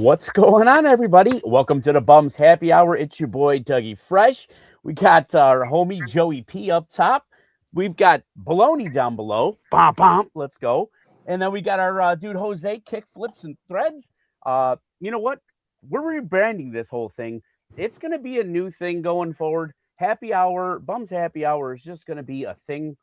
What's going on, everybody? Welcome to the Bums Happy Hour. It's your boy, Dougie Fresh. We got our homie Joey P up top. We've got Baloney down below. Bom, bom. Let's go. And then we got our dude Jose, kick flips and threads. You know what? We're rebranding this whole thing. It's going to be a new thing going forward. Happy Hour, Bums Happy Hour is just going to be a thing.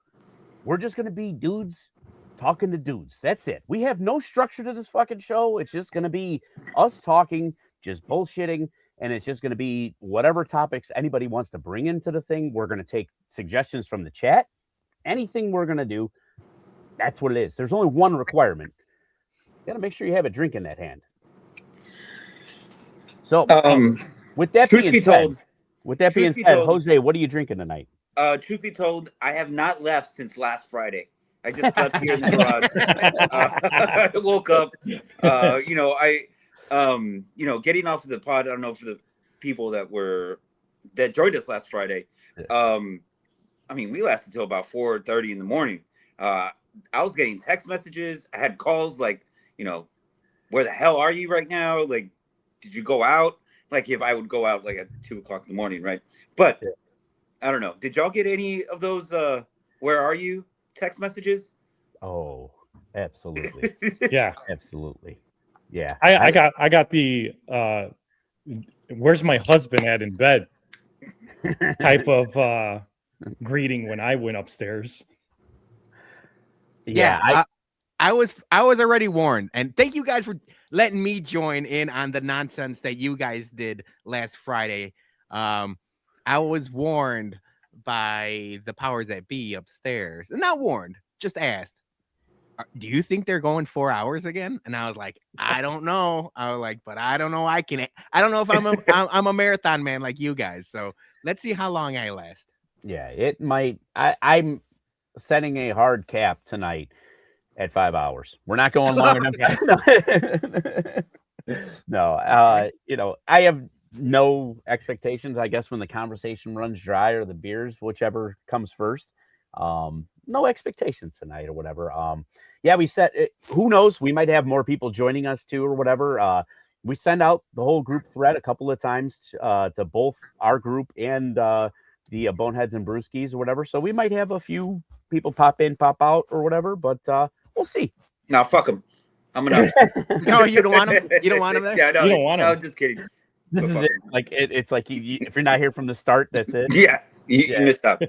We're just going to be dudes talking to dudes. That's it. We have no structure to this fucking show. It's just going to be us talking, just bullshitting, and it's just going to be whatever topics anybody wants to bring into the thing. We're going to take suggestions from the chat. Anything we're going to do, that's what it is. There's only one requirement. You got to make sure you have a drink in that hand. So, with that being said, Jose, what are you drinking tonight? Truth be told, I have not left since last Friday. I just slept here in the garage. I woke up. Getting off of the pod. I don't know for the people that joined us last Friday. We lasted till about 4:30 in the morning. I was getting text messages. I had calls like, where the hell are you right now? Like, did you go out? Like, if I would go out like at 2:00 in the morning, right? But I don't know. Did y'all get any of those? Where are you? Text messages? Oh, absolutely. Yeah, absolutely. Yeah, I got the where's my husband at in bed type of greeting when I went upstairs. Yeah, I was already warned, and thank you guys for letting me join in on the nonsense that you guys did last Friday. I was warned by the powers that be upstairs. Not warned, just asked, do you think they're going 4 hours again? And I was like, I don't know. I was like, but I don't know. I don't know if I'm a marathon man like you guys. So let's see how long I last. Yeah, it might. I'm setting a hard cap tonight at 5 hours. We're not going long enough. No, I have no expectations. I guess when the conversation runs dry or the beers, whichever comes first. No expectations tonight or whatever. We set it. Who knows? We might have more people joining us too or whatever. We send out the whole group thread a couple of times to both our group and the Boneheads and Brewskis or whatever. So we might have a few people pop in, pop out or whatever, but we'll see. No, fuck them. I'm gonna. No, you don't want them. You don't want them there. Yeah, no, you don't want them. No, just kidding. This is it. Like it's like if you're not here from the start, that's it. Yeah, you missed out.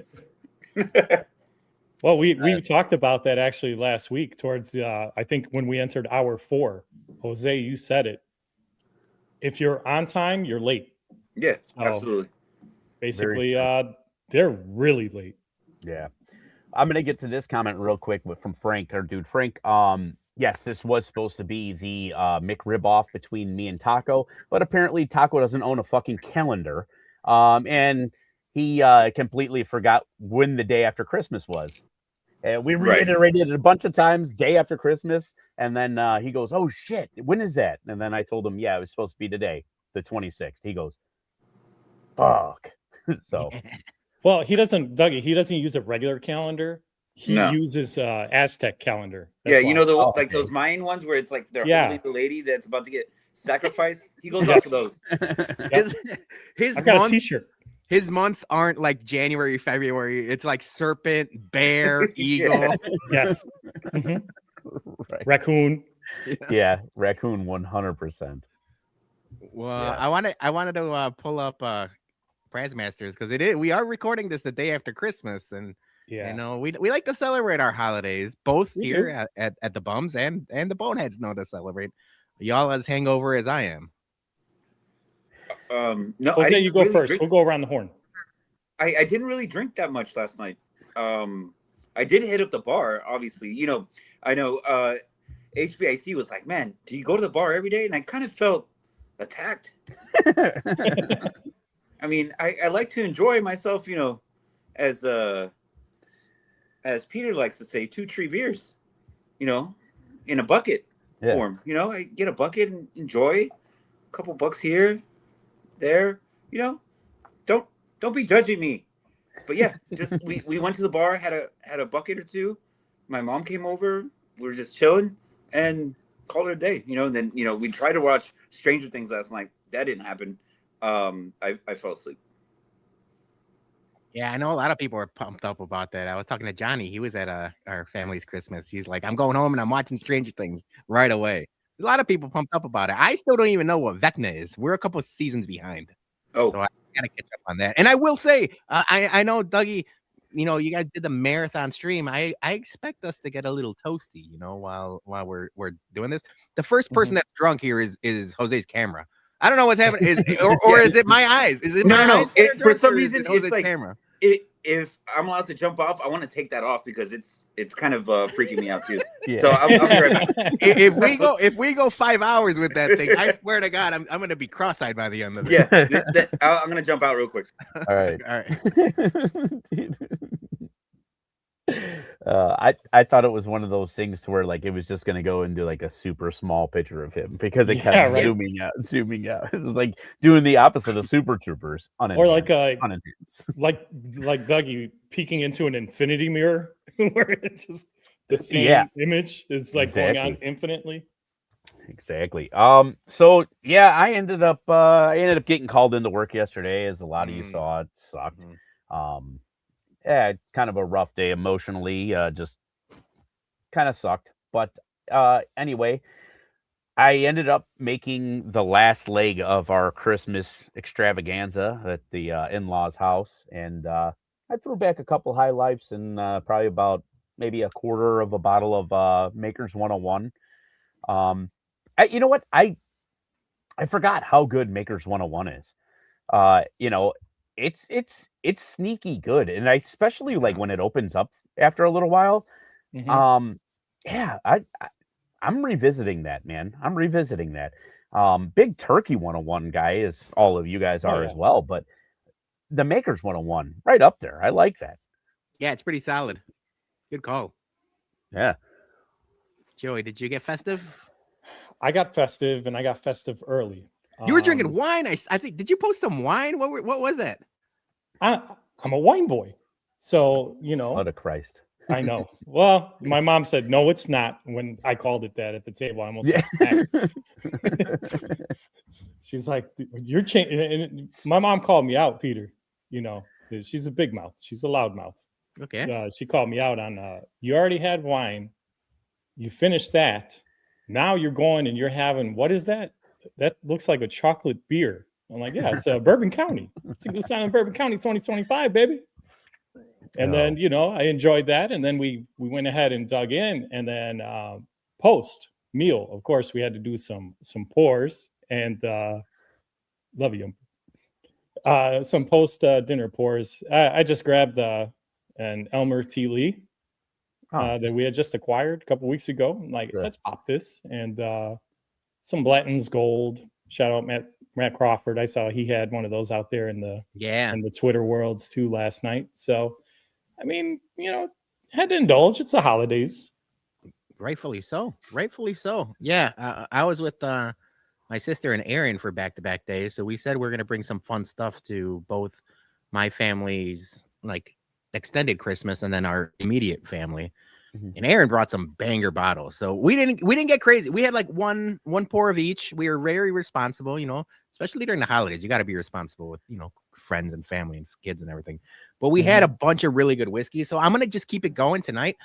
Well, we talked about that actually last week towards I think when we entered hour 4. Jose, you said it. If you're on time, you're late. Yes, So, absolutely. Basically, they're really late. Yeah. I'm gonna get to this comment real quick from Frank, our dude Frank. Yes, this was supposed to be the McRib off between me and Taco, but apparently Taco doesn't own a fucking calendar. And he completely forgot when the day after Christmas was. We reiterated it a bunch of times, day after Christmas, and then he goes, "Oh shit, when is that?" And then I told him, "Yeah, it was supposed to be today, the 26th." He goes, "Fuck." So, well, he doesn't use a regular calendar. He uses Aztec calendar. That's those Mayan ones where it's like they're holding the lady that's about to get sacrificed. He goes off of those. His I got a t-shirt. His months aren't like January, February. It's like serpent, bear, eagle. Yes. Mm-hmm. Right. Raccoon. Yeah, raccoon 100%. Well, I wanted to pull up Brazzmasters because we are recording this the day after Christmas, and we like to celebrate our holidays both here at the Bums and the Boneheads know to celebrate. Y'all as hangover as I am. No, Jose, you go really first. We'll go around the horn. I didn't really drink that much last night. I did hit up the bar, obviously. I know HBIC was like, "Man, do you go to the bar every day?" And I kind of felt attacked. I mean, I like to enjoy myself, as Peter likes to say, 2-3 beers, in a bucket form. I get a bucket and enjoy a couple bucks here, there. Don't be judging me. But yeah, just we went to the bar, had a bucket or two. My mom came over. We were just chilling, and call it a day. And then we tried to watch Stranger Things last night. That didn't happen. I fell asleep. Yeah, I know a lot of people are pumped up about that. I was talking to Johnny. He was at our family's Christmas. He's like, I'm going home and I'm watching Stranger Things right away. A lot of people pumped up about it. I still don't even know what Vecna is. We're a couple of seasons behind. Oh, so I gotta catch up on that. And I will say, I know Dougie, you guys did the marathon stream. I expect us to get a little toasty, while we're doing this. The first person that's drunk here is Jose's camera. I don't know what's happening. Or is it my eyes? Is it no, my no, eyes? no. For some reason, it's like camera. If I'm allowed to jump off, I want to take that off because it's kind of freaking me out too. Yeah. So I'll be right back. If we go 5 hours with that thing, I swear to God, I'm going to be cross-eyed by the end of it. Yeah, I'm going to jump out real quick. All right. I thought it was one of those things to where like it was just going to go into like a super small picture of him because it kept zooming out. It was like doing the opposite of Super Troopers, or like unenhanced. like Dougie peeking into an infinity mirror where it's just the same image is like going on infinitely. Exactly. So yeah, I ended up getting called into work yesterday, as a lot of you saw. It sucked. Yeah, it's kind of a rough day emotionally, just kind of sucked. But anyway, I ended up making the last leg of our Christmas extravaganza at the in-laws' house. And I threw back a couple high lifes and probably about maybe a quarter of a bottle of Maker's 101. You know what? I forgot how good Maker's 101 is. It's sneaky good, and I especially like when it opens up after a little while. Yeah, I'm revisiting that, man. I'm revisiting that. Big Turkey 101 guy, as all of you guys are as well, but the Maker's 101 right up there. I like that. Yeah, it's pretty solid. Good call. Yeah. Joey, did you get festive? I got festive, and I got festive early. You were drinking wine. I think. Did you post some wine? What was that? I'm a wine boy, so Blood of Christ. I know. Well, my mom said no, it's not. When I called it that at the table, I almost got smacked. She's like, "You're changing." My mom called me out, Peter. She's a big mouth. She's a loud mouth. Okay. She called me out on. You already had wine. You finished that. Now you're going and you're having, what is that? That looks like a chocolate beer. I'm like, yeah, it's Bourbon County. It's a good sign in Bourbon County 2025, baby. And then, I enjoyed that. And then we went ahead and dug in. And then post meal, of course, we had to do some pours. And love you. Some post dinner pours. I just grabbed an Elmer T. Lee that we had just acquired a couple weeks ago. I'm like, let's pop this. And some Blanton's Gold. Shout out Matt Crawford. I saw he had one of those out there in the Twitter worlds too last night. So, I mean, had to indulge. It's the holidays. Rightfully so. Yeah, I was with my sister and Aaron for back-to-back days. So we said we're going to bring some fun stuff to both my family's like extended Christmas and then our immediate family. And Aaron brought some banger bottles. So we didn't get crazy. We had like one pour of each. We were very responsible, especially during the holidays. You got to be responsible with, friends and family and kids and everything. But we had a bunch of really good whiskey. So I'm going to just keep it going tonight.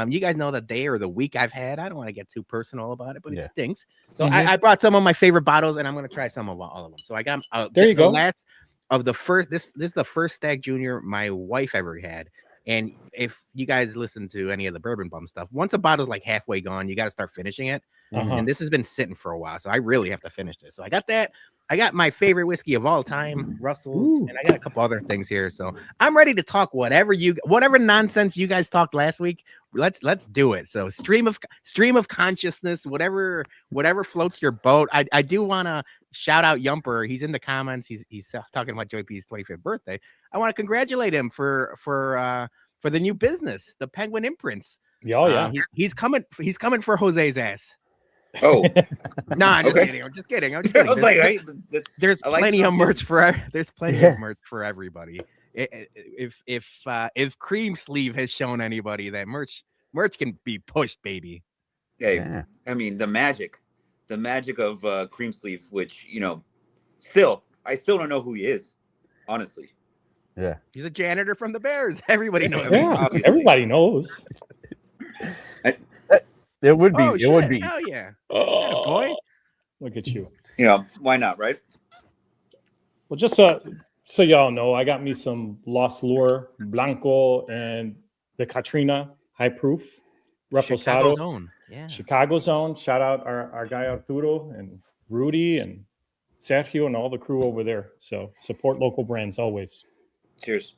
You guys know the day or the week I've had. I don't want to get too personal about it, but it stinks. So I brought some of my favorite bottles and I'm going to try some of all of them. So I got there you go. Last of the first, this is the first Stag Junior my wife ever had. And if you guys listen to any of the Bourbon Bum stuff, once a bottle's like halfway gone, you got to start finishing it. And this has been sitting for a while, so I really have to finish this. So I got that. I got my favorite whiskey of all time, Russell's, and I got a couple other things here. So I'm ready to talk whatever nonsense you guys talked last week. Let's do it. So stream of consciousness, whatever floats your boat. I do want to shout out Yumper. He's in the comments. He's talking about Joey P's 25th birthday. I want to congratulate him for the new business, the Penguin Imprints. Oh yeah, he's coming for Jose's ass. Oh, no, I'm just kidding. I was like, right? There's plenty of merch for everybody. If Cream Sleeve has shown anybody that merch can be pushed, baby. Hey, Yeah. I mean the magic of Cream Sleeve, which still I still don't know who he is, honestly. Yeah. He's a janitor from the Bears. Everybody knows. I mean, Yeah, obviously. everybody knows. It would be. Oh It shit! would be. Hell yeah! Oh, boy. look at you. Why not, right? Well, just so y'all know, I got me some Los Lure Blanco and the Katrina High Proof Chicago's Reposado. own. Yeah. Chicago's own. Shout out our guy Arturo and Rudy and Sergio and all the crew over there. So support local brands always. Cheers.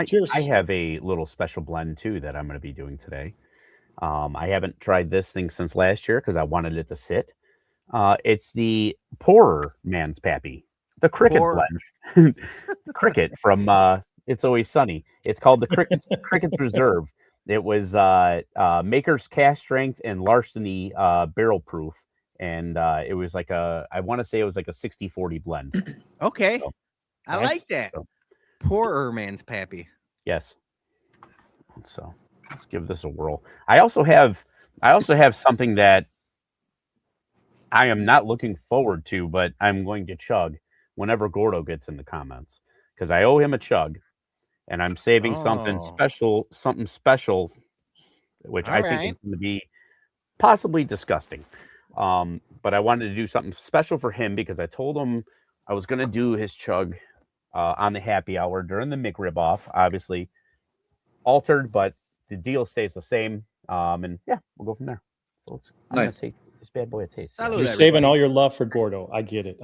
Cheers. I have a little special blend too that I'm going to be doing today. I haven't tried this thing since last year because I wanted it to sit. It's the Poorer Man's Pappy, the Cricket Poorer. blend. Cricket from It's Always Sunny. It's called the Cricket's Reserve. It was Maker's Cast Strength and Larceny Barrel Proof. And it was like I want to say it was like a 60-40 blend. Okay. So, I Nice. like that. So, Poorer man's pappy. yes. So let's give this a whirl. I also have something that I am not looking forward to, but I'm going to chug whenever Gordo gets in the comments because I owe him a chug, and I'm saving something Oh. special, which All I think right. is going to be possibly disgusting. But I wanted to do something special for him because I told him I was going to do his chug on the happy hour during the McRib off. Obviously altered, but the deal stays the same. And yeah, we'll go from there. So I'm going Nice. to take this bad boy a taste. Salud. You're everybody. saving all your love for Gordo. I get it.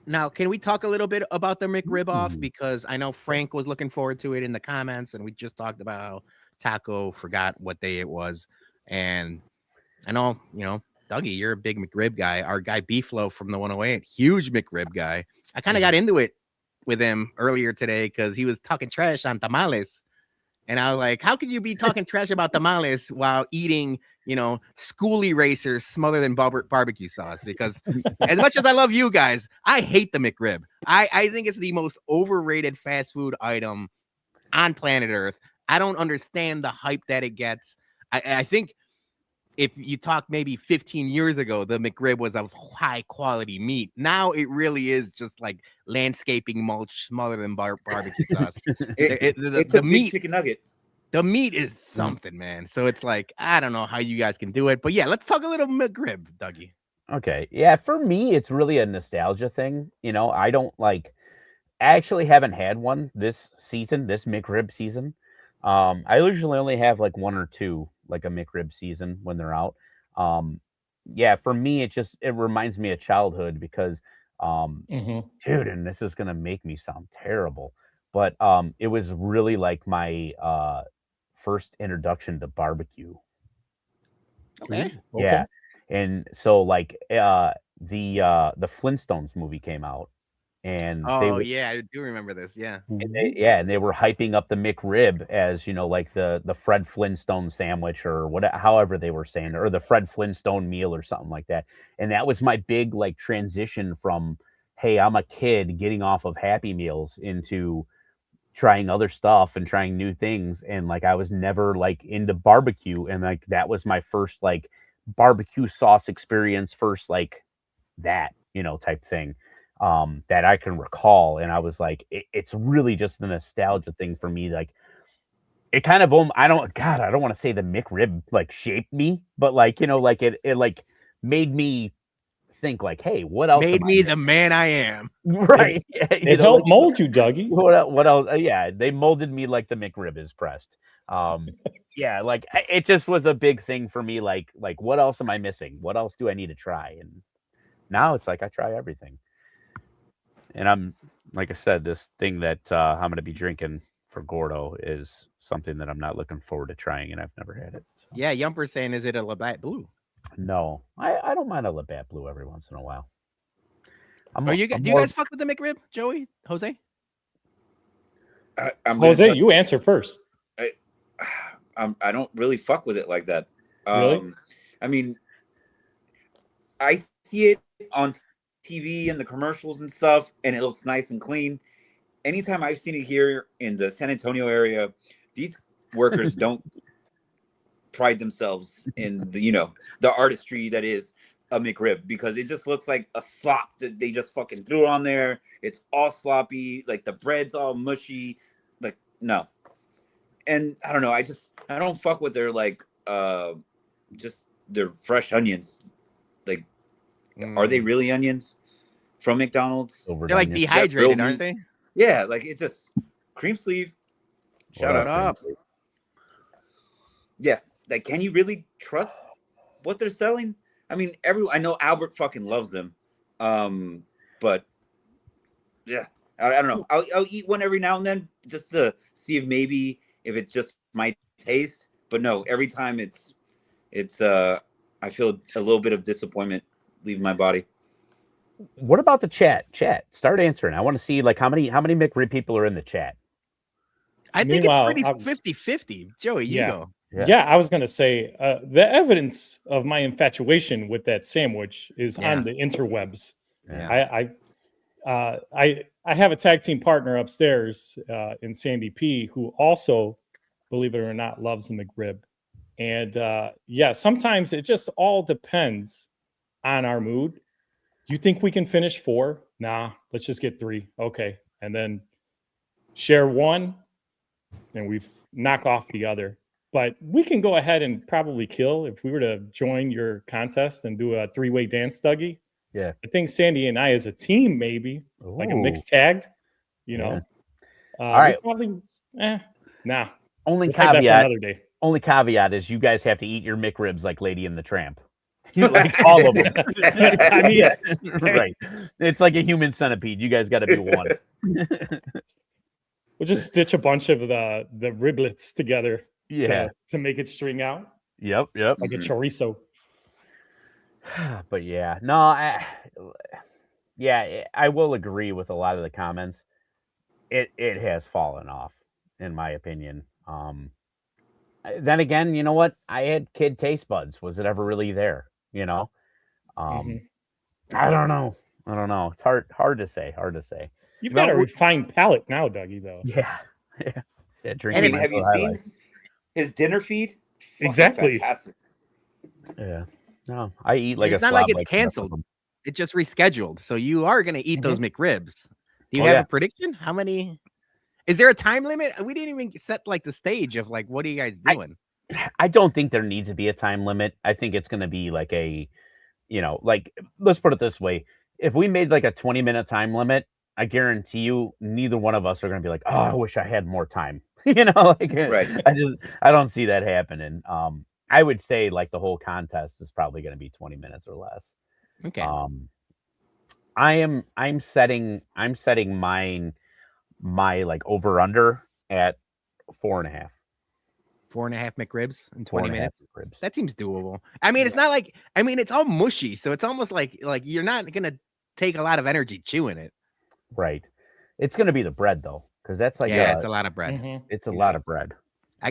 Now, can we talk a little bit about the McRib off? Ooh. Because I know Frank was looking forward to it in the comments, and we just talked about how Taco forgot what day it was. And I know, Dougie, you're a big McRib guy. Our guy Beeflo from the 108, huge McRib guy. I kind of got into it with him earlier today because he was talking trash on tamales. And I was like, how could you be talking trash about tamales while eating, schoolie racers smothered in barbecue sauce? Because as much as I love you guys, I hate the McRib. I think it's the most overrated fast food item on planet Earth. I don't understand the hype that it gets. I think if you talk maybe 15 years ago, the McRib was a high quality meat. Now it really is just like landscaping mulch smothered in barbecue sauce. It's The a big meat, chicken nugget. the meat is something, man. So it's like, I don't know how you guys can do it, but yeah, let's talk a little McRib, Dougie. Okay. Yeah, for me, it's really a nostalgia thing. I don't I actually haven't had one this season, this McRib season. I usually only have like one or two, like a McRib season when they're out. Yeah, for me, it reminds me of childhood because, dude, and this is gonna make me sound terrible, but it was really like my first introduction to barbecue. Okay. Yeah, and so like the Flintstones movie came out, and Oh yeah, I do remember this. Yeah. and they were hyping up the McRib as like the Fred Flintstone sandwich or whatever, however they were saying it, or the Fred Flintstone meal or something like that. And that was my big like transition from, hey, I'm a kid getting off of Happy Meals into trying other stuff and trying new things. And like I was never like into barbecue, and like that was my first like barbecue sauce experience, first like that type thing that I can recall. And I was like, it's really just the nostalgia thing for me. Like it kind of I don't want to say the McRib like shaped me, but like like it like made me think like, hey, what else Made am I me missing? the man I am. Right. It helped mold you, Dougie. What else? Yeah, they molded me like the McRib is pressed. Yeah, like it just was a big thing for me. Like what else am I missing? What else do I need to try? And now it's like I try everything. And I'm like I said, this thing that I'm going to be drinking for Gordo is something that I'm not looking forward to trying, and I've never had it. So. Yeah, Yumper's saying, is it a Labatt Blue? No, I don't mind a Labatt Blue every once in a while. Do you guys fuck with the McRib, Joey, Jose? Jose, you answer first. I don't really fuck with it like that. Really? I mean, I see it on TV and the commercials and stuff, and it looks nice and clean. Anytime I've seen it here in the San Antonio area, these workers don't pride themselves in the artistry that is a McRib, because it just looks like a slop that they just fucking threw on there. It's all sloppy, like the bread's all mushy. Like, no. And I don't know, I don't fuck with their just their fresh onions. Like, are they really onions from McDonald's? They're like dehydrated, aren't they? Yeah, like it's just cream sleeve. Shout out. Yeah, like, can you really trust what they're selling? I mean, I know Albert fucking loves them, but yeah, I don't know. I'll eat one every now and then just to see if it's just my taste. But no, every time it's I feel a little bit of disappointment leaving my body. What about the chat? Chat, start answering. I want to see like how many McRib people are in the chat. I think it's pretty 50-50. Joey, you go. Yeah, I was gonna say the evidence of my infatuation with that sandwich is on the interwebs. Yeah. I have a tag team partner upstairs in Sandy P who also, believe it or not, loves the McRib. And sometimes it just all depends on our mood. You think we can finish 4? Nah, let's just get 3. Okay. And then share 1 and we knock off the other. But we can go ahead and probably kill if we were to join your contest and do a 3-way dance, Dougie. Yeah. I think Sandy and I as a team, maybe like a mixed tag, All right. Probably, nah. Only We'll save that for caveat. another day. Only caveat is you guys have to eat your McRibs like Lady and the Tramp. Like all of them. I mean, right. It's like a human centipede. You guys got to be one. We'll just stitch a bunch of the riblets together. Yeah. To make it string out. Yep. Like a chorizo. But yeah, no, I will agree with a lot of the comments. It has fallen off, in my opinion. Then again, you know what? I had kid taste buds. Was it ever really there? I don't know. It's hard to say. You've got a refined palate now, Dougie, though. Yeah. Drinking. And have you seen his dinner feed? Exactly. Fantastic. Yeah. No, I eat like it's not like it's canceled. It's just rescheduled. So you are going to eat those McRibs. Do you have a prediction? How many? Is there a time limit? We didn't even set like the stage of like, what are you guys doing? I don't think there needs to be a time limit. I think it's going to be like let's put it this way. If we made like a 20-minute time limit, I guarantee you neither one of us are going to be like, oh, I wish I had more time. Right. I don't see that happening. I would say like the whole contest is probably going to be 20 minutes or less. Okay. I'm setting my like over under at 4.5. 4.5 McRibs in 20 minutes. McRibs. That seems doable. I mean, it's not like, it's all mushy, so it's almost like you're not gonna take a lot of energy chewing it. Right. It's gonna be the bread though, because that's like it's a lot of bread. Mm-hmm. It's a lot of bread.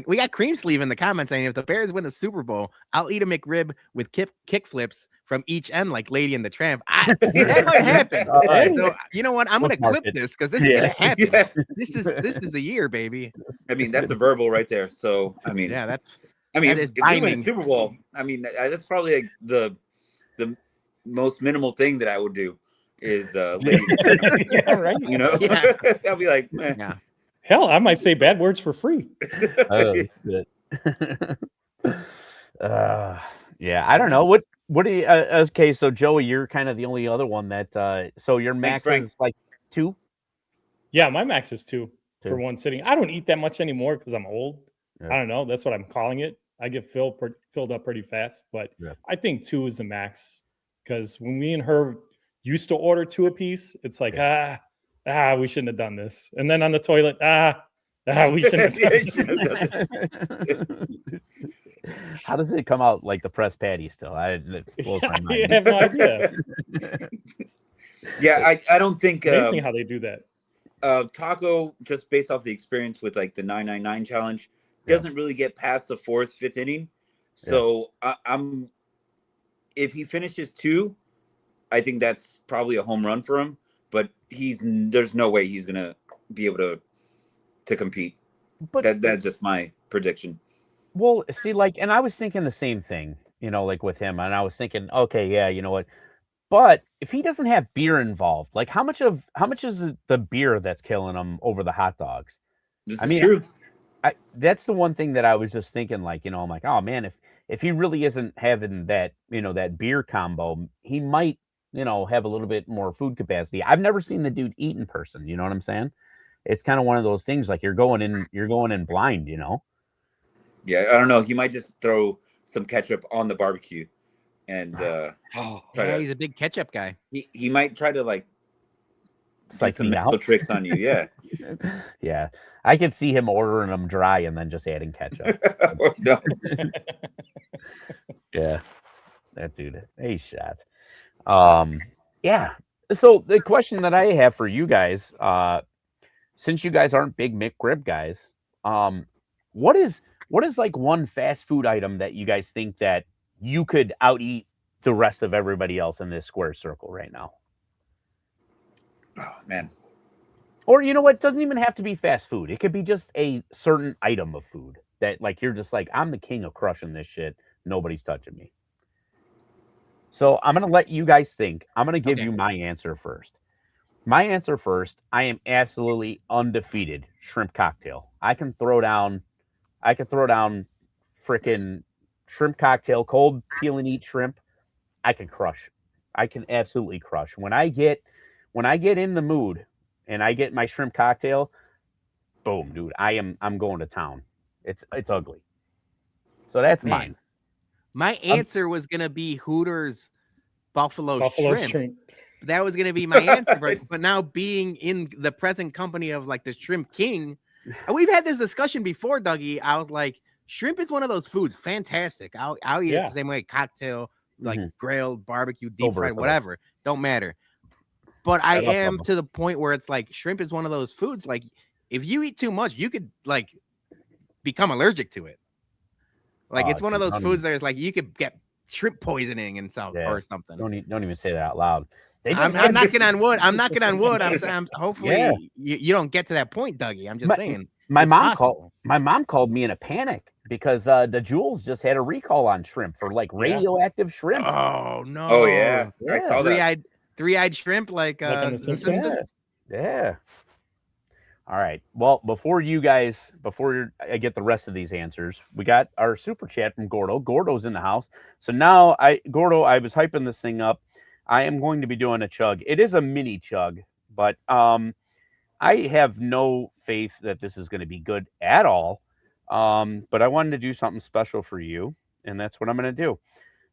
We got Cream Sleeve in the comments saying if the Bears win the Super Bowl, I'll eat a McRib with kick flips from each end like Lady and the Tramp. That might happen. So, you know what? I'm going to clip this because this is going to happen. Yeah. This is the year, baby. I mean, that's a verbal right there. So, I mean, that if we win the Super Bowl, I mean, that's probably like the most minimal thing that I would do is Lady and the Tramp. Right. You know, I'll be like, yeah. Hell, I might say bad words for free. Oh, shit. I don't know. What do you? Okay, so Joey, you're kind of the only other one that. So your max is like 2. Yeah, my max is 2 for one sitting. I don't eat that much anymore because I'm old. Yeah. I don't know. That's what I'm calling it. I get filled up pretty fast, but I think 2 is the max because when me and her used to order 2 apiece, it's like we shouldn't have done this. And then on the toilet, we shouldn't have done this. How does it come out like the pressed patty still? I have no idea. Yeah, I don't think amazing how they do that. Taco, just based off the experience with like the 999 challenge, doesn't really get past the 4th, 5th inning. So I'm if he finishes 2, I think that's probably a home run for him. But there's no way he's gonna be able to compete. But that's just my prediction. Well, see, like, and I was thinking the same thing, like with him, and I was thinking, okay, yeah, you know what? But if he doesn't have beer involved, like, how much is the beer that's killing him over the hot dogs? This I is mean, true. that's the one thing that I was just thinking, like, I'm like, oh man, if he really isn't having that, that beer combo, he might, have a little bit more food capacity. I've never seen the dude eat in person. You know what I'm saying? It's kind of one of those things, like you're going in blind. Yeah, I don't know. He might just throw some ketchup on the barbecue and Oh, try yeah, to. he's a big ketchup guy. He might try to like do Psych some me mental out. tricks on you. Yeah. Yeah, I could see him ordering them dry and then just adding ketchup. No. Yeah, that dude, he shot. Yeah. So the question that I have for you guys, since you guys aren't big McRib guys, um, what is like one fast food item that you guys think that you could out eat the rest of everybody else in this square circle right now? Oh man. Or you know what? Doesn't even have to be fast food. It could be just a certain item of food that, like, you're just like, I'm the king of crushing this shit. Nobody's touching me. So I'm gonna let you guys think. I'm gonna give Okay. you my answer first. My answer first. I am absolutely undefeated shrimp cocktail. I can throw down freaking shrimp cocktail, cold peel and eat shrimp. I can crush. I can absolutely crush. When I get in the mood and I get my shrimp cocktail, boom, dude. I'm going to town. It's ugly. So that's Man, mine. my answer was gonna be Hooters buffalo Buffalo shrimp. shrimp. That was gonna be my answer, but now being in the present company of like the Shrimp King, and we've had this discussion before, Dougie. I was like, shrimp is one of those foods, fantastic. I'll eat it Yeah. the same way, cocktail, like Mhm. grilled, barbecue, So deep fried, versatile. whatever, don't matter. But I love am them. to the point where it's like shrimp is one of those foods. Like if you eat too much, you could like become allergic to it. Like it's one of Dude, those foods that is like you could get shrimp poisoning and so Yeah. or something. Don't even say that out loud. They just I'm knocking on wood. I'm knocking on wood. I'm hopefully Yeah. you don't get to that point, Dougie. I'm just saying my it's mom possible. called me in a panic because the Jules just had a recall on shrimp for like radioactive shrimp. Oh no! Oh yeah. I Yeah. saw that. Three-eyed shrimp like Like on The The Simpsons? Simpsons. Yeah. All right. Well, before I get the rest of these answers, we got our super chat from Gordo. Gordo's in the house. So now Gordo, I was hyping this thing up. I am going to be doing a chug. It is a mini chug, but I have no faith that this is going to be good at all. But I wanted to do something special for you, and that's what I'm going to do.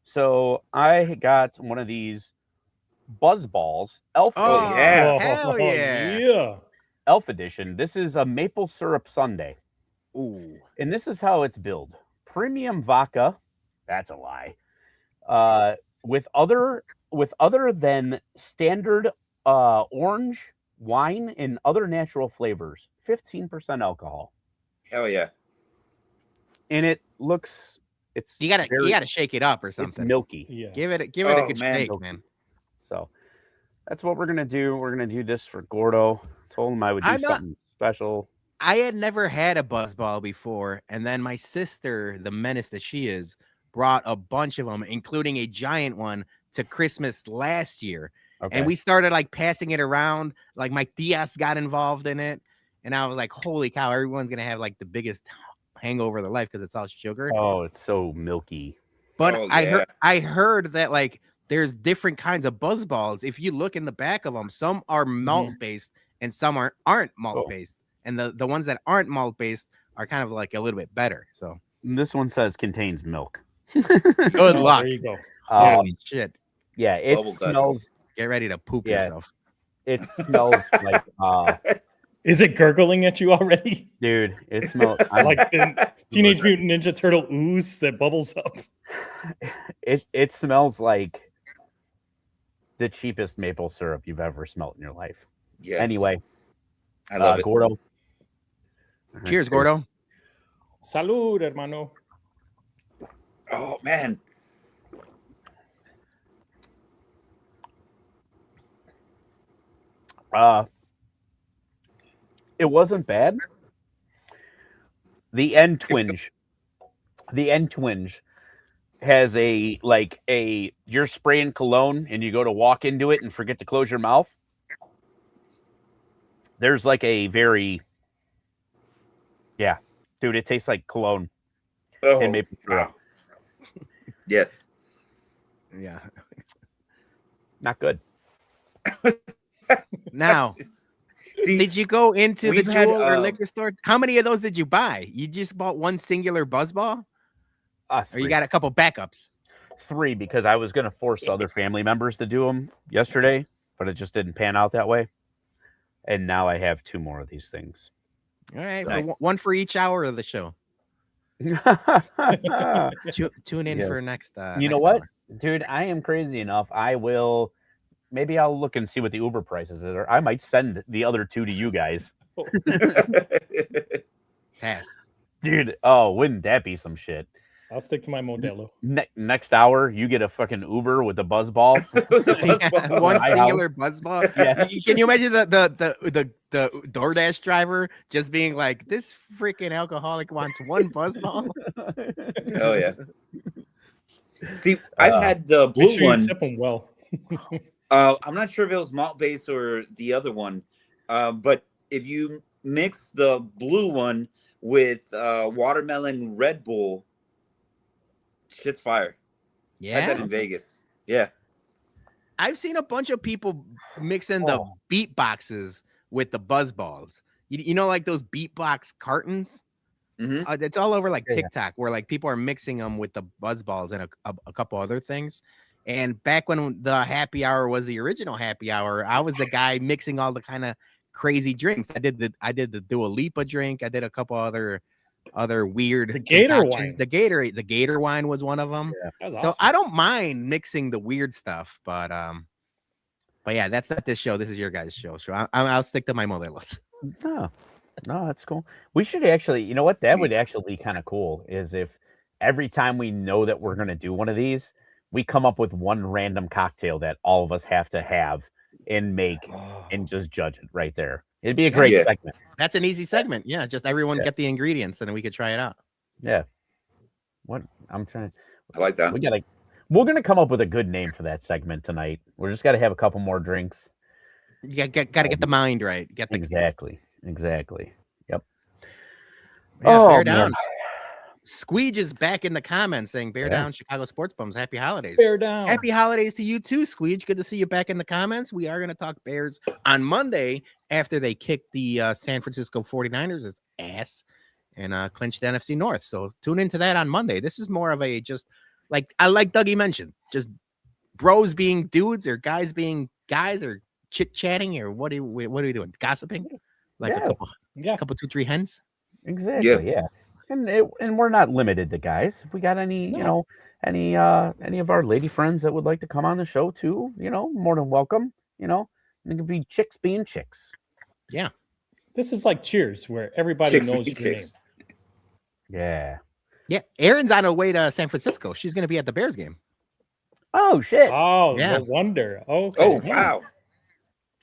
So I got one of these Buzz Balls, Oh, yeah. Hell yeah! Yeah. Elf Edition. This is a maple syrup sundae. Ooh, And this is how it's billed. Premium vodka, that's a lie. With other than standard orange, wine, and other natural flavors. 15% alcohol. Hell yeah. And it looks you gotta shake it up or it's something. milky. Yeah. Give it a Oh, good man. shake, man. So that's what we're gonna do. We're gonna do this for Gordo. Told him I would do something special. I had never had a buzzball before, and then my sister, the menace that she is, brought a bunch of them, including a giant one, to Christmas last year. Okay. And we started like passing it around. Like my tias got involved in it, and I was like, "Holy cow! Everyone's gonna have like the biggest hangover of their life because it's all sugar." Oh, it's so milky. But Oh, I heard that like there's different kinds of buzz balls. If you look in the back of them, some are malt based and some aren't malt based. And the ones that aren't malt based are kind of like a little bit better. So This one says contains milk. good luck. There you go. Holy shit. Yeah, it Bubble guts. smells. Get ready to poop Yeah. yourself. It smells like Is it gurgling at you already? dude. It smells Like the Teenage Mutant Ninja Turtle ooze that bubbles up. it smells like the cheapest maple syrup you've ever smelled in your life. Yes. Anyway, I love it. Gordo. Cheers, Gordo. Salud, hermano. Oh man. It wasn't bad. The end twinge the end twinge has you're spraying cologne and you go to walk into it and forget to close your mouth. There's like a very, yeah, dude, it tastes like cologne and maple syrup. Wow. Yes. Yeah. Not good. Now, See, did you go into the we've had, jewel or liquor store? How many of those did you buy? You just bought one singular buzzball? Or you got a couple backups? 3, because I was going to force other family members to do them yesterday, but it just didn't pan out that way. And now I have 2 more of these things. All right. Nice. One for each hour of the show. Tune in for next. You know what, dude? I am crazy enough. Maybe I'll look and see what the Uber prices are. I might send the other 2 to you guys. Pass. Dude, oh, wouldn't that be some shit? I'll stick to my Modelo. Next hour, you get a fucking Uber with a buzzball. One singular buzzball. Yeah. Can you imagine the DoorDash driver just being like, "This freaking alcoholic wants one buzzball"? Oh yeah. See, I've had the blue Make sure one. you tip them well. I'm not sure if it was malt base or the other one, but if you mix the blue one with watermelon Red Bull, shit's fire. I had that in Vegas. Yeah. I've seen a bunch of people mixing the beat boxes with the buzz balls. You know, like those beatbox cartons. Mm-hmm. It's all over like TikTok, where like people are mixing them with the buzz balls and a couple other things. And back when the happy hour was the original happy hour, I was the guy mixing all the kind of crazy drinks. I did the Dua Lipa drink. I did a couple other weird The Gator concoctions. wine. The Gator wine was one of them. Yeah. That was So awesome. I don't mind mixing the weird stuff, but yeah, that's not this show. This is your guys' show. So I'll stick to my modelos. No, that's cool. We should actually, you know what? That would actually be kind of cool. Is if every time we know that we're gonna do one of these, we come up with one random cocktail that all of us have to have and make and just judge it right there. It'd be a great segment. That's an easy segment. Yeah, just everyone get the ingredients and then we could try it out. Yeah. What I'm trying. I like that. We're gonna come up with a good name for that segment tonight. We're just gotta have a couple more drinks. You got to get the mind right. Get the Exactly. Yep. Yeah, bear down. Squeege is back in the comments saying, "Bear down, Chicago Sports Bums. Happy holidays." Bear down. Happy holidays to you too, Squeege. Good to see you back in the comments. We are going to talk Bears on Monday after they kicked the San Francisco 49ers' ass and clinched the NFC North. So tune into that on Monday. This is more of a just like Dougie mentioned, just bros being dudes or guys being guys or chit-chatting or what are we doing? Gossiping? Like a couple 2-3 hens? Exactly. Yeah. And we're not limited to guys. If we got any, any of our lady friends that would like to come on the show too, more than welcome. It could be chicks being chicks. Yeah. This is like Cheers, where everybody knows your name. Yeah. Yeah. Erin's on her way to San Francisco. She's going to be at the Bears game. Oh shit. Oh, yeah. No wonder. Okay. Oh wow.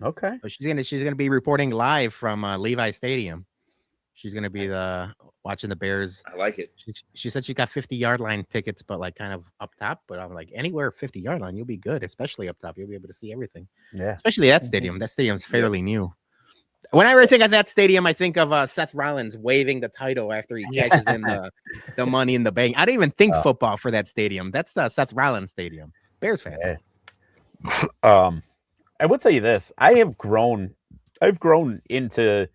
Okay. So she's gonna be reporting live from Levi Stadium. She's gonna be watching the Bears. I like it. She said she got 50-yard line tickets, but like kind of up top. But I'm like, anywhere 50-yard line, you'll be good, especially up top. You'll be able to see everything. Yeah. Especially that stadium. That stadium's fairly new. Whenever I think of that stadium, I think of Seth Rollins waving the title after he cashes in the money in the bank. I don't even think football for that stadium. That's the Seth Rollins Stadium. Bears fan. Yeah. I would tell you this. I've grown into.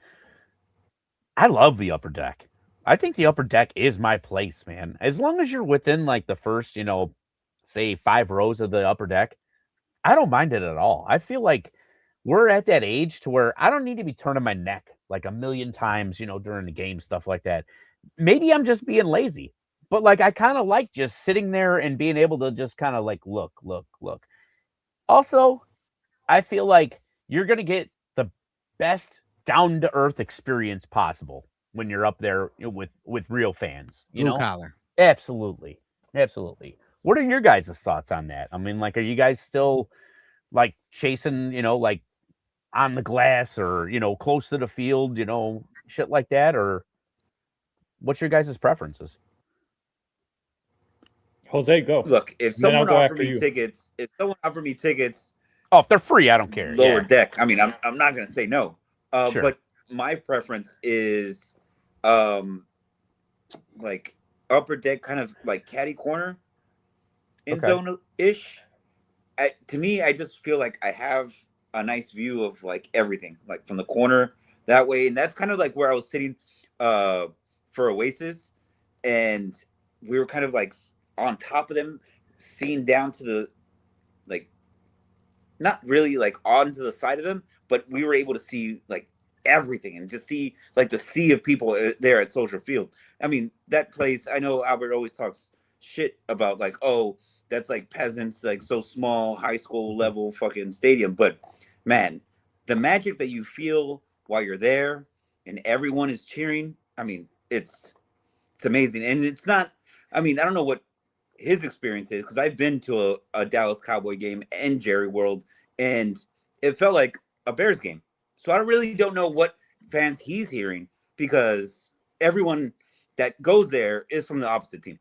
I love the upper deck. I think the upper deck is my place, man. As long as you're within like the first, say 5 rows of the upper deck, I don't mind it at all. I feel like we're at that age to where I don't need to be turning my neck like a million times, during the game, stuff like that. Maybe I'm just being lazy, but like I kind of like just sitting there and being able to just kind of like look. Also, I feel like you're going to get the best down-to-earth experience possible when you're up there with real fans. Blue collar. Absolutely. What are your guys' thoughts on that? I mean, like, are you guys still like chasing, like on the glass or, close to the field, shit like that? Or what's your guys' preferences? Jose, go. Look, if And then I'll someone go offered after me you. tickets, Oh, if they're free, I don't care. lower Yeah. deck, I mean, I'm not gonna say no. Sure. But my preference is, like upper deck, kind of like caddy corner, end Okay. zone ish. To me, I just feel like I have a nice view of like everything, like from the corner that way, and that's kind of like where I was sitting for Oasis, and we were kind of like on top of them, seeing down to the, like, not really like onto the side of them, but we were able to see like everything and just see like the sea of people there at Soldier Field. I mean, that place, I know Albert always talks shit about like, oh, that's like peasants, like so small, high school level fucking stadium. But man, the magic that you feel while you're there and everyone is cheering, I mean, it's amazing. And it's not, I mean, I don't know what his experience is, because I've been to a Dallas Cowboy game and Jerry World, and it felt like a Bears game. So I really don't know what fans he's hearing, because everyone that goes there is from the opposite team.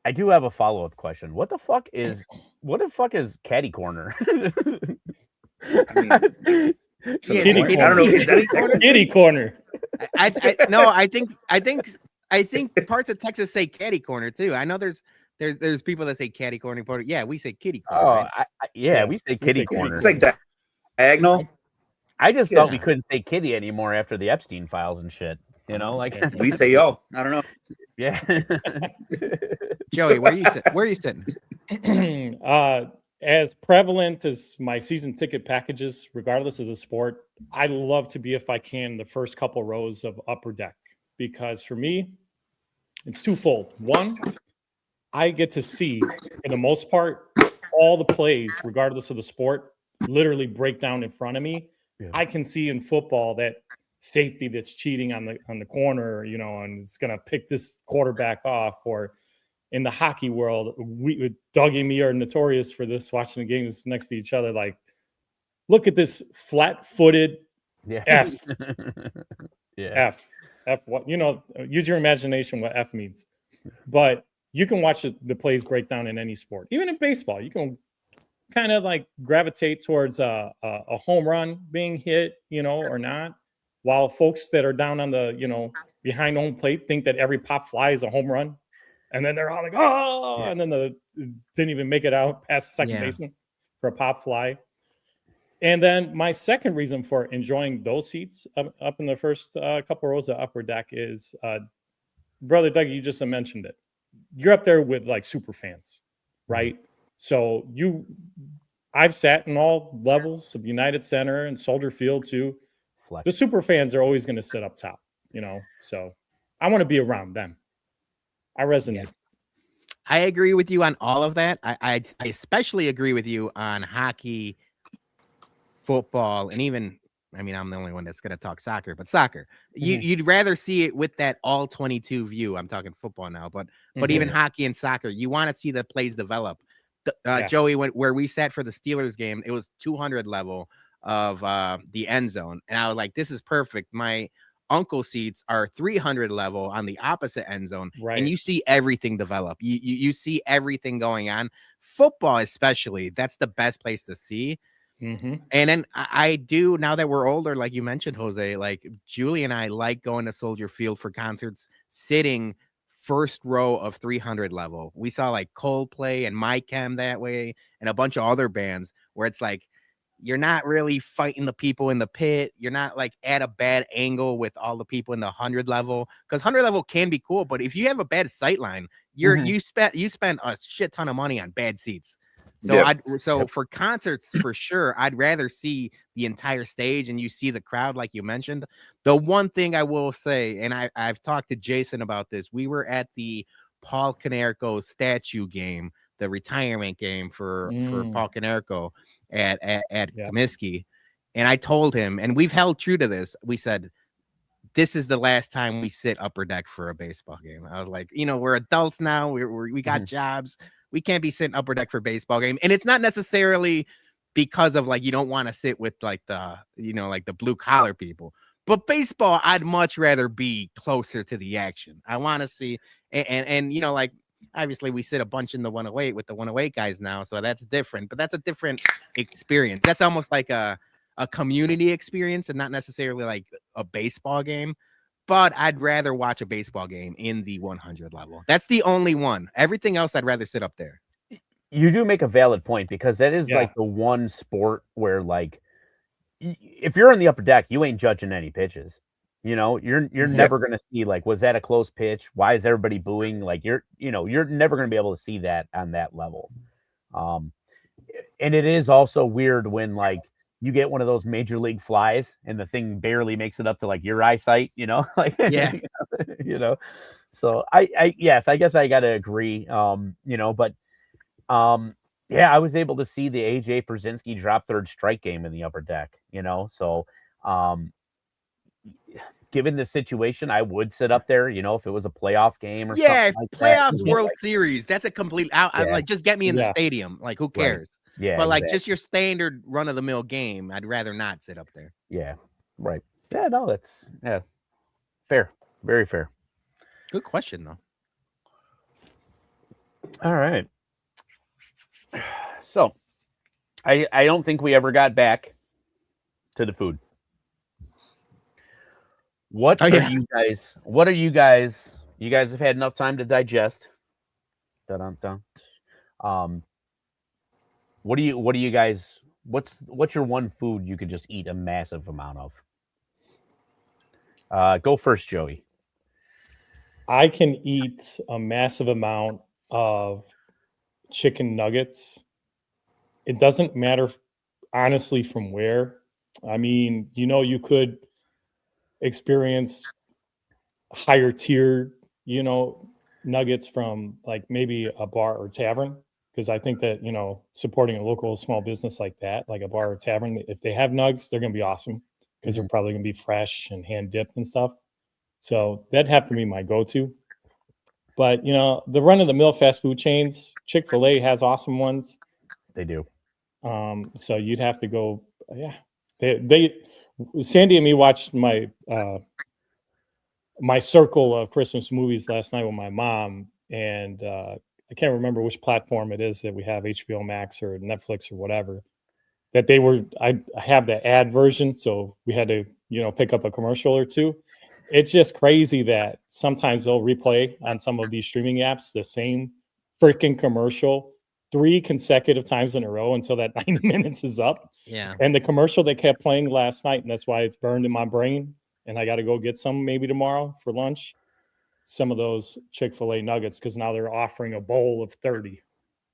I do have a follow-up question. What the fuck is caddy corner? I mean, Yeah, Kitty I corner. don't know. Is that a Texas Kitty thing? corner. No, I think parts of Texas say caddy corner too. I know there's people that say caddy corner. Yeah, we say kitty corner. Oh, Right? yeah, we say we kitty say kitty corner. It's like diagonal. I just thought we Yeah. couldn't say kitty anymore after the Epstein files and shit. You know, like We say yo. I don't know. yeah. Joey, where are you sitting? As prevalent as my season ticket packages, regardless of the sport, I love to be, if I can, the first couple rows of upper deck, because for me, it's twofold. One, I get to see, for the most part, all the plays, regardless of the sport, literally break down in front of me. Yeah. I can see in football that safety that's cheating on the corner, you know, and it's gonna pick this quarterback off. Or in the hockey world, Dougie and me are notorious for this, watching the games next to each other. Like, look at this flat-footed Yeah. F. Yeah. F. What, you know? Use your imagination what F means. But you can watch the plays break down in any sport, even in baseball. You can kind of like gravitate towards a home run being hit, you know, or not. While folks that are down on the, you know, behind home plate think that every pop fly is a home run. And then they're all like, oh, Yeah. and then didn't even make it out past the second Yeah. baseman for a pop fly. And then my second reason for enjoying those seats up in the first couple rows of upper deck is, Brother Doug, you just mentioned it. You're up there with like super fans, right? So I've sat in all levels of United Center and Soldier Field too. Flex. The super fans are always going to sit up top, you know. So I want to be around them. I resonate. Yeah. I agree with you on all of that. I especially agree with you on hockey, football, and even, I mean, I'm the only one that's going to talk soccer, but soccer. You'd rather see it with that all 22 view. I'm talking football now, but even hockey and soccer, you want to see the plays develop. Joey, where we sat for the Steelers game, it was 200 level of the end zone, and I was like, this is perfect. My uncle seats are 300 level on the opposite end zone, Right. and you see everything develop. You see everything going on. Football especially, that's the best place to see. Mm-hmm. And then I do, now that we're older, like you mentioned, Jose, like Julie and I like going to Soldier Field for concerts, sitting first row of 300 level. We saw like Coldplay and My Chem that way, and a bunch of other bands where it's like, you're not really fighting the people in the pit. You're not like at a bad angle with all the people in the 100 level, because 100 level can be cool, but if you have a bad sight line, you spent a shit ton of money on bad seats. So for concerts, for sure, I'd rather see the entire stage and you see the crowd like you mentioned. The one thing I will say, and I've talked to Jason about this, we were at the Paul Konerko statue game, the retirement game for Paul Konerko at Comiskey. And I told him, and we've held true to this, we said, this is the last time we sit upper deck for a baseball game. I was like, you know, we're adults now. We got jobs. We can't be sitting upper deck for a baseball game. And it's not necessarily because of like, you don't want to sit with like the, you know, like the blue collar people, but baseball, I'd much rather be closer to the action. I want to see, and you know, like obviously we sit a bunch in the 108 with the 108 guys now, so that's different. But that's a different experience. That's almost like a community experience and not necessarily like a baseball game. But I'd rather watch a baseball game in the 100 level. That's the only one. Everything else, I'd rather sit up there. You do make a valid point because that is Yeah. like the one sport where like if you're in the upper deck, you ain't judging any pitches. You know, you're never gonna see like, was that a close pitch? Why is everybody booing? Like you're never gonna be able to see that on that level. And it is also weird when like you get one of those major league flies and the thing barely makes it up to like your eyesight, like Yeah. So I yes, I guess I gotta agree. But yeah, I was able to see the AJ Przinsky drop third strike game in the upper deck, so given the situation, I would sit up there, if it was a playoff game or something like playoffs, that. World Series, that's a complete out. Yeah. Like, just get me in the Yeah. stadium. Like, who cares? Yeah, But like exactly. just your standard run of the mill game, I'd rather not sit up there. Yeah, right. Yeah, no, that's fair, very fair. Good question though. All right. So, I don't think we ever got back to the food. What are you guys? What are you guys? You guys have had enough time to digest. Dun-dun-dun. What do you guys? What's your one food you could just eat a massive amount of? Go first, Joey. I can eat a massive amount of chicken nuggets. It doesn't matter, honestly, from where. I mean, you could experience higher tier, nuggets from like maybe a bar or tavern. Because I think that, supporting a local small business like that, like a bar or tavern, if they have nugs, they're going to be awesome because they're probably going to be fresh and hand dipped and stuff. So that'd have to be my go-to. But, the run-of-the-mill fast food chains, Chick-fil-A has awesome ones. They do. So you'd have to go, yeah. Sandy and me watched my circle of Christmas movies last night with my mom, and I can't remember which platform it is that we have, HBO Max or Netflix or whatever, that I have the ad version. So we had to, pick up a commercial or two. It's just crazy that sometimes they'll replay on some of these streaming apps the same freaking commercial 3 consecutive times in a row until that 90 minutes is up. Yeah. And the commercial they kept playing last night, and that's why it's burned in my brain, and I got to go get some maybe tomorrow for lunch. Some of those Chick-fil-A nuggets, because now they're offering a bowl of 30.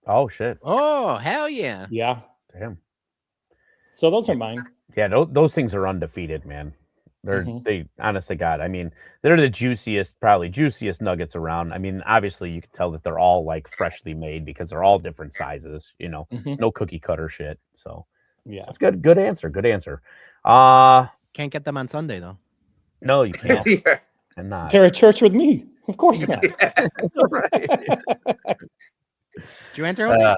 Oh shit! Oh hell yeah! Yeah. Damn. So those are mine. Yeah, those things are undefeated, man. They honest to God. I mean, they're the juiciest nuggets around. I mean, obviously you can tell that they're all like freshly made because they're all different sizes, no cookie cutter shit. So yeah, that's good. Good answer. Good answer. Can't get them on Sunday though. No, you can't. Yeah. And not. they're at church with me. Of course not. Right. Did you answer, Jose?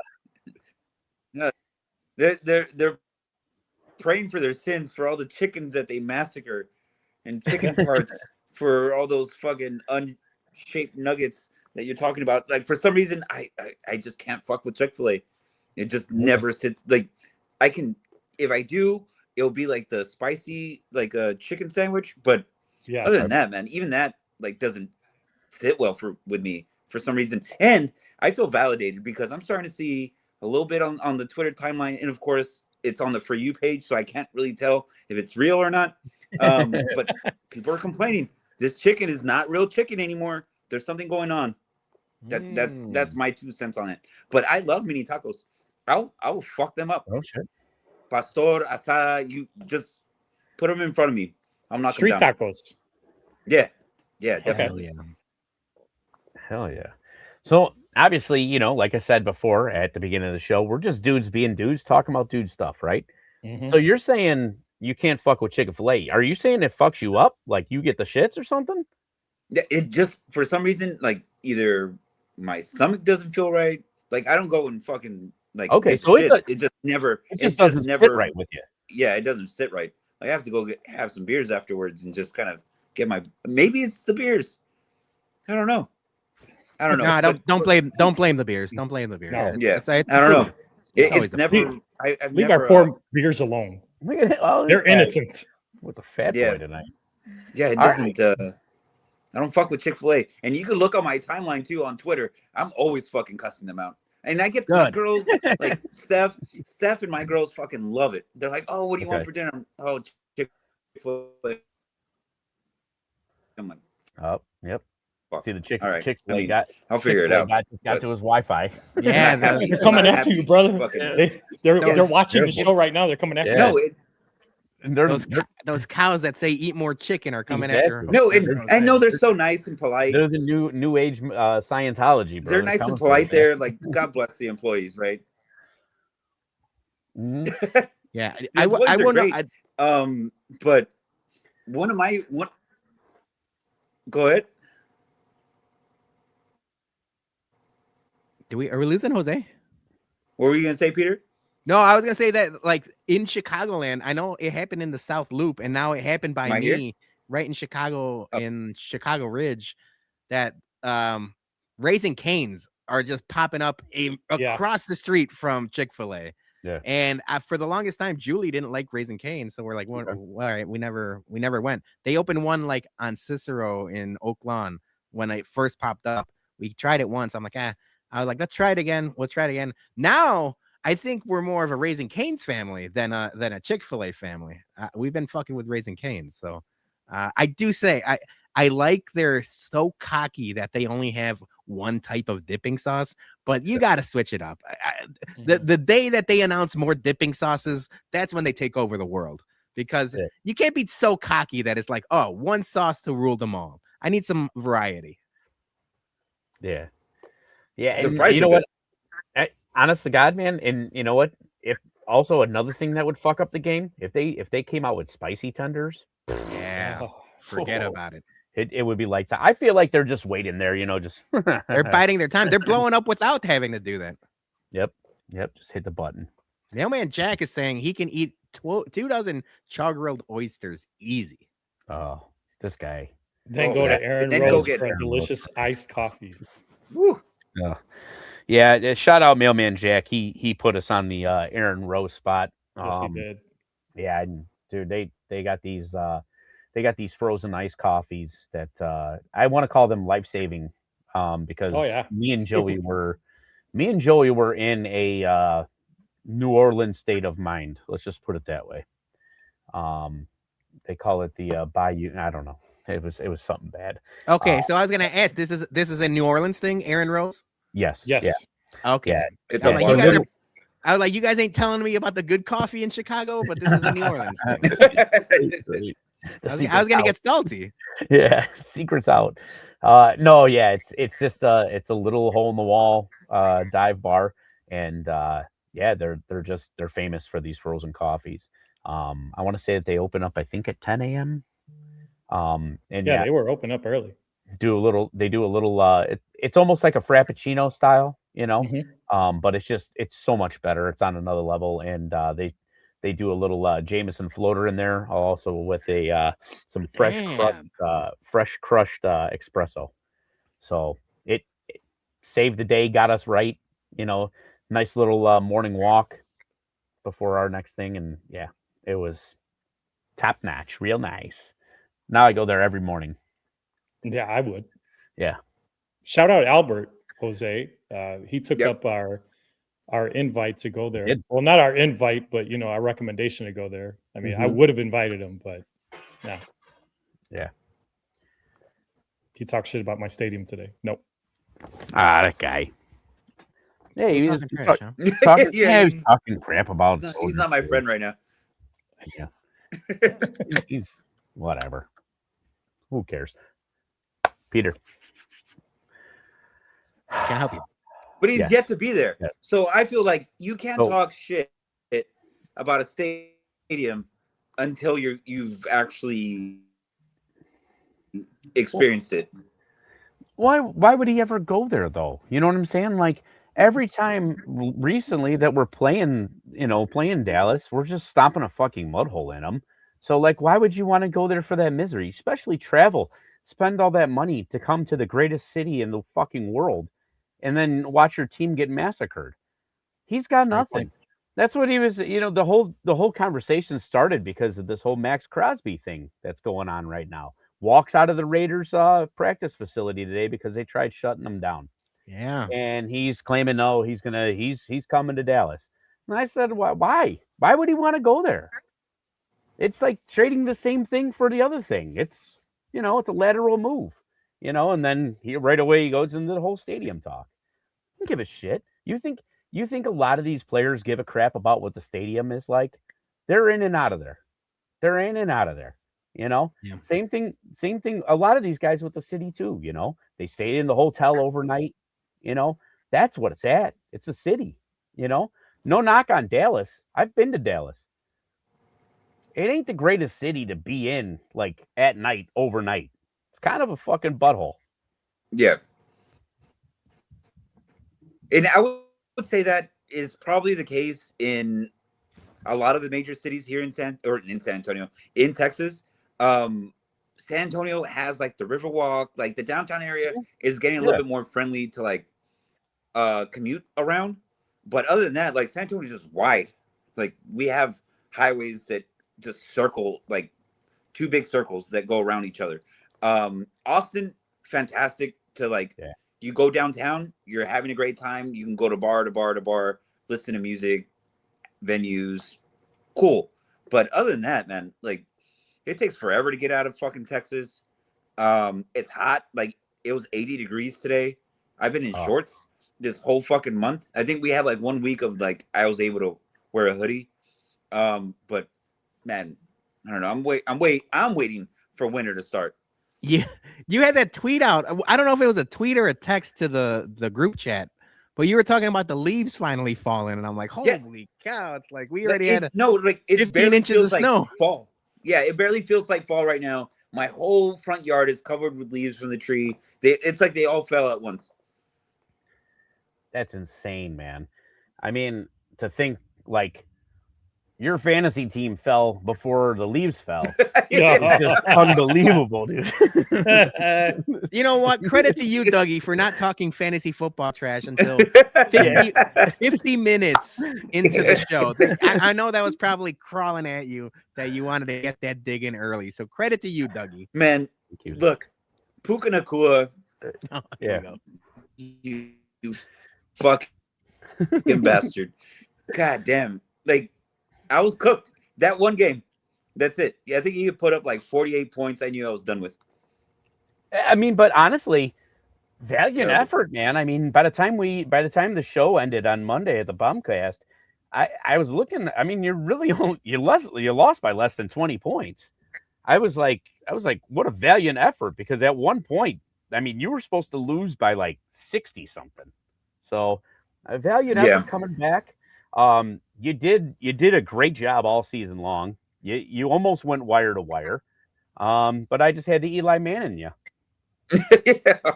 No, they're praying for their sins for all the chickens that they massacre and chicken parts for all those fucking unshaped nuggets that you're talking about. Like for some reason, I just can't fuck with Chick-fil-A. It just never sits. Like I can, if I do, it'll be like the spicy, like a chicken sandwich. But Yeah. other than that, man, even that like doesn't sit well with me for some reason. And I feel validated because I'm starting to see a little bit on the Twitter timeline, and of course it's on the For You page, so I can't really tell if it's real or not. But people are complaining this chicken is not real chicken anymore. There's something going on. That's my 2 cents on it. But I love mini tacos. I will fuck them up. Oh shit. Pastor, asada, you just put them in front of me. I'm not Street tacos. Yeah, definitely. Okay. Hell yeah. So obviously, like I said before at the beginning of the show, we're just dudes being dudes talking about dude stuff, right? So you're saying you can't fuck with Chick-fil-A. Are you saying it fucks you up? Like you get the shits or something? It just, for some reason, like either my stomach doesn't feel right. Like I don't go and fucking like okay, so it just never doesn't sit right with you. Yeah, it doesn't sit right. Like, I have to go have some beers afterwards and just kind of get maybe it's the beers. I don't know. I don't know. No, but- don't blame the beers. Don't blame the beers. No. Yeah, It's I don't know. food. It's always It's the never. food. I've Leave never. our poor beers alone. Look at it. Oh, They're this guy innocent. with the fat Yeah. boy tonight. Yeah, it All doesn't. I don't fuck with Chick-fil-A, and you can look on my timeline too on Twitter. I'm always fucking cussing them out, and I get my Good. girls like Steph and my girls fucking love it. They're like, "Oh, what do you want Okay. for dinner?" Oh, Chick-fil-A. I'm like, Oh, yep. fuck. See the All right. Chick-fil-A I mean, got. I'll figure it Chick-fil-A out. Got but- to his Wi-Fi. Yeah, Happy- They're coming not after you, happy. brother. Fucking- They're Yes. watching the Terrible. show right now. They're coming after Yeah. you. No, And they're, those cows that say eat more chicken are coming Exactly. after. no, after and Jose. I know they're so nice and polite. they're the new age Scientology, bro. They're nice coming and for you, polite man. there. Like, God bless the employees, right? Mhm. Yeah, The I employees are wonder. great. But one. Go ahead. Are we losing Jose? What were you gonna say, Peter? No, I was gonna say that like in Chicagoland, I know it happened in the South Loop, and now it happened by Am I me here? right in Chicago, Oh. in Chicago Ridge, that Raising Cane's are just popping up Yeah. across the street from Chick-fil-A. Yeah. And for the longest time, Julie didn't like Raising Cane's, so we're like, well, Okay. all right, we never went. They opened one like on Cicero in Oak Lawn when it first popped up. We tried it once. I'm like, I was like, let's try it again. We'll try it again. Now I think we're more of a Raising Cane's family than a Chick-fil-A family. We've been fucking with Raising Cane's, so I do say I like they're so cocky that they only have one type of dipping sauce, but you got to switch it up. The day that they announce more dipping sauces, that's when they take over the world, because Yeah. you can't be so cocky that it's like, oh, one sauce to rule them all. I need some variety. Yeah. Yeah. The And fries you know are what? Honest to God, man. And you know what? If also another thing that would fuck up the game, if they came out with spicy tenders, Yeah, Oh. forget about it. it would be lights out. I feel like they're just waiting there, just They're biding their time. They're blowing up without having to do that. Yep. Just hit the button. Mailman Jack is saying he can eat 2 dozen char-grilled oysters easy. Oh, this guy. Then Oh, go to that's- Aaron then go Rose get for a Aaron delicious iced coffee. Woo. Yeah. Shout out Mailman Jack. He put us on the Aaron Rose spot. Yes, he did. Yeah, and dude, they got these frozen iced coffees that I want to call them life-saving, because Oh, yeah. me and Joey were in a New Orleans state of mind. Let's just put it that way. They call it the Bayou. I don't know. It was something bad. Okay, so I was gonna ask, this is a New Orleans thing, Aaron Rose? Yes. Yes. Yeah. Okay. Yeah. It's I'm a like, bar. you guys I was like, you guys ain't telling me about the good coffee in Chicago, but this is a New Orleans thing. The I was secret's gonna out. get salty. Yeah, secrets out. No, yeah, it's just it's a little hole in the wall dive bar, and yeah, they're famous for these frozen coffees. I want to say that they open up, I think, at 10 a.m. And Yeah, they were open up early. they do a little it's almost like a frappuccino style, Mhm. but it's so much better. It's on another level, and they do a little Jameson floater in there, also with some fresh crushed espresso. So it saved the day, got us right. Nice little morning walk before our next thing, and yeah, it was top notch, real nice. Now I go there every morning. Yeah, I would. Yeah. Shout out Albert Jose. He took Yep. up our invite to go there. did. Well, not our invite, but our recommendation to go there. I mean, I Mhm. would have invited him, but no. Yeah. He talked shit about my stadium today. Nope. That guy. Yeah, he was Talking trash, huh? talking, Yeah, he was talking crap about. he's not my friend right now. Yeah. He's whatever. Who cares? Peter. Can't help you. But he's Yes. yet to be there. Yes. So I feel like you can't Oh. talk shit about a stadium until you've actually experienced it. Why would he ever go there though? You know what I'm saying? Like every time recently that we're playing Dallas, we're just stomping a fucking mud hole in them. So like, why would you want to go there for that misery? Especially travel. spend all that money to come to the greatest city in the fucking world and then watch your team get massacred? He's got nothing. That's what he was, the whole conversation started because of this whole Max Crosby thing that's going on right now. Walks out of the Raiders practice facility today because they tried shutting him down. Yeah. And he's claiming, no, he's coming to Dallas. And I said, why? Why would he want to go there? It's like trading the same thing for the other thing. It's, it's a lateral move, and then right away he goes into the whole stadium talk. I don't give a shit. You think a lot of these players give a crap about what the stadium is like? They're in and out of there. Yeah. Same thing. A lot of these guys with the city too, they stay in the hotel overnight, that's what it's at. It's a city, no knock on Dallas. I've been to Dallas. It ain't the greatest city to be in, like at night, overnight. It's kind of a fucking butthole. Yeah. And I would say that is probably the case in a lot of the major cities here in San Antonio, in Texas. San Antonio has like the Riverwalk, like the downtown area is getting a little bit more friendly to like commute around. But other than that, like San Antonio is just wide. It's like we have highways that just circle, like two big circles that go around each other. Austin, fantastic to like. Yeah. You go downtown, you're having a great time. You can go to bar to bar to bar, listen to music, venues, cool. But other than that, man, like it takes forever to get out of fucking Texas. It's hot. Like it was 80 degrees today. I've been in shorts this whole fucking month. I think we had like 1 week of like I was able to wear a hoodie. But man, I don't know. I'm waiting for winter to start. Yeah, you had that tweet out. I don't know if it was a tweet or a text to the group chat, but you were talking about the leaves finally falling, and I'm like, holy cow! It's like we already had 15 inches of snow. Like fall. Yeah, it barely feels like fall right now. My whole front yard is covered with leaves from the tree. It's like they all fell at once. That's insane, man. I mean, to think like your fantasy team fell before the leaves fell. It's just unbelievable, dude. You know what? Credit to you, Dougie, for not talking fantasy football trash until 50 minutes into the show. I know that was probably crawling at you that you wanted to get that dig in early. So credit to you, Dougie. Man, look, Puka Nacua. You fucking bastard. God damn. Like, I was cooked that one game. That's it. Yeah, I think he put up like 48 points. I knew I was done with. I mean, but honestly, valiant effort, man. I mean, by the time the show ended on Monday at the Bombcast, I was looking. I mean, you lost by less than 20 points. I was like, what a valiant effort, because at one point, I mean, you were supposed to lose by like 60 something. So a valiant effort coming back. You did a great job all season long. You almost went wire to wire. But I just had to Eli Manning you.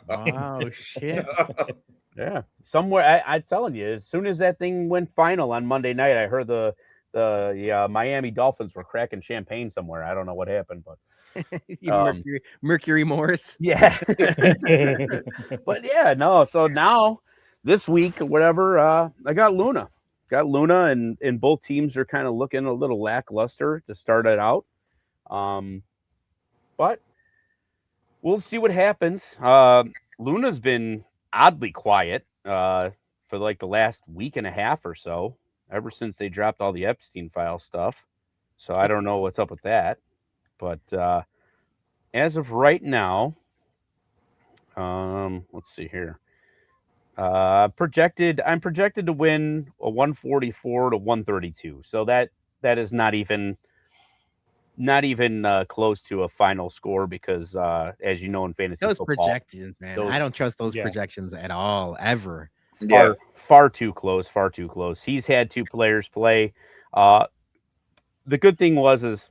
Oh shit. Yeah. Somewhere I'm telling you, as soon as that thing went final on Monday night, I heard the Miami Dolphins were cracking champagne somewhere. I don't know what happened, but Mercury Morris. Yeah. But yeah, no. So now this week or whatever, I got Luna. And both teams are kind of looking a little lackluster to start it out. But we'll see what happens. Luna's been oddly quiet for like the last week and a half or so, ever since they dropped all the Epstein file stuff. So I don't know what's up with that. But as of right now, let's see here. I'm projected to win a 144 to 132. So that is not even close to a final score, because as you know, in fantasy those football, projections, man, I don't trust those projections at all, ever. Far too close. He's had two players play. The good thing is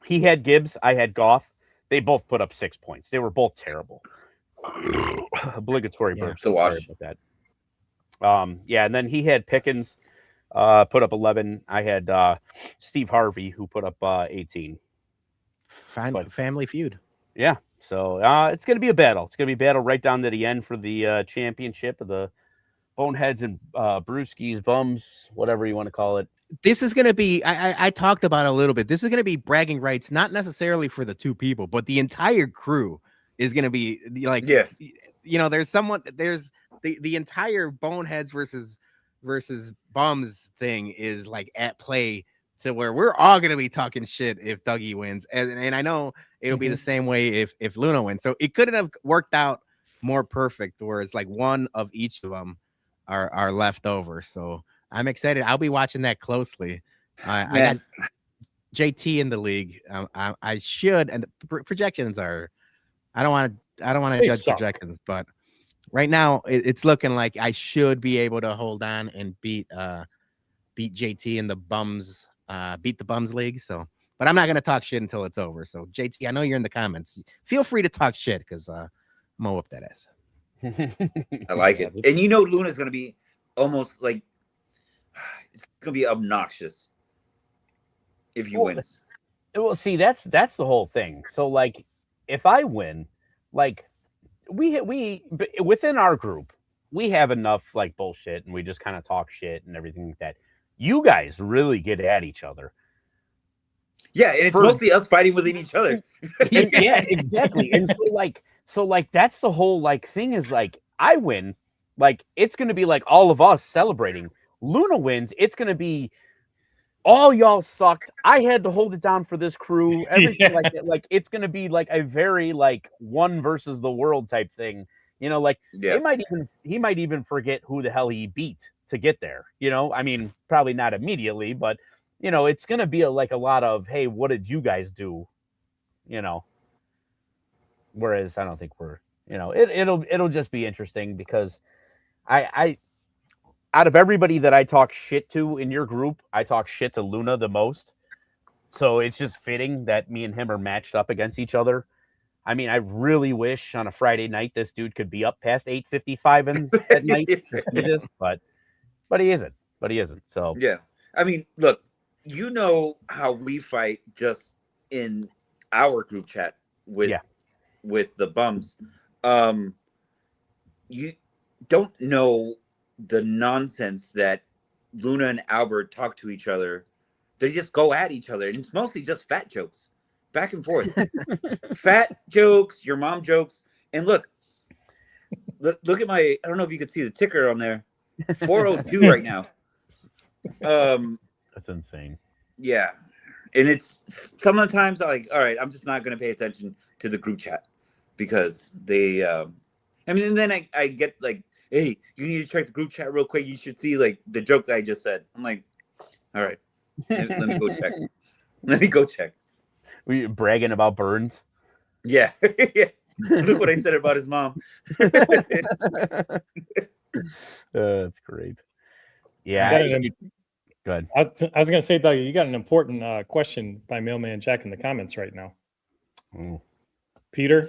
he had Gibbs, I had Goff. They both put up 6 points. They were both terrible. Obligatory burp. To watch. Sorry about that. And then he had Pickens put up 11. I had Steve Harvey, who put up 18. Family Feud. Yeah. So it's going to be a battle. It's going to be a battle right down to the end for the championship of the Boneheads and Brewskis, Bums, whatever you want to call it. This is going to be, I talked about it a little bit. This is going to be bragging rights, not necessarily for the two people, but the entire crew is going to be like, there's the entire Boneheads versus Bums thing is like at play to where we're all going to be talking shit if Dougie wins. And I know it'll be the same way if Luna wins. So it couldn't have worked out more perfect, where it's like one of each of them are left over. So I'm excited. I'll be watching that closely. I got JT in the league. I should, and projections are. I don't want to judge projections, but right now it's looking like I should be able to hold on and beat JT in the Bums, beat the Bums league. So, but I'm not gonna talk shit until it's over. So JT, I know you're in the comments. Feel free to talk shit because I'm gonna whoop that ass. I like it, and Luna's gonna be almost like. It's gonna be obnoxious if he wins. Well, see, that's the whole thing. So, like, if I win, like, we within our group, we have enough like bullshit, and we just kind of talk shit and everything like that. You guys really get at each other. Yeah, and it's mostly us fighting within each other. Yeah, exactly. And so that's the whole like thing is like I win, like it's gonna be like all of us celebrating. Luna wins, it's gonna be all y'all sucked. I had to hold it down for this crew. Everything like that. Like it's gonna be like a very like one versus the world type thing. Like he might even forget who the hell he beat to get there. I mean, probably not immediately, but it's gonna be a lot of, hey, what did you guys do? Whereas I don't think we're it'll just be interesting because I out of everybody that I talk shit to in your group, I talk shit to Luna the most. So it's just fitting that me and him are matched up against each other. I mean, I really wish on a Friday night this dude could be up past 8:55 at night to see this, but he isn't. So yeah, I mean, look, how we fight just in our group chat with the Bums. You don't know the nonsense that Luna and Albert talk to each other. They just go at each other, and it's mostly just fat jokes, back and forth. Fat jokes, your mom jokes, and look at my. I don't know if you could see the ticker on there, 402 right now. That's insane. Yeah, and it's some of the times I'm like, all right, I'm just not going to pay attention to the group chat because they. And then I get like, hey, you need to check the group chat real quick. You should see like the joke that I just said. I'm like, all right, let me go check. Let me go check. Were you bragging about Burns? Yeah. Look what I said about his mom. That's great. Yeah. Go ahead. I was going to say, Doug, you got an important question by Mailman Jack in the comments right now. Ooh. Peter,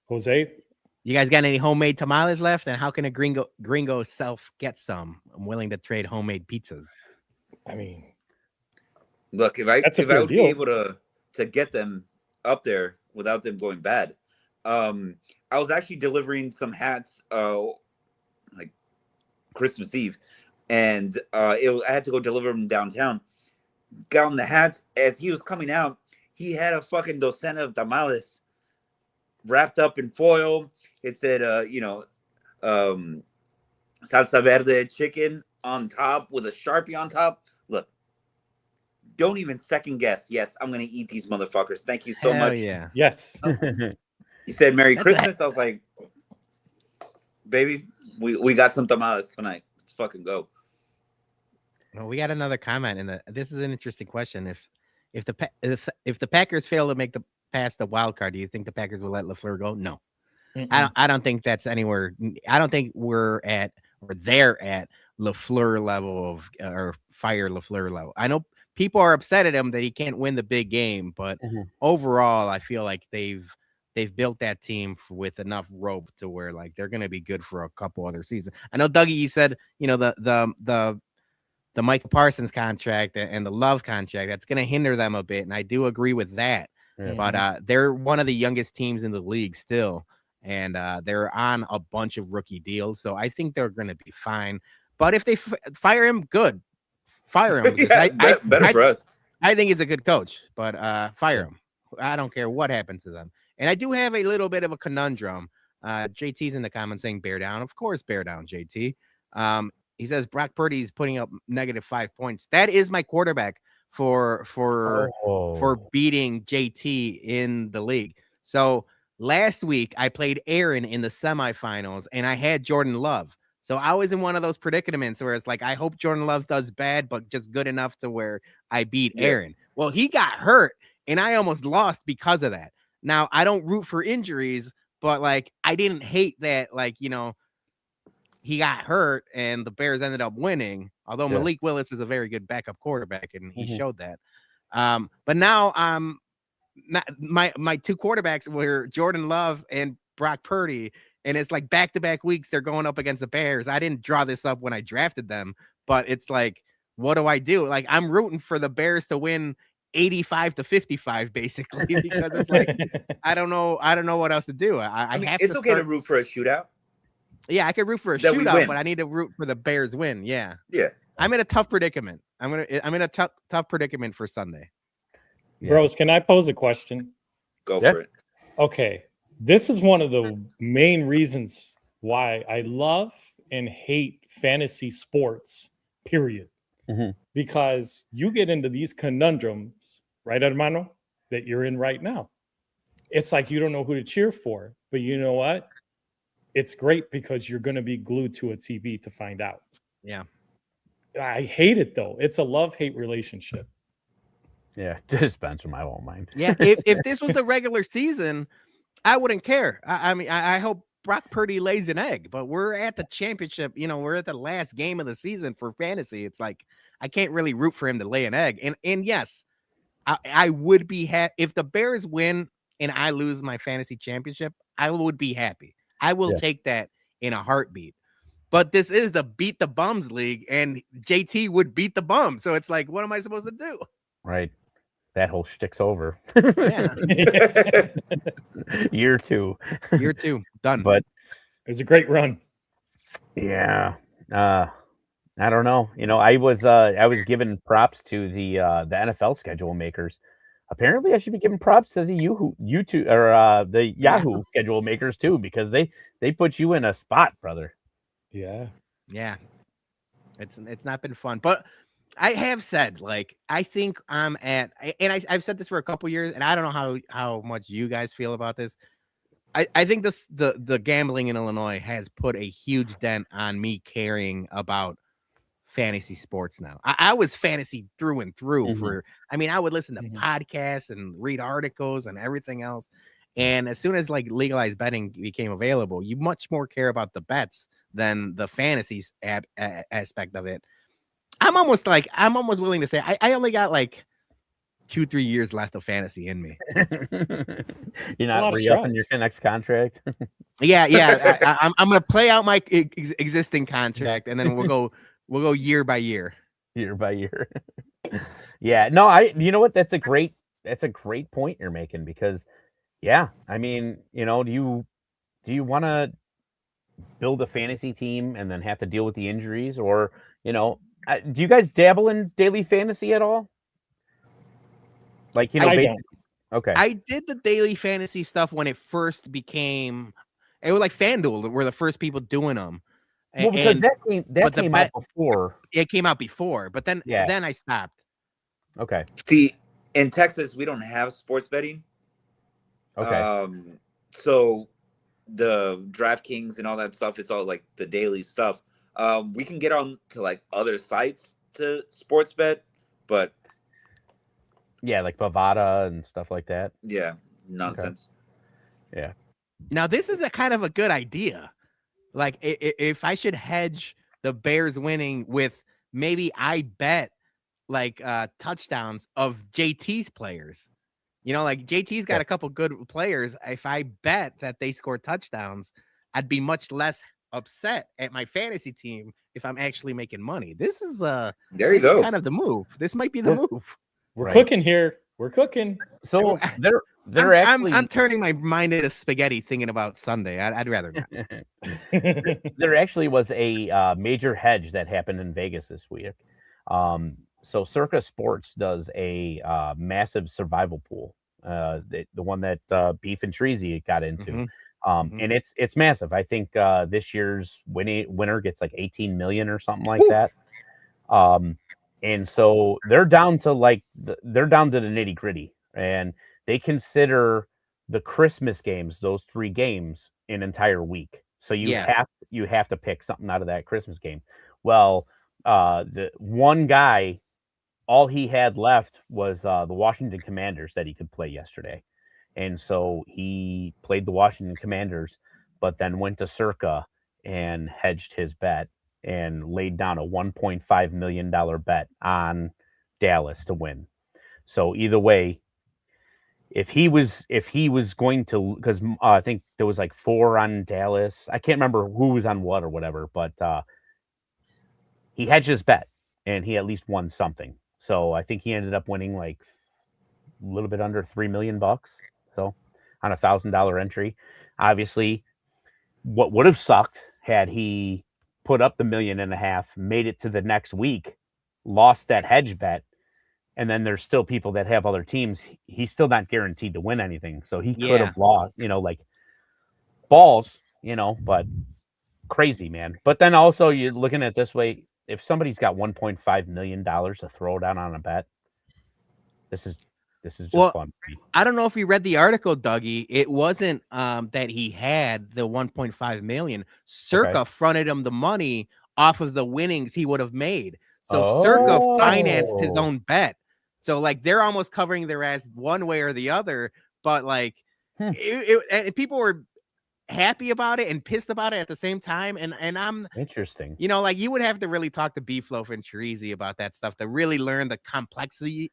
Jose. You guys got any homemade tamales left? And how can a gringo self get some? I'm willing to trade homemade pizzas. I mean, look, if I would be able to get them up there without them going bad, I was actually delivering some hats like Christmas Eve, and I had to go deliver them downtown. Got him the hats. As he was coming out, he had a fucking docena of tamales wrapped up in foil. It said, salsa verde chicken on top with a Sharpie on top. Look, don't even second guess. Yes, I'm going to eat these motherfuckers. Thank you so much. Yeah. Yes. He said, Merry Christmas. I was like, baby, we got some tamales tonight. Let's fucking go. Well, we got another comment, this is an interesting question. If the Packers fail to make past the wild card, do you think the Packers will let LaFleur go? No. I don't think that's anywhere. I don't think they're at LaFleur level or fire LaFleur level. I know people are upset at him that he can't win the big game, but overall, I feel like they've built that team with enough rope to where like they're going to be good for a couple other seasons. I know, Dougie, you said the Micah Parsons contract and the Love contract, that's going to hinder them a bit, and I do agree with that. Yeah. But they're one of the youngest teams in the league still, and they're on a bunch of rookie deals. So I think they're going to be fine. But if they fire him, good. Fire him. Because Yeah, better for us. I think he's a good coach, but fire him. I don't care what happens to them. And I do have a little bit of a conundrum. JT's in the comments saying bear down. Of course, bear down, JT. He says Brock Purdy's putting up -5 points. That is my quarterback for beating JT in the league. So last week I played Aaron in the semifinals, and I had Jordan Love. So I was in one of those predicaments where it's like, I hope Jordan Love does bad, but just good enough to where I beat Aaron. Well, he got hurt, and I almost lost because of that. Now, I don't root for injuries, but like, I didn't hate that, like, you know, he got hurt and the Bears ended up winning. Although Malik Willis is a very good backup quarterback, and he showed that. But now my two quarterbacks were Jordan Love and Brock Purdy, and it's like back-to-back weeks they're going up against the Bears. I didn't draw this up when I drafted them, but it's like, what do I do? Like, I'm rooting for the Bears to win 85-55, basically, because it's like, I don't know what else to do. I mean, have it's to okay to root for a shootout. Yeah, I could root for a shootout, but I need to root for the Bears win. Yeah. I'm in a tough predicament. I'm in a tough predicament for Sunday. Bros, can I pose a question? Go for it. Okay. This is one of the main reasons why I love and hate fantasy sports, period. Because you get into these conundrums, right, hermano, that you're in right now. It's like you don't know who to cheer for. But you know what? It's great because you're going to be glued to a TV to find out. Yeah. I hate it, though. It's a love-hate relationship. Yeah, just Spencer, I won't mind. Yeah, if this was the regular season, I wouldn't care. I mean, I hope Brock Purdy lays an egg, but we're at the championship. You know, we're at the last game of the season for fantasy. It's like, I can't really root for him to lay an egg. And yes, I would be happy if the Bears win and I lose my fantasy championship. I would be happy. I will take that in a heartbeat. But this is the beat the bums league, and JT would beat the bum. So it's like, what am I supposed to do? Right. That whole shtick's over. Yeah. Year two. Done. But it was a great run. Yeah. I don't know. You know, I was giving props to the NFL schedule makers. Apparently, I should be giving props to the YouTube or the Yahoo schedule makers too, because they put you in a spot, brother. Yeah. It's not been fun, but I have said, like, I think I'm at, and I've said this for a couple years, and I don't know how much you guys feel about this. I think the gambling in Illinois has put a huge dent on me caring about fantasy sports now. I was fantasy through and through I would listen to podcasts and read articles and everything else. And as soon as like legalized betting became available, you much more care about the bets than the fantasy aspect of it. I'm almost willing to say I only got like 2-3 years left of fantasy in me. A You're lot not of re-upping stress. your next contract. Yeah. I'm gonna play out my existing contract, and then we'll go year by year. Year by year. Yeah. No, you know what? That's a great point you're making, because I mean, you know, do you want to build a fantasy team and then have to deal with the injuries, or, you know, do you guys dabble in daily fantasy at all? Like, you know, I don't. Okay. I did the daily fantasy stuff when it first became. It was like FanDuel were the first people doing them. Well, because that came out before. It came out before, but then I stopped. Okay. See, in Texas, we don't have sports betting. Okay. So the DraftKings and all that stuff, it's all like the daily stuff. We can get on to like other sites to sports bet, but yeah, like Bovada and stuff like that. Yeah, nonsense. Okay. Yeah. Now this is a kind of a good idea. Like if I should hedge the Bears winning with maybe I bet like touchdowns of JT's players. You know, like JT's got a couple good players. If I bet that they score touchdowns, I'd be much less upset at my fantasy team if I'm actually making money. This is there you go. Kind of the move. This might be the move. We're cooking here. We're cooking. So I'm turning my mind into spaghetti thinking about Sunday. I'd rather not. There actually was a major hedge that happened in Vegas this week. So Circa Sports does a massive survival pool, the one that Beef and Treasy got into. And it's massive. I think this year's winner gets like 18 million or something like that. And so they're down to the nitty gritty, and they consider the Christmas games, those 3 games, an entire week. So you have to pick something out of that Christmas game. Well, the one guy, all he had left was the Washington Commanders that he could play yesterday. And so he played the Washington Commanders, but then went to Circa and hedged his bet and laid down a $1.5 million bet on Dallas to win. So either way, if he was going to, because I think there was like 4 on Dallas. I can't remember who was on what or whatever, but he hedged his bet and he at least won something. So I think he ended up winning like a little bit under $3 million. So on $1,000 entry, obviously, what would have sucked had he put up the $1.5 million, made it to the next week, lost that hedge bet, and then there's still people that have other teams. He's still not guaranteed to win anything, so he could have lost. Like balls, but crazy, man. But then also you're looking at it this way: if somebody's got $1.5 million to throw down on a bet, this is just fun. I don't know if you read the article, Dougie. It wasn't that he had the 1.5 million. Circa fronted him the money off of the winnings he would have made. So Circa financed his own bet. So like they're almost covering their ass one way or the other. But like and people were happy about it and pissed about it at the same time. And I'm interesting. Like you would have to really talk to Beefloaf and Treasy about that stuff to really learn the complexity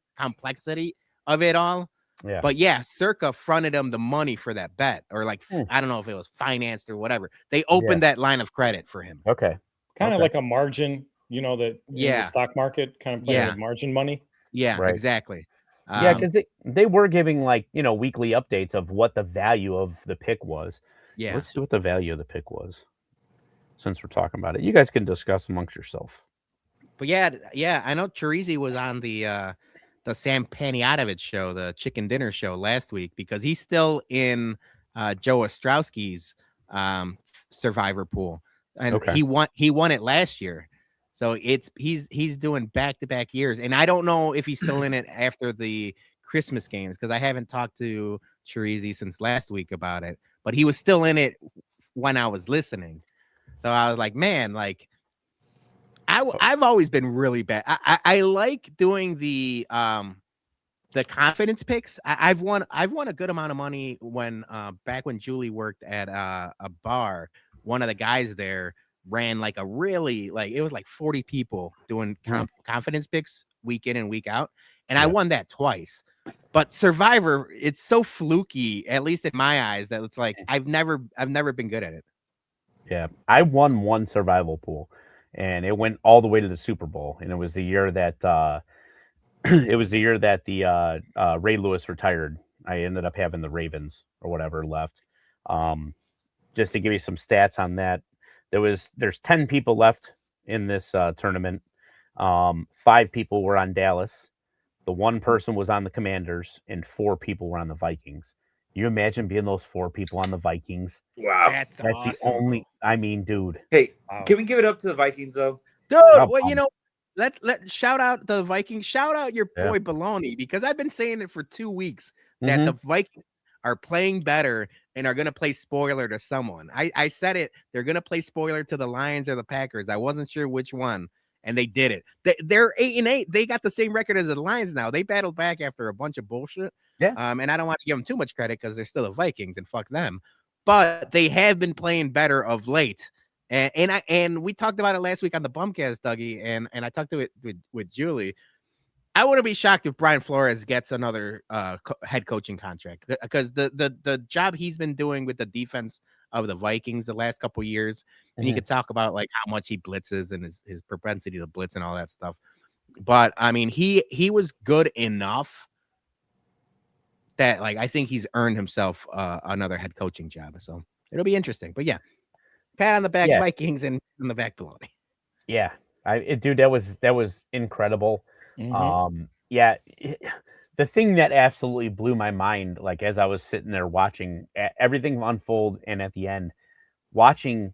of it all. Yeah. But yeah, Circa fronted him the money for that bet, or like I don't know if it was financed or whatever. They opened that line of credit for him. Okay. Kind of like a margin, that in the stock market, kind of playing with margin money. Yeah, right. Exactly. Yeah, because they were giving weekly updates of what the value of the pick was. Yeah. Let's see what the value of the pick was. Since we're talking about it, you guys can discuss amongst yourself. But yeah, I know Treasy was on the Sam Paniatovich show, the chicken dinner show last week, because he's still in Joe Ostrowski's survivor pool, and he won it last year. So he's doing back-to-back years, and I don't know if he's still in it after the Christmas games, because I haven't talked to Treasy since last week about it, but he was still in it when I was listening. So I was like, man, like I've always been really bad. I like doing the confidence picks. I've won a good amount of money when back when Julie worked at a bar. One of the guys there ran like a really it was like 40 people doing confidence picks week in and week out, and I won that twice. But Survivor, it's so fluky, at least in my eyes, that it's like I've never been good at it. Yeah, I won one survival pool, and it went all the way to the Super Bowl, and it was the year that the Ray Lewis retired. I ended up having the Ravens or whatever left. Just to give you some stats on that, there's 10 people left in this tournament. 5 people were on Dallas. The one person was on the Commanders, and 4 people were on the Vikings. You imagine being those 4 people on the Vikings? Wow, that's awesome. The only. I mean, dude. Hey, can we give it up to the Vikings though? Dude, well, let shout out the Vikings. Shout out your boy Baloney, because I've been saying it for 2 weeks that the Vikings are playing better and are going to play spoiler to someone. I said it. They're going to play spoiler to the Lions or the Packers. I wasn't sure which one, and they did it. They're 8-8. They got the same record as the Lions now. They battled back after a bunch of bullshit. Yeah. And I don't want to give them too much credit because they're still the Vikings and fuck them. But they have been playing better of late. And we talked about it last week on the Bumcast, Dougie, and I talked to it with Julie. I wouldn't be shocked if Brian Flores gets another head coaching contract, because the job he's been doing with the defense of the Vikings the last couple of years, and you could talk about like how much he blitzes and his propensity to blitz and all that stuff. But I mean, he was good enough that like I think he's earned himself another head coaching job. So it'll be interesting. But yeah, pat on the back, Yeah. Vikings, and on the back, Baloney. Yeah, dude, that was incredible. Mhm. Yeah, the thing that absolutely blew my mind, like as I was sitting there watching everything unfold, and at the end, watching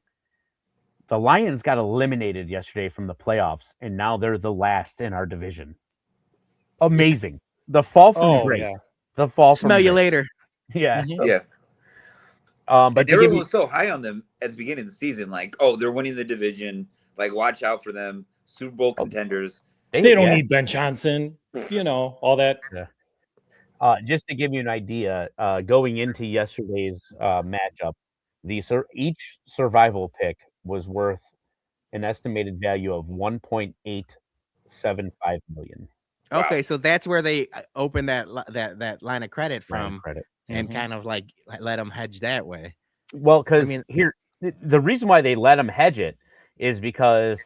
the Lions got eliminated yesterday from the playoffs, and now they're the last in our division. Amazing. The fall from Oh, grace. yeah. The fall Smell from you grace. later. Yeah. Mhm. Yeah. But But to give everyone you, was so high on them at the beginning of the season, like, oh, they're winning the division. Like, watch out for them. Super Bowl contenders. They don't yeah, need Ben Johnson, all that. yeah. Just to give you an idea, going into yesterday's matchup, each survival pick was worth an estimated value of 1.875 million. Wow. Okay, so that's where they opened that line of credit Line of from, credit. and Mhm. kind of like let them hedge that way. Well, I because mean, the reason why they let them hedge it is because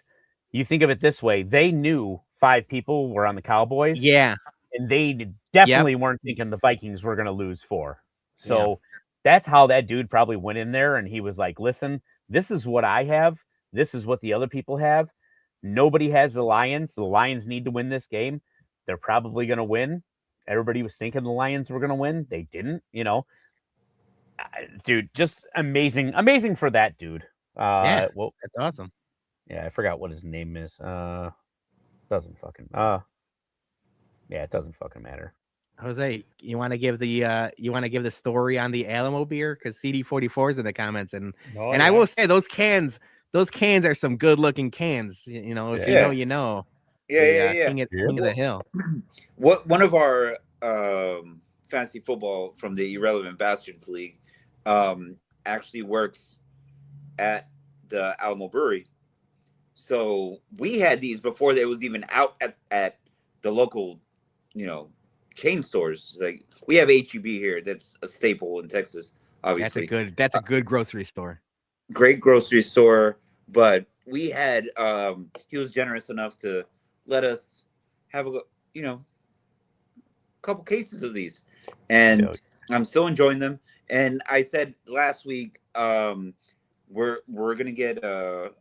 you think of it this way: they knew 5 people were on the Cowboys, yeah, and they definitely weren't thinking the Vikings were going to lose 4. Yeah. So that's how that dude probably went in there, and he was like, "Listen, this is what I have. This is what the other people have. Nobody has the Lions. The Lions need to win this game. They're probably going to win." Everybody was thinking the Lions were going to win. They didn't, dude, just amazing for that dude. Yeah. Well, That's awesome. yeah, I forgot what his name is. Doesn't fucking yeah, it doesn't fucking matter. Jose, you want to give the story on the Alamo beer, because CD44 is in the comments, and Oh, I yeah. will say those cans are some good looking cans. You know, if Yeah. you know. Yeah. King of the Hill. What one of our fantasy football from the Irrelevant Bastards League actually works at the Alamo Brewery. So we had these before they was even out at the local, chain stores. Like, we have HEB here. That's a staple in Texas, obviously. That's a good grocery store. Great grocery store. But we had he was generous enough to let us have a couple cases of these, and Yeah. I'm still enjoying them. And I said last week, we're gonna get we're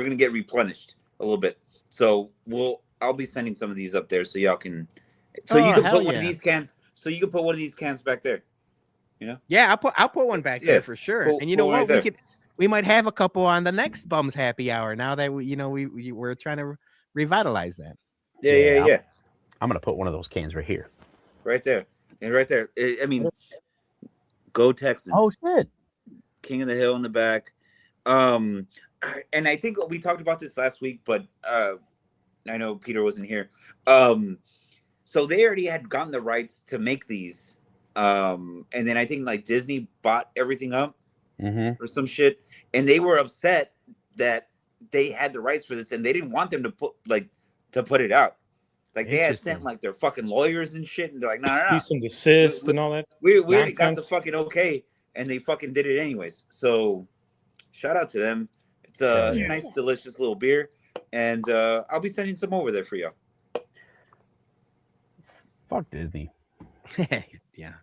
gonna get replenished a little bit. So I'll be sending some of these up there so y'all can, so you Oh, can hell put one of yeah. these cans. So you can put one of these cans back there. Yeah, I'll put one back Yeah, there for sure. put- And you know put one what? right there. We might have a couple on the next Bums Happy Hour, now that we're trying to revitalize that. Yeah. I'm gonna put one of those cans right here. Right there, and right there. I mean, go Texans. Oh shit! King of the Hill in the back. And I think we talked about this last week, but I know Peter wasn't here. So they already had gotten the rights to make these. And then I think like Disney bought everything up or some shit. And they were upset that they had the rights for this and they didn't want them to put it out. Like, they had sent like their fucking lawyers and shit, and they're like, no. Cease and desist and all that. We already got the nonsense. fucking okay, and they fucking did it anyways. So shout out to them. It's a nice, delicious little beer, and I'll be sending some over there for y'all. Fuck Disney. Yeah.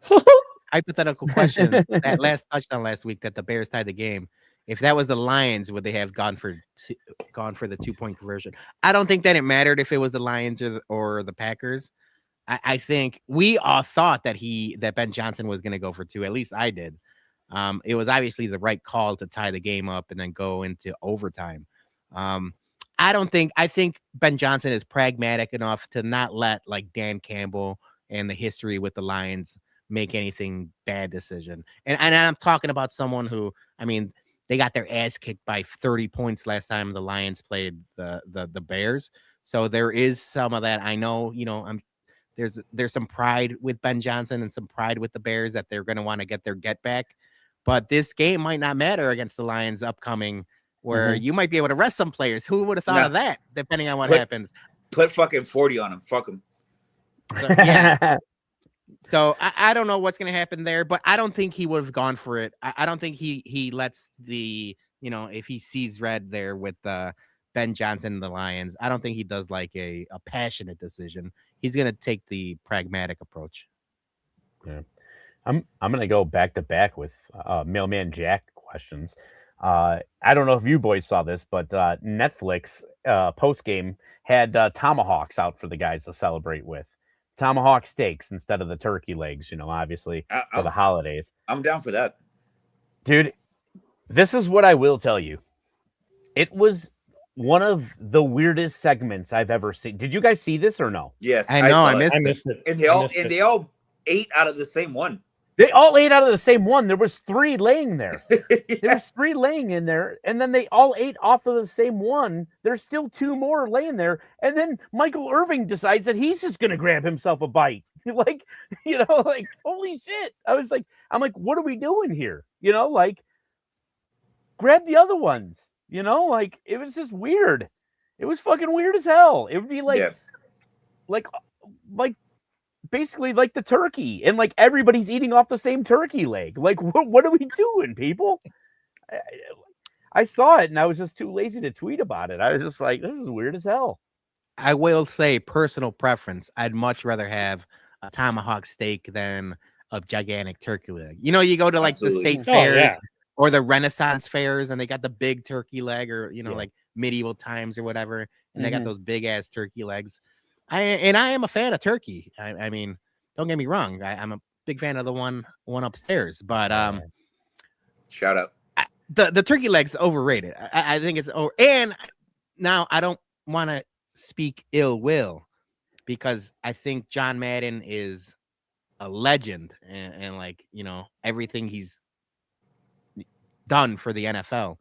Hypothetical question. That last touchdown last week that the Bears tied the game. If that was the Lions, would they have gone for the 2-point conversion? I don't think that it mattered if it was the Lions or the Packers. I think we all thought that Ben Johnson was going to go for 2. At least I did. It was obviously the right call to tie the game up and then go into overtime. I think Ben Johnson is pragmatic enough to not let like Dan Campbell and the history with the Lions make anything bad decision. And I'm talking about someone who, I mean, they got their ass kicked by 30 points last time the Lions played the Bears. So there is some of that. I know, there's some pride with Ben Johnson and some pride with the Bears that they're going to want to get their get back. But this game might not matter against the Lions upcoming, where you might be able to rest some players. Who would have thought of that, depending on what happens? Put fucking 40 on them. Fuck them. So, yeah. So I don't know what's going to happen there, but I don't think he would have gone for it. I don't think he lets if he sees red there with Ben Johnson and the Lions, I don't think he does like a passionate decision. He's going to take the pragmatic approach. I'm gonna go back to back with Mailman Jack questions. I don't know if you boys saw this, but Netflix post game had tomahawks out for the guys to celebrate with. Tomahawk steaks instead of the turkey legs, obviously for the holidays. I'm down for that. Dude, this is what I will tell you. It was one of the weirdest segments I've ever seen. Did you guys see this or no? Yes, I know. saw I it. missed it. And they all ate out of the same one. They all ate out of the same one. There was 3 laying there. There was 3 laying in there, and then they all ate off of the same one. There's still 2 more laying there, and then Michael Irving decides that he's just gonna grab himself a bite. Like, holy shit! I'm like, what are we doing here? Grab the other ones. It was just weird. It was fucking weird as hell. It would be like basically like the turkey, and like everybody's eating off the same turkey leg. Like, what are we doing, people? I saw it and I was just too lazy to tweet about it. I was just like, this is weird as hell. I will say, personal preference, I'd much rather have a tomahawk steak than a gigantic turkey leg. You go to like Absolutely. the state Oh, fairs yeah. or the Renaissance fairs, and they got the big turkey leg, or Yeah. like medieval times or whatever, and they Mhm. got those big ass turkey legs. I am a fan of turkey. I mean, don't get me wrong. I'm a big fan of the one upstairs, but Shout out. the turkey leg's overrated. I think it's over. And now I don't want to speak ill will, because I think John Madden is a legend, and like, everything he's done for the NFL.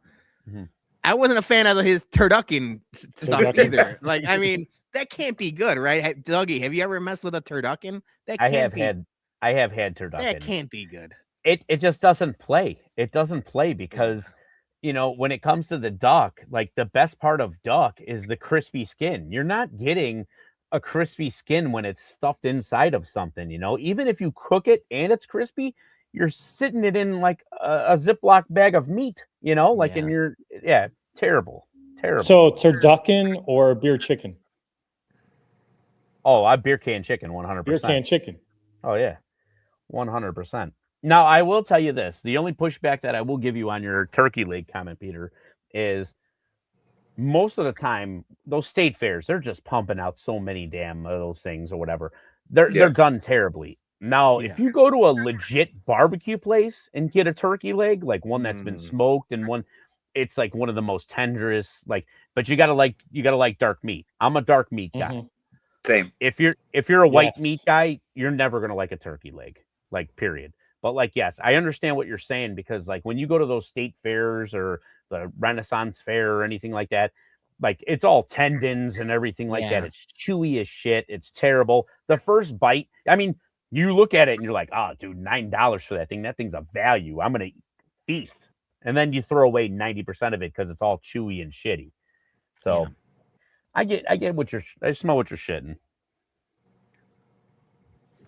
Mhm. I wasn't a fan of his turducken stuff Turducken. either. Like, I mean, that can't be good, right? Dougie, have you ever messed with a turducken? I have had turducken. That can't be good. It just doesn't play. It doesn't play because when it comes to the duck, like the best part of duck is the crispy skin. You're not getting a crispy skin when it's stuffed inside of something, even if you cook it and it's crispy, you're sitting it in like a Ziploc bag of meat, like in your, terrible. So turducken or beer chicken? Oh, I beer can chicken 100%. Beer can chicken. Oh yeah, 100%. Now I will tell you this: the only pushback that I will give you on your turkey leg comment, Peter, is most of the time those state fairs, they're just pumping out so many damn of those things or whatever. They're done terribly. Now, if you go to a legit barbecue place and get a turkey leg, like one that's been smoked and one, it's like one of the most tenderest. Like, but you gotta like dark meat. I'm a dark meat guy. Mhm. Same. If you're a white Yes. meat guy, you're never gonna like a turkey leg, like period. But like, yes, I understand what you're saying, because like when you go to those state fairs or the Renaissance fair or anything like that, like it's all tendons and everything like that. Yeah. It's chewy as shit. It's terrible. The first bite, I mean, you look at it and you're like, oh, dude, $9 for that thing. That thing's a value. I'm gonna feast. And then you throw away 90% of it because it's all chewy and shitty. So I get what I smell what you're shitting.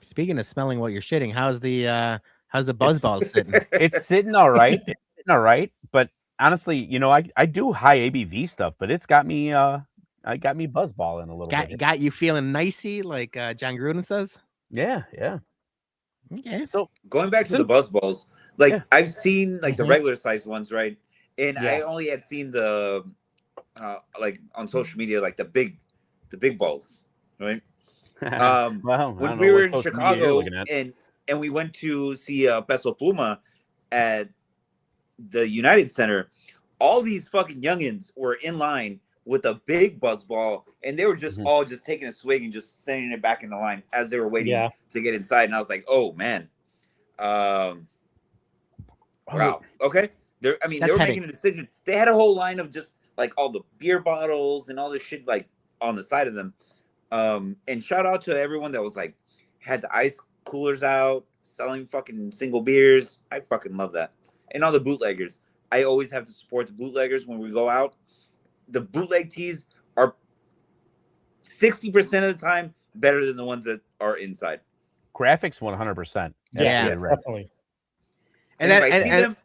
Speaking of smelling what you're shitting, how's the buzzball sitting? It's sitting all right. It's sitting all right. But honestly, I do high ABV stuff, but it's got me buzzballing a little bit. Got you feeling nicey, like John Gruden says? Yeah. Okay. So Going back to the buzz balls, like I've seen like the Mhm. regular sized ones, right? And I Yeah. only had seen the like on social media, like the big balls, right? well, I When don't we know were what in social media you're Chicago looking at. and we went to see Peso Pluma at the United Center, all these fucking youngins were in line with a big buzz ball, and they were just Mhm. all just taking a swig and just sending it back in the line as they were waiting Yeah. to get inside. And I was like, oh man, wow, okay. They That's were heavy. making a decision. They had a whole line of just like all the beer bottles and all this shit like on the side of them. And shout out to everyone that was like had the ice coolers out selling fucking single beers. I fucking love that. And all the bootleggers. I always have to support the bootleggers when we go out. The bootleg teas are 60% of the time better than the ones that are inside. Graphics 100%. Yeah. Absolutely right. Definitely. And if then, I see them,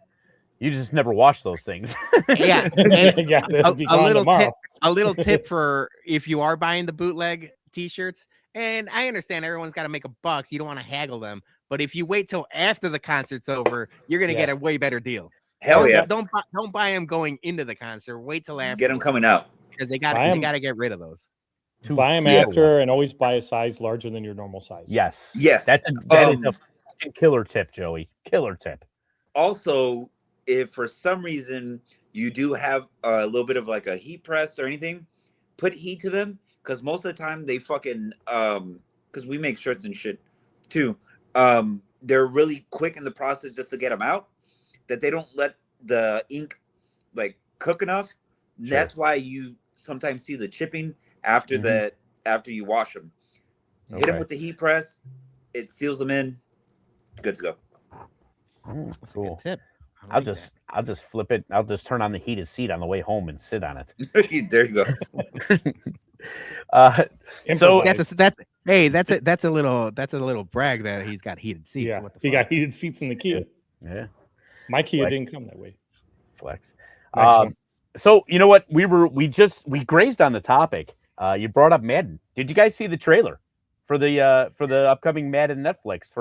You just never watch those things. yeah, Yeah, they'll be gone tomorrow. a little tip for if you are buying the bootleg t-shirts, and I understand everyone's got to make a buck, so you don't want to haggle them, But if you wait till after the concert's over, you're gonna get a way better deal. Hell yeah. Don't buy them going into the concert. Wait till after. Get them coming out. Because they gotta get rid of those. Buy them after, and always buy a size larger than your normal size. Yes. Yes. That is a fucking killer tip, Joey. Killer tip. Also, if for some reason you do have a little bit of like a heat press or anything, put heat to them, because most of the time they fucking because we make shirts and shit too. They're really quick in the process just to get them out, that they don't let the ink like cook enough. Sure. That's why you sometimes see the chipping after after you wash them. Hit them with the heat press, it seals them in. Good to go. That's cool. A good tip. I'll just flip it. I'll just turn on the heated seat on the way home and sit on it. There you go. So that's a little brag that he's got heated seats. Yeah, he got heated seats in the Kia. Yeah, my Kia didn't come that way. Flex. So you know what? We grazed on the topic. You brought up Madden. Did you guys see the trailer for the upcoming Madden Netflix?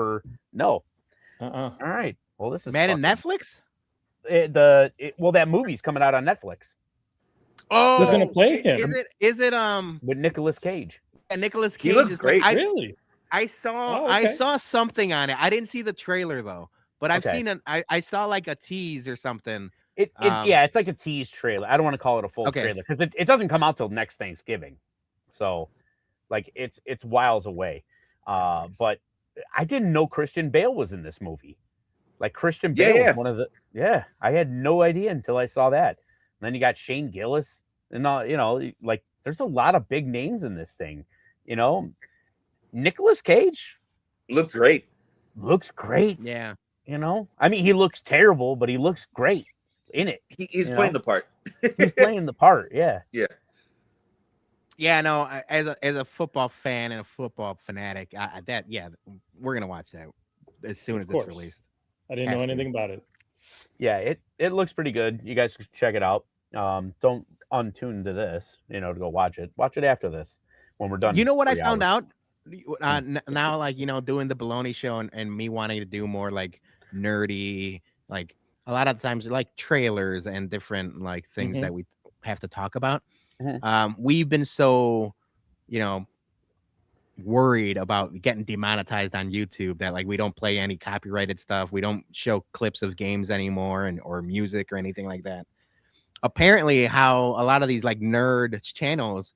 No. All right. Well, this is Madden Netflix. Well, that movie's coming out on Netflix. Oh, who's gonna play him? Is it with Nicolas Cage? Yeah, Nicolas Cage. He looks great. Really? I saw something on it. I didn't see the trailer though, but I've seen I saw like a tease or something. It's like a tease trailer. I don't want to call it a full trailer because it doesn't come out till next Thanksgiving, so like it's whiles away. But I didn't know Christian Bale was in this movie. Like Christian Bale was one of the I had no idea until I saw that. And then you got Shane Gillis and all, like there's a lot of big names in this thing. Nicolas Cage looks great. Yeah. I mean, he looks terrible, but he looks great in it. He's playing the part. He's playing the part. Yeah. Yeah. Yeah. No, as a football fan and a football fanatic, we're going to watch that as soon as it's released. I didn't know anything about it. Yeah. It looks pretty good. You guys should check it out. Don't untune to this, to go watch it. Watch it after this when we're done. You know what I found out? Now, like, doing the Baloney show and me wanting to do more like nerdy, like a lot of times like trailers and different like things that we have to talk about. We've been so, worried about getting demonetized on YouTube that like we don't play any copyrighted stuff. We don't show clips of games anymore or music or anything like that. Apparently, how a lot of these like nerd channels,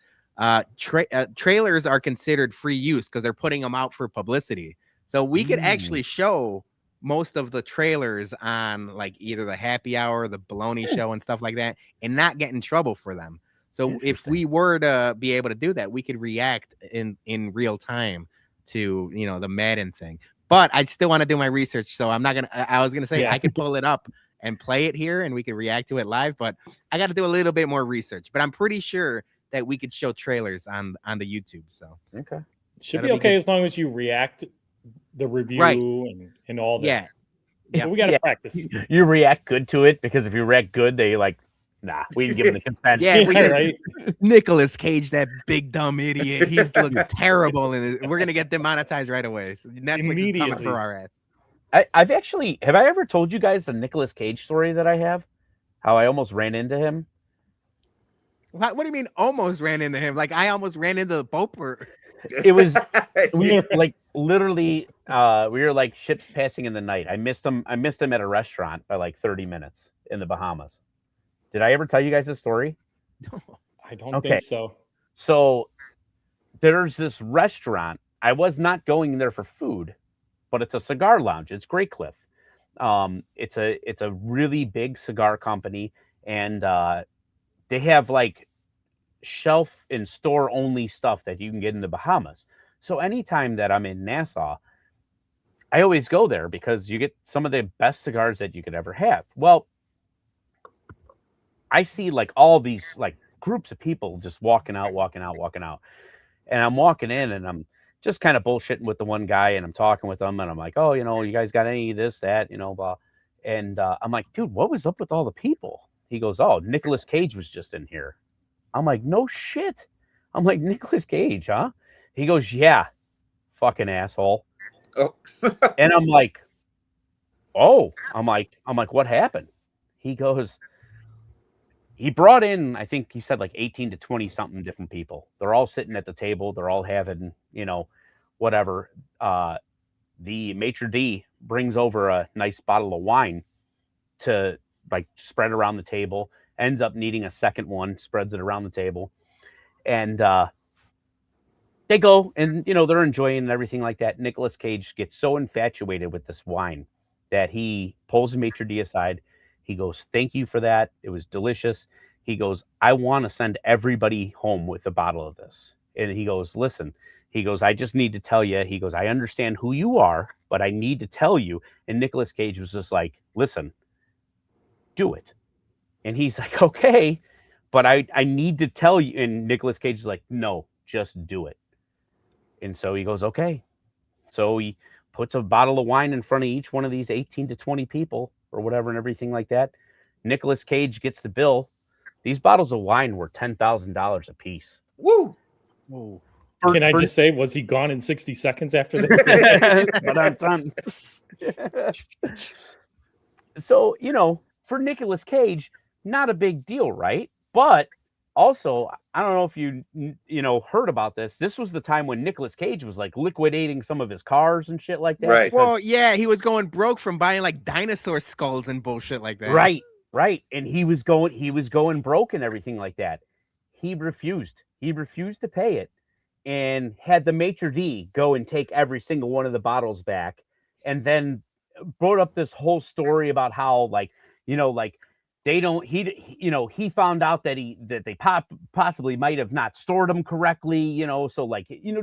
trailers are considered free use because they're putting them out for publicity. So we could actually show most of the trailers on like either the Happy Hour, the Baloney show and stuff like that, and not get in trouble for them. So if we were to be able to do that, we could react in real time to, the Madden thing. But I still want to do my research. So I was going to say I could pull it up and play it here and we could react to it live, but I got to do a little bit more research. But I'm pretty sure that we could show trailers on the YouTube. So should be okay as long as you react the review and all that. Yeah, we got to practice. You react good to it because if you react good, they like, nah, we didn't give him the consent. Right. Nicolas Cage, that big dumb idiot. He's looking terrible, and we're gonna get demonetized right away. So Netflix is coming for our ass. Have I ever told you guys the Nicolas Cage story that I have? How I almost ran into him? What do you mean almost ran into him? Like I almost ran into the Pope? Or... It was we were like literally we were like ships passing in the night. I missed him at a restaurant by like 30 minutes in the Bahamas. Did I ever tell you guys this story? No, I don't think so. So there's this restaurant. I was not going there for food, but it's a cigar lounge. It's Great Cliff. It's a really big cigar company, and they have like shelf and store only stuff that you can get in the Bahamas. So anytime that I'm in Nassau, I always go there because you get some of the best cigars that you could ever have. Well, I see like all these like groups of people just walking out. And I'm walking in and I'm just kind of bullshitting with the one guy and I'm talking with them and I'm like, oh, you guys got any of this, that, blah. And I'm like, dude, what was up with all the people? He goes, oh, Nicolas Cage was just in here. I'm like, no shit. I'm like, Nicolas Cage, huh? He goes, yeah, fucking asshole. Oh, And I'm like, oh, I'm like, what happened? He goes, he brought in, I think he said like 18 to 20 something different people. They're all sitting at the table. They're all having, whatever. The maitre d' brings over a nice bottle of wine to like spread around the table, ends up needing a second one, spreads it around the table. And they go and, they're enjoying and everything like that. Nicolas Cage gets so infatuated with this wine that he pulls the maitre d' aside. He goes, "Thank you for that. It was delicious." He goes, "I want to send everybody home with a bottle of this." And he goes, "Listen," he goes, "I just need to tell you," he goes, "I understand who you are, but I need to tell you." And Nicolas Cage was just like, "Listen, do it." And he's like, "Okay, but I need to tell you." And Nicolas Cage is like, "No, just do it." And so he goes, "Okay." So he puts a bottle of wine in front of each one of these 18 to 20 people or whatever and everything like that. Nicolas Cage gets the bill. These bottles of wine were $10,000 a piece. woo! Whoa. Can I just say, was he gone in 60 seconds after that? But I'm done. So, for Nicolas Cage, not a big deal, right? But also, I don't know if you heard about this. This was the time when Nicolas Cage was like liquidating some of his cars and shit like that. Right. because- Well, yeah, he was going broke from buying like dinosaur skulls and bullshit like that. Right. And he was going broke and everything like that. He refused. He refused to pay it and had the maitre d' go and take every single one of the bottles back, and then brought up this whole story about how they don't he found out that they possibly might have not stored them correctly, so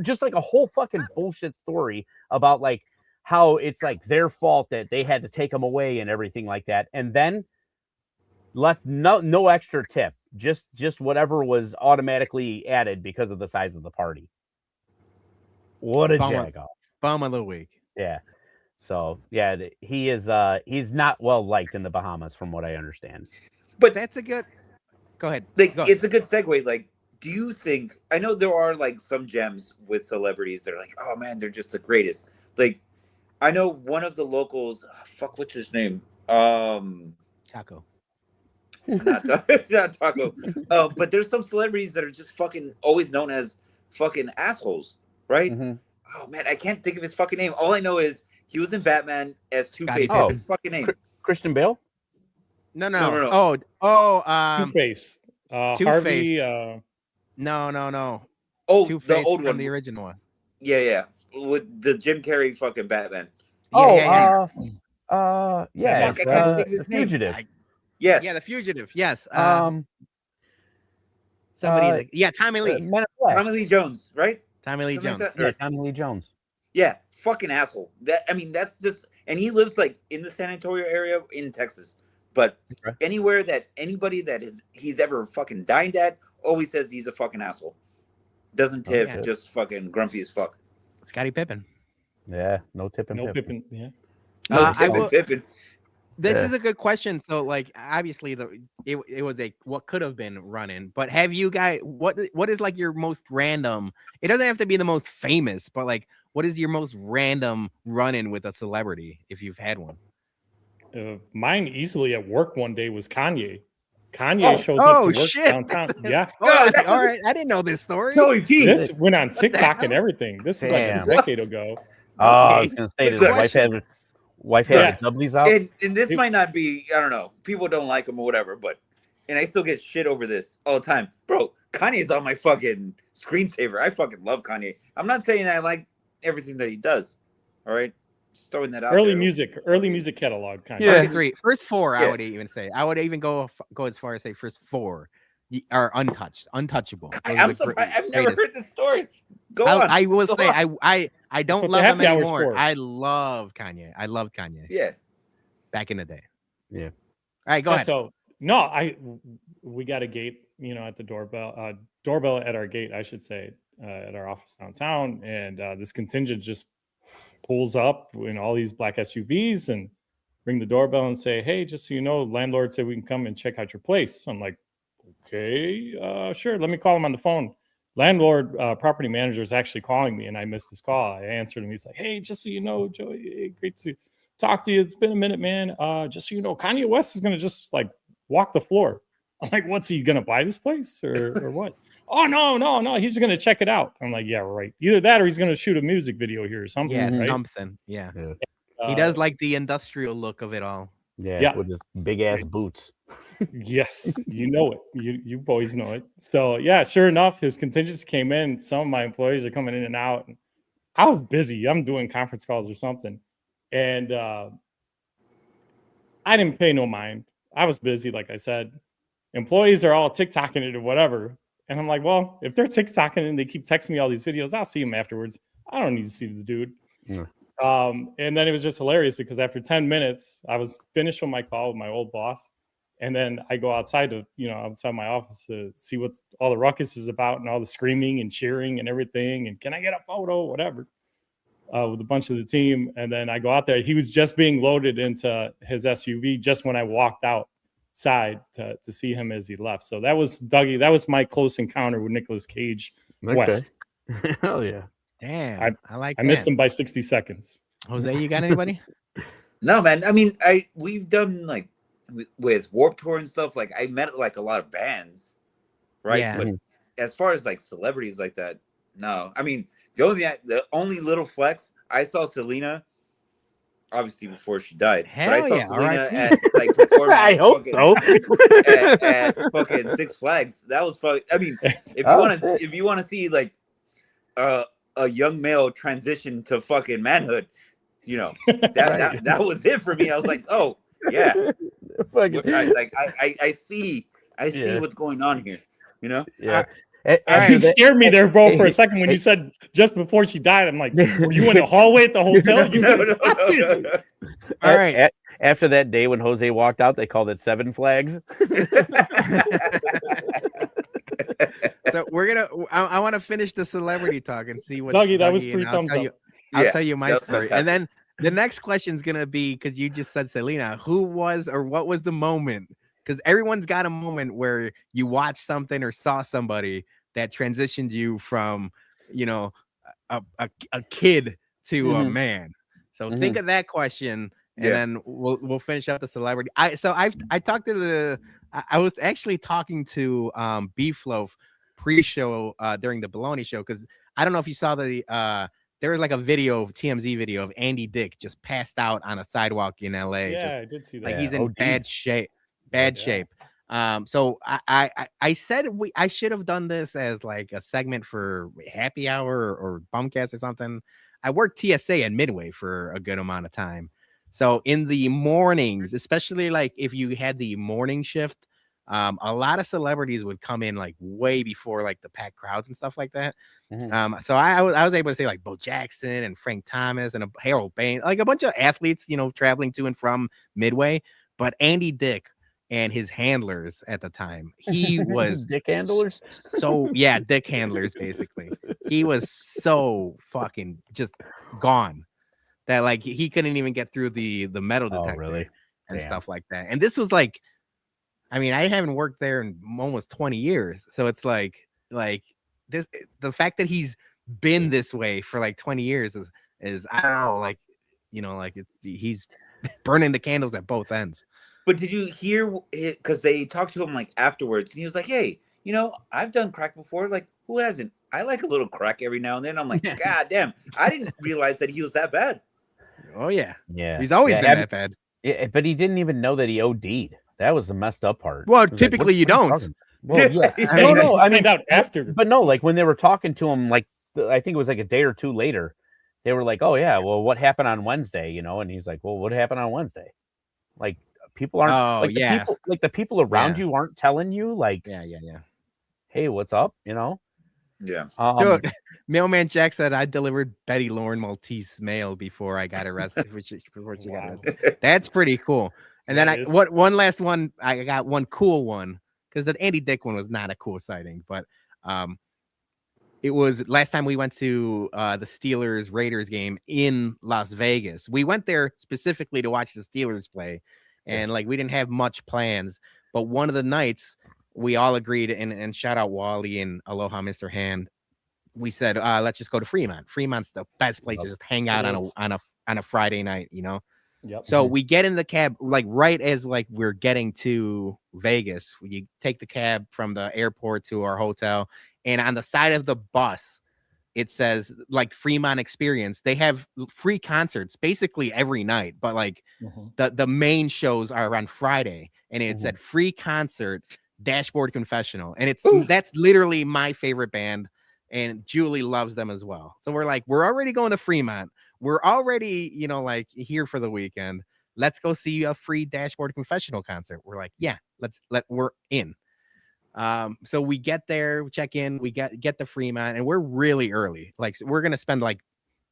just like a whole fucking bullshit story about like how it's like their fault that they had to take them away and everything like that, and then left no extra tip, just whatever was automatically added because of the size of the party. What a jag off. Bum of the week. Yeah. So yeah, he's not well liked in the Bahamas from what I understand. But That's a good. Go ahead. like, Go ahead. it's a good segue. Like, do you think? I know there are like some gems with celebrities that are like, oh man, they're just the greatest. Like, I know one of the locals. What's his name? Taco. Not Taco. But there's some celebrities that are just fucking always known as fucking assholes, right? Mm-hmm. Oh man, I can't think of his fucking name. All I know is he was in Batman as Two-Face. Scotty What's his fucking name? Christian Bale? No. No. Two-Face. Two-Face. Harvey. No. Oh, Two-Face the old from one. the original one. Yeah. With the Jim Carrey fucking Batman. Yeah. Fuck, I can't think of his The name. Fugitive. Yes. Yeah, The Fugitive. Yes. Somebody Tommy Lee. Men in Black. Tommy Lee Jones, right? Tommy Lee Something Jones. like that? Yeah, Tommy Lee Jones. Yeah, fucking asshole. That's just, and he lives like in the San Antonio area in Texas. But Okay. anywhere that anybody that he's ever fucking dined at always says he's a fucking asshole. Doesn't tip, yeah. just fucking grumpy as fuck. Scottie Pippen. Yeah, no tipping. No Pippen. Yeah. No, I will- Pippen. This Yeah. is a good question. So, like, obviously, it was a what could have been run-in, but have you guys what is like your most random? It doesn't have to be the most famous, but like, what is your most random run-in with a celebrity if you've had one? Mine easily at work one day was Kanye. Kanye shows up oh, to work shit. downtown. Yeah. God, that all was- right, I didn't know this story. Joey P. This went on the TikTok and hell? everything. This is like Damn. a decade ago. I was gonna say, Good did his question. wife had Yeah. the W's out? And this might not be, I don't know, people don't like him or whatever, but and I still get shit over this all the time. Bro, Kanye's on my fucking screensaver. I fucking love Kanye. I'm not saying I like everything that he does. All right. Just throwing that out Early there. music catalog kind Yeah. of. First four, I Yeah. would even say. I would even go as far as say first four are untouchable. Those are I'm the surprised. I've never greatest. heard this story. Go on. I will Go say on. I don't what love the him happy hour's anymore. for. I love Kanye. I loved Kanye Yeah. back in the day. Yeah. All right, go Yeah, ahead. So no, we got a gate, at the doorbell at our gate, I should say, at our office downtown, and this contingent just pulls up in all these black SUVs and ring the doorbell and say, "Hey, just so you know, landlord said we can come and check out your place." So I'm like, "Okay, sure. Let me call him on the phone." landlord property manager is actually calling me, and I missed his call. I answered him. He's like, "Hey, just so you know, Joey, hey, great to talk to you. It's been a minute, man. Just so you know, Kanye West is gonna just like walk the floor." I'm like, "What's he gonna buy this place or what?" "Oh no, he's just gonna check it out." I'm like, "Yeah, right. Either that or he's gonna shoot a music video here or something." Yeah, right? something. Yeah. He does like the industrial look of it all. Yeah, with his big ass boots. Yes, you know it. You boys know it. So yeah, sure enough, his contingency came in. Some of my employees are coming in and out. And I was busy. I'm doing conference calls or something, and I didn't pay no mind. I was busy, like I said. Employees are all TikToking it or whatever, and I'm like, well, if they're TikToking and they keep texting me all these videos, I'll see them afterwards. I don't need to see the dude. Yeah. And then it was just hilarious because after 10 minutes, I was finished with my call with my old boss. And then I go outside outside my office to see what all the ruckus is about and all the screaming and cheering and everything. And can I get a photo, whatever, with a bunch of the team. And then I go out there. He was just being loaded into his SUV just when I walked outside to see him as he left. So that was Dougie. That was my close encounter with Nicolas Cage West. Hell yeah. Damn, I missed him by 60 seconds. Jose, you got anybody? No, man. I mean, we've done like with Warped Tour and stuff. Like I met like a lot of bands, right? Yeah. But as far as like celebrities like that, no. I mean, the only little flex I saw Selena, obviously before she died. Hell but I saw yeah, Selena right. at like performing. I hope so. at fucking Six Flags. That was fucking. I mean, if you want to see like a young male transition to fucking manhood, that was it for me. I was like, oh yeah, I see what's going on here. Yeah. You scared me there, bro, for a second when you said just before she died. I'm like, were you in the hallway at the hotel? No. All right. After that day when Jose walked out, they called it 7 Flags. So I want to finish the celebrity talk and see what Dougie, that was 3 thumbs up. I'll tell you my story. Fantastic. And then the next question is going to be, because you just said Selena, who was or what was the moment? Because everyone's got a moment where you watched something or saw somebody that transitioned you from, a kid to a man. So think of that question, and then we'll finish up the celebrity. I talked to I was actually talking to Beef Loaf pre-show during the Bologna show, because I don't know if you saw there was like a TMZ video of Andy Dick just passed out on a sidewalk in LA. Yeah, I did see that. Like he's in bad shape. So I said I should have done this as like a segment for Happy Hour or Bumcast or something. I worked TSA at Midway for a good amount of time. So in the mornings, especially like if you had the morning shift, a lot of celebrities would come in like way before like the packed crowds and stuff like that. So I was able to say like Bo Jackson and Frank Thomas and Harold Bain, like a bunch of athletes, traveling to and from Midway. But Andy Dick and his handlers at the time, he was Dick handlers. So yeah, Dick handlers basically. He was so fucking just gone that like he couldn't even get through the metal detector and stuff like that. And this was like, I mean, I haven't worked there in almost 20 years. So it's like this, the fact that he's been this way for like 20 years is I don't know, like, he's burning the candles at both ends. But did you hear it? Because they talked to him like afterwards, and he was like, hey, I've done crack before. Like, who hasn't? I like a little crack every now and then. I'm like, God damn, I didn't realize that he was that bad. Oh yeah. He's always been that bad. Yeah, but he didn't even know that he OD'd. That was the messed up part. Well, typically you don't. Well, yeah. I mean, out after. But no, like when they were talking to him, like I think it was like a day or two later, they were like, "Oh yeah, well, what happened on Wednesday?" And he's like, "Well, what happened on Wednesday?" Like people aren't. The people around you aren't telling you. Like, yeah. Hey, what's up? Yeah. Dude, Mailman Jack said I delivered Betty Lauren Maltese mail before I got arrested. Before she got arrested. That's pretty cool. And then one last one. I got one cool one, because that Andy Dick one was not a cool sighting, but it was last time we went to the Steelers Raiders game in Las Vegas. We went there specifically to watch the Steelers play, and like we didn't have much plans. But one of the nights, we all agreed, and shout out Wally and aloha, Mr. Hand. We said, let's just go to Fremont. Fremont's the best place to just hang out on a Friday night, you know. Yep. So we get in the cab, like right as like we're getting to Vegas. We take the cab from the airport to our hotel, and on the side of the bus, it says like Fremont Experience. They have free concerts basically every night, but like the main shows are on Friday, and it said free concert Dashboard Confessional, and that's literally my favorite band, and Julie loves them as well. So we're like, we're already going to Fremont. We're already, you know, like here for the weekend. Let's go see a free Dashboard Confessional concert. We're like, yeah, we're in. So we get there, we check in, we get the Fremont, and we're really early. Like, so we're gonna spend like,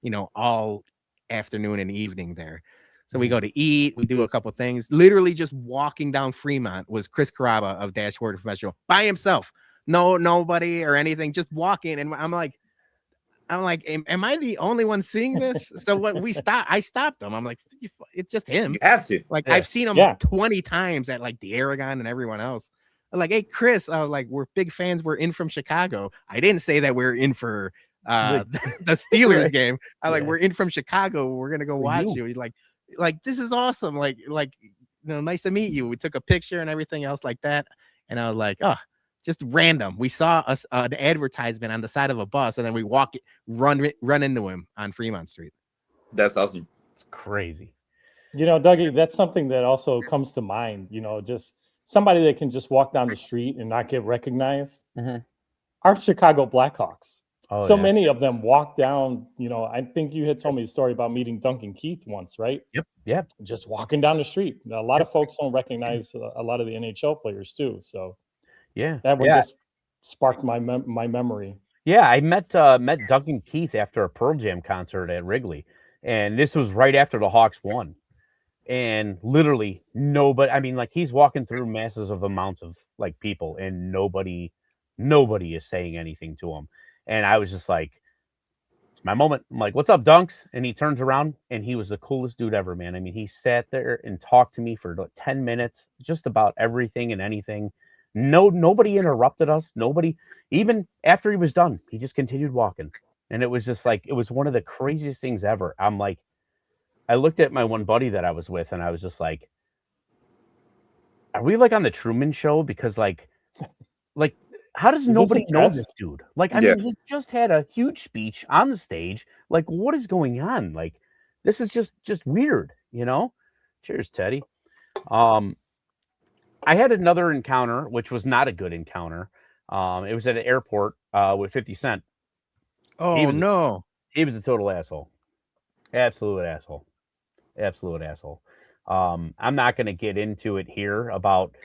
you know, all afternoon and evening there. So we go to eat, we do a couple things. Literally just walking down Fremont was Chris Carrabba of Dashboard Confessional by himself. Nobody or anything, just walking. And I'm like, am I the only one seeing this? So when I stopped him. I'm like, it's just him. You have to. Like, I've seen him 20 times at like the Aragon and everyone else. I'm like, hey, Chris, like, we're big fans. We're in from Chicago. I didn't say that we're in for the Steelers game. I like, we're in from Chicago. We're gonna go watch you. He's like, this is awesome. Like, you know, nice to meet you. We took a picture and everything else like that. And I was like, oh, just random. We saw an advertisement on the side of a bus, and then we run into him on Fremont Street. That's awesome. It's crazy. You know, Dougie, that's something that also comes to mind. You know, just somebody that can just walk down the street and not get recognized. Our Chicago Blackhawks. Many of them walk down. You know, I think you had told me a story about meeting Duncan Keith once, right? Yep. Just walking down the street. A lot of folks don't recognize a lot of the NHL players too. So that one just sparked my memory. Yeah, I met Duncan Keith after a Pearl Jam concert at Wrigley, and this was right after the Hawks won. And literally nobody, I mean, like, he's walking through masses of amounts of like people, and nobody is saying anything to him. And I was just like, it's my moment. I'm like, what's up, Dunks? And he turns around, and he was the coolest dude ever, man. I mean, he sat there and talked to me for like 10 minutes, just about everything and anything. Nobody interrupted us. Nobody, even after he was done, he just continued walking. And it was just like, it was one of the craziest things ever. I'm like, I looked at my one buddy that I was with, and I was just like, are we like on the Truman Show? Because like, how does nobody know this dude? Like, I mean, he just had a huge speech on the stage. Like, what is going on? Like, this is just weird, you know? Cheers, Teddy. I had another encounter, which was not a good encounter. It was at an airport with 50 Cent. Oh, no. He was a total asshole. Absolute asshole. I'm not going to get into it here about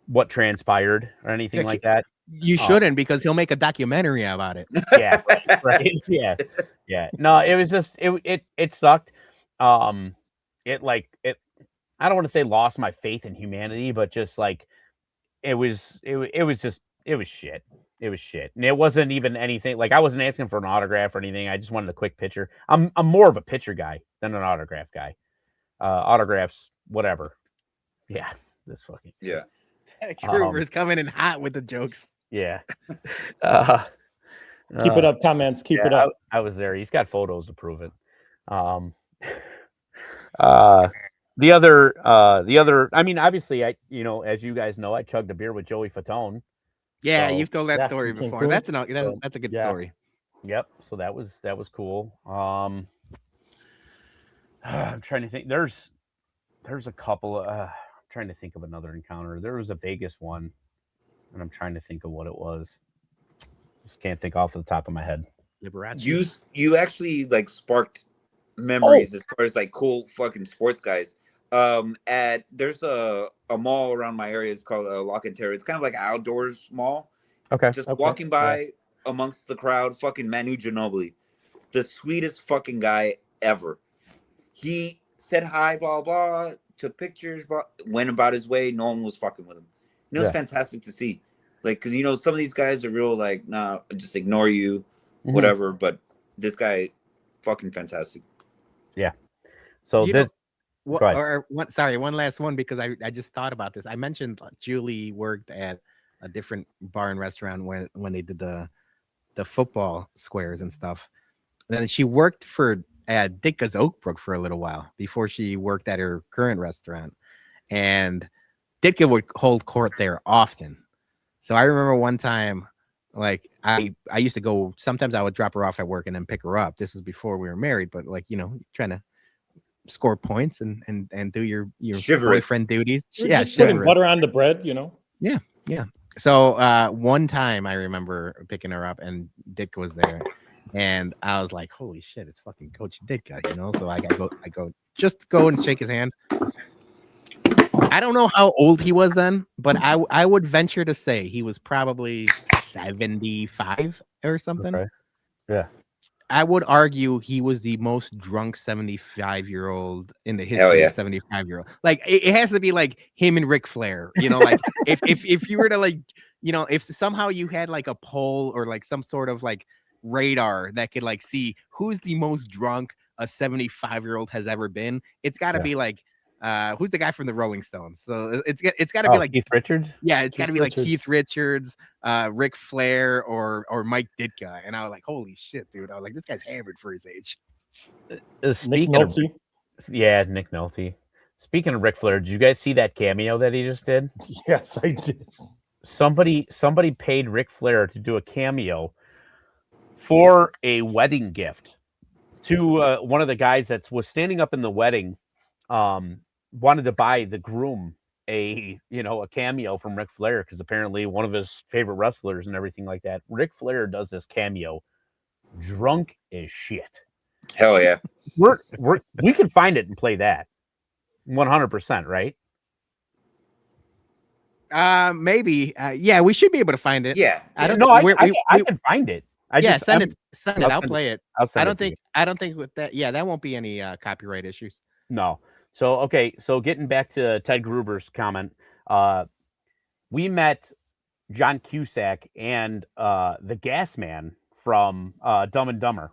what transpired or anything like that. You shouldn't, because he'll make a documentary about it. Yeah, right. Yeah. No, it was just it sucked. I don't want to say lost my faith in humanity, but just like it was shit. It was shit. And it wasn't even anything, like, I wasn't asking for an autograph or anything. I just wanted a quick picture. I'm more of a picture guy than an autograph guy. Autographs, whatever. Yeah. This fucking Kruger's coming in hot with the jokes. Yeah. Keep it up, comments. Keep it up. I was there. He's got photos to prove it. The other, I mean, obviously, as you guys know, I chugged a beer with Joey Fatone. Yeah, you've told that story before. Cool. That's a good story. Yep. So that was cool. I'm trying to think. There's a couple. I'm trying to think of another encounter. There was a Vegas one, and I'm trying to think of what it was. Just can't think off the top of my head. You actually like sparked memories as far as like cool fucking sports guys. There's a mall around my area. It's called Lock and Terror. It's kind of like an outdoors mall. Okay. Just walking by amongst the crowd, fucking Manu Ginobili, the sweetest fucking guy ever. He said hi, blah blah, took pictures, went about his way. No one was fucking with him. It was fantastic to see. Like, because some of these guys are real like, nah, just ignore you, whatever. But this guy, fucking fantastic. Yeah. So one last one, because I just thought about this. I mentioned Julie worked at a different bar and restaurant when they did the football squares and stuff. And then she worked at Ditka's Oakbrook for a little while before she worked at her current restaurant. And Ditka would hold court there often. So I remember one time, like I used to go, sometimes I would drop her off at work and then pick her up. This was before we were married, but like, trying to score points and do your boyfriend duties. Yeah, just putting butter on the bread, Yeah. So one time I remember picking her up and Ditka was there, and I was like, "Holy shit, it's fucking Coach Ditka," So I go just go and shake his hand. I don't know how old he was then, but I would venture to say he was probably 75 or something. Okay. Yeah. I would argue he was the most drunk 75-year-old in the history of 75-year-old. Like it has to be like him and Ric Flair, like if you were to like, if somehow you had like a poll or like some sort of like radar that could like see who's the most drunk a 75-year-old has ever been, it's got to be like who's the guy from the Rolling Stones? So it's got to be like Keith Richards. Yeah, it's got to be like Keith Richards, Ric Flair, or Mike Ditka. And I was like, holy shit, dude! I was like, this guy's hammered for his age. Nick Nolte. Nick Nolte. Speaking of Ric Flair, did you guys see that cameo that he just did? Yes, I did. Somebody paid Ric Flair to do a cameo for a wedding gift to one of the guys that was standing up in the wedding. Wanted to buy the groom a cameo from Ric Flair because apparently one of his favorite wrestlers and everything like that. Ric Flair does this cameo drunk as shit. Hell yeah. We can find it and play that 100%, right? Maybe. Yeah, we should be able to find it. Yeah. I can find it. Send it. I'll play it. I don't think with that. Yeah, that won't be any copyright issues. No. So, okay. So getting back to Ted Gruber's comment, we met John Cusack and the Gas Man from Dumb and Dumber.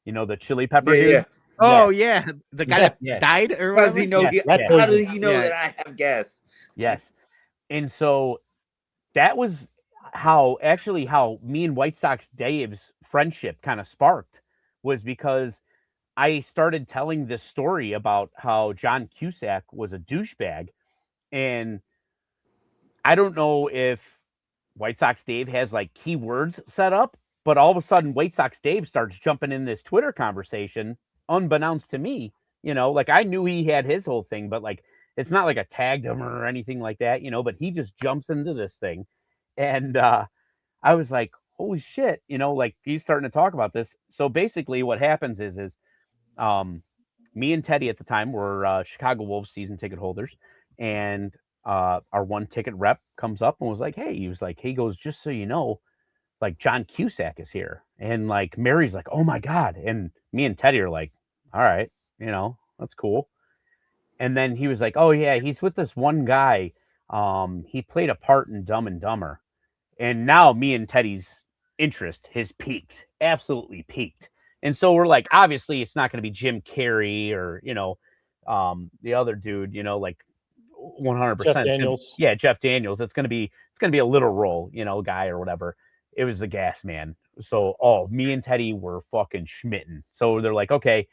The chili pepper dude. Yeah. Oh, yeah. The guy that died or How does he know? How does he know Yeah. that I have gas? Yes. And so that was how me and White Sox Dave's friendship kind of sparked, was because I started telling this story about how John Cusack was a douchebag. And I don't know if White Sox Dave has like keywords set up, but all of a sudden White Sox Dave starts jumping in this Twitter conversation unbeknownst to me. Like I knew he had his whole thing, but like it's not like I tagged him or anything like that, but he just jumps into this thing. And I was like, holy shit, like he's starting to talk about this. So basically what happens is me and Teddy at the time were Chicago Wolves season ticket holders, and our one ticket rep comes up and was like, he goes, just so you know, like John Cusack is here. And like Mary's like, oh my God. And me and Teddy are like, all right, that's cool. And then he was like, oh yeah, he's with this one guy. He played a part in Dumb and Dumber. And now me and Teddy's interest has peaked, absolutely peaked. And so we're like, obviously it's not going to be Jim Carrey or, the other dude, like 100%. Jeff Daniels. Yeah, Jeff Daniels. It's going to be a little role, guy or whatever. It was the Gas Man. So, me and Teddy were fucking schmitten. So they're like, okay,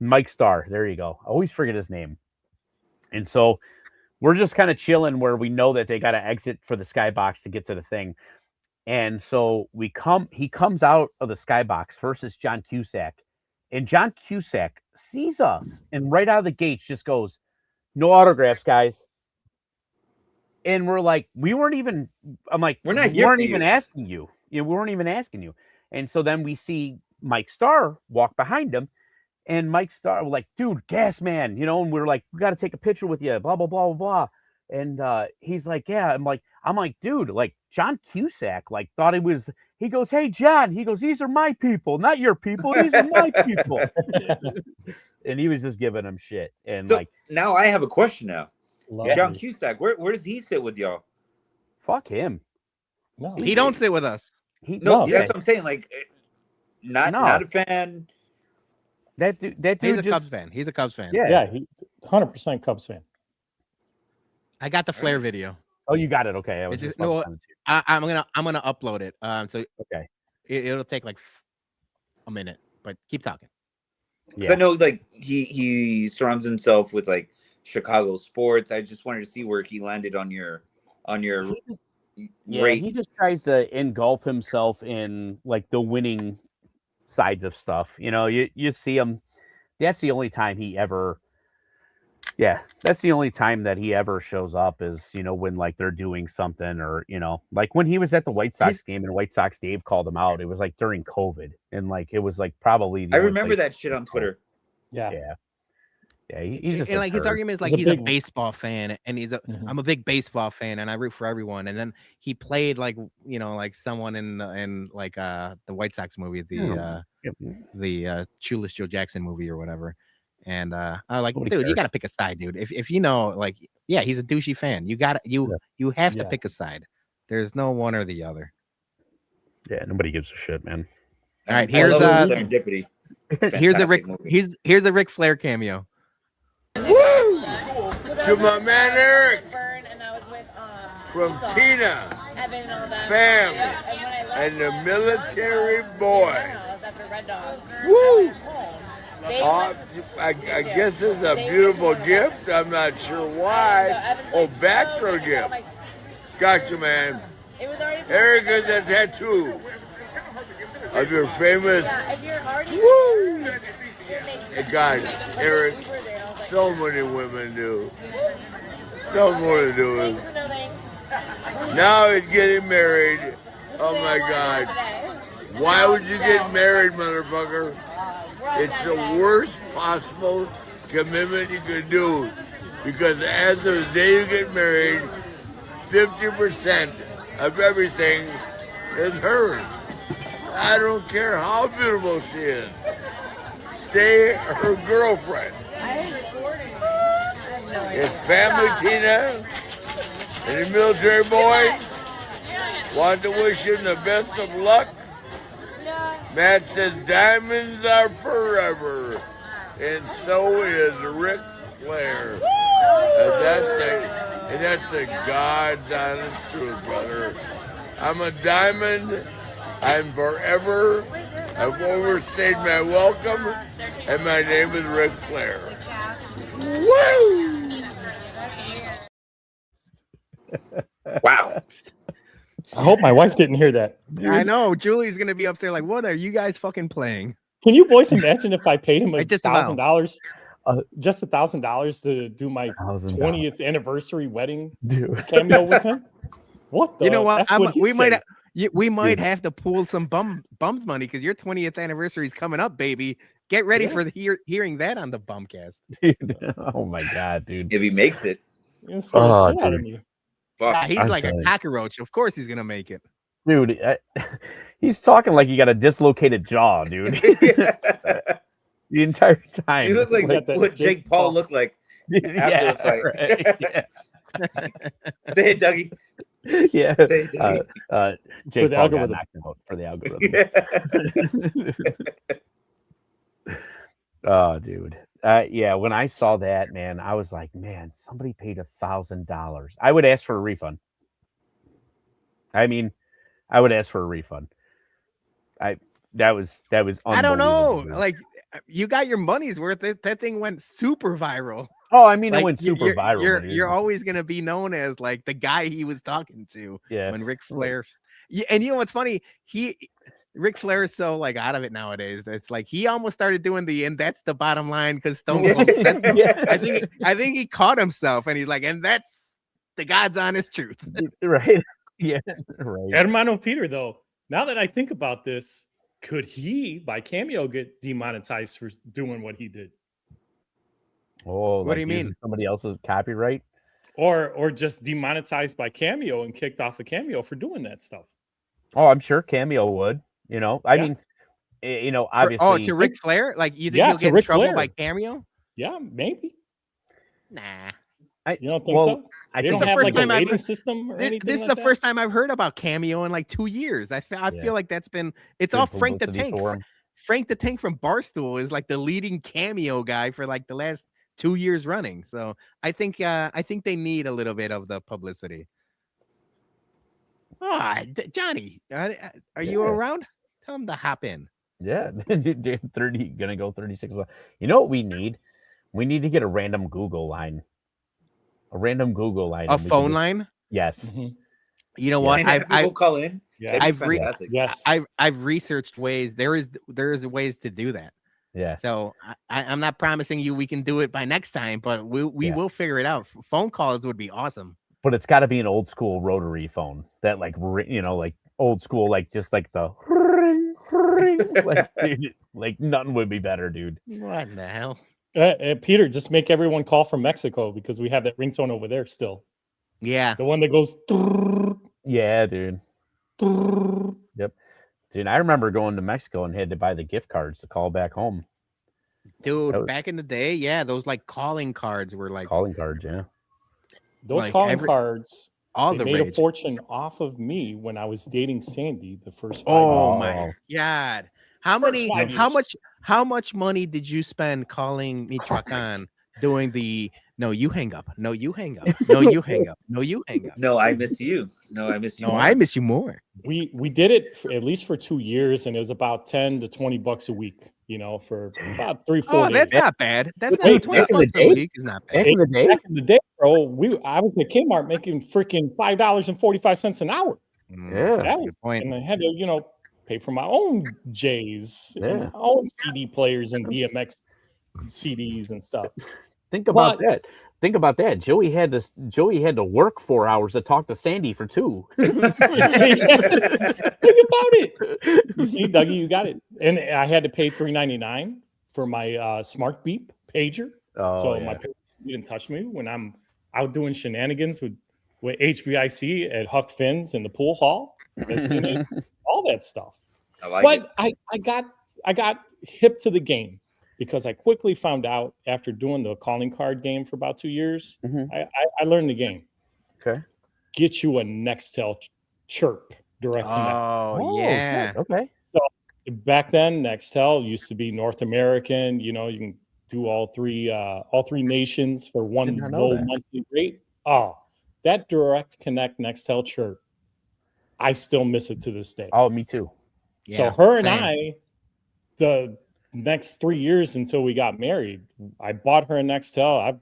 Mike Starr. There you go. I always forget his name. And so we're just kind of chilling where we know that they got to exit for the skybox to get to the thing. And so he comes out of the skybox versus John Cusack, and John Cusack sees us and right out of the gates just goes, no autographs, guys. And we're like, we weren't even asking you. We weren't even asking you. And so then we see Mike Starr walk behind him, and Mike Starr, we're like, dude, Gas Man, and we're like, we got to take a picture with you, blah, blah, blah, blah, blah. And he's like, yeah. I'm like, dude, like John Cusack, like thought he goes, hey, John, he goes, these are my people, not your people. These are my people. And he was just giving him shit. And so, now I have a question now. Lovely. John Cusack, where does he sit with y'all? Fuck him. No, he don't sit with us. That's what I'm saying. Like, not a fan. That dude. He's a Cubs fan. He's a Cubs fan. Yeah, he 100% Cubs fan. I got the Flair video. Oh, you got it. Okay. I was It's just just about to no. send it to you. I'm gonna upload it. So Okay. it'll take like a minute, but keep talking. Because I know like he surrounds himself with like Chicago sports. I just wanted to see where he landed on your rate. He just tries to engulf himself in like the winning sides of stuff. You see him. That's the only time he ever. Yeah, that's the only time that he ever shows up is when like they're doing something or like when he was at the White Sox game and White Sox Dave called him out. It was like during COVID and like it was like probably. I remember that shit on Twitter. Yeah. He's just like his argument is like he's a baseball fan and I'm a big baseball fan and I root for everyone. And then he played like like someone in like the White Sox movie, the Shoeless Joe Jackson movie or whatever. And I was like, dude, you gotta pick a side, dude. If he's a douchey fan. You have to pick a side. There's no one or the other. Yeah, nobody gives a shit, man. All right, here's Serendipity. Here's a Ric Flair cameo. Woo! To my man Eric from Tina, fam, and the military boy. Woo! I guess it's a beautiful gift. I'm not sure why. Oh, bachelor gift. Gotcha, man. Eric has a tattoo of your famous. Woo! God, Eric, so many women do. So more to do. Now he's getting married. Oh my God. Why would you get married, motherfucker? It's the worst possible commitment you could do. Because as of the day you get married, 50% of everything is hers. I don't care how beautiful she is. Stay her girlfriend. It's family, Tina, and the military boys. Want to wish him the best of luck. Matt says diamonds are forever, and so is Ric Flair. And that's the God's honest truth, brother. I'm a diamond. I'm forever. I've overstayed my welcome, and my name is Ric Flair. Woo! Wow. I hope my wife didn't hear that. I know Julie's gonna be upstairs like, what are you guys fucking playing? Can you boys imagine if I paid him $1,000, just $1,000 to do my 20th anniversary wedding cameo with him? What the? You know what? We might have to pool some bums money because your 20th anniversary is coming up, baby. Get ready for hearing that on the Bumcast. Dude. Oh my God, dude! If he makes it, he's like a cockroach. Of course, he's gonna make it, dude. He's talking like you got a dislocated jaw, dude. The entire time. He looks like what Jake Paul looked like after the fight. Right, yeah. Say it, Dougie. Yeah. Say it, Dougie. Jake Paul got knocked out for the algorithm. Oh, dude. Yeah, when I saw that, man, I was like, man, somebody paid $1,000. I would ask for a refund. I mean, I would ask for a refund. That was I don't know. Like, you got your money's worth. That thing went super viral. Oh, I mean, like, it went super viral. You're always gonna be known as like the guy he was talking to. Yeah. When Ric Flair. Yeah, and you know what's funny? Ric Flair is so like out of it nowadays. It's like he almost started doing and that's the bottom line because Stone Cold. I think he caught himself and he's like, and that's the God's honest truth. Right. Yeah. Right. Hermano Peter, though, now that I think about this, could he by cameo get demonetized for doing what he did? Oh, what do you mean? Somebody else's copyright? Or just demonetized by Cameo and kicked off a Cameo for doing that stuff? Oh, I'm sure Cameo would. I mean, obviously. To Ric Flair? Like, you think he'll get in trouble by Cameo? Yeah, maybe. Nah. You don't think so? I think the have first like a rating system or anything. This is the first time I've heard about Cameo in like 2 years. I feel like it's all Frank the Tank. Frank the Tank from Barstool is like the leading Cameo guy for like the last 2 years running. So I think they need a little bit of the publicity. Johnny, are you around? Tell him to hop in. Yeah, 30 gonna go 36. You know what we need? We need to get a random Google line. A random Google line. A phone line? Yes. Mhm. You know Yeah. what? And have people call in. Yeah. That'd be fantastic. Yes. I've researched ways. There is ways to do that. Yeah. So I'm not promising you we can do it by next time, but we will figure it out. Phone calls would be awesome. But it's got to be an old school rotary phone that, like, like old school, like just like the ring, like, dude, like nothing would be better, dude. What in the hell? Peter, just make everyone call from Mexico because we have that ringtone over there still. Yeah. The one that goes. Yeah, dude. Yep. Dude, I remember going to Mexico and had to buy the gift cards to call back home. Dude, back in the day, yeah, those like calling cards were like calling cards, yeah. Those like calling cards, all they the made a rage. fortune off of me when I was dating Sandy the first 5 Oh years. my god. How First many 5 how much money did you spend calling Michoacan doing the no you hang up, no you hang up, no you hang up, no you hang up. No, I miss you. No, I miss you. No, more. I miss you more. We did it for, at least for 2 years, and it was about $10 to $20 a week, you know, for about 3-4 Oh, days. that's not bad. That's Wait, not back in the $20 a day? week is not bad. Back in the day? Back in the day, bro, I was at Kmart making freaking $5.45 an hour. Yeah. That That's a was, good point. and I had to, you know, pay for my own J's, and Yeah. my own CD players and DMX CDs and stuff. Think about But- that. Think about that. Joey had to work 4 hours to talk to Sandy for 2. Think about it. You see, Dougie, you got it. And I had to pay $3.99 for my smart beep pager. Oh, So yeah. my parents didn't touch me when I'm out doing shenanigans with HBIC at Huck Finn's in the pool hall, all that stuff. I like it. But I got hip to the game because I quickly found out after doing the calling card game for about 2 years, Mhm. I learned the game. Okay. Get you a Nextel chirp direct connect. Oh, yeah. shit. Okay. So back then, Nextel used to be North American. You know, you can do all three nations for one Did not know low that. monthly rate. Oh, that direct connect Nextel chirp, I still miss it to this day. Oh, me too. So Yeah, her and same. I, the next 3 years until we got married, I bought her a Nextel. I've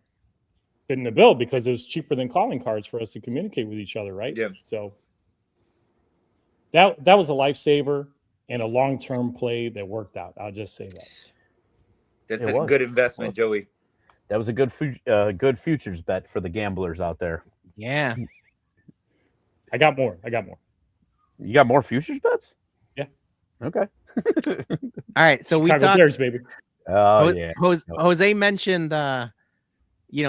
been the bill because it was cheaper than calling cards for us to communicate with each other, right? Yeah. So that was a lifesaver and a long-term play that worked out. I'll just say that. That's It a was. good investment, Joey. That was a good good futures bet for the gamblers out there. Yeah. I got more. You got more futures bets? Yeah. Okay. All right. So we Chicago talked. Bears, baby. Oh, yeah. Jose mentioned,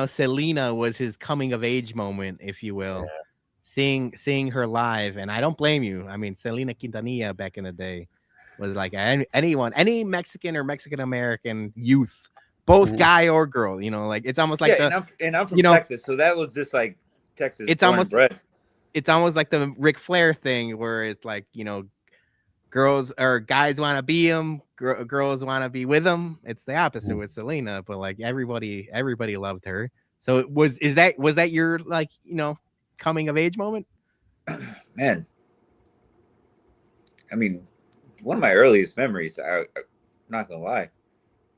Selena was his coming of age moment, if you will, seeing her live, and I don't blame you. I mean, Selena Quintanilla back in the day was like any Mexican or Mexican American youth, both Mhm. guy or girl. You know, like it's almost like and I'm from you know- Texas, so that was just like Texas. It's born and almost- bred. it's almost like the Ric Flair thing, where it's like girls or guys want to be him, girls want to be with him. It's the opposite with Selena, but like everybody loved her. So was that your coming of age moment? Man. I mean, one of my earliest memories. I'm not gonna lie,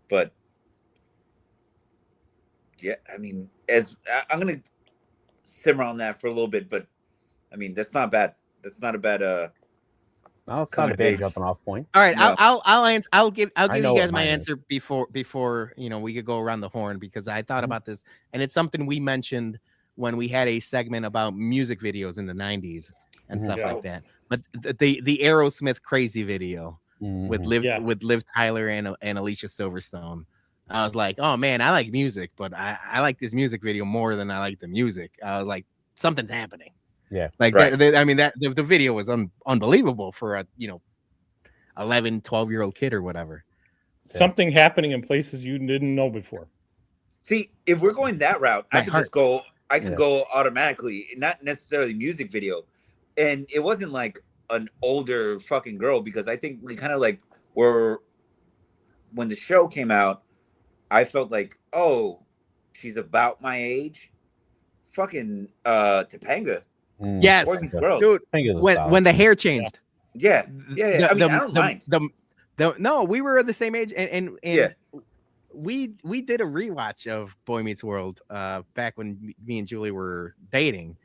but yeah, I mean, I'm gonna simmer on that for a little bit, but I mean, that's not bad. That's not a bad. No, it's not coming a of bad age. jumping off point. All right, No. I'll give I you know guys what my mine is. answer before we could go around the horn, because I thought Mhm. about this, and it's something we mentioned when we had a segment about music videos in the 90s and Mhm. stuff Yeah. like that. But the Aerosmith Crazy video with Mhm. Liv Tyler and Alicia Silverstone. I was like, oh man, I like music, but I like this music video more than I like the music. I was like, something's happening. Yeah. Like Right. the video was unbelievable for a 11, 12-year-old kid or whatever. Something happening in places you didn't know before. See, if we're going that route, My I could heart. just go. I could Yeah. go automatically, not necessarily music video, and it wasn't like an older fucking girl, because I think we kind of like were when the show came out. I felt like, oh, she's about my age. Fucking Topanga. Yes, Boy Meets World. dude. Fingers is When solid. the hair changed. Yeah. Yeah. I mean, I don't mind. No, we were the same age, and Yeah. we did a rewatch of Boy Meets World back when me and Julie were dating,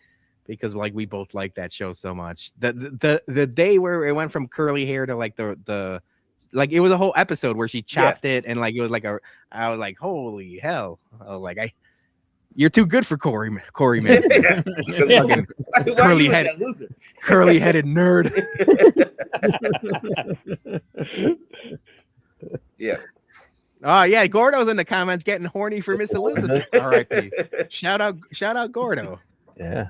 because like we both liked that show so much. The day where it went from curly hair to like the like, it was a whole episode where she chopped it, and like it was like I was like, holy hell. I was like, you're too good for Corey man. Fucking curly headed nerd. Yeah. Oh yeah, Gordo's in the comments getting horny for Miss Elizabeth. R.I.P. Shout out Gordo. Yeah.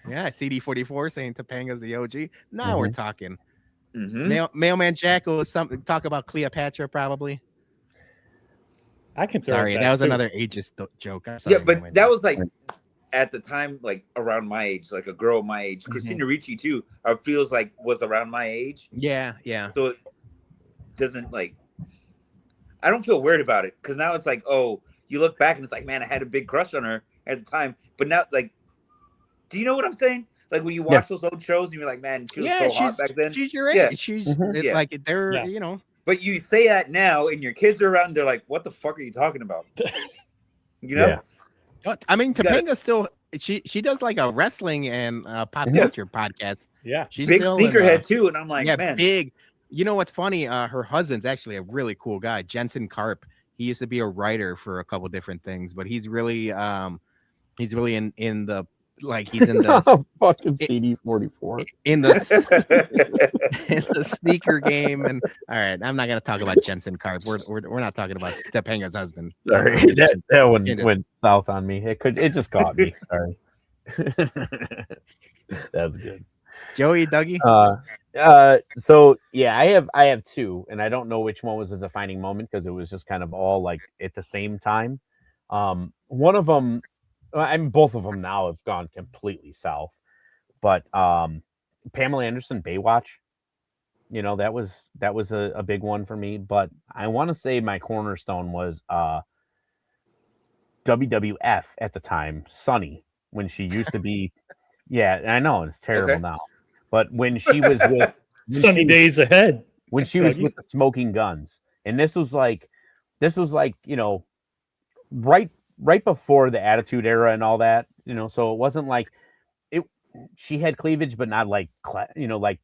Yeah, CD44 saying Topanga's the OG. Now we're talking. Mailman Jack was something talk about Cleopatra probably. I can throw Sorry, that was another ageist joke. I'm sorry, Yeah, but that was like at the time, like around my age, like a girl my age. Christina Ricci too, feels like was around my age. Yeah. So it doesn't like, I don't feel weird about it, because now it's like, oh, you look back and it's like, man, I had a big crush on her at the time, but now, like, do you know what I'm saying? Like when you watch those old shows and you're like, man, she was so hot back then. She's your age. Yeah. She's like they're you know. But you say that now, and your kids are around, they're like, what the fuck are you talking about? You know? Yeah. I mean, Topanga still she does like a wrestling and pop culture podcast. Yeah, she's big sneakerhead too, and I'm like, man, big. You know what's funny? Her husband's actually a really cool guy, Jensen Karp. He used to be a writer for a couple different things, but he's really in the, like, he's in the fucking CD44 in the sneaker game. And all right, I'm not gonna talk about Jensen Karp. We're not talking about Topanga's husband. Sorry, that one went south on me. It just caught me. Sorry. That's good. Joey, Dougie. So yeah, I have two, and I don't know which one was a defining moment, because it was just kind of all like at the same time. One of them, I mean, both of them now have gone completely south, but Pamela Anderson, Baywatch, you know, that was a big one for me. But I want to say my cornerstone was WWF at the time, Sunny, when she used to be. Yeah, I know it's terrible now, but when she was with Sunny Days Ahead, when she was with the Smoking Guns, and this was like, you know, right before the Attitude Era and all that, you know, so it wasn't like she had cleavage, but not like like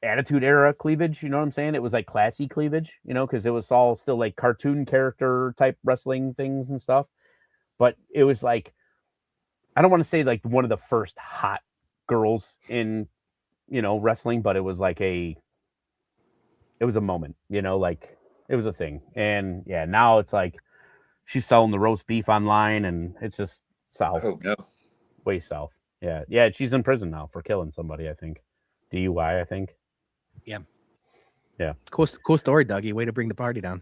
Attitude Era cleavage, you know what I'm saying? It was like classy cleavage, you know, because it was all still like cartoon character type wrestling things and stuff, but it was like, I don't want to say like one of the first hot girls in, you know, wrestling, but it was like it was a moment, you know, like it was a thing. And yeah, now it's like she's selling the roast beef online, and it's just south. Oh no. Way south. Yeah. Yeah. She's in prison now for killing somebody, I think. DUI, I think. Yeah. Yeah. Cool story, Dougie. Way to bring the party down.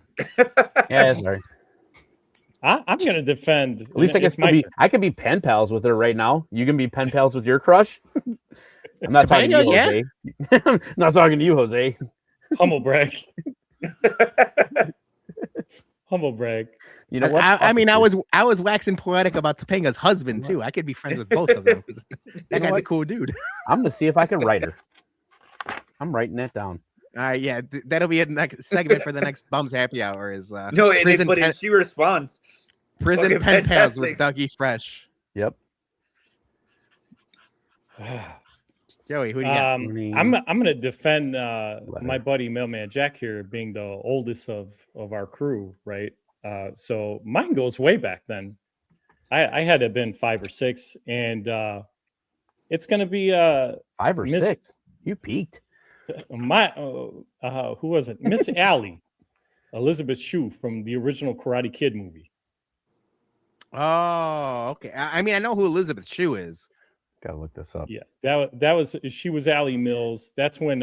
Yeah, sorry. I'm gonna defend. At least I guess I could be pen pals with her right now. You can be pen pals with your crush. I'm not talking to you, Jose. I'm not talking to you, Jose. Humble brag. Humble brag. You know what? I mean, I was waxing poetic about Topanga's husband too. I could be friends with both of them. That guy's a cool dude. I'm gonna see if I can write her. I'm writing that down. All right, yeah, that'll be a next segment for the next Bums Happy Hour. Is no, if she responds, prison pen pals with Dougie Fresh. Yep. Joey, who do you got? I'm gonna defend my buddy Mailman Jack here, being the oldest of our crew, right? So mine goes way back then. I had to have been 5 or 6, and it's gonna be 5 or 6. You peaked. Who was it? Miss Allie, Elizabeth Shue from the original Karate Kid movie. Oh, okay. I mean, I know who Elizabeth Shue is. Gotta look this up. Yeah, she was Allie Mills. That's when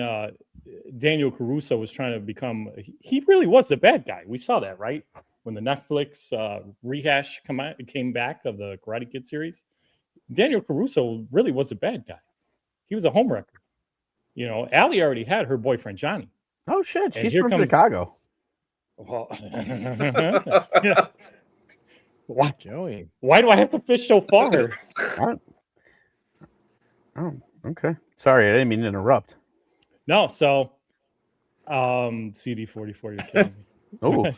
Daniel Caruso was trying to become. He really was the bad guy. We saw that, right? When the Netflix rehash came back of the Karate Kid series, Daniel Caruso really was a bad guy. He was a homewrecker. You know, Allie already had her boyfriend Johnny. Oh shit, she's from Chicago. Well, yeah. Joey, why do I have to fish so far? Oh, okay. Sorry, I didn't mean to interrupt. No, so CD44, you're kidding me. Oh,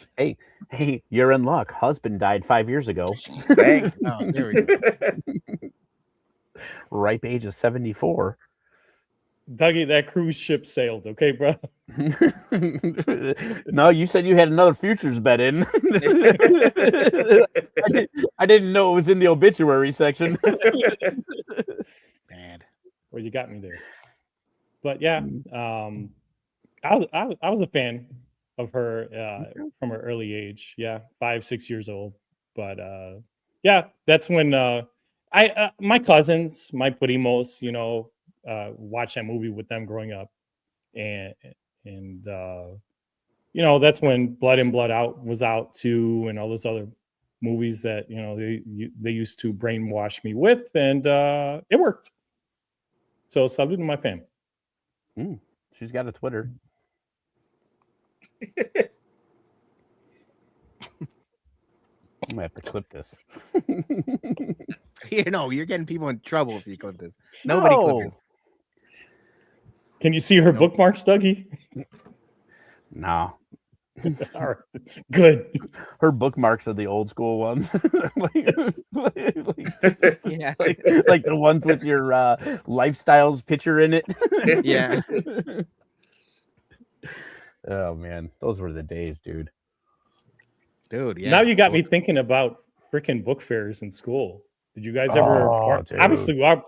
hey, you're in luck. Husband died 5 years ago. Bang. Oh, there we go. Ripe age of 74. Dougie, that cruise ship sailed, okay, bro? No, you said you had another futures bet in. I didn't know it was in the obituary section. Bad. Well, you got me there. But yeah, I was a fan of her from her early age. Yeah, 5-6 years old. But yeah, that's when I my cousins, my primos, watched that movie with them growing up, and that's when Blood In Blood Out was out too, and all those other movies that they used to brainwash me with, and it worked. So salute to my fam. She's got a Twitter. I'm gonna have to clip this. You're getting people in trouble if you clip this. Nobody clip this. Can you see her bookmarks, Dougie? No. All right. Good. Her bookmarks are the old school ones. Yeah. like the ones with your lifestyles picture in it. Yeah. Oh man, those were the days, dude. Dude, yeah. Now you got me thinking about freaking book fairs in school. Did you guys ever obviously we are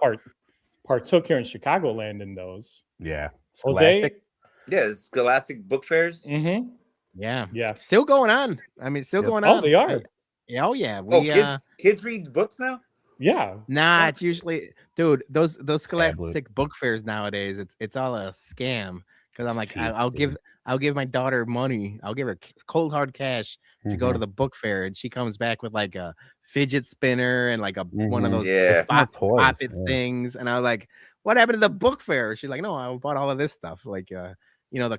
partook here in Chicagoland in those? Yeah. Jose? Yeah, Scholastic book fairs. Mm-hmm. Yeah. Still going on. I mean, still going on. Oh, they are. Oh yeah. Kids read books now? Yeah. Nah, it's usually, dude, those Scholastic book fairs nowadays, it's all a scam. Because I'm like, I'll give my daughter money. I'll give her cold hard cash to go to the book fair, and she comes back with like a fidget spinner and like one of those pop-it things. And I was like, what happened to the book fair? She's like, no, I bought all of this stuff, like the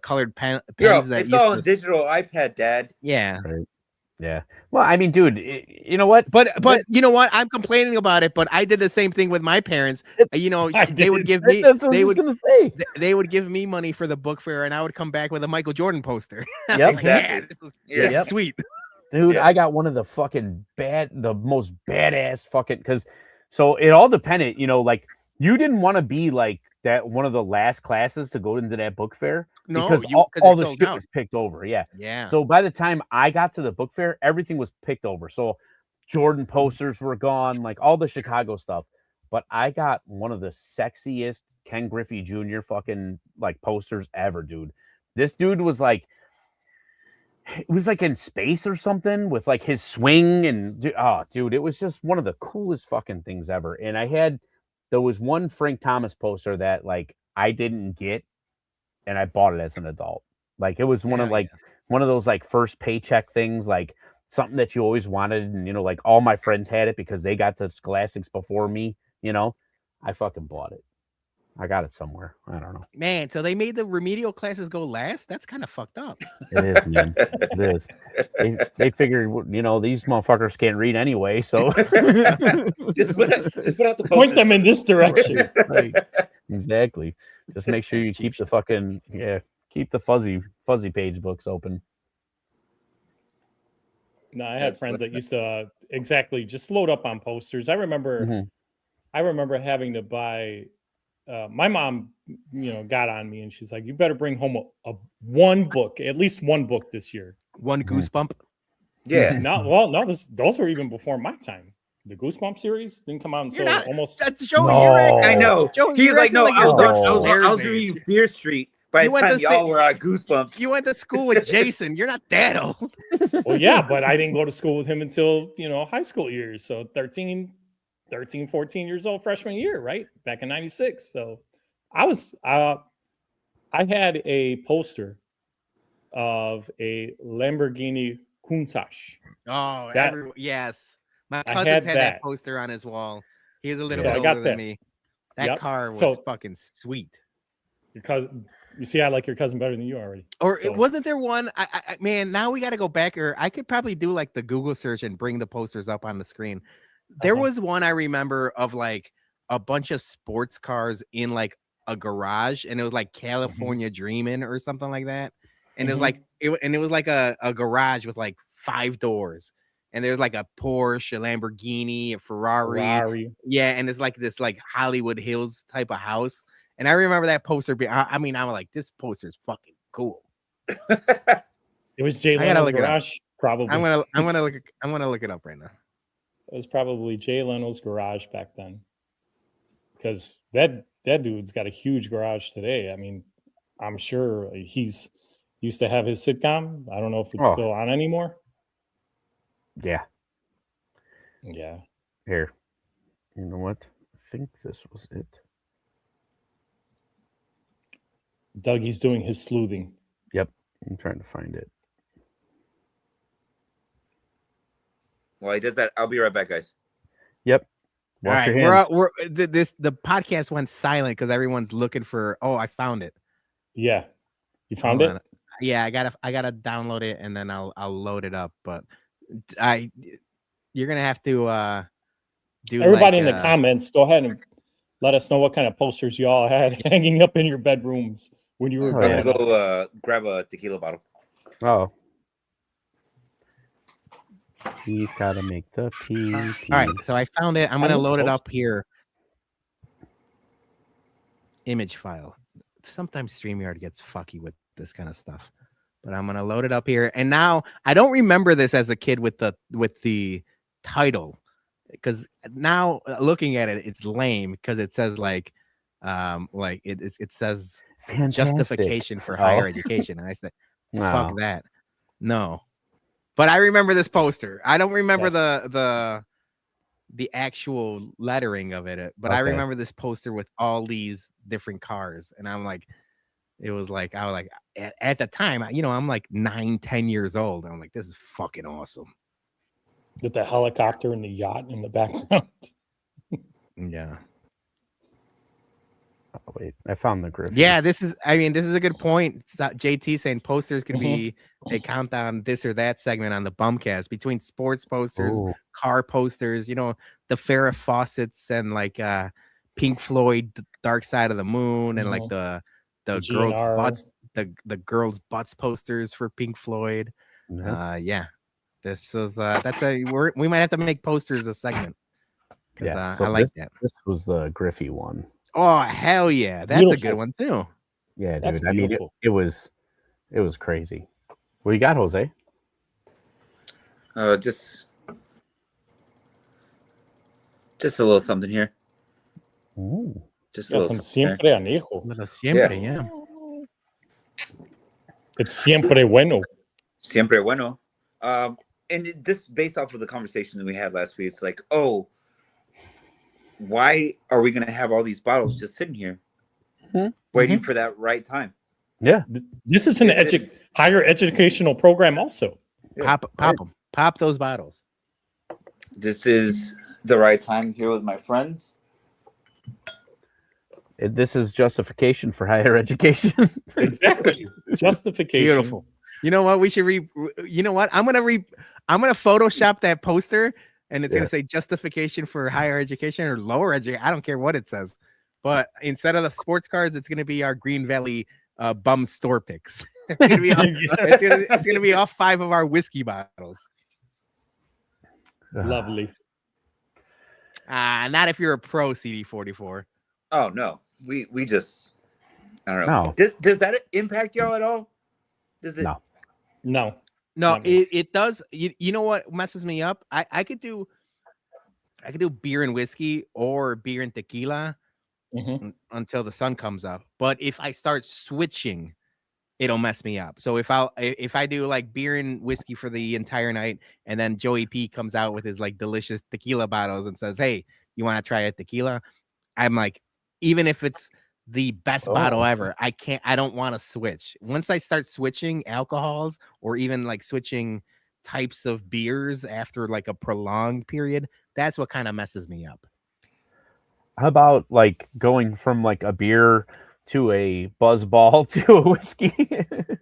colored pens. It's all on digital iPad, Dad. Yeah. Right. Yeah. Well, I mean, dude, you know what? But you know what? I'm complaining about it, but I did the same thing with my parents. They would give me they would give me money for the book fair, and I would come back with a Michael Jordan poster. Yep. Exactly. This is sweet. Dude, I got one of the most badass because so it all depended, like you didn't want to be like that one of the last classes to go into that book fair because all the shit was picked over. Yeah. So by the time I got to the book fair, everything was picked over. So Jordan posters were gone, like all the Chicago stuff. But I got one of the sexiest Ken Griffey Jr. fucking like posters ever, dude. This dude was like, it was like in space or something with like his swing and dude, it was just one of the coolest fucking things ever. And there was one Frank Thomas poster that like I didn't get, and I bought it as an adult. Like it was one of those like first paycheck things, like something that you always wanted, and like all my friends had it because they got to Scholastics before me. I fucking bought it. I got it somewhere. I don't know. Man, so they made the remedial classes go last? That's kind of fucked up. It is, man. It is. They figured, these motherfuckers can't read anyway, so just put out the point them in this direction. Right. Exactly. Just make sure you keep the fuzzy page books open. No, I had friends that used to just load up on posters. I remember having to buy. My mom, got on me, and she's like, "You better bring home a one book, at least one book this year." One Goosebump. Yeah. Those were even before my time. The Goosebump series didn't come out until almost. I know. He's like, no, I was reading Fear Street. By the time y'all were on Goosebumps. You went to school with Jason. You're not that old. Well, yeah, but I didn't go to school with him until high school years. So 13, 14 years old, freshman year, right? Back in 96. So I had a poster of a Lamborghini Countach. Oh, yes. My cousin had that poster on his wall. He was a little bit older than me. That car was fucking sweet. You see, I like your cousin better than you already. Wasn't there one? Man, now we got to go back, or I could probably do like the Google search and bring the posters up on the screen. There was one I remember of like a bunch of sports cars in like a garage, and it was like California Dreamin' or something like that. And it was like it was like a garage with like 5 doors. And there's like a Porsche, a Lamborghini, a Ferrari. Yeah, and it's like this like Hollywood Hills type of house. And I remember that poster. I mean, I was like, this poster is fucking cool. It was Jay Leno's garage, probably. I'm gonna look it up right now. It was probably Jay Leno's garage back then, because that dude's got a huge garage today. I mean, I'm sure he's used to have his sitcom. I don't know if it's still on anymore. Yeah. Here, you know what? I think this was it. Dougie's doing his sleuthing. Yep, I'm trying to find it. While he does that, I'll be right back, guys. Yep. Wash your hands. The podcast went silent because everyone's looking for. Oh, I found it. Yeah, you found it. Yeah, I gotta download it and then I'll load it up. But you're gonna have to do. Everybody in the comments, go ahead and let us know what kind of posters you all had hanging up in your bedrooms when you were. I'm gonna go grab a tequila bottle. Oh. He's got to make the pee. All right, so I found it. I'm going to load it up here. Image file. Sometimes StreamYard gets fucky with this kind of stuff. But I'm going to load it up here. And now, I don't remember this as a kid with the title. Because now, looking at it, it's lame. Because it says, it says Fantastic. Justification for higher education. And I said, fuck that. No. But I remember this poster. I don't remember the actual lettering of it, but I remember this poster with all these different cars. And I'm like, I was like, at the time, I'm like 9-10 years old. I'm like, this is fucking awesome. With the helicopter and the yacht in the background. Yeah. Oh, wait, I found the Griffin. Yeah, this is a good point. JT saying posters could be a countdown this or that segment on the Bumcast between sports posters, car posters, the Farrah Fawcett's and like Pink Floyd Dark Side of the Moon and like the girls' butts, the girls' butts posters for Pink Floyd. Yeah. This is we might have to make posters a segment. Because I like that. This was the Griffey one. Oh, hell yeah. That's beautiful. A good one too. Yeah, dude. I mean, it was crazy. What you got, Jose? Just a little something here. Ooh. Just a little siempre anejo. Siempre, yeah. It's siempre bueno. Siempre bueno. And this based off of the conversation that we had last week. It's like, why are we going to have all these bottles just sitting here waiting for that right time? Yeah. This is higher educational program also. Yeah. Pop them. Pop those bottles. This is the right time here with my friends. This is justification for higher education. Exactly. Justification. Beautiful. You know what? We should you know what? I'm going to Photoshop that poster. And it's going to say justification for higher education or lower education. I don't care what it says. But instead of the sports cards, it's going to be our Green Valley bum store picks. It's going to be all 5 of our whiskey bottles. Lovely. Not if you're a pro CD44. Oh, no. We just, I don't know. No. Does that impact y'all at all? Does it? No. No, it does. You know what messes me up? I could do beer and whiskey or beer and tequila until the sun comes up. But if I start switching, it'll mess me up. So if I do like beer and whiskey for the entire night, and then Joey P comes out with his like delicious tequila bottles and says, "Hey, you want to try a tequila?" I'm like, even if it's the best bottle ever, I don't want to switch. Once I start switching alcohols or even like switching types of beers after like a prolonged period, that's what kind of messes me up. How about like going from like a beer to a buzz ball to a whiskey?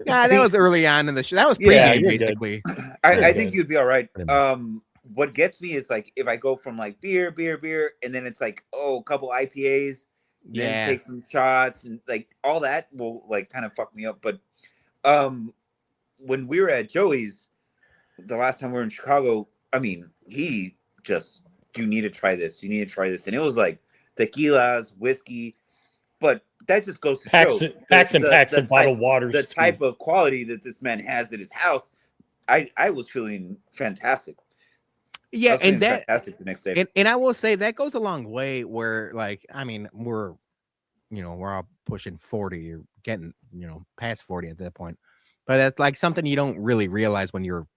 Yeah, that was early on in the show. That was pregame basically. I think you'd be all right. what gets me is like if I go from like beer, and then it's like, a couple IPAs, then take some shots, and like all that will like kind of fuck me up. But when we were at Joey's the last time we were in Chicago, I mean, he just, you need to try this. You need to try this. And it was like tequilas, whiskey, but that just goes to packs show packs of bottled waters. The type of quality that this man has at his house. I was feeling fantastic. Yeah, and that fantastic the next day. And I will say that goes a long way. Where like, I mean, we're all pushing 40 or getting past 40 at that point, but that's like something you don't really realize when you're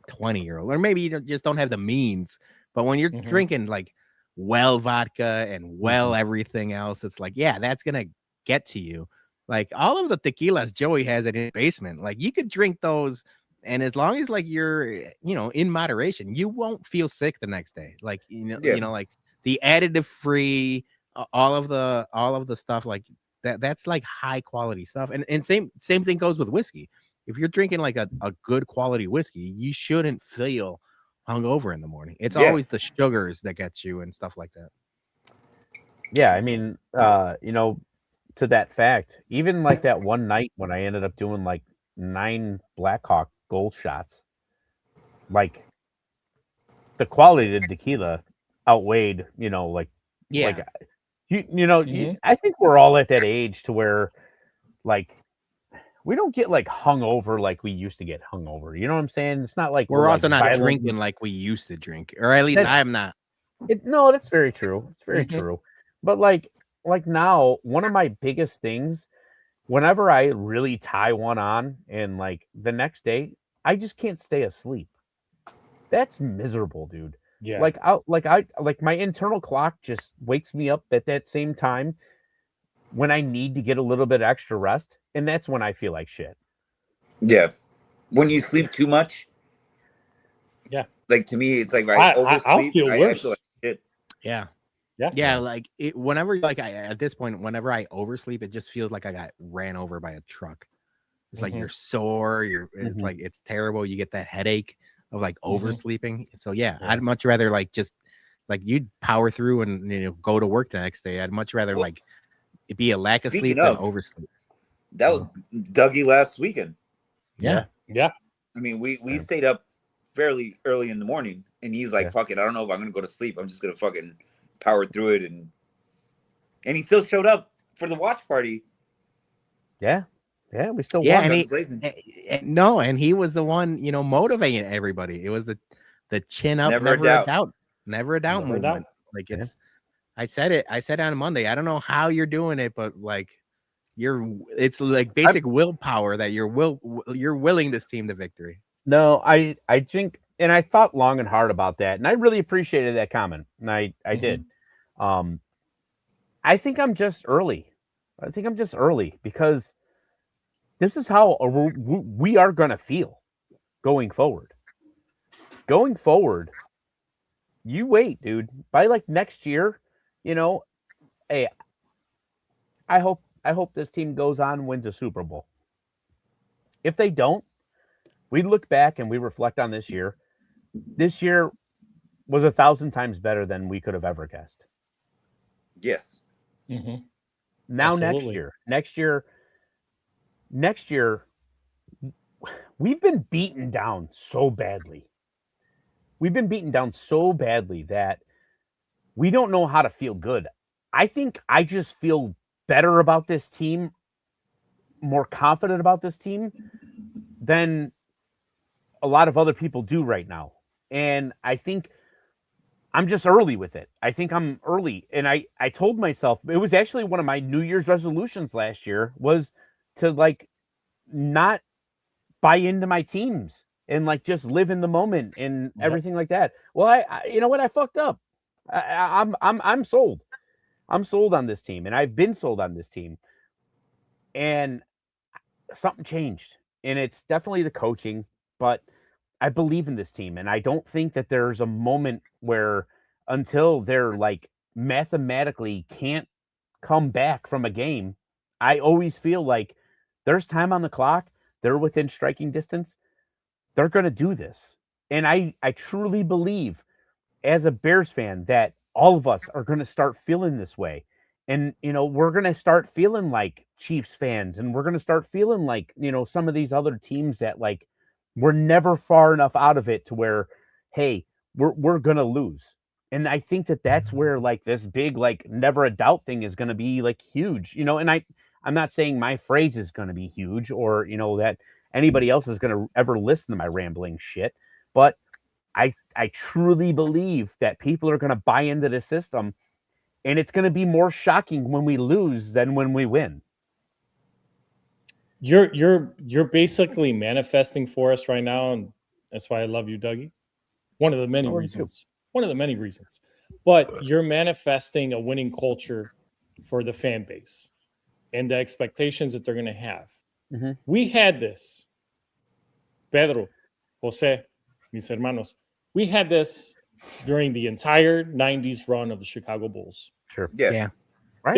20-year-old, or maybe you just don't have the means. But when you're drinking like well vodka and well everything else, it's like, yeah, that's gonna get to you. Like all of the tequilas Joey has in his basement, like you could drink those, and as long as like you're in moderation, you won't feel sick the next day. Like like the additive free, all of the stuff like that's like high quality stuff. And same thing goes with whiskey. If you're drinking like a good quality whiskey, you shouldn't feel hungover in the morning. It's always the sugars that get you and stuff like that. Yeah, I mean, to that fact, even like that one night when I ended up doing like 9 Blackhawk Gold shots, like the quality of the tequila outweighed, I think we're all at that age to where like we don't get like hungover like we used to get hungover. You know what I'm saying? It's not like we're also like not drinking like we used to drink, or at least I'm not. No, that's very true. It's very true. But like now, one of my biggest things, whenever I really tie one on and like the next day, I just can't stay asleep. That's miserable, dude. Yeah. Like my internal clock just wakes me up at that same time when I need to get a little bit extra rest, and that's when I feel like shit. Yeah. When you sleep too much. Yeah. Like to me, it's like I'll feel worse. I feel like shit. Yeah. Yeah. Like whenever like at this point, whenever I oversleep, it just feels like I got ran over by a truck. It's like you're sore. It's like it's terrible. You get that headache of like oversleeping. So I'd much rather like just like you'd power through and go to work the next day. I'd much rather like it be a lack of sleep than oversleep. That was Dougie last weekend. Yeah. I mean, we stayed up fairly early in the morning, and he's like, "Fuck it, I don't know if I'm gonna go to sleep. I'm just gonna fucking power through it." And he still showed up for the watch party. Yeah, we still won. And he was the one motivating everybody. It was the chin up, never a doubt movement. Like I said it on Monday. I don't know how you're doing it, but like it's like basic willpower that you're willing this team to victory. No, I think, and I thought long and hard about that, and I really appreciated that comment, and I did. I think I'm just early. Because this is how we are going to feel going forward. Going forward, you wait, dude. By like next year, hey, I hope this team goes on and wins a Super Bowl. If they don't, we look back and we reflect on this year. This year was 1,000 times better than we could have ever guessed. Yes. Now next year, we've been beaten down so badly. That we don't know how to feel good. I think I just feel better about this team, more confident about this team than a lot of other people do right now. And I think I'm just early with it. I think I'm early. And I told myself, it was actually one of my New Year's resolutions last year was to like not buy into my teams and like just live in the moment and everything like that. Well, I you know what? I fucked up. I'm sold. I'm sold on this team, and I've been sold on this team. And something changed, and it's definitely the coaching, but I believe in this team, and I don't think that there's a moment where until they're like mathematically can't come back from a game, I always feel like there's time on the clock. They're within striking distance. They're going to do this. And I truly believe, as a Bears fan, that all of us are going to start feeling this way. And, we're going to start feeling like Chiefs fans, and we're going to start feeling like, some of these other teams that, like, we're never far enough out of it to where, hey, we're going to lose. And I think that that's where, like, this big, like, never a doubt thing is going to be, like, huge, and I'm not saying my phrase is going to be huge, or, that anybody else is going to ever listen to my rambling shit. But I truly believe that people are going to buy into the system, and it's going to be more shocking when we lose than when we win. You're basically manifesting for us right now, and that's why I love you, Dougie. One of the many reasons. One of the many reasons. But you're manifesting a winning culture for the fan base and the expectations that they're going to have. Mm-hmm. We had this, Pedro, Jose, mis hermanos. We had this during the entire 90s run of the Chicago Bulls. Sure. Yeah. Right.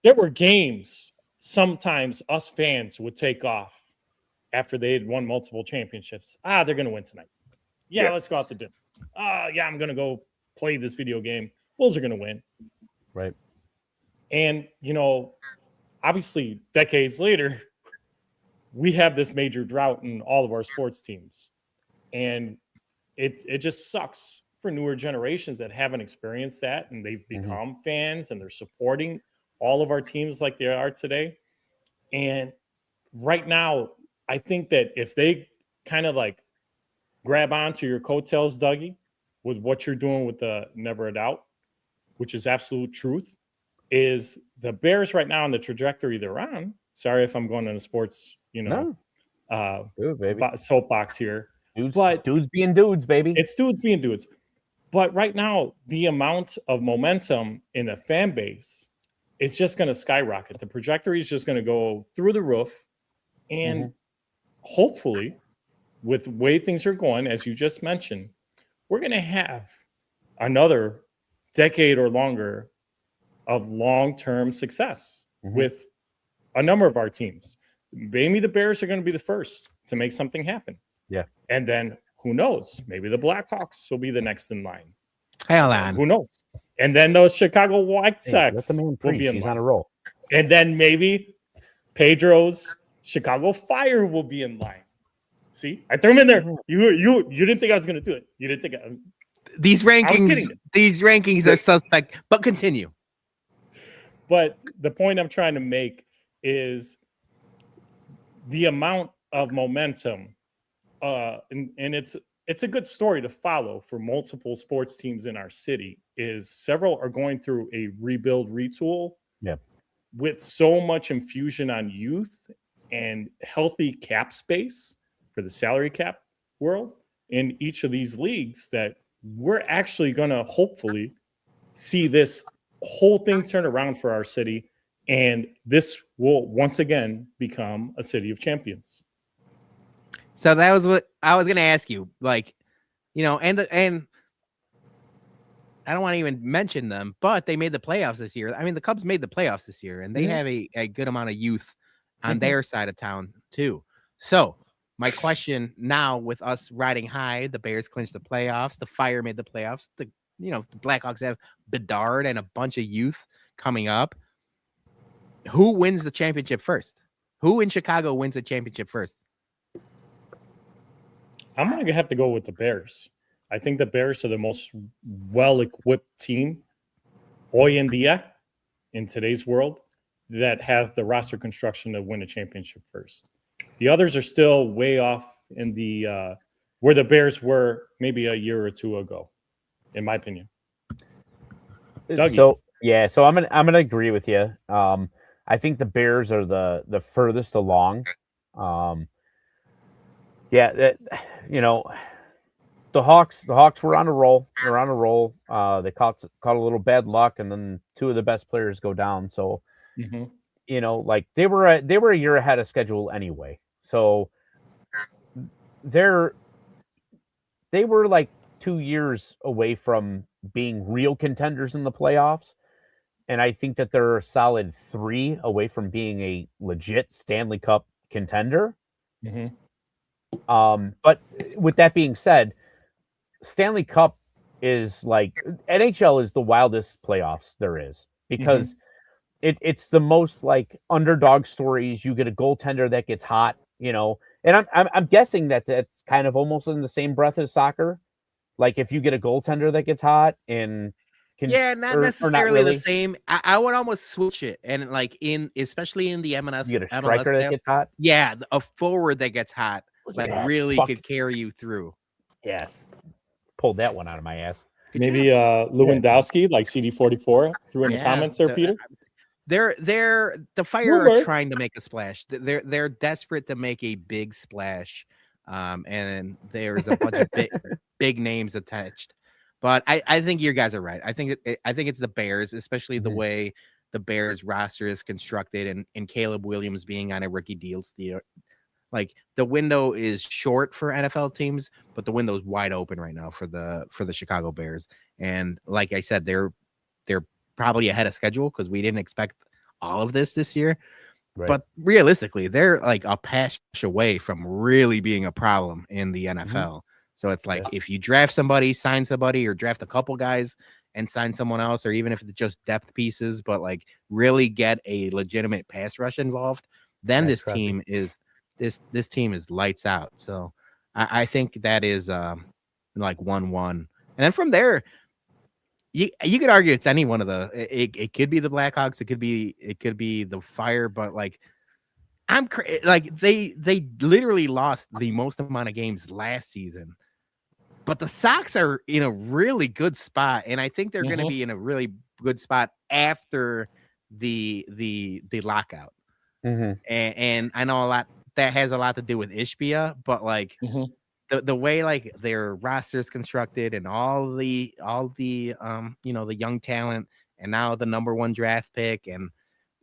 There were games sometimes us fans would take off after they had won multiple championships. They're going to win tonight. Yeah, let's go out to dinner. Yeah, I'm going to go play this video game. Bulls are going to win. Right. And, obviously decades later, we have this major drought in all of our sports teams. And it just sucks for newer generations that haven't experienced that, and they've become fans, and they're supporting all of our teams like they are today. And right now, I think that if they kind of like grab onto your coattails, Dougie, with what you're doing with the Never a Doubt, which is absolute truth, is the Bears right now on the trajectory they're on. Sorry if I'm going on a sports, soapbox here. Dudes being dudes, baby. It's dudes being dudes. But right now, the amount of momentum in the fan base is just going to skyrocket. The trajectory is just going to go through the roof. And hopefully, with the way things are going, as you just mentioned, we're going to have another decade or longer of long-term success with a number of our teams. Maybe the Bears are going to be the first to make something happen. Yeah. And then who knows? Maybe the Blackhawks will be the next in line. Hell on. Who knows? And then those Chicago White Sox will be in He's line. on a roll. And then maybe Pedro's Chicago Fire will be in line. See, I threw him in there. You didn't think I was going to do it. You didn't think these rankings are suspect, but continue. But the point I'm trying to make is the amount of momentum, and it's a good story to follow for multiple sports teams in our city. Is several are going through a rebuild, retool, with so much infusion on youth and healthy cap space for the salary cap world in each of these leagues, that we're actually going to hopefully see this whole thing turn around for our city, and this will once again become a city of champions. So that was what I was going to ask you, like, and I don't want to even mention them, but they made the playoffs this year. I mean, the Cubs made the playoffs this year, and they have a good amount of youth on their side of town too. So my question now, with us riding high, the Bears clinched the playoffs, the Fire made the playoffs, the Blackhawks have Bedard and a bunch of youth coming up. Who wins the championship first? Who in Chicago wins the championship first? I'm going to have to go with the Bears. I think the Bears are the most well-equipped team hoy en día in today's world that have the roster construction to win a championship first. The others are still way off in the where the Bears were maybe a year or two ago, in my opinion. Dougie. So I'm gonna agree with you. I think the Bears are the furthest along. The Hawks were on a roll. They're on a roll. They caught a little bad luck, and then two of the best players go down. So, like they were a year ahead of schedule anyway. So they were like 2 years away from being real contenders in the playoffs. And I think that they're a solid 3 away from being a legit Stanley Cup contender. But with that being said, Stanley Cup is like NHL is the wildest playoffs there is because it's the most like underdog stories. You get a goaltender that gets hot, and I'm guessing that that's kind of almost in the same breath as soccer. Like if you get a goaltender that gets hot and not necessarily the same. I would almost switch it and like especially in the MLS, you get a striker that gets hot. Yeah, a forward that gets hot, like really could carry you through. Yes, pulled that one out of my ass. Maybe Lewandowski, like CD44, threw in the comments there, Peter. The Fire are trying to make a splash. They're desperate to make a big splash, and there's a bunch of big names attached. But I think you guys are right. I think it's the Bears, especially the way the Bears roster is constructed, and Caleb Williams being on a rookie deal still. Like the window is short for NFL teams, but the window is wide open right now for the Chicago Bears. And like I said, they're probably ahead of schedule because we didn't expect all of this year. Right. But realistically, they're like a pass away from really being a problem in the NFL. So it's like if you draft somebody, sign somebody, or draft a couple guys and sign someone else, or even if it's just depth pieces, but like really get a legitimate pass rush involved, then this team is lights out. So I think that is like 1-1. And then from there, you could argue it's any one of the it could be the Blackhawks, it could be the Fire, but like like they literally lost the most amount of games last season. But the Sox are in a really good spot, and I think they're going to be in a really good spot after the lockout. And I know a lot that has a lot to do with Ishbia, but like the way like their roster is constructed and all the the young talent, and now the #1 draft pick, and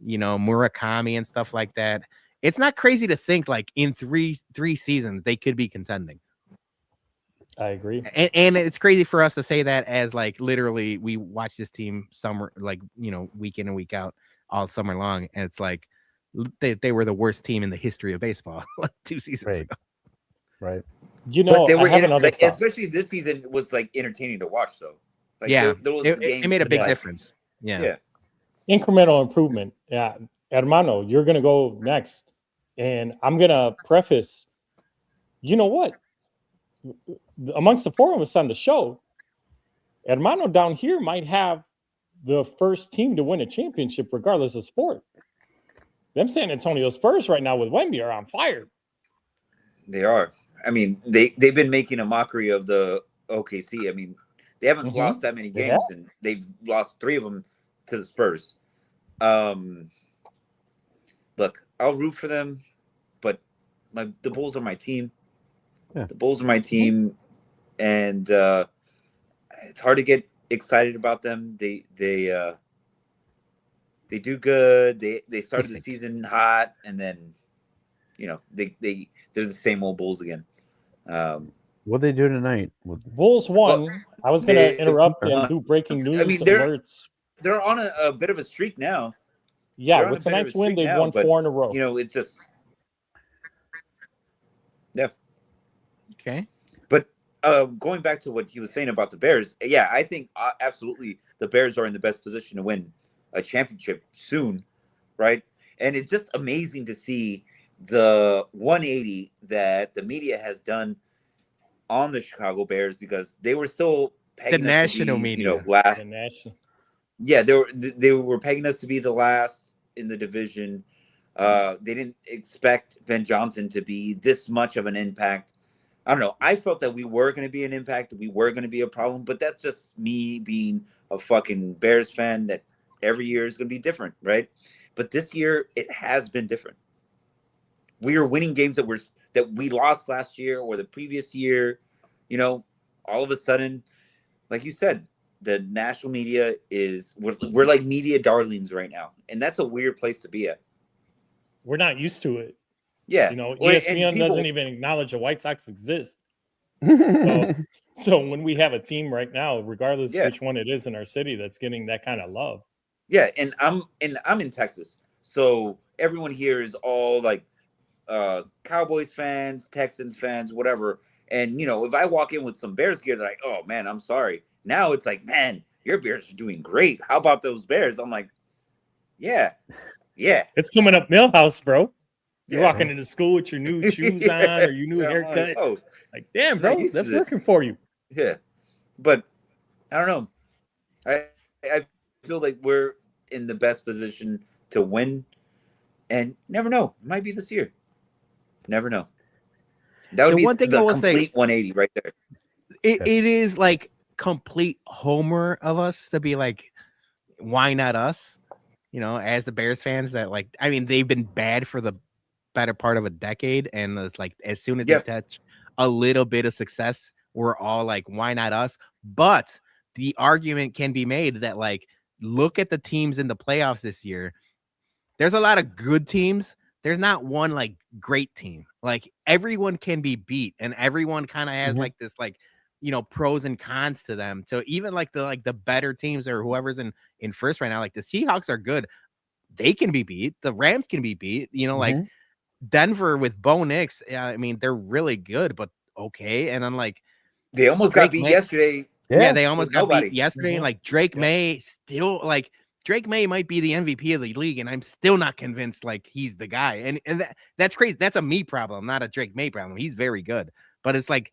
Murakami and stuff like that, it's not crazy to think like in three seasons they could be contending. I agree. And it's crazy for us to say that as like literally we watch this team summer, like, week in and week out all summer long. And it's like they were the worst team in the history of baseball like 2 seasons ago. Right. But they were especially this season was like entertaining to watch. So like, it made a big difference. Yeah. Incremental improvement. Yeah. Hermano, you're going to go next. And I'm going to preface, you know what? Amongst the four of us on the show, Hermano down here might have the first team to win a championship regardless of sport. Them San Antonio Spurs right now with Wemby are on fire. They are. I mean, they've been making a mockery of the OKC. I mean, they haven't lost that many games, and they've lost 3 of them to the Spurs. Look, I'll root for them, but the Bulls are my team. Yeah. The Bulls are my team, and it's hard to get excited about them. They do good. They started the season hot, and then they're the same old Bulls again. What they do tonight? Bulls won. Well, I was going to interrupt and do breaking news. I mean, they're on a bit of a streak now. Yeah, with tonight's win, they've won 4 in a row. It's just okay. But going back to what he was saying about the Bears, I think absolutely the Bears are in the best position to win a championship soon, right? And it's just amazing to see the 180 that the media has done on the Chicago Bears, because they were still pegging the national media, last. Yeah, they were pegging us to be the last in the division. They didn't expect Ben Johnson to be this much of an impact. I don't know. I felt that we were going to be an impact. We were going to be a problem, but that's just me being a fucking Bears fan, that every year is going to be different, right? But this year it has been different. We are winning games that we lost last year or the previous year. All of a sudden, like you said, the national media we're like media darlings right now, and that's a weird place to be at. We're not used to it. Yeah. ESPN doesn't even acknowledge the White Sox exist. So when we have a team right now, regardless which one it is in our city, that's getting that kind of love. Yeah, and I'm in Texas, so everyone here is all like Cowboys fans, Texans fans, whatever. And if I walk in with some Bears gear, they're like, "Oh man, I'm sorry." Now it's like, "Man, your Bears are doing great. How about those Bears?" I'm like, "Yeah. It's coming up Millhouse, bro. You're Yeah. walking into school with your new shoes on or your new haircut. Like, damn, bro, that's working for you. Yeah, but I don't know. I feel like we're in the best position to win, and never know. It might be this year. Never know. That would be one thing the I will complete say, 180 right there. It is like complete homer of us to be like, why not us? As the Bears fans that like, I mean, they've been bad for the better part of a decade. And it's like, as soon as they touch a little bit of success, we're all like, why not us? But the argument can be made that like, look at the teams in the playoffs this year. There's a lot of good teams. There's not one like great team. Like everyone can be beat and everyone kind of has like this, like, pros and cons to them. So even like the better teams or whoever's in first right now, like the Seahawks are good. They can be beat. The Rams can be beat, like Denver with Bo Nix. I mean, they're really good, but okay. And then like they almost got beat yesterday. Yeah, they almost got beat yesterday. And like Drake May still like Drake May might be the MVP of the league, and I'm still not convinced like he's the guy. And that's crazy. That's a me problem, not a Drake May problem. He's very good, but it's like,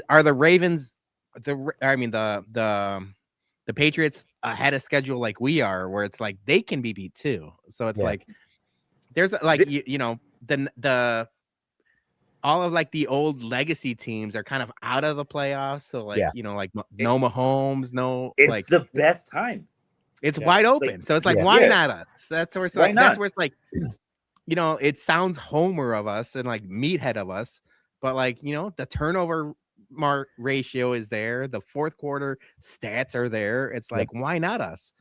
are the Ravens the Patriots ahead of schedule like we are, where it's like they can be beat too. So it's like there's like the all of like the old legacy teams are kind of out of the playoffs. So like like no Mahomes, no. It's like the best time. It's wide open. So it's like, why not us? That's where it's like, that's where it's like, it sounds homer of us and like meathead of us, but like, the turnover ratio is there. The fourth quarter stats are there. It's like, why not us?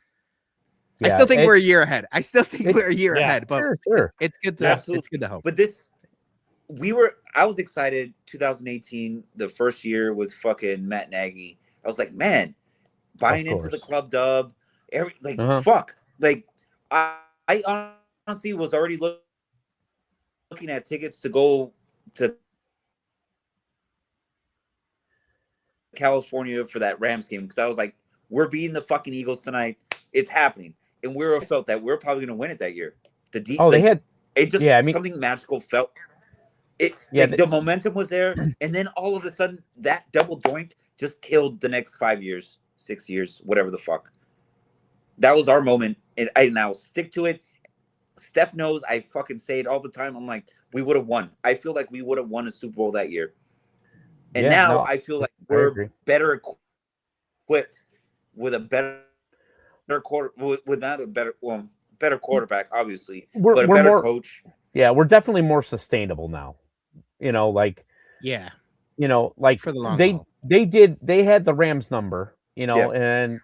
I still think we're a year ahead. I still think we're a year ahead, but sure. It's good to hope. But I was excited 2018, the first year with fucking Matt Nagy. I was like, man, buying into the club dub. Fuck. Like, I honestly was already looking at tickets to go to California for that Rams game because I was like, we're beating the fucking Eagles tonight. It's happening. And we felt that we're probably going to win it that year. Something magical felt. The momentum was there. And then all of a sudden, that double doink just killed the next 5 years, 6 years, whatever the fuck. That was our moment, and I'll stick to it. Steph knows I fucking say it all the time. I'm like, we would have won. I feel like we would have won a Super Bowl that year. And I feel like we're better equipped with a better better quarterback, obviously, but a better coach. Yeah, we're definitely more sustainable now. Like for the long haul. They had the Rams number, and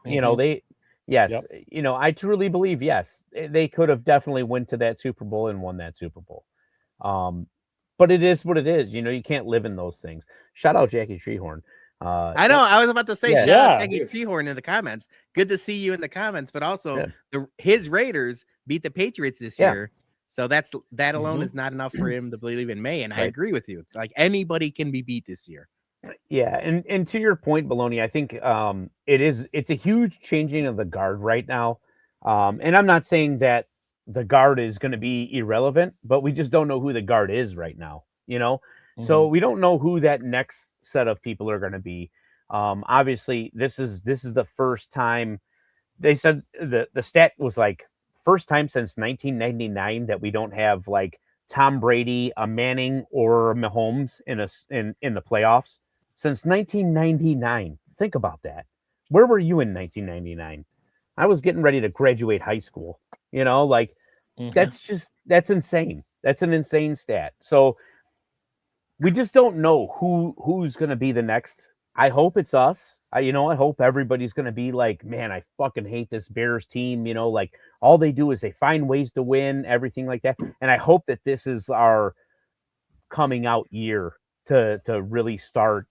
I truly believe they could have definitely went to that Super Bowl and won that Super Bowl. But it is what it is. You can't live in those things. Shout out Jackie Treehorn. I know. I was about to say shout out Jackie Treehorn in the comments. Good to see you in the comments. But also, his Raiders beat the Patriots this year. So that alone is not enough for him to believe in May. And I agree with you. Like anybody can be beat this year. Yeah, and to your point, Baloney, I think it's a huge changing of the guard right now. And I'm not saying that the guard is going to be irrelevant, but we just don't know who the guard is right now, So we don't know who that next set of people are going to be. Obviously, this is the first time they said the stat was like first time since 1999 that we don't have like Tom Brady, a Manning, or a Mahomes in the playoffs since 1999. Think about that. Where were you in 1999? I was getting ready to graduate high school. That's insane. That's an insane stat. So we just don't know who's going to be the next. I hope it's us. I hope everybody's going to be like, man, I fucking hate this Bears team. Like all they do is they find ways to win, everything like that. And I hope that this is our coming out year to really start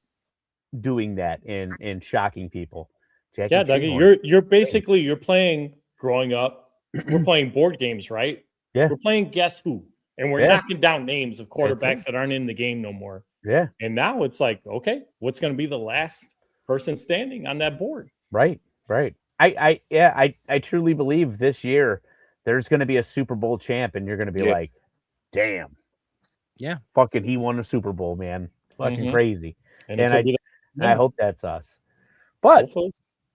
doing that and shocking people. Jackie Dougie, you're playing growing up. We're playing board games, right? Yeah. We're playing Guess Who. And we're knocking down names of quarterbacks that aren't in the game no more. Yeah. And now it's like, okay, what's going to be the last person standing on that board? Right. I truly believe this year there's going to be a Super Bowl champ, and you're going to be like, damn. Yeah. Fucking he won a Super Bowl, man. Fucking crazy. And I hope that's us. But hopefully.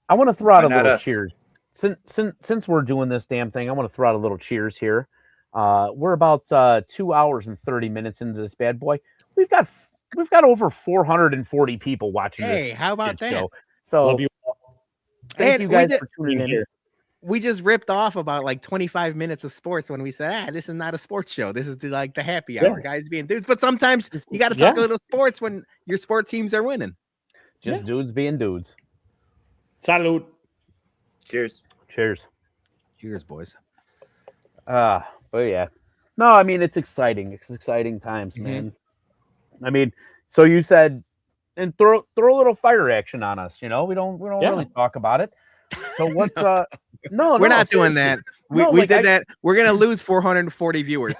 I want to throw out a little cheers. Since we're doing this damn thing, I want to throw out a little cheers here. We're about 2 hours and 30 minutes into this bad boy. We've got over 440 people watching this. Hey, how about that? Show. So thank you guys for tuning in here. We just ripped off about like 25 minutes of sports when we said, this is not a sports show. This is the happy hour, guys being dudes. But sometimes you got to talk a little sports when your sport teams are winning. Just dudes being dudes. Salud. Cheers. Cheers, boys. But yeah. No, I mean, it's exciting. It's exciting times, man. I mean, so you said, and throw a little fire action on us. We don't really talk about it. So what's no, we're not doing that. We did that. We're gonna lose 440 viewers.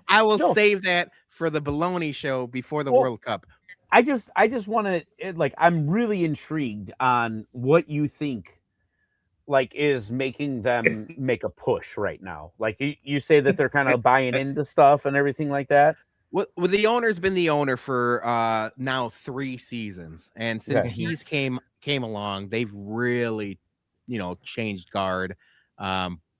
I will save that for the baloney show before the World Cup. I just want to I'm really intrigued on what you think is making them make a push right now. Like you say that they're kind of buying into stuff and everything like that. Well, the owner's been the owner for now 3 seasons, and since he's came along, they've really changed guard,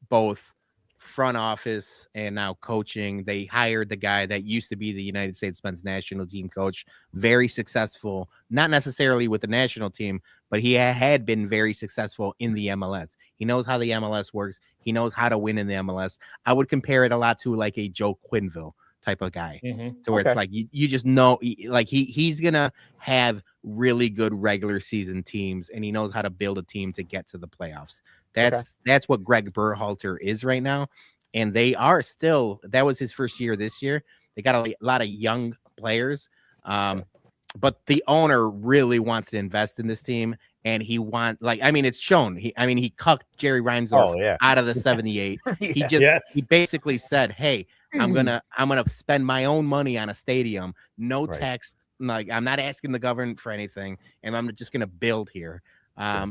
both front office and now coaching. They hired the guy that used to be the United States men's national team coach, very successful, not necessarily with the national team, but he had been very successful in the MLS. He knows how the MLS works. He knows how to win in the MLS. I would compare it a lot to like a Joe Quenneville type of guy, to where it's like you just know, like he's gonna have really good regular season teams, and he knows how to build a team to get to the playoffs. That's what Greg Berhalter is right now, and they are still. That was his first year. This year they got a lot of young players, but the owner really wants to invest in this team, and it's shown. He cucked Jerry Reinsdorf out of the 78. He basically said, "Hey, I'm gonna spend my own money on a stadium, no tax. Like I'm not asking the government for anything, and I'm just gonna build here."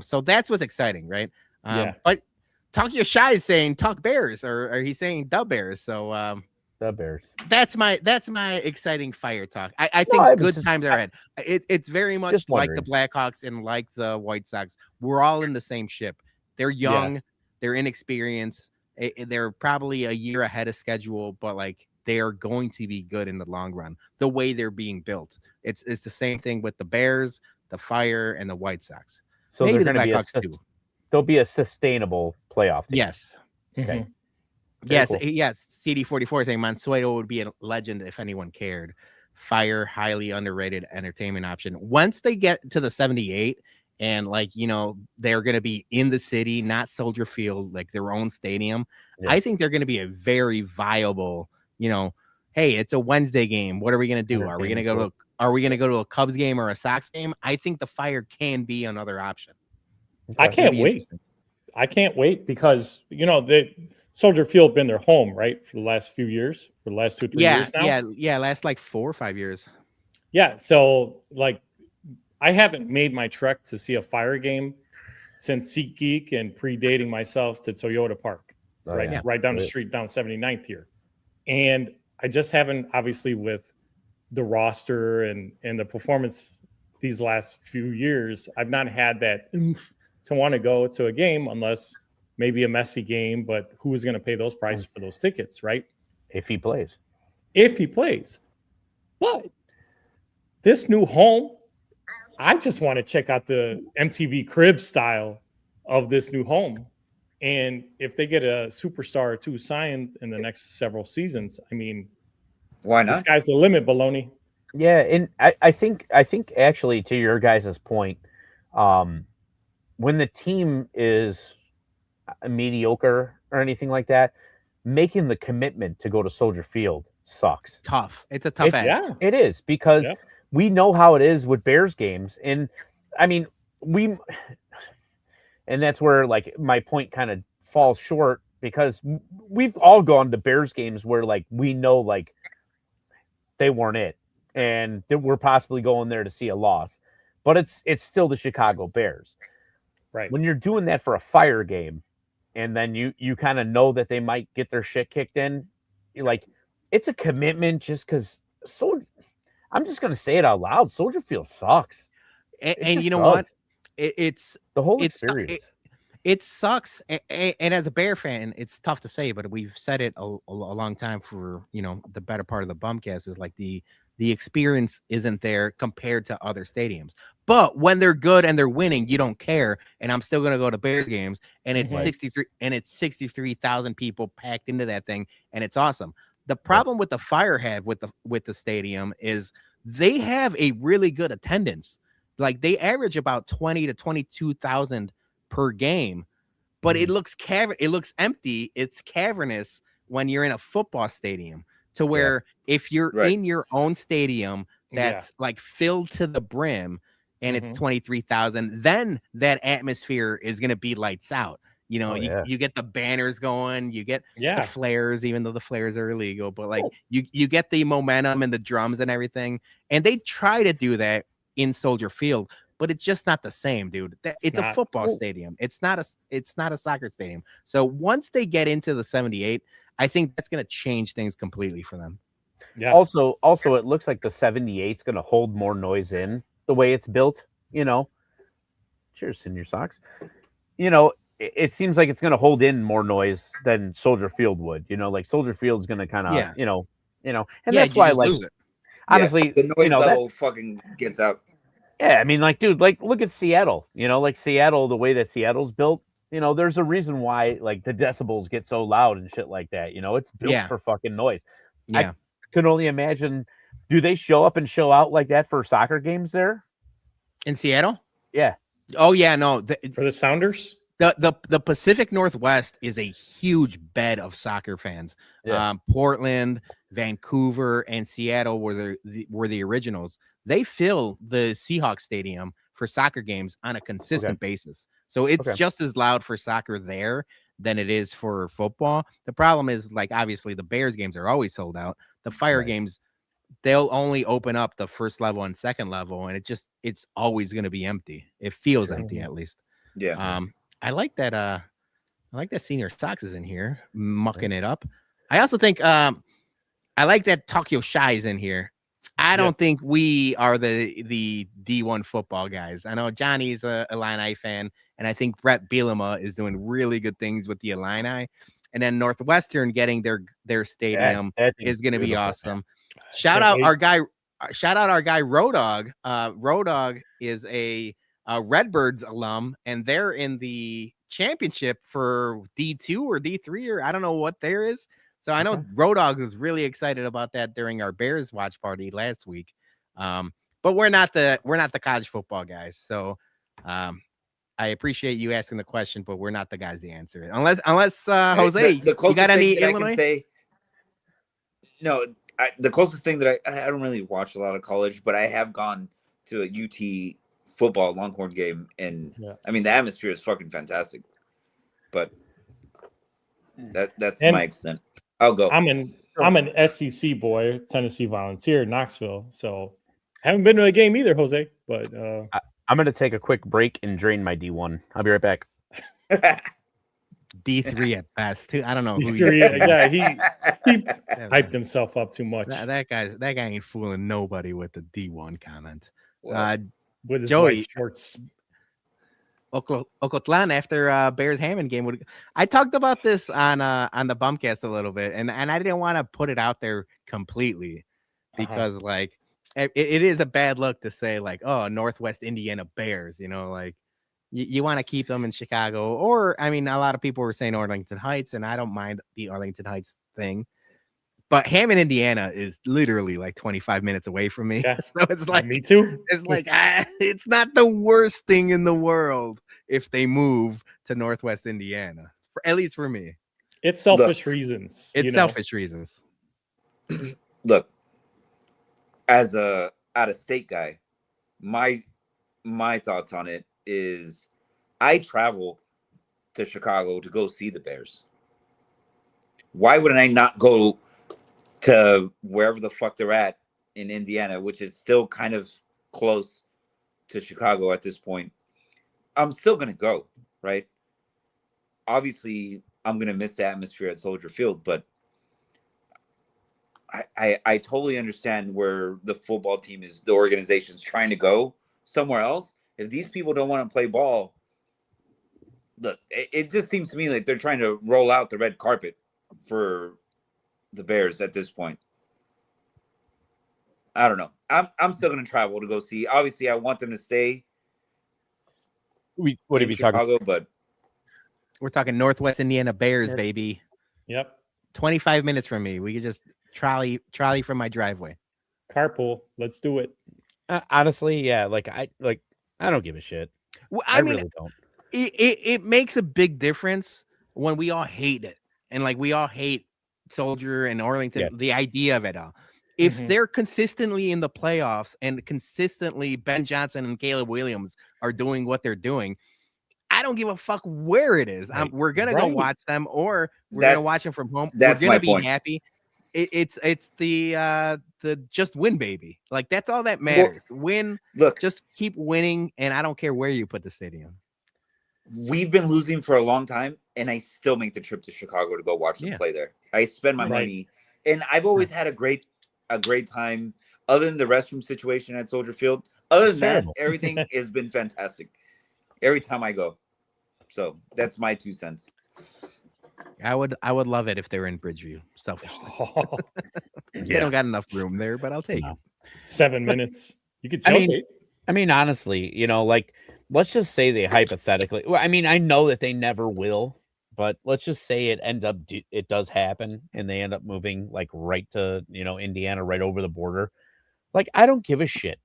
So that's what's exciting, right? But Talk Your Shy is saying talk Bears, or he's saying the Bears. So the Bears. That's my exciting fire talk. I think good times are ahead. It's very much like the Blackhawks and like the White Sox. We're all in the same ship. They're young, they're inexperienced. They're probably a year ahead of schedule, but they are going to be good in the long run. The way they're being built, it's the same thing with the Bears, the Fire, and the White Sox. So maybe they're the Blackhawks too. They'll be a sustainable playoff team. Yes. Okay. Yes. Cool. Yes. CD44 saying Mansueto would be a legend if anyone cared. Fire, highly underrated entertainment option. Once they get to the 78. And they're going to be in the city, not Soldier Field, like their own stadium. Yeah. I think they're going to be a very viable, hey, it's a Wednesday game. What are we going to do? Are we going to go to a Cubs game or a Sox game? I think the Fire can be another option. I can't wait. I can't wait because, the Soldier Field been their home, right? For the last few years, for the last 2-3 years now. Yeah. Last 4 or 5 years. Yeah. So I haven't made my trek to see a Fire game since SeatGeek and predating myself to Toyota Park, right down the street, down 79th here. And I just haven't, obviously, with the roster and the performance these last few years, I've not had that oomph to want to go to a game unless maybe a messy game, but who is going to pay those prices for those tickets, right? If he plays. But this new home, I just want to check out the MTV Crib style of this new home. And if they get a superstar or two signed in the next several seasons, why not? The sky's the limit, baloney. Yeah, and I think actually, to your guys' point, when the team is mediocre or anything like that, making the commitment to go to Soldier Field sucks. Tough. It's a tough act. Yeah. It is, because we know how it is with Bears games. And and that's where my point kind of falls short because we've all gone to Bears games where like we know like they weren't it, and that we're possibly going there to see a loss, but it's still the Chicago Bears. Right. When you're doing that for a Fire game, and then you kind of know that they might get their shit kicked in, you're like, it's a commitment just because. So I'm just gonna say it out loud. Soldier Field sucks. And you know what? It's the whole it's experience. It sucks, and as a Bear fan, it's tough to say, but we've said it a long time for the better part of the Bumcast is like the experience isn't there compared to other stadiums. But when they're good and they're winning, you don't care, and I'm still gonna go to Bear games, and it's 63,000 people packed into that thing, and it's awesome. The problem with the Fire have with the stadium is they have a really good attendance. Like they average about 20 to 22,000 per game, but it looks empty. It's cavernous when you're in a football stadium, to where if you're in your own stadium that's like filled to the brim and it's 23,000, then that atmosphere is going to be lights out. You get the banners going, you get the flares, even though the flares are illegal, but like you get the momentum and the drums and everything. And they try to do that in Soldier Field, but it's just not the same, dude. It's a football stadium. It's not a soccer stadium. So once they get into the 78, I think that's going to change things completely for them. Yeah. Also, it looks like the 78 is going to hold more noise in the way it's built. Cheers, in your socks. It seems like it's going to hold in more noise than Soldier Field would. Like Soldier Field's going to kind of, and that's why, like, honestly, the noise level fucking gets out. Yeah, I mean, like, dude, like, look at Seattle. Like Seattle, the way that Seattle's built. There's a reason why, like, the decibels get so loud and shit like that. It's built for fucking noise. Yeah, I can only imagine. Do they show up and show out like that for soccer games there in Seattle? Yeah. Oh yeah, no. For the Sounders. The Pacific Northwest is a huge bed of soccer fans. Yeah. Portland, Vancouver, and Seattle were the originals. They fill the Seahawks stadium for soccer games on a consistent basis. So it's just as loud for soccer there than it is for football. The problem is, like, obviously the Bears games are always sold out. The Fire games, they'll only open up the first level and second level, and it's always going to be empty. It feels empty, at least. Yeah. I like that. I like that Senior Sox is in here mucking it up. I also think I like that Tokyo Shy is in here. I don't think we are the D1 football guys. I know Johnny's a Illini fan, and I think Brett Bielema is doing really good things with the Illini. And then Northwestern getting their stadium is going to be awesome. Shout out our guy Road Dog. Road Dog is a Redbirds alum, and they're in the championship for D2 or D3, or I don't know what there is. So I know Road Dog was really excited about that during our Bears watch party last week. But we're not the college football guys. So I appreciate you asking the question, but we're not the guys to answer it. Unless Jose, you got any Illinois? The closest thing that I don't really watch a lot of college, but I have gone to a UT football Longhorn game, and I mean the atmosphere is fucking fantastic. But that's my extent. I'll go. I'm an SEC boy, Tennessee Volunteer, Knoxville. So haven't been to a game either, Jose. But I'm gonna take a quick break and drain my D1. I'll be right back. D3 at best, too. I don't know who he hyped himself up too much. That guy ain't fooling nobody with the D1 comment. With his Joey white shorts. Ocotlan after Bears Hammond game. I talked about this on the Bumcast a little bit, and I didn't want to put it out there completely because like it is a bad look to say like, oh, Northwest Indiana Bears, like you want to keep them in Chicago, or I mean, a lot of people were saying Arlington Heights, and I don't mind the Arlington Heights thing. But Hammond, Indiana is literally like 25 minutes away from me. Yeah. So it's like, me too. It's like, it's not the worst thing in the world if they move to Northwest Indiana, at least for me. It's selfish reasons. It's selfish reasons. Look, as a out-of-state guy, my thoughts on it is I travel to Chicago to go see the Bears. why would I not go to wherever the fuck they're at in Indiana, which is still kind of close to Chicago at this point? I'm still going to go, right? Obviously, I'm going to miss the atmosphere at Soldier Field, but I totally understand where the football team is, the organization's trying to go somewhere else. If these people don't want to play ball, look, it just seems to me like they're trying to roll out the red carpet for the Bears at this point. I don't know. I'm still going to travel to go see. Obviously, I want them to stay. What are we talking? Chicago, but We're talking Northwest Indiana Bears, baby. Yep. 25 minutes from me. We could just trolley from my driveway. Carpool. Let's do it. Honestly, yeah. I don't give a shit. Well, I mean, really don't. It makes a big difference when we all hate it, and like we all hate Soldier and Arlington. The idea of it all. If they're consistently in the playoffs and consistently Ben Johnson and Caleb Williams are doing what they're doing, I don't give a fuck where it is. Right. We're gonna go watch them, or we're gonna watch them from home. That's we're gonna my be point. happy. It's the just win, baby. Like that's all that matters. Win. Look, just keep winning, and I don't care where you put the stadium. We've been losing for a long time, and I still make the trip to Chicago to go watch them play there. I spend my money, and I've always had a great time. Other than the restroom situation at Soldier Field, other than that, everything has been fantastic. Every time I go, so that's my 2 cents. I would love it if they were in Bridgeview. Selfishly, they don't got enough room there, but I'll take it. 7 minutes. You could tailgate. I mean, honestly, let's just say they hypothetically. Well, I mean, I know that they never will, but let's just say it does happen, and they end up moving right to Indiana, right over the border. I don't give a shit.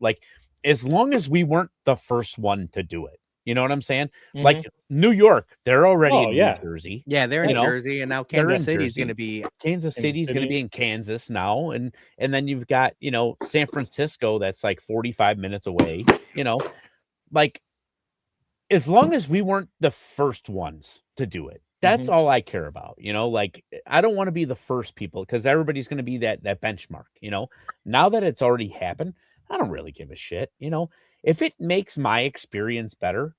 As long as we weren't the first one to do it. You know what I'm saying? New York, they're already in New Jersey. Yeah, they're in Jersey, and now Kansas City is going to be in Kansas now, and then you've got San Francisco that's 45 minutes away. As long as we weren't the first ones to do it, that's all I care about. I don't want to be the first people because everybody's going to be that benchmark. Now that it's already happened, I don't really give a shit. If it makes my experience better,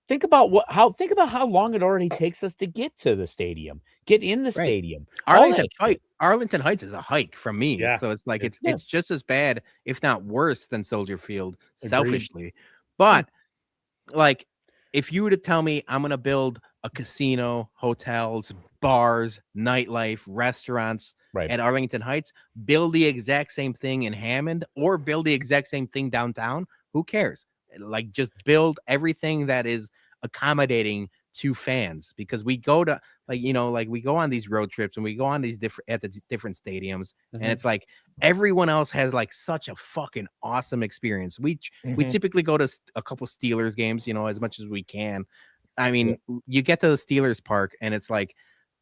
think about how long it already takes us to get to the stadium, get in the stadium. Arlington Heights is a hike from me. Yeah. So it's it's just as bad, if not worse, than Soldier Field, selfishly. But if you were to tell me I'm going to build a casino, hotels, bars, nightlife, restaurants at Arlington Heights, build the exact same thing in Hammond, or build the exact same thing downtown, who cares? Just build everything that is accommodating to fans, because we go to we go on these road trips and we go on these different stadiums, and it's everyone else has such a fucking awesome experience. We typically go to a couple Steelers games, as much as we can. I mean, you get to the Steelers park and it's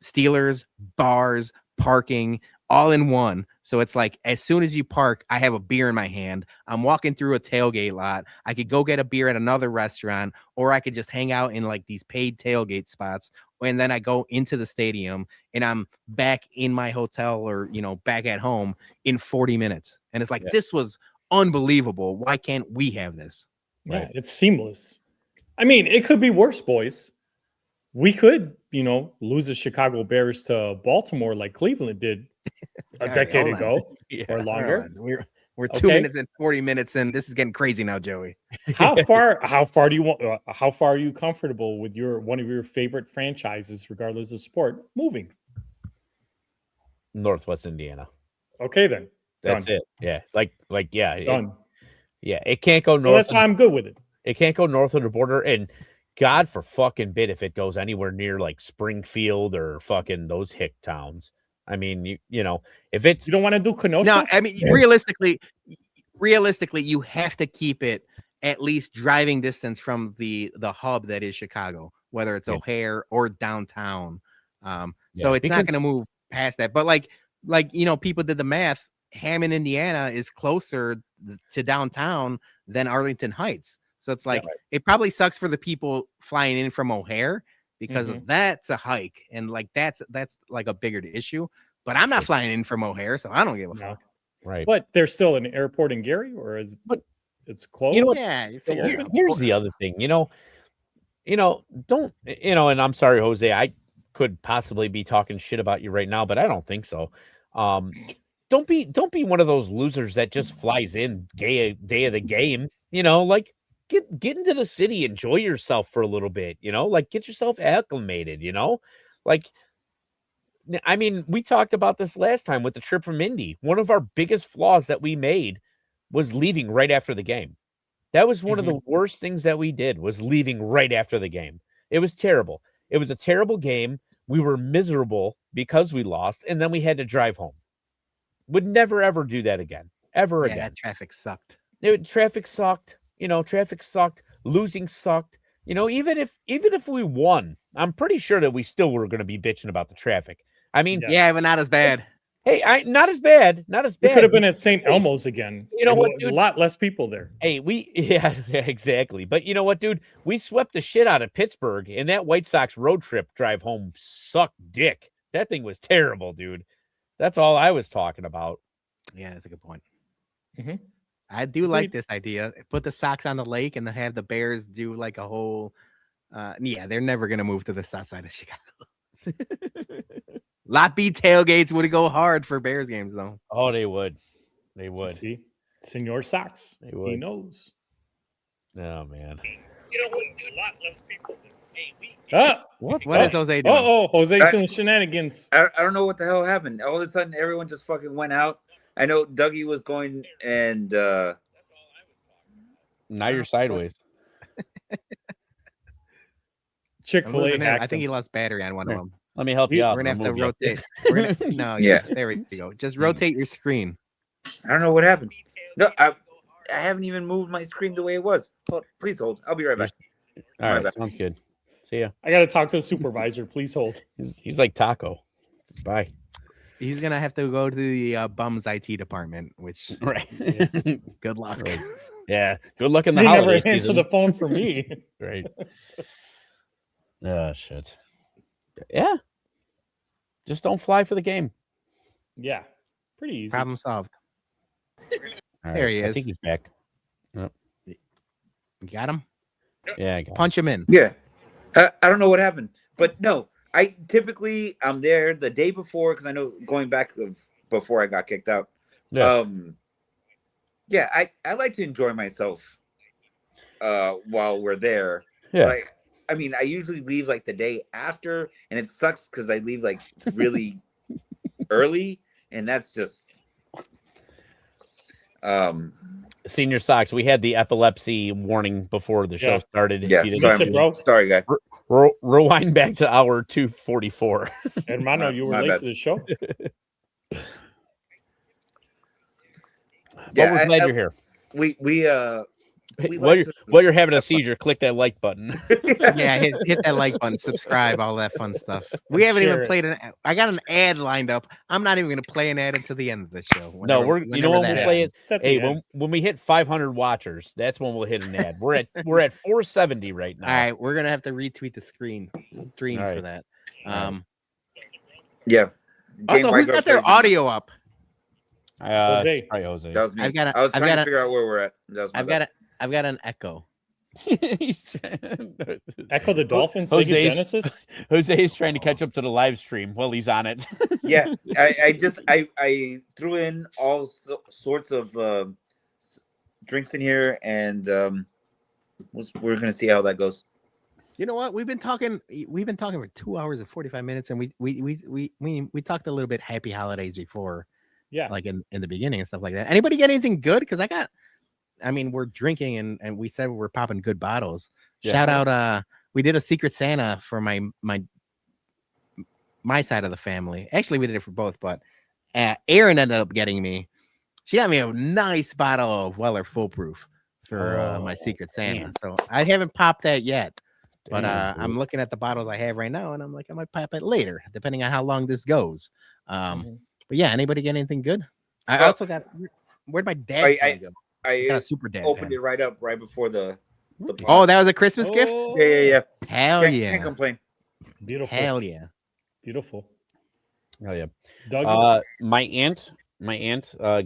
Steelers, bars, parking, all in one. So it's as soon as you park, I have a beer in my hand. I'm walking through a tailgate lot. I could go get a beer at another restaurant, or I could just hang out in these paid tailgate spots. And then I go into the stadium and I'm back in my hotel, or, back at home in 40 minutes. And it's this was unbelievable. Why can't we have this? Yeah, it's seamless. I mean, it could be worse, boys. We could, lose the Chicago Bears to Baltimore like Cleveland did a decade ago or longer. We're 2 minutes and 40 minutes, and this is getting crazy now, Joey. How far do you want? How far are you comfortable with one of your favorite franchises, regardless of sport, moving? Northwest Indiana. Okay, then. That's it. Yeah. Done. It can't go north. So that's why I'm good with it. It can't go north of the border, and God for fucking bit if it goes anywhere near Springfield or fucking those hick towns. I mean, if it's, you don't want to do Kenosha. No, I mean, realistically, you have to keep it at least driving distance from the hub that is Chicago, whether it's O'Hare or downtown. So it's not going to move past that. But people did the math. Hammond, Indiana is closer to downtown than Arlington Heights. So it's it probably sucks for the people flying in from O'Hare, because that's a hike, and like that's like a bigger issue. But I'm not flying in from O'Hare, so I don't give a fuck. Right. But there's still an airport in Gary, or is it's closed? You know what? Yeah, you figure it out. Here's the other thing. Don't and I'm sorry, Jose. I could possibly be talking shit about you right now, but I don't think so. Don't be one of those losers that just flies in day of the game. Like get into the city, enjoy yourself for a little bit. Like get yourself acclimated. Like. I mean, we talked about this last time with the trip from Indy. One of our biggest flaws that we made was leaving right after the game. That was one of the worst things that we did, was leaving right after the game. It was terrible. It was a terrible game. We were miserable because we lost, and then we had to drive home. Would never, ever do that again. Ever again. That traffic sucked. Traffic sucked. Traffic sucked. Losing sucked. Even if we won, I'm pretty sure that we still were going to be bitching about the traffic. I mean, yeah, but not as bad. Hey, not as bad. Not as bad. We could have been at St. Elmo's again. You know what, dude? A lot less people there. Hey, yeah, exactly. But you know what, dude? We swept the shit out of Pittsburgh, and that White Sox road trip drive home sucked dick. That thing was terrible, dude. That's all I was talking about. Yeah, that's a good point. I do like this idea. Put the Sox on the lake and have the Bears do like a whole. Yeah, they're never gonna move to the south side of Chicago. Lot B tailgates would go hard for Bears games, though. Oh, they would. They would. See, Senor Sox. They would. He knows. Oh man. A lot less people. Hey, what is Jose doing? Oh, Jose's doing shenanigans. I don't know what the hell happened. All of a sudden, everyone just fucking went out. I know Dougie was going, and now you're sideways. Chick-fil-A. I think he lost battery on one of them. Let me help you out. We're gonna have to rotate. No, Yeah. There we go. Just rotate your screen. I don't know what happened. No, I haven't even moved my screen the way it was. Please hold. I'll be right back. All right, sounds good. See ya. I got to talk to the supervisor. Please hold. He's like Taco. Bye. He's gonna have to go to the bums IT department, which Right. good luck. Right. Yeah. Good luck in the He never holiday answered season. the phone for me. Right. Oh shit. Yeah. Just don't fly for the game. Yeah. Pretty easy. Problem solved. All There he I is. think he's back. You got him? Yeah, I got him. Punch him in. Yeah. I don't know what happened, but no. I'm there the day before because I know going back before I got kicked out. Yeah. Yeah, I like to enjoy myself while we're there. Yeah. Like, I mean, I usually leave like the day after, and it sucks because I leave like really early, and that's just Senior Sox, we had the epilepsy warning before the show started. Yeah, If you didn't- sorry, guy. Rewind back to hour 244. Hermano, you were My late bad. to the show. But we're glad you're here. We While you're having a seizure, click that like button. Yeah, hit that like button, subscribe, all that fun stuff. We haven't even played I got an ad lined up. I'm not even going to play an ad until the end of the show. No, when we play it. Hey, end. when we hit 500 watchers, that's when we'll hit an ad. We're at 470 right now. All right, we're gonna have to retweet the stream All right. for that. Yeah. Also, who's got their audio up? Jose. Probably Jose. That was me. I've got a- I was I've trying got to a- figure out where we're at. That was my bad. I've got an echo. Echo the Dolphins, Sega Genesis. Jose is trying to catch up to the live stream while he's on it. Yeah, I threw in all sorts of drinks in here, and we're gonna see how that goes. You know what? We've been talking for 2 hours and 45 minutes, and we talked a little bit happy holidays before. Yeah, like in the beginning and stuff like that. Anybody get anything good? Because we're drinking and we said we're popping good bottles. Yeah. Shout out, we did a Secret Santa for my side of the family. Actually, we did it for both, but Erin ended up getting me. She got me a nice bottle of Weller Full Proof for my Secret Santa. man. So I haven't popped that yet. But Damn, I'm looking at the bottles I have right now, and I'm like, I might pop it later, depending on how long this goes. But yeah, anybody get anything good? I also got. Where'd my dad go? I got a super dad. Opened it right up right before the Oh, that was a Christmas gift. Yeah. Hell Can't yeah! complain. Beautiful. Hell yeah. Beautiful. Oh yeah. Doug, My aunt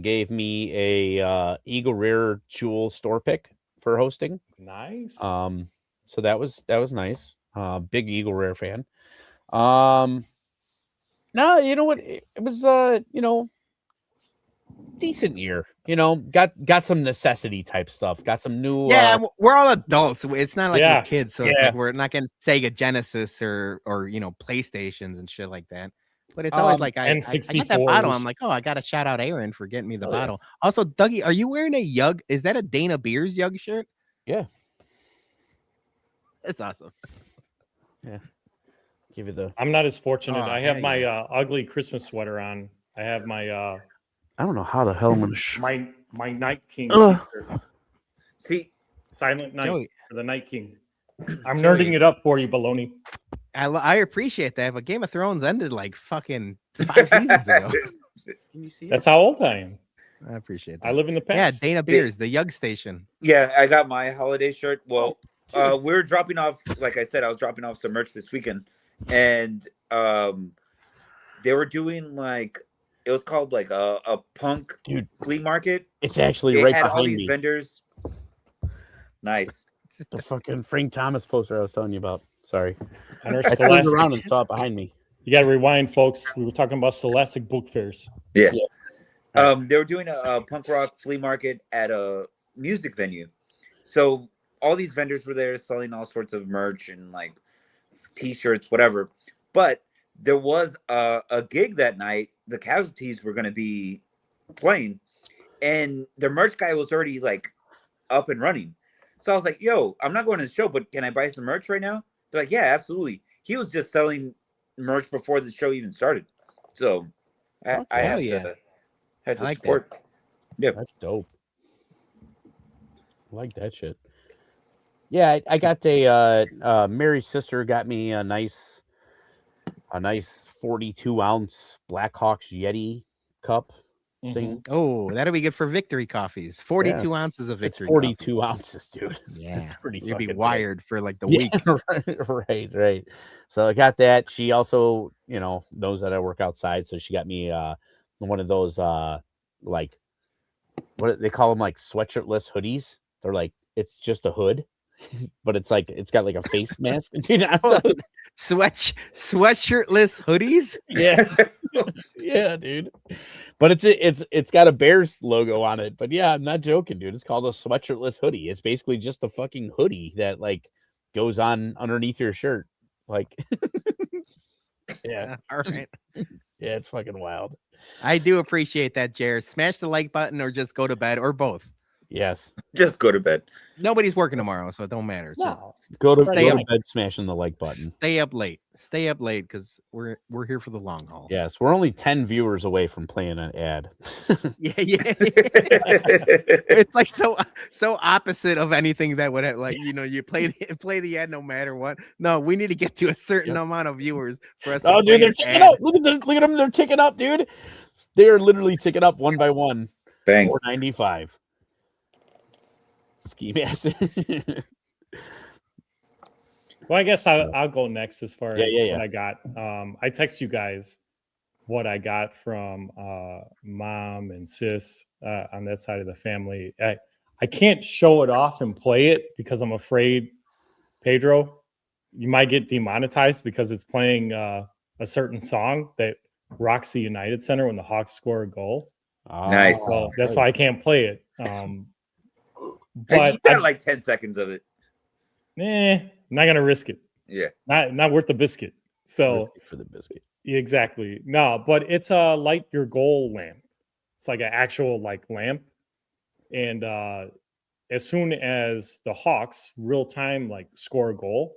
gave me a Eagle Rare Jewel store pick for hosting. nice. So that was nice. Big Eagle Rare fan. No, you know what? It was decent year. Got some necessity type stuff. Got some new Yeah, we're all adults. It's not like Yeah, we're kids, so it's yeah. like we're not getting Sega Genesis or PlayStations and shit like that. But it's always like I got that bottle. I'm like, oh, I got to shout out Aaron for getting me the bottle. Yeah. Also, Dougie, are you wearing a Yug? Is that a Dana Beers Yug shirt? Yeah, that's awesome. Yeah, give you the. I'm not as fortunate. I have my ugly Christmas sweater on. I have my. I don't know how the hell I'm gonna. My Night King. See, Silent Night Joey. for the Night King. I'm nerding it up for you, baloney. I appreciate that, but Game of Thrones ended like fucking 5 seasons ago. Can you see That's how old I am. I appreciate that. I live in the past. Yeah, Dana Beers, the Yug station. Yeah, I got my holiday shirt. Well, we're dropping off. Like I said, I was dropping off some merch this weekend, and they were doing it was called like a punk flea market. It's actually they right had behind all these me. Vendors. Nice. The fucking Frank Thomas poster I was telling you about. Sorry. And our I turned around and saw it behind me. You got to rewind, folks. We were talking about Scholastic book fairs. Yeah. They were doing a punk rock flea market at a music venue. So all these vendors were there selling all sorts of merch and like T-shirts, whatever. But there was a gig that night. The Casualties were going to be playing, and the merch guy was already like up and running. So I was like, yo, I'm not going to the show, but can I buy some merch right now? They're like, yeah, absolutely. He was just selling merch before the show even started. So I had to like support. That. Yeah. That's dope. I like that shit. Yeah, I got Mary's sister got me a nice 42-ounce Blackhawks Yeti cup thing. Oh, that'll be good for victory coffees. 42 ounces of victory. It's 42 ounces, dude. Yeah, it's pretty. You'd be wired for like the week. Right. So I got that. She also, knows that I work outside, so she got me one of those like what they call them, like sweatshirtless hoodies. They're like it's just a hood, but it's got like a face mask. Dude, sweatshirtless hoodies. Yeah, dude. But it's got a Bears logo on it. But yeah, I'm not joking, dude. It's called a sweatshirtless hoodie. It's basically just a fucking hoodie that like goes on underneath your shirt. Like, yeah. All right. Yeah, it's fucking wild. I do appreciate that, Jared. Smash the like button or just go to bed or both. Yes. Just go to bed. Nobody's working tomorrow, so it don't matter. No. Go to bed smashing the like button. Stay up late because we're here for the long haul. Yes, we're only 10 viewers away from playing an ad. Yeah. It's like so opposite of anything that would have, like, you play the ad no matter what. No, we need to get to a certain amount of viewers for us. Oh, dude, they're ticking up. Look at them. They're ticking up, dude. They are literally ticking up one by one. Bang. 495. Ski mask. Well, I guess I'll go next as far as what I got. I text you guys what I got from mom and sis on that side of the family. I can't show it off and play it because I'm afraid, Pedro, you might get demonetized because it's playing a certain song that rocks the United Center when the Hawks score a goal. Nice. So that's why I can't play it. But you got like 10 seconds of it. I'm not gonna risk it. Yeah, not worth the biscuit. So for the biscuit, exactly. No, but it's a light your goal lamp. It's like an actual like lamp, and as soon as the Hawks real time like score a goal,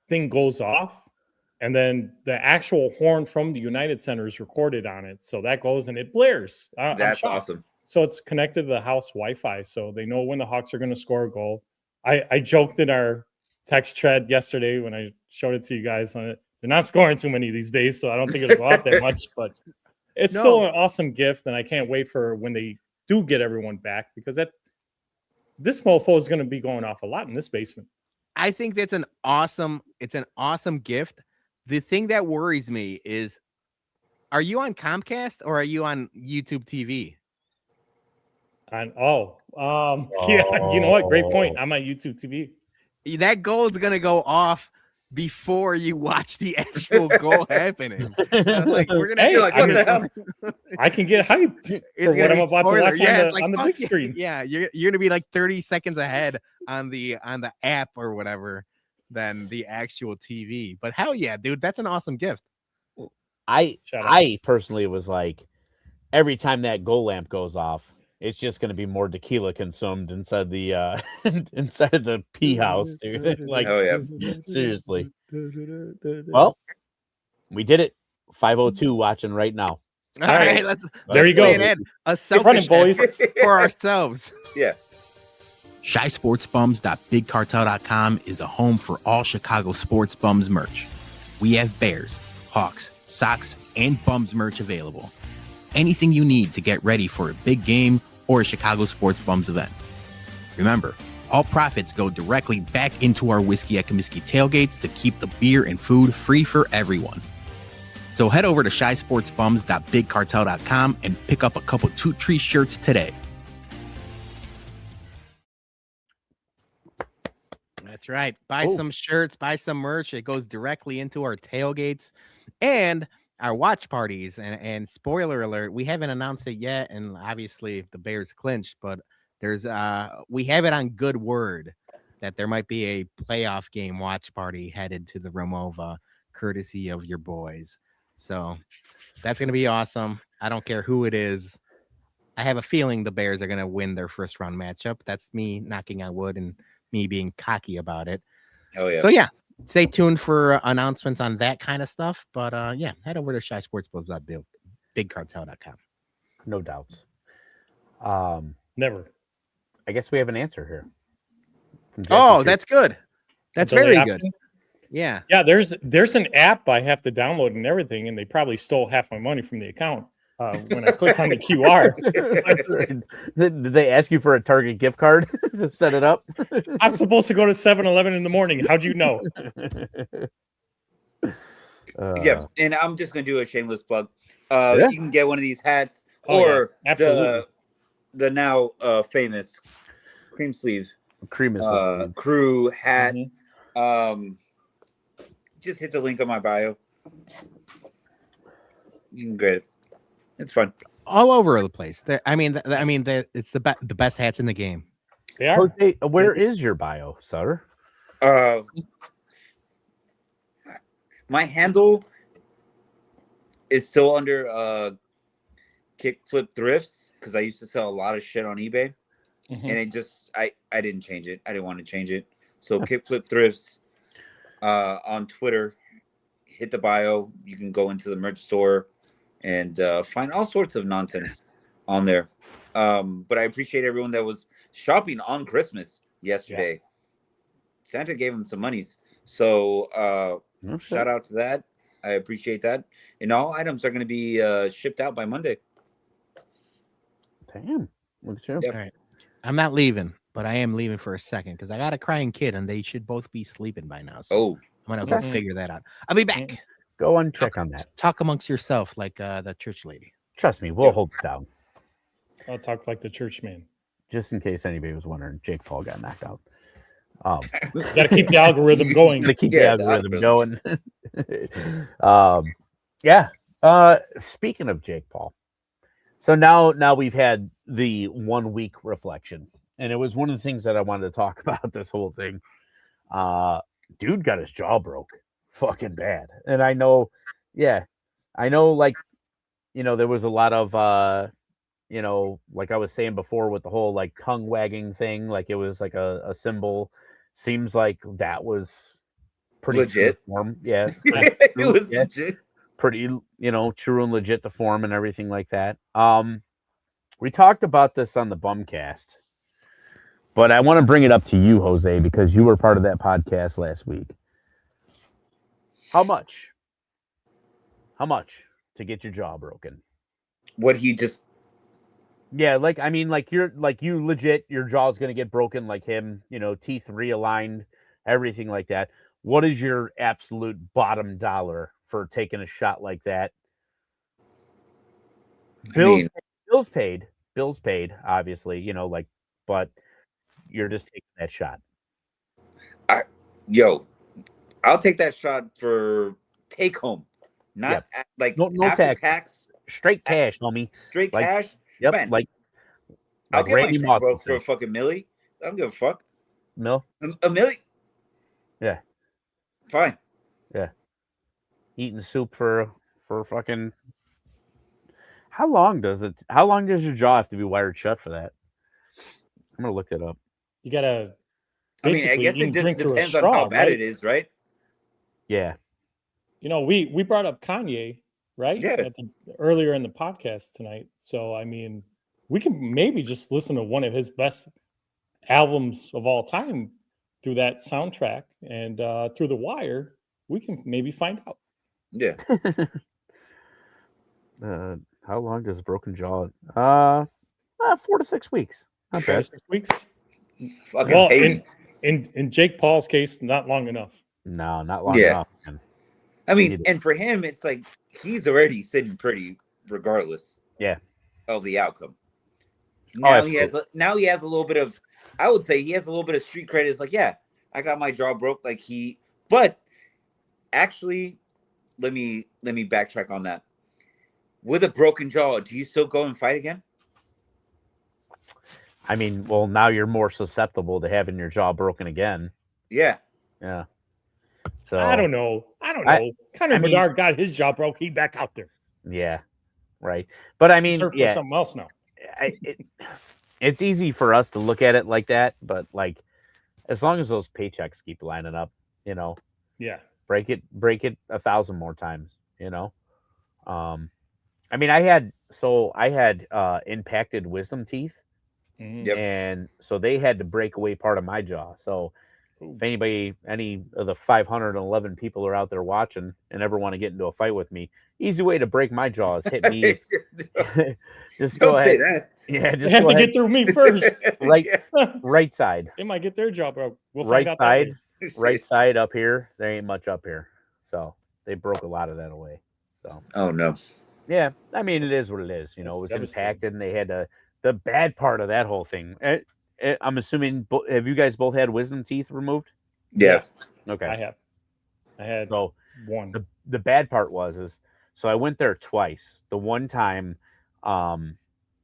thing goes off, and then the actual horn from the United Center is recorded on it. So that goes and it blares. That's awesome. So it's connected to the house Wi-Fi, so they know when the Hawks are going to score a goal. I joked in our text thread yesterday when I showed it to you guys on it. They're not scoring too many these days, so I don't think it'll go out that much. But it's still an awesome gift, and I can't wait for when they do get everyone back because this mofo is going to be going off a lot in this basement. I think that's an awesome gift. The thing that worries me is, are you on Comcast or are you on YouTube TV? Yeah, you know what? Great point. I'm on YouTube TV. That goal is gonna go off before you watch the actual goal happening. Like we're gonna You're like, what the hell? I can get hyped for what I'm about to watch on the big screen. Yeah, you're gonna be like 30 seconds ahead on the app or whatever than the actual TV. But hell yeah, dude, that's an awesome gift. I personally was like, every time that goal lamp goes off, it's just going to be more tequila consumed inside the inside of the pee house, dude. Like, Oh, yeah. seriously. Well, we did it. 5:02 watching right now. All right, let's there you go. play an ad. A selfish running, boys. ad for ourselves. Yeah. ShySportsBums.BigCartel.com is the home for all Chicago sports bums merch. We have Bears, Hawks, socks, and bums merch available. Anything you need to get ready for a big game or a Chicago Sports Bums event. Remember, all profits go directly back into our Whiskey at Comiskey tailgates to keep the beer and food free for everyone. So head over to ShySportsBums.BigCartel.com and pick up a couple Toot Tree shirts today. That's right. Buy some shirts, buy some merch. It goes directly into our tailgates and our watch parties. And spoiler alert, we haven't announced it yet. And obviously the Bears clinched, but there's we have it on good word that there might be a playoff game watch party headed to the Romova, courtesy of your boys. So that's going to be awesome. I don't care who it is. I have a feeling the Bears are going to win their first round matchup. That's me knocking on wood and me being cocky about it. Oh yeah. So yeah, stay tuned for announcements on that kind of stuff. But yeah, head over to ShySportsBums.BigCartel.com. No doubts. Never. I guess we have an answer here. Oh, that's good. That's very good. Yeah. Yeah, there's an app I have to download and everything, and they probably stole half my money from the account when I click on the QR. Did they ask you for a Target gift card to set it up? I'm supposed to go to 7-Eleven in the morning. How'd you know? Yeah, and I'm just gonna do a shameless plug. Yeah. You can get one of these hats or the now famous cream sleeve crew hat. Mm-hmm. Just hit the link on my bio. You can get it. It's fun. All over the place. It's the best hats in the game. They are. Jose, where is your bio, sir? My handle is still under Kickflip Thrifts because I used to sell a lot of shit on eBay, and it just I didn't change it. I didn't want to change it. So Kickflip Thrifts on Twitter. Hit the bio. You can go into the merch store and find all sorts of nonsense on there. But I appreciate everyone that was shopping on Christmas yesterday. Yeah. Santa gave them some monies. So shout out to that. I appreciate that. And all items are going to be shipped out by Monday. Damn. Look at you. Yep. All right. I'm not leaving, but I am leaving for a second because I got a crying kid and they should both be sleeping by now. So I'm going to go figure that out. I'll be back. Go and check on that. Talk amongst yourself like the church lady. Trust me, we'll hold it down. I'll talk like the church man. Just in case anybody was wondering, Jake Paul got knocked out. Got to keep the algorithm going. To keep the algorithm going. Speaking of Jake Paul, so now we've had the 1 week reflection, and it was one of the things that I wanted to talk about this whole thing. Dude got his jaw broke fucking bad. And I know, like, there was a lot of, like I was saying before with the whole like tongue wagging thing, like it was like a symbol. Seems like that was pretty legit. Form. Yeah. It was legit. Pretty, true and legit the form and everything like that. We talked about this on the Bumcast, but I want to bring it up to you, Jose, because you were part of that podcast last week. How much to get your jaw broken? What he just... Yeah, like, I mean, like, you legit, your jaw's going to get broken like him, teeth realigned, everything like that. what is your absolute bottom dollar for taking a shot like that? Bills paid, obviously, you know, like, but you're just taking that shot. I'll take that shot for take home, not like no after tax, straight cash, homie. straight Like, cash. Yep, Man, like I'll get Randy my Moss broke would for say. a fucking milli. I don't give a fuck. Mil? A milli? Yeah. Fine. Yeah. Eating soup for fucking. How long does your jaw have to be wired shut for that? I'm gonna look it up. You gotta. I mean, I guess it just depends on how bad it is, right? Yeah. You know, we brought up Kanye, right? Yeah. Earlier in the podcast tonight. So I mean, we can maybe just listen to one of his best albums of all time through that soundtrack, and through The Wire, we can maybe find out. Yeah. How long does broken jaw? 4 to 6 weeks. Not bad. 6 weeks. Fucking Well, pay me. in Jake Paul's case, not long enough. No, not long enough. Man. I mean, and for him, it's like he's already sitting pretty, regardless. Yeah. Of the outcome. Now he has a little bit of. I would say he has a little bit of street credit. It's like, yeah, I got my jaw broke. Like but actually, let me backtrack on that. With a broken jaw, do you still go and fight again? I mean, well, now you're more susceptible to having your jaw broken again. Yeah. Yeah. So I don't know. Conor Bedard got his jaw broke. He back out there. Yeah. Right. But I mean, for something else now. It's easy for us to look at it like that, but like, as long as those paychecks keep lining up, you know. Yeah. Break it 1,000 more times, you know. I mean, I had impacted wisdom teeth, and so they had to break away part of my jaw. So if any of the 511 people are out there watching and ever want to get into a fight with me, easy way to break my jaw is hit me. Just go ahead. Say that. Yeah, just they have to get through me first. Right side. They might get their jaw broke. We'll right find out side. Right side up here. There ain't much up here, so they broke a lot of that away. So. Oh no. Yeah, I mean, it is what it is. You know, it was impacted, and they had the bad part of that whole thing. I'm assuming, have you guys both had wisdom teeth removed? Yeah. Okay. I had one. The bad part was so I went there twice. The one time,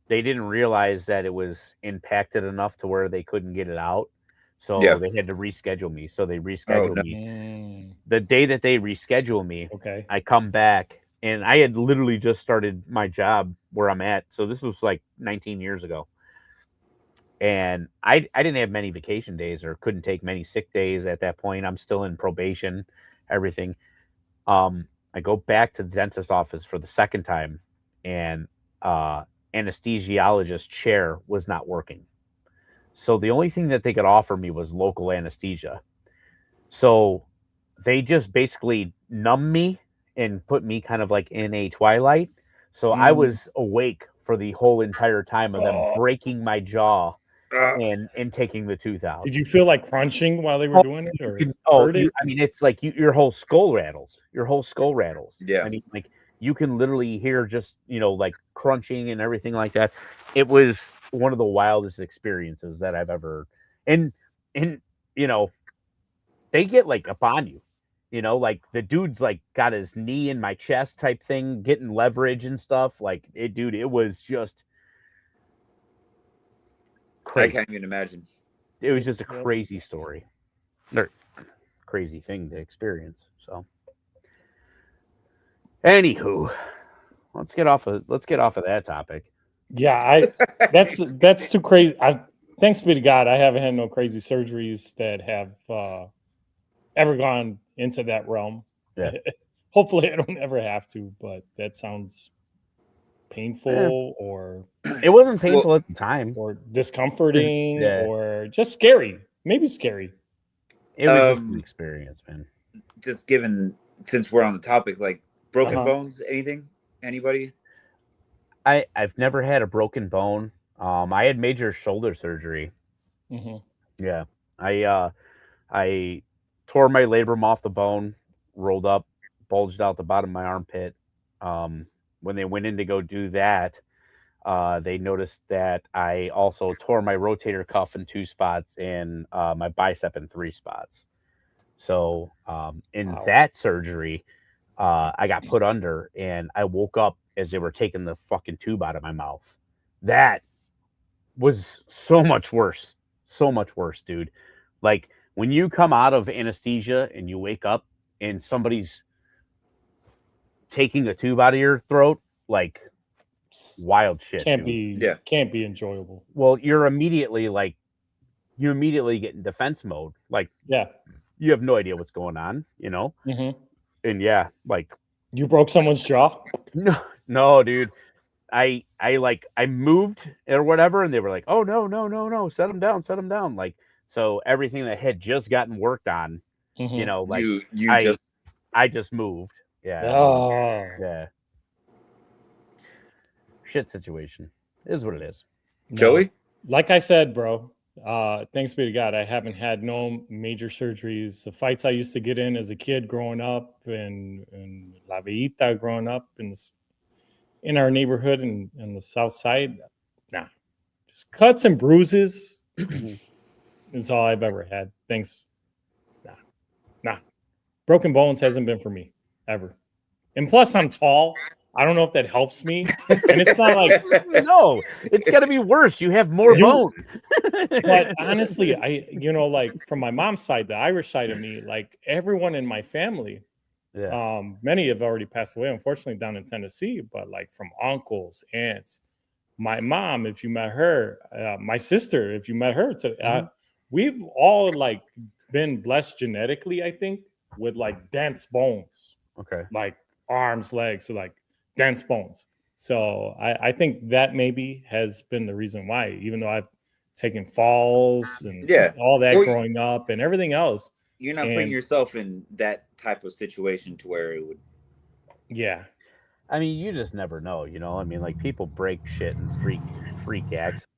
they didn't realize that it was impacted enough to where they couldn't get it out. So they had to reschedule me. So they rescheduled me. The day that they reschedule me, I come back. And I had literally just started my job where I'm at. So this was like 19 years ago. And I didn't have many vacation days or couldn't take many sick days at that point. I'm still in probation, everything. I go back to the dentist office for the second time, and anesthesiologist chair was not working. So the only thing that they could offer me was local anesthesia. So they just basically numbed me and put me kind of like in a twilight. So I was awake for the whole entire time of them breaking my jaw and taking the tooth out. Did you feel like crunching while they were doing it? Or I mean, it's like your whole skull rattles. Your whole skull rattles. Yeah. I mean, like you can literally hear just, you know, like crunching and everything like that. It was one of the wildest experiences that I've ever, and you know, they get like up on you. You know, like the dude's like got his knee in my chest type thing, getting leverage and stuff. Like it was just crazy. I can't even imagine. It was just a crazy story. Or crazy thing to experience. So anywho, let's get off of that topic. Yeah, that's too crazy. Thanks be to God, I haven't had no crazy surgeries that have ever gone into that realm. Yeah. Hopefully I don't ever have to, but that sounds painful or it wasn't painful at the time. Or discomforting or just scary. Maybe scary. It was just an experience, man. Just given since we're on the topic, like broken bones, anything? Anybody? I've never had a broken bone. I had major shoulder surgery. Mm-hmm. Yeah. I tore my labrum off the bone, rolled up, bulged out the bottom of my armpit. When they went in to go do that, they noticed that I also tore my rotator cuff in 2 spots and my bicep in 3 spots. So in that surgery, I got put under and I woke up as they were taking the fucking tube out of my mouth. That was so much worse. So much worse, dude. Like when you come out of anesthesia and you wake up and somebody's taking a tube out of your throat, like wild shit. Can't dude. be enjoyable. Well, you immediately get in defense mode. Like, yeah, you have no idea what's going on, you know? Mm-hmm. And yeah, like you broke someone's jaw. No, dude. I moved or whatever, and they were like, "Oh no, set him down." Like, so everything that had just gotten worked on, Mm-hmm. you know, like I just moved. Yeah. Oh. Yeah. Shit situation. It is what it is. Joey? Like I said, bro, thanks be to God, I haven't had no major surgeries. The fights I used to get in as a kid growing up and La Villita growing up in our neighborhood and the south side, nah. Just cuts and bruises is all I've ever had. Thanks. Nah. Broken bones hasn't been for me ever. And plus I'm tall. I don't know if that helps me. And it's not like no, it's gotta be worse. You have more bone. But honestly, like from my mom's side, the Irish side of me, like everyone in my family, many have already passed away, unfortunately, down in Tennessee, but like from uncles, aunts, my mom, if you met her, my sister, if you met her, we've all like been blessed genetically, I think, with like dense bones. Okay. Like arms, legs, so like dense bones. So I think that maybe has been the reason why, even though I've taken falls and all that growing up and everything else. You're not putting yourself in that type of situation to where it would. Yeah. I mean, you just never know, you know? I mean, like people break shit and freak accidents.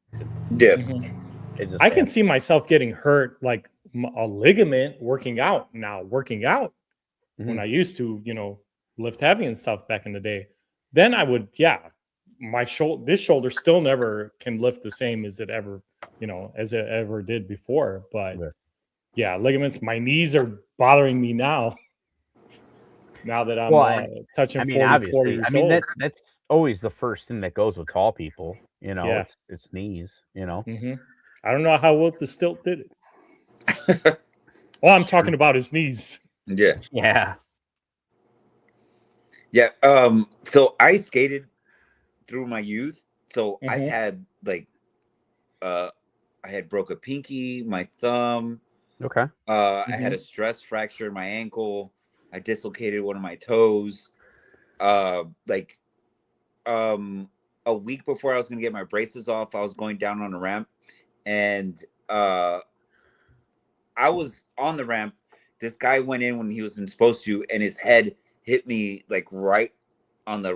Yeah. Mm-hmm. I can see myself getting hurt like a ligament working out when I used to, lift heavy and stuff back in the day. Then I would, this shoulder still never can lift the same as it ever, as it ever did before. But ligaments, my knees are bothering me now. Now that I'm touching 44 years old. That's always the first thing that goes with tall people, it's knees, Mm-hmm. I don't know how well the stilt did it. I'm talking about his knees. Yeah. Yeah. Yeah. So I skated through my youth. So I've had I had broke a pinky, my thumb. Okay. I had a stress fracture in my ankle. I dislocated one of my toes. A week before I was going to get my braces off, I was going down on a ramp, and I was on the ramp. This guy went in when he wasn't supposed to, and his head hit me like right on the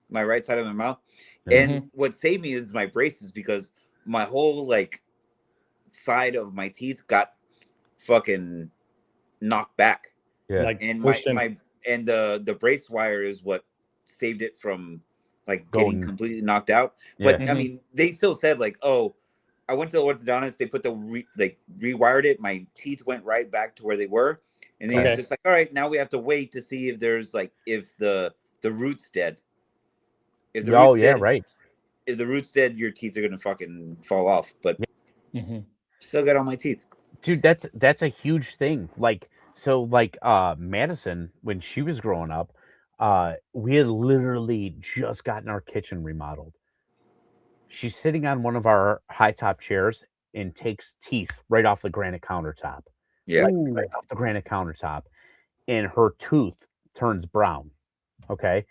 my right side of my mouth. And what saved me is my braces, because my whole side of my teeth got fucking knocked back. Yeah. And the brace wire is what saved it from getting completely knocked out. But I mean, they still said I went to the orthodontist, they put rewired it, my teeth went right back to where they were. And then it's just all right, now we have to wait to see if there's if the root's dead. If the root's dead, right. If the root's dead, your teeth are gonna fucking fall off. But still got all my teeth. Dude, that's a huge thing. Madison, when she was growing up, we had literally just gotten our kitchen remodeled. She's sitting on one of our high top chairs and takes teeth right off the granite countertop. Yeah. Right off the granite countertop. And her tooth turns brown. Okay.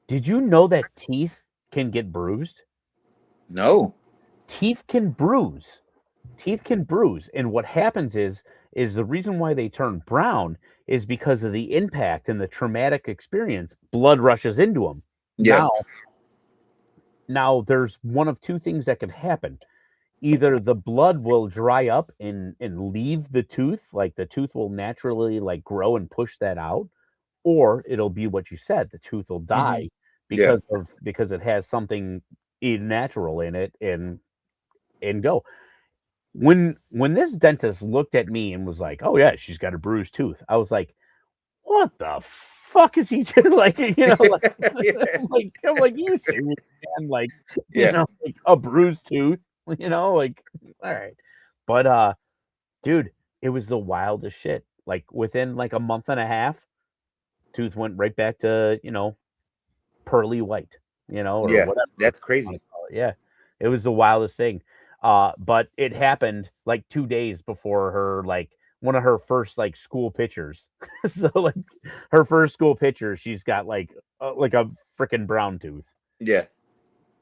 Did you know that teeth can get bruised? No. Teeth can bruise. And what happens is the reason why they turn brown is because of the impact and the traumatic experience. Blood rushes into them. Yeah. Now there's one of two things that could happen. either the blood will dry up and leave the tooth, like the tooth will naturally like grow and push that out, or it'll be what you said, the tooth will die Yeah. because it has something natural in it and go. When this dentist looked at me and was like, "Oh yeah, she's got a bruised tooth," I was like, "What the fuck is he doing?" Like, like, I'm like, you serious, man? Like, like a bruised tooth, like, all right. But dude, it was the wildest shit. Like within like a month and a half, tooth went right back to, pearly white, or Yeah, whatever. that's you crazy. wanna call it. Yeah. It was the wildest thing. But it happened like 2 days before her, like one of her first like school pictures. So like her first school picture, she's got like a freaking brown tooth. Yeah.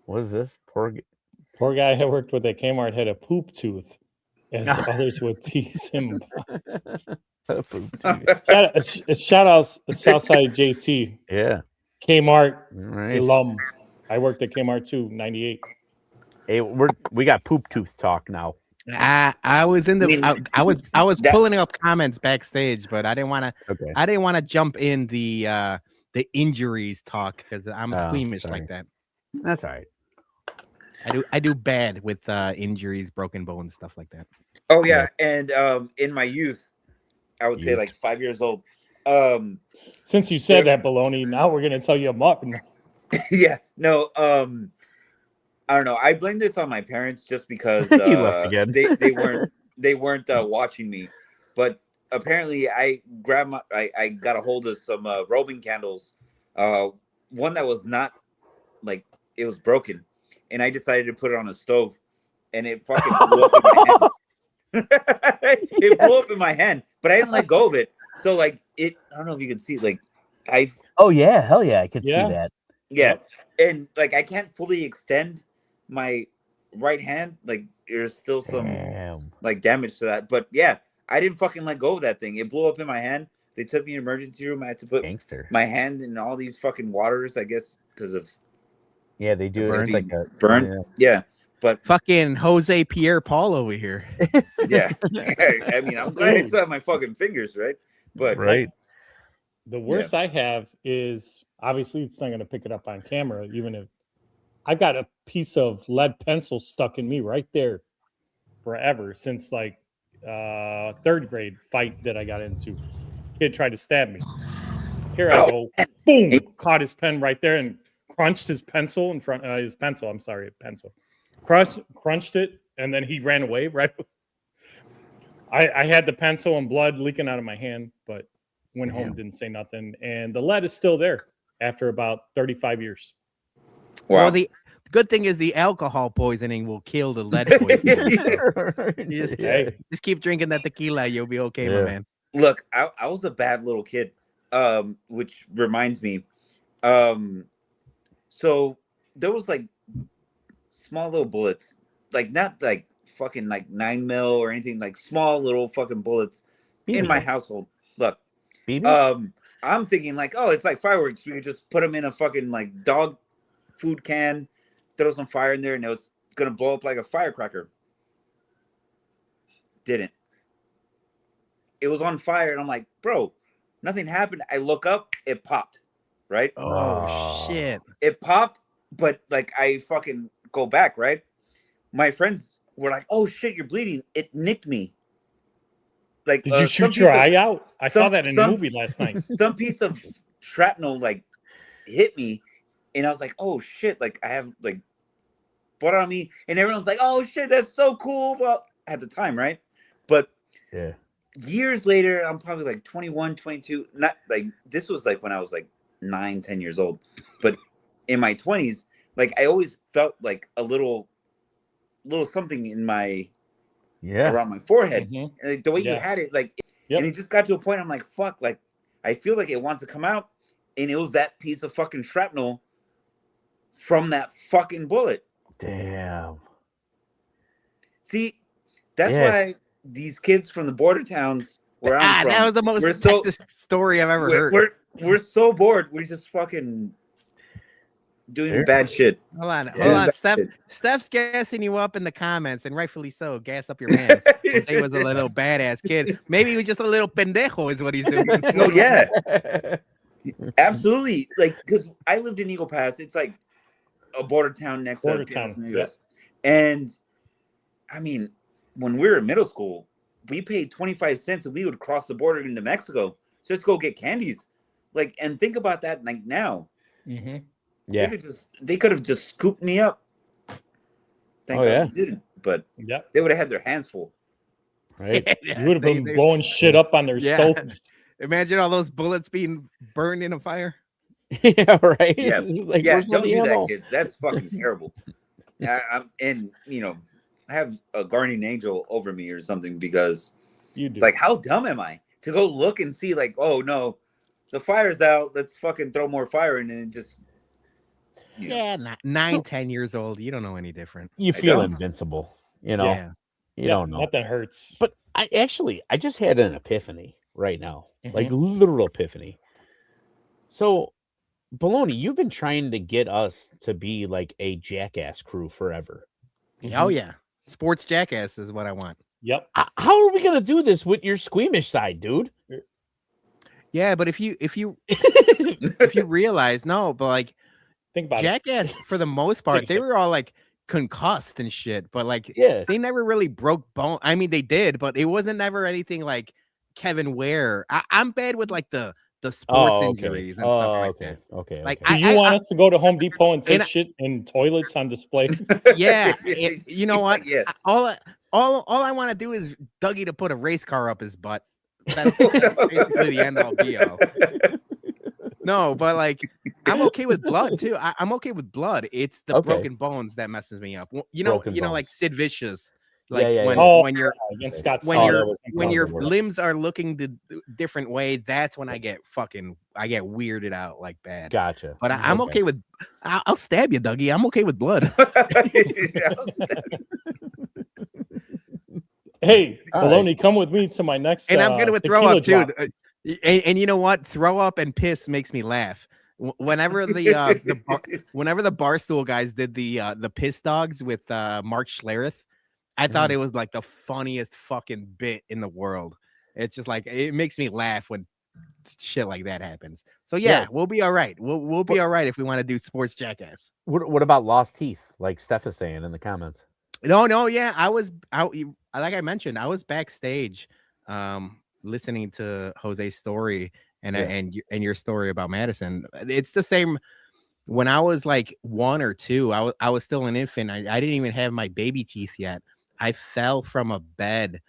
What is this? Poor guy I worked with at Kmart had a poop tooth, as others would tease him about. Shout out Southside JT. Yeah. Kmart Right. alum. I worked at Kmart too, 98. Hey, we got poop tooth talk now. I was in the I was pulling up comments backstage, but I didn't want to Okay. I didn't want to jump in the injuries talk because I'm squeamish like that. That's all right. I do bad with injuries, broken bones, stuff like that. Oh yeah, and in my youth, I would say like 5 years old. Since you said that, baloney, now we're gonna tell you about. Yeah, no, I don't know. I blame this on my parents just because He left again. they weren't watching me, but apparently I got a hold of some Roman candles, one that was not like it was broken, and I decided to put it on a stove, and it fucking blew up in my hand. It blew up in my hand, but I didn't let go of it. So like I don't know if you can see, like Oh yeah, hell yeah, I could see that. Yeah, and like I can't fully extend my right hand. Like there's still some like damage to that. But yeah, I didn't fucking let go of that thing. It blew up in my hand. They took me to emergency room. I had to put my hand in all these fucking waters, I guess, because of they do burn. like a burn. Yeah. But fucking Jose Pierre Paul over here. Yeah. I mean, I'm glad it's on my fucking fingers, right? But the worst I have is obviously it's not going to pick it up on camera, even if I've got a piece of lead pencil stuck in me right there forever since like third grade fight that I got into. Kid tried to stab me. Here I go, boom, caught his pen right there and crunched his pencil in front of his pencil. I'm sorry, pencil. Crunched it, and then he ran away. Right, I had the pencil and blood leaking out of my hand, but went home, didn't say nothing, and the lead is still there after about 35 years. Wow. Well, the good thing is the alcohol poisoning will kill the lead poisoning. Just keep drinking that tequila, you'll be okay, my man. Look, I was a bad little kid, which reminds me, so there was like small little bullets, like not like fucking like 9mm or anything, like small little fucking bullets in my household. Look, I'm thinking like, oh, it's like fireworks. We could just put them in a fucking like dog food can, throw some fire in there, and it was gonna blow up like a firecracker. Didn't. It was on fire, and I'm like, bro, nothing happened. I look up, it popped, right? Oh shit! It popped, but like I fucking go back, right? My friends were like, "Oh shit, you're bleeding." It nicked me. Like, did you shoot your eye out? I saw that in the movie last night. Some piece of shrapnel like hit me, and I was like, "Oh shit!" Like I have like blood on me, and everyone's like, "Oh shit, that's so cool!" Well, at the time, right? But years later, I'm probably like 21, 22. Not like this was like when I was like 9, 10 years old, but in my 20s, like I always felt like a little something in my around my forehead, and like, the way you had it, like, and it just got to a point. I'm like, fuck, like I feel like it wants to come out, and it was that piece of fucking shrapnel from that fucking bullet. Damn. See, that's why these kids from the border towns where I'm from, that was the most Texas story I've ever heard. We're so bored. We just fucking doing bad shit. Hold on. Yeah. Steph's gassing you up in the comments, and rightfully so. Gas up your man. Jose was a little badass kid. Maybe he was just a little pendejo, is what he's doing. Oh yeah, absolutely. Like, because I lived in Eagle Pass. It's like a border town next to Los Angeles. And I mean, when we were in middle school, we paid 25 cents and we would cross the border into Mexico just go get candies. Like, and think about that. Like now, Mm-hmm. Yeah, they could have just scooped me up. Thank God they didn't. But they would have had their hands full. Right? You would have been blowing shit up on their stoves. Imagine all those bullets being burned in a fire. Yeah, right. Yeah, like, don't do that, kids. That's fucking terrible. And I have a guardian angel over me or something because, you do. Like, how dumb am I to go look and see like, oh no, the fire's out. Let's fucking throw more fire in and just. Yeah, 10 years old. You don't know any different. You feel invincible. You don't know. Nothing hurts. But I just had an epiphany right now, like literal epiphany. So, Baloney, you've been trying to get us to be like a jackass crew forever. Oh yeah, sports jackass is what I want. Yep. How are we gonna do this with your squeamish side, dude? Yeah, but if you realize, but like, think about jackass for the most part, they were all like concussed and shit, but like they never really broke bone. I mean, they did, but it wasn't never anything like Kevin Ware. I'm bad with like the sports injuries and stuff like that. Okay. Like, do you want us to go to Home Depot and take shit in toilets on display? Yeah, you know what? Yes. All I want to do is Dougie to put a race car up his butt. That's basically the end all be all. No, but like, I'm okay with blood too. I'm okay with blood. It's the broken bones that messes me up. You know, like Sid Vicious. Like when your limbs are looking the different way, that's when I get weirded out like bad. Gotcha. But I'm okay with. I'll stab you, Dougie. I'm okay with blood. Hey, Baloney, come with me to my next. And I'm good with throw up too. And you know what? Throw up and piss makes me laugh. Whenever whenever the Barstool guys did the piss dogs with Mark Schlereth, I thought it was like the funniest fucking bit in the world. It's just like, it makes me laugh when shit like that happens. So yeah. We'll be all right. We'll be all right if we want to do sports jackass. What about lost teeth? Like Steph is saying in the comments. No, yeah. I was out. Like I mentioned, I was backstage, listening to Jose's story and your story about Madison. It's the same. When I was like 1 or 2, I was still an infant. I didn't even have my baby teeth yet. I fell from a bed.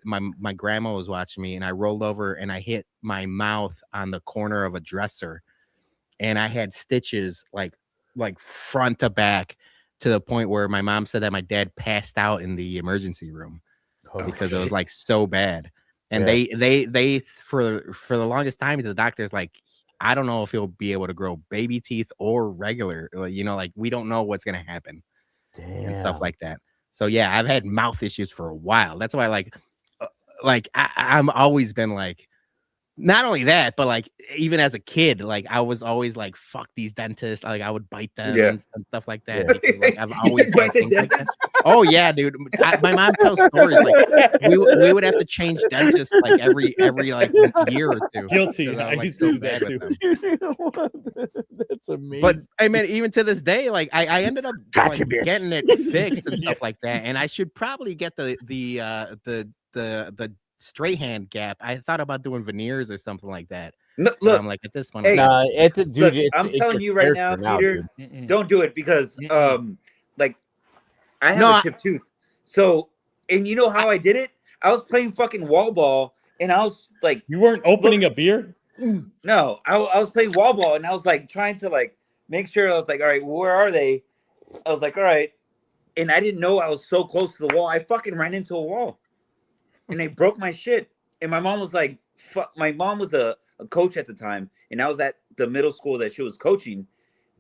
My grandma was watching me, and I rolled over and I hit my mouth on the corner of a dresser, and I had stitches like front to back, to the point where my mom said that my dad passed out in the emergency room because it was like so bad. And they for the longest time, the doctor's like, I don't know if he'll be able to grow baby teeth or regular, like we don't know what's gonna happen. And stuff like that. So yeah, I've had mouth issues for a while. That's why I'm always been like, not only that, but like even as a kid, like I was always like, fuck these dentists. Like I would bite them and stuff like that. Because, like, I've always been things like that. Oh yeah, dude. My mom tells stories like we would have to change dentists like every like year or two. Guilty. I used to do that too. That's amazing. But I mean, even to this day, like I ended up getting it fixed and stuff like that. And I should probably get the straight hand gap. I thought about doing veneers or something like that. No, look, I'm like, at this point, hey, I'm telling you right now, Peter, don't do it because like I have a chipped tooth. So, and you know how I did it? I was playing fucking wall ball, and I was like, you weren't opening a beer? No, I was playing wall ball, and I was like trying to like make sure. I was like, all right, where are they? I was like, all right, and I didn't know I was so close to the wall. I fucking ran into a wall. And they broke my shit. And my mom was like, fuck. My mom was a coach at the time. And I was at the middle school that she was coaching.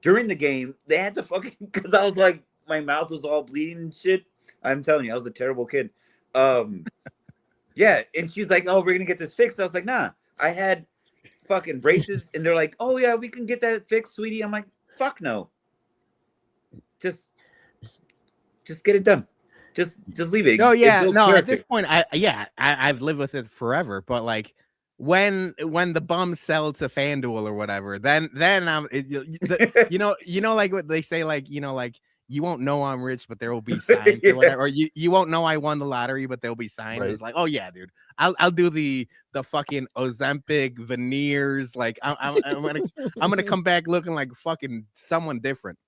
During the game, they had to fucking, because I was like, my mouth was all bleeding and shit. I'm telling you, I was a terrible kid. Yeah. And she's like, oh, we're going to get this fixed. I was like, nah. I had fucking braces. And they're like, oh, yeah, we can get that fixed, sweetie. I'm like, fuck no. just get it done. Just leave it. Oh yeah, It builds no. At character. this point, I've lived with it forever. But like when the bums sell to FanDuel or whatever, then I'm you know like what they say, like like you won't know I'm rich, but there will be signs or whatever, or you won't know I won the lottery, but there'll be signs. Right. It's like, oh yeah, dude, I'll do the fucking Ozempic veneers. Like I'm gonna come back looking like fucking someone different.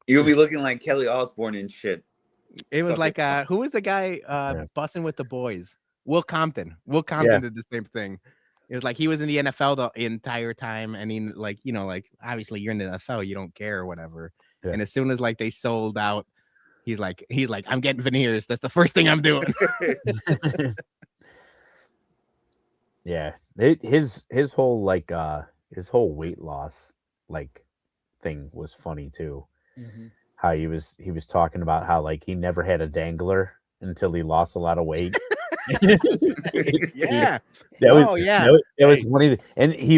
You'll be looking like Kelly Osbourne and shit. It was Fuck like who was the guy bussing with the boys? Will Compton. Will Compton did the same thing. It was like he was in the NFL the entire time, and he like like obviously you're in the NFL, you don't care or whatever. Yeah. And as soon as like they sold out, he's like I'm getting veneers. That's the first thing I'm doing. Yeah, his whole his whole weight loss thing was funny too. Mm-hmm. How he was talking about how like he never had a dangler until he lost a lot of weight. Yeah. That was one of and he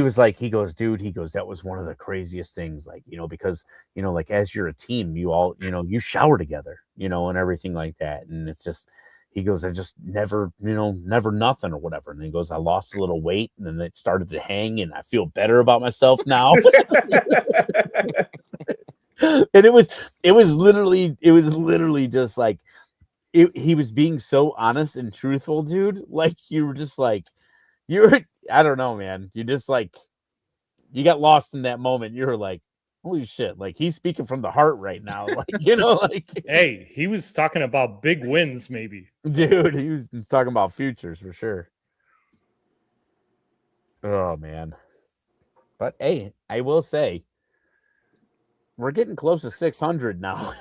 goes, dude, that was one of the craziest things, like, because, like as you're a team, you all, you shower together, and everything like that. And it's just, he goes, I just never nothing or whatever. And he goes, I lost a little weight and then it started to hang and I feel better about myself now. And it was literally just like, he was being so honest and truthful, dude. Like you were just like, I don't know, man. You just like, you got lost in that moment. You were like, holy shit. Like he's speaking from the heart right now. Like, hey, he was talking about big wins, maybe. Dude, he was talking about futures for sure. Oh man. But hey, I will say, we're getting close to 600 now.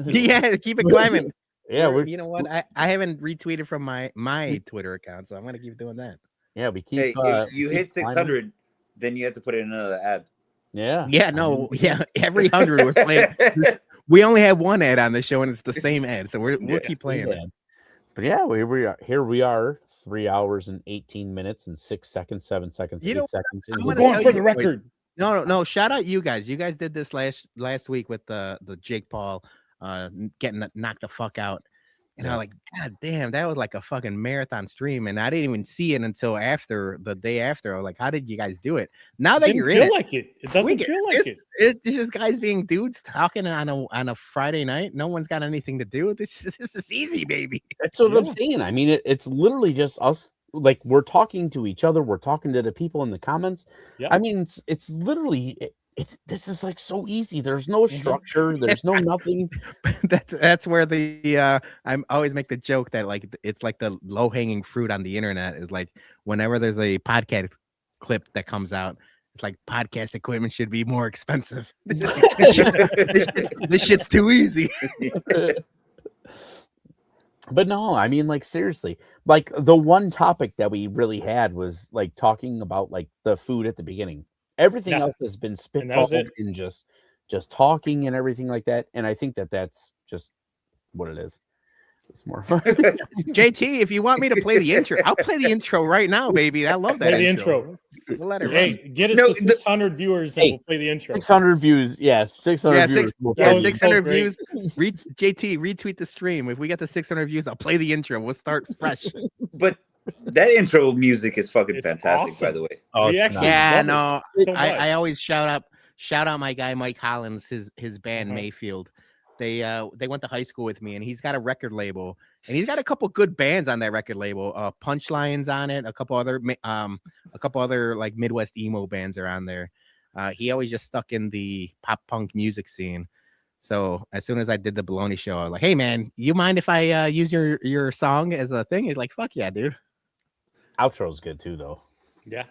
Yeah, keep it climbing. Yeah, you know what? I haven't retweeted from my Twitter account, so I'm gonna keep doing that. Yeah, we keep. Hey, if you hit 600, then you have to put in another ad. Yeah. Yeah. No. Yeah. Every 100 we're playing. We only have one ad on the show, and it's the same ad, so we'll keep playing it. But yeah, here we are. 3 hours and 18 minutes and 6 seconts, 7 seconds, 8 seconds. We're going for the record. No. Shout out you guys. You guys did this last week with the Jake Paul getting knocked the fuck out. And I was like, God damn, that was like a fucking marathon stream. And I didn't even see it until the day after. I was like, how did you guys do it? Now that you're in it, it doesn't feel like it. It's just guys being dudes talking on a Friday night. No one's got anything to do. This is easy, baby. That's what I'm saying. I mean, it's literally just us. Like we're talking to each other. We're talking to the people in the comments. Yeah. I mean, it's literally. This is like so easy. There's no structure. There's no nothing. That's where I always make the joke that like it's like the low hanging fruit on the internet is like whenever there's a podcast clip that comes out, it's like podcast equipment should be more expensive. This shit's too easy. But no, I mean, like seriously, like the one topic that we really had was like talking about like the food at the beginning. Everything else has been spitballed and just talking and everything like that. And I think that's just what it is. It's more fun. JT, if you want me to play the intro, I'll play the intro right now, baby. I love that intro. We'll let it run. Get us to 600 viewers and we'll play the intro. 600 views. Yes, 600 views. 600 views. JT, retweet the stream. If we get the 600 views, I'll play the intro. We'll start fresh. But that intro music is fucking fantastic, awesome. By the way. Oh, I always shout out my guy Mike Hollins, his band Mayfield. They went to high school with me, and he's got a record label, and he's got a couple good bands on that record label. Punchlines on it, a couple other like Midwest emo bands are on there. He always just stuck in the pop punk music scene. So as soon as I did the Baloney show, I was like, "Hey man, you mind if I use your song as a thing?" He's like, "Fuck yeah, dude." Outro's good too, though. Yeah,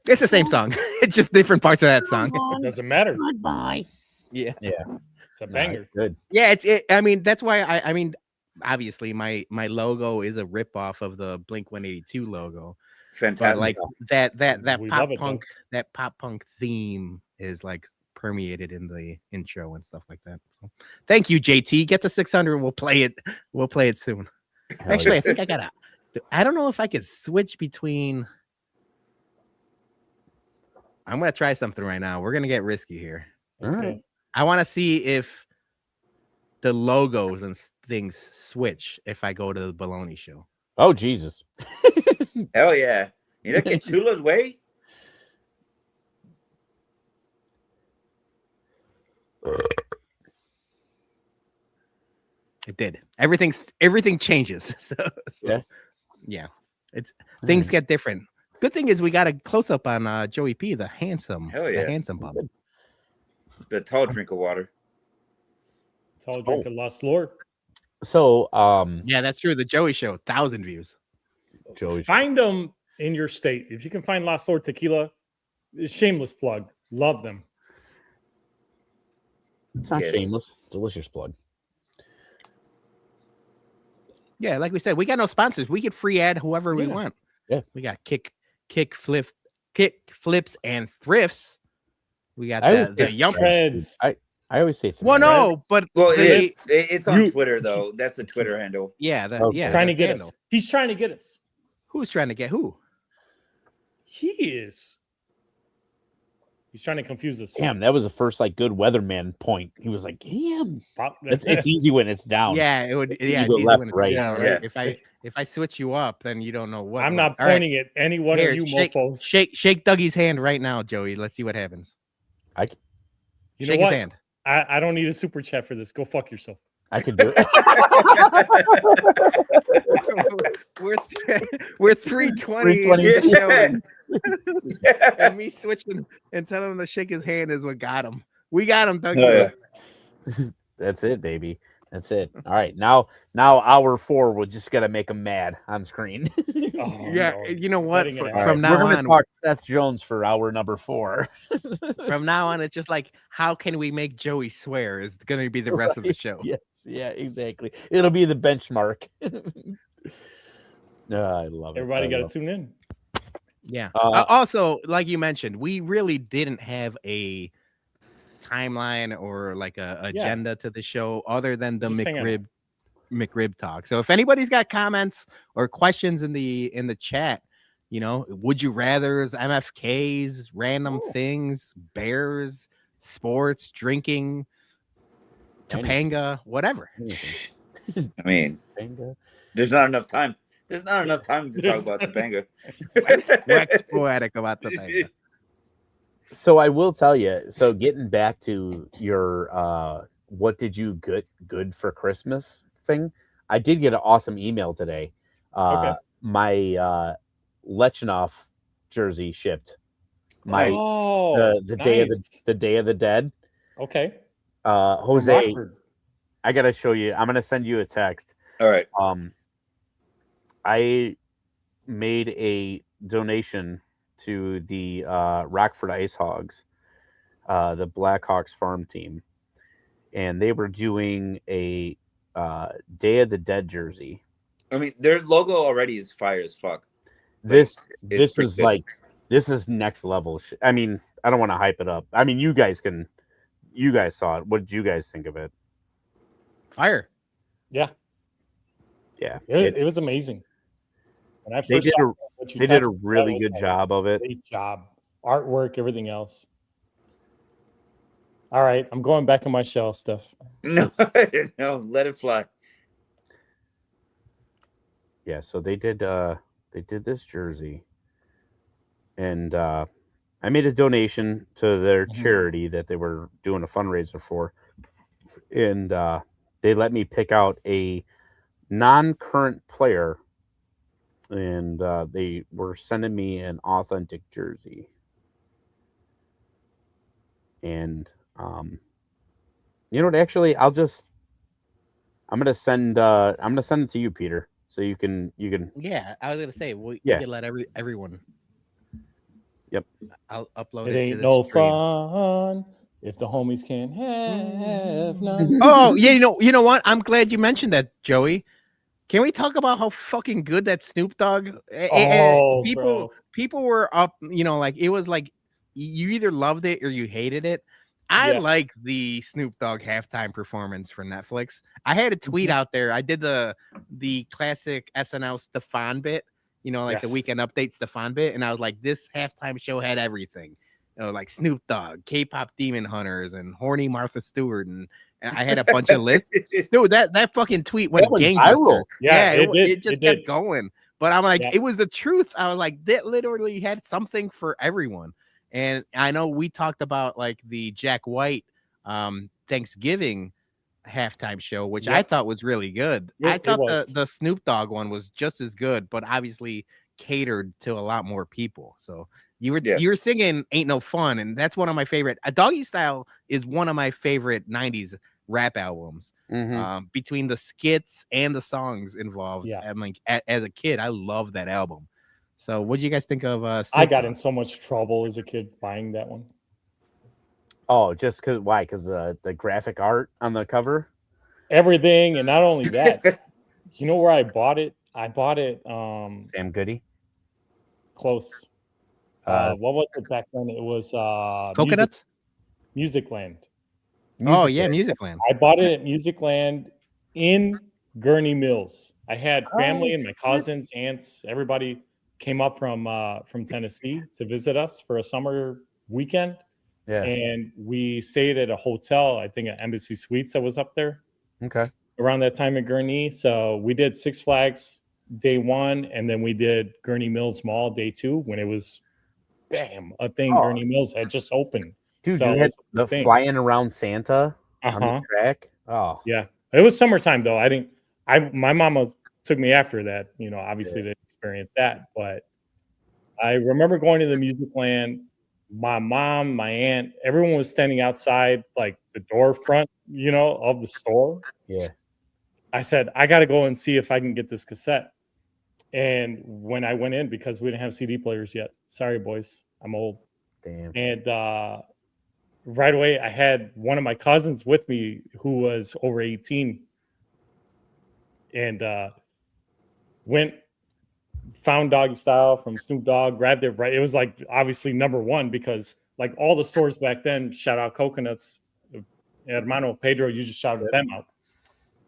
it's the same song. It's just different parts of that song. It doesn't matter. Goodbye. Yeah. It's a banger. Good. Yeah, I mean, that's why I mean, obviously my logo is a ripoff of the Blink-182 logo. Fantastic. But like that pop punk theme is like permeated in the intro and stuff like that. So, thank you, JT. Get to 600. We'll play it soon. Actually, I think I don't know if I could switch between. I'm gonna try something right now. We're gonna get risky here. All right. I want to see if the logos and things switch if I go to the Baloney show. Oh Jesus! Hell yeah! You know, get Chula's way. It did. Everything changes. So yeah. It's things get different. Good thing is we got a close up on Joey P, the handsome, Hell yeah. the handsome bum. The tall drink of water. Tall drink of Lost Lord. So yeah, that's true. The Joey show, 1,000 views. Joey, Find them in your state. If you can find Lost Lord tequila, shameless plug. Love them. it's not shameless. Delicious plug. Yeah, like we said, we got no sponsors. We could free ad whoever we want. Yeah, we got kick flips and thrifts. We got the Yump Threads. I always say threads. Well, no, but it's on Twitter though. That's the Twitter handle. Yeah, trying to get us. He's trying to get us. Who's trying to get who? He is. He's trying to confuse us. Damn, that was the first like good weatherman point. He was like, "Damn, it's easy when it's down." Yeah, it would. Yeah, it's easy left, when it's right. down, Yeah. right? If I switch you up, then you don't know what. I'm not pointing at any one of you mofos. Shake Dougie's hand right now, Joey. Let's see what happens. You shake his hand. I don't need a super chat for this. Go fuck yourself. I could do it. we're 320 320. And me switching and telling him to shake his hand is what got him. We got him, Dougie. Oh, yeah. That's it, baby. That's it. All right, now hour 4, we're just gonna make him mad on screen. Yeah, no. You know what? From now on, talk Seth Jones for hour number 4. From now on, it's just like, how can we make Joey swear? Is going to be the rest of the show. Yes, yeah, exactly. It'll be the benchmark. I love it. Everybody got to tune in. Yeah. Also, like you mentioned, we really didn't have a timeline or like a agenda to the show other than the McRib talk. So if anybody's got comments or questions in the chat, you know, would you rather's, MFKs, random things, bears, sports, drinking, Topanga, whatever. I mean, there's not enough time. There's not enough time to talk about Topanga. Wax poetic about Topanga. So I will tell you, so getting back to your what did you get good for Christmas thing, I did get an awesome email today. My Lechinov jersey shipped. My the day of the dead. Okay. Jose, I gotta show you. I'm gonna send you a text. All right. I made a donation to the Rockford Ice Hogs, the Blackhawks farm team, and they were doing a Day of the Dead jersey. I mean, their logo already is fire as fuck. This is like, this is next level shit. I mean, I don't want to hype it up. I mean, you guys saw it. What did you guys think of it? Fire. Yeah. Yeah. It was amazing. When I first they did a really good job of it. Great job. Artwork, everything else. All right. I'm going back on my shell stuff. No, let it fly. Yeah, so they did this jersey. And I made a donation to their charity that they were doing a fundraiser for. And they let me pick out a non-current player, and they were sending me an authentic jersey. And you know what? Actually, I'm gonna send it to you, Peter, so you can. Yeah, I was gonna say we can let everyone. Yep. I'll upload it. It ain't to the no stream. fun if the homies can't have none. Oh yeah, you know what? I'm glad you mentioned that, Joey. Can we talk about how fucking good that Snoop Dogg? People were up, you know, like it was like you either loved it or you hated it. I like the Snoop Dogg halftime performance for Netflix. I had a tweet out there. I did the classic SNL Stefan bit, you know, like the Weekend Update Stefan bit, and I was like, this halftime show had everything. like Snoop Dogg, K-pop Demon Hunters, and Horny Martha Stewart, and I had a bunch of lists. Dude, that fucking tweet went gangbusters. Yeah, it just kept did. going. But I'm like, Yeah. it was the truth. I was like, that literally had something for everyone. And I know we talked about like the Jack White Thanksgiving halftime show, which I thought was really good. I thought the Snoop Dogg one was just as good, but obviously catered to a lot more people. So you were singing "Ain't No Fun," and that's one of my favorite. Doggy Style is one of my favorite '90s rap albums. Between the skits and the songs involved, I'm like, as a kid, I love that album. So, what do you guys think of? Snoop I got Dogg? in so much trouble as a kid buying that one. Oh, just because why? Because the graphic art on the cover, everything, and not only that, you know where I bought it? I bought it. Sam Goody. Close. What was it back then? It was Coconuts. Musicland. Musicland. I bought it at Musicland in Gurney Mills. I had family and my cousins, aunts, everybody came up from Tennessee to visit us for a summer weekend. Yeah. And we stayed at a hotel, I think at Embassy Suites that was up there. Okay. Around that time at Gurney. So we did Six Flags day 1, and then we did Gurney Mills Mall day 2 when it was a thing. Gurney Mills had just opened. Dude, so you had the flying around Santa on the track. Oh. Yeah. It was summertime though. My mama took me after that, obviously to experience that. But I remember going to the Musicland. My mom, my aunt, everyone was standing outside like the door front, of the store. Yeah. I said, I got to go and see if I can get this cassette. And when I went in, because we didn't have CD players yet, sorry, boys, I'm old. Damn. And right away, I had one of my cousins with me who was over 18 and found Doggy Style from Snoop Dogg, grabbed it. Right. It was like obviously number 1 because like all the stores back then, shout out Coconuts, Hermano Pedro, you just shouted them out.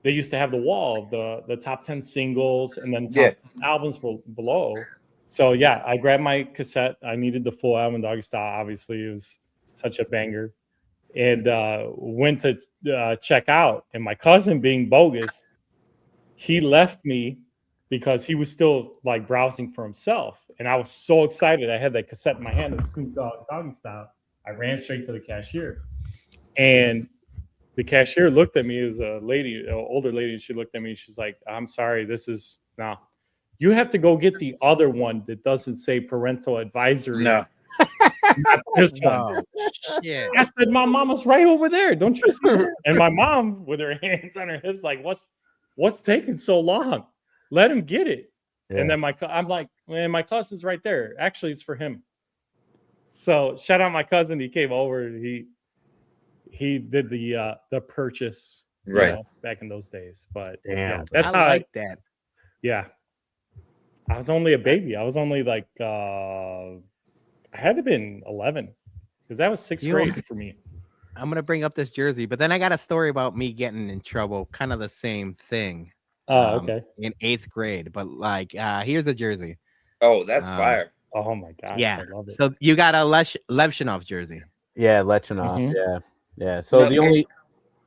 They used to have the wall of the top 10 singles and then top 10 albums below. So yeah, I grabbed my cassette. I needed the full album, Doggy Style. Obviously, it was such a banger. And went to check out. And my cousin, being bogus, he left me because he was still like browsing for himself. And I was so excited. I had that cassette in my hand of Snoop Dogg Doggy Style. I ran straight to the cashier. And the cashier looked at me. It was a lady, an older lady. And she looked at me. She's like, I'm sorry. No. You have to go get the other one that doesn't say parental advisory. No. Not this one. Shit. I said, my mama's right over there. Don't you see her? And my mom, with her hands on her hips, like, what's taking so long? Let him get it. Yeah. And then I'm like, man, my cousin's right there. Actually, it's for him. So shout out my cousin. He came over. He did the purchase back in those days. But damn, that's I like that. Yeah. I was only a baby. I was only like I had to have been 11 because that was 6th grade for me. I'm gonna bring up this jersey, but then I got a story about me getting in trouble, kind of the same thing. Oh, okay. In 8th grade, but like here's a jersey. Oh, that's fire. Oh my gosh. Yeah. I love it. So you got a Levshinov jersey. Yeah, Lechinov. Yeah. So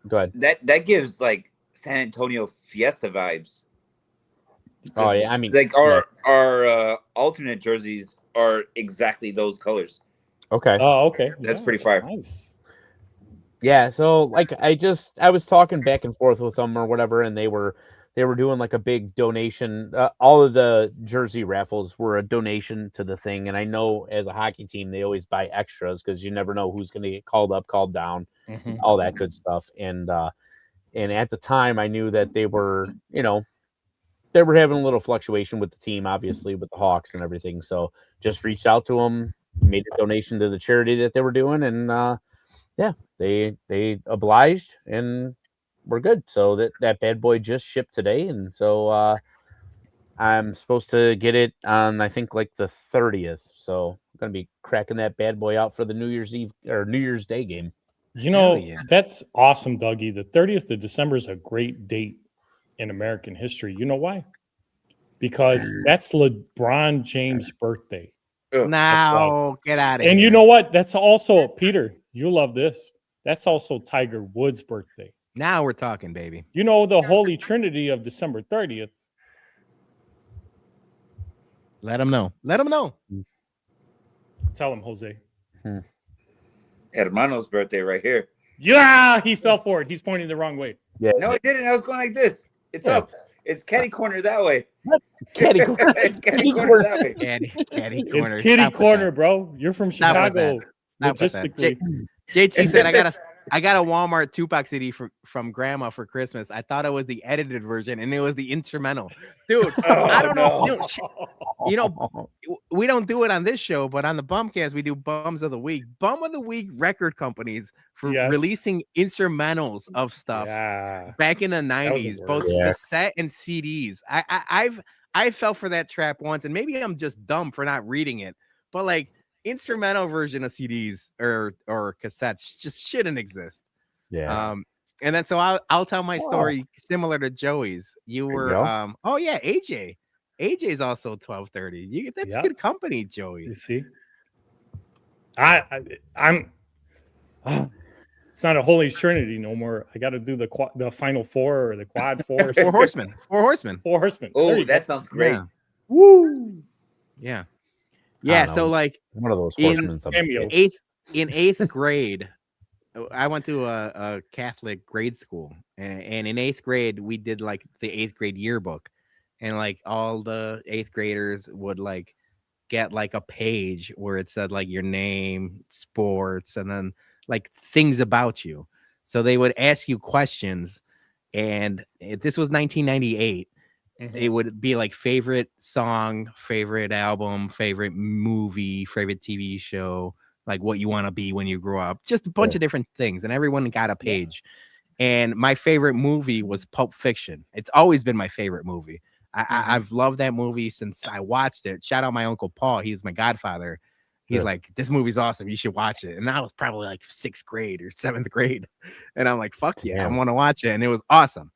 go ahead. That gives like San Antonio Fiesta vibes. Oh yeah, I mean, like our alternate jerseys are exactly those colors. Okay. Oh, okay. That's pretty fire. Nice. Yeah. So like, I was talking back and forth with them or whatever, and they were doing like a big donation. All of the jersey raffles were a donation to the thing, and I know as a hockey team they always buy extras because you never know who's going to get called up, called down, all that good stuff. And at the time, I knew that they were, they were having a little fluctuation with the team, obviously, with the Hawks and everything. So just reached out to them, made a donation to the charity that they were doing. And they obliged and we're good. So that bad boy just shipped today. And so I'm supposed to get it on, I think, like the 30th. So I'm going to be cracking that bad boy out for the New Year's Eve or New Year's Day game. That's awesome, Dougie. The 30th of December is a great date in American history. You know why? Because that's LeBron James' birthday. Now get out of here. And you know what? That's also Peter. You love this. That's also Tiger Woods' birthday. Now we're talking, baby. You know the Holy Trinity of December 30th. Let him know. Let him know. Tell him, Jose. Hermano's birthday right here. Yeah, he fell for it. He's pointing the wrong way. Yeah. No, I didn't. I was going like this. It's up. It's catty corner that way. Catty corner. Catty corner that way. Caddy corner. It's kitty Stop with corner, that. bro. You're from Stop with Chicago. Stop with that. Logistically. JT said I got a Walmart Tupac CD from grandma for Christmas. I thought it was the edited version and it was the instrumental. Dude, I don't know. You know, we don't do it on this show, but on the Bumcast, we do Bums of the Week. Bum of the Week record companies for releasing instrumentals of stuff back in the 90s, both cassette and CDs. I fell for that trap once, and maybe I'm just dumb for not reading it, but like instrumental version of CDs or cassettes just shouldn't exist. Yeah. And then so I'll tell my story similar to Joey's. You were oh yeah, AJ's also 1230. That's good company, Joey. You see, I'm it's not a holy trinity no more. I got to do the final four or the quad four. Four horsemen. Oh, that sounds great. Yeah. Woo. Yeah. Yeah. So like one of those horsemen. In eighth grade, I went to a Catholic grade school, and in eighth grade we did like the eighth grade yearbook, and like all the eighth graders would like get like a page where it said like your name, sports, and then like things about you. So they would ask you questions, and this was 1998. It would be like favorite song, favorite album, favorite movie, favorite TV show, like what you want to be when you grow up, just a bunch of different things. And everyone got a page. And my favorite movie was Pulp Fiction. It's always been my favorite movie. I've loved that movie since I watched it. Shout out my Uncle Paul. He was my godfather. He's like, this movie's awesome. You should watch it. And I was probably like 6th grade or 7th grade. And I'm like, fuck yeah, I want to watch it. And it was awesome.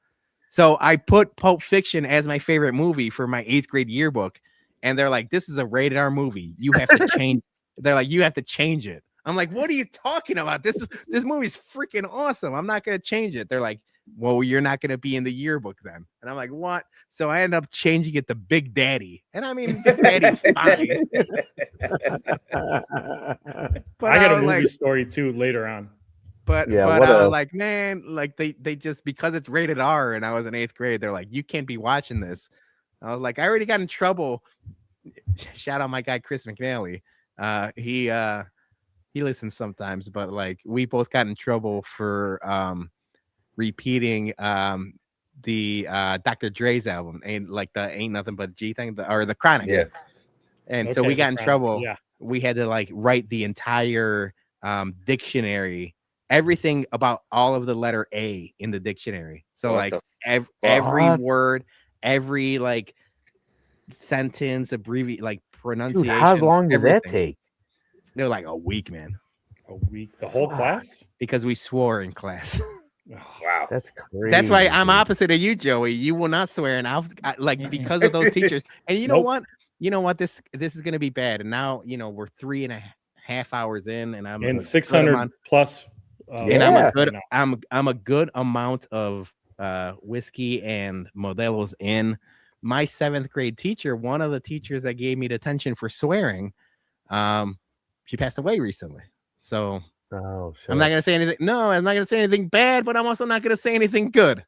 So I put Pulp Fiction as my favorite movie for my 8th grade yearbook. And they're like, this is a rated R movie. You have to change. They're like, you have to change it. I'm like, what are you talking about? This movie's freaking awesome. I'm not going to change it. They're like, well, you're not going to be in the yearbook then. And I'm like, what? So I ended up changing it to Big Daddy. And I mean, Big Daddy's fine. But I got a movie story too later on. But I was like, man, like they just, because it's rated R and I was in 8th grade, they're like, you can't be watching this. I was like, I already got in trouble. Shout out my guy Chris McNally. He listens sometimes, but like we both got in trouble for repeating the Dr. Dre's album, and like the Ain't Nothing But G thing, or the Chronic. Yeah. And so we got in trouble. Yeah. We had to like write the entire dictionary, everything about all of the letter A in the dictionary. So like every word, every like sentence, like pronunciation. Dude, how long did that take? They're like a week, man. A week? The whole class? Because we swore in class. Wow, that's crazy. That's why I'm opposite of you, Joey. You will not swear, and like because of those teachers. And you know what? You know what? This is gonna be bad. And now we're 3.5 hours in, and I'm in 600 plus. And I'm a good amount of whiskey and Modelo's in. My 7th grade teacher, one of the teachers that gave me detention for swearing, she passed away recently. So I'm not gonna say anything. No, I'm not gonna say anything bad, but I'm also not gonna say anything good.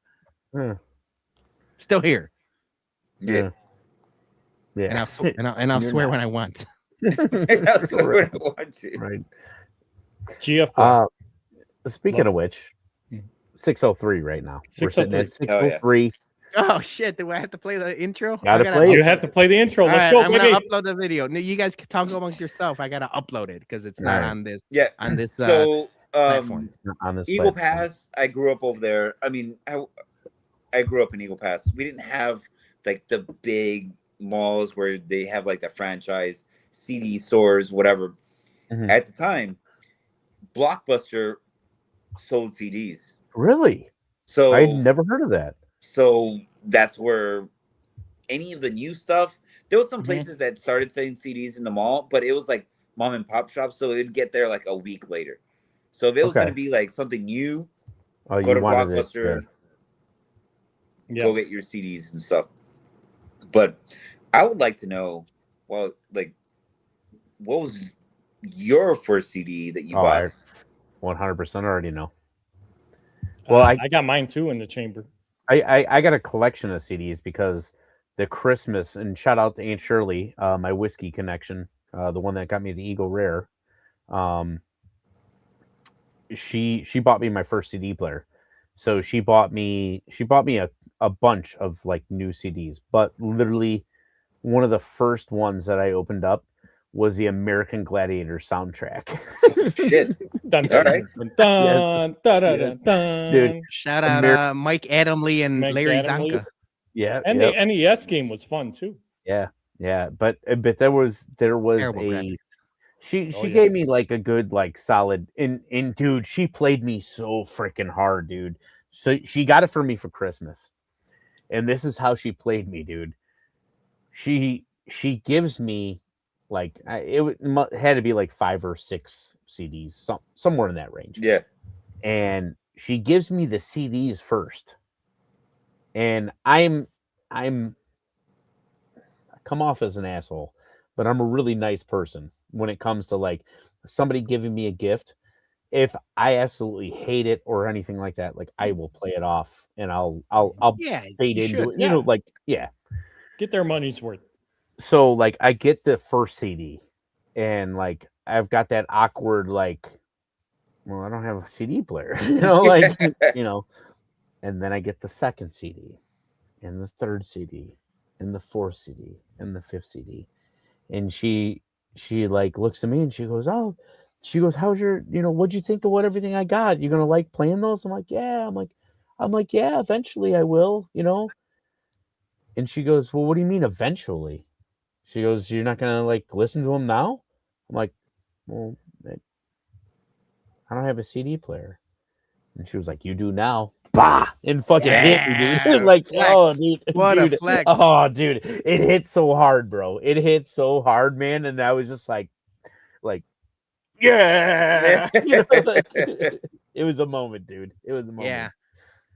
Still here. Yeah. And I'll swear when I want. I'll swear when I want to. Right. GF. Speaking of which, 603 right now. We're sitting at 603. Oh shit! Do I have to play the intro? You have to play the intro. Let's go. I'm gonna upload the video. No, you guys can talk amongst yourself. I gotta upload it because it's not on this. Yeah. On this so platform. On this Eagle Pass. I grew up over there. I mean, I grew up in Eagle Pass. We didn't have like the big malls where they have like the franchise CD stores, whatever. Mm-hmm. At the time, Blockbuster sold CDs. Really? So I'd never heard of that. So that's where any of the new stuff. There was some places that started selling CDs in the mall, but it was like mom and pop shops, so it would get there like a week later. So if it was going to be like something new, go to Blockbuster, go get your CDs and stuff. But I would like to know, well, like, what was your first CD that you bought? I 100% already know. Well, I got mine too in the chamber. I got a collection of CDs because the Christmas, and shout out to Aunt Shirley, my whiskey connection, the one that got me the Eagle Rare. She bought me my first CD player. So she bought me a bunch of like new CDs, but literally one of the first ones that I opened up was the American Gladiator soundtrack. Shit. All right. Dude, shout out Mike Adamley and Larry Zonka. Yeah, and the NES game was fun too. Yeah, but there was Terrible she gave me like a good like solid and dude, she played me so freaking hard, dude. So she got it for me for Christmas, and this is how she played me, dude. She gives me like it had to be like 5 or 6 CDs, somewhere in that range. Yeah, and she gives me the CDs first, and I come off as an asshole, but I'm a really nice person when it comes to like somebody giving me a gift. If I absolutely hate it or anything like that, like I will play it off and I'll fade into it. You know, like get their money's worth. So like I get the first CD and like I've got that awkward like, well, I don't have a CD player, you know, like you know, and then I get the second CD and the third CD and the fourth CD and the fifth CD, and she like looks at me and she goes, how's your, you know, what'd you think of everything I got? You gonna like playing those? I'm like, yeah. I'm like, yeah, eventually I will, you know. And she goes, well, what do you mean eventually? She goes, you're not gonna like listen to them now? I'm like, well, I don't have a CD player. And she was like, you do now. Bah! And fucking hit me, dude. Like, flex. Oh, dude. What dude. a flex. Oh, dude. It hit so hard, bro. It hit so hard, man. And I was just like, yeah. You know, like, it was a moment, dude. It was a moment. Yeah.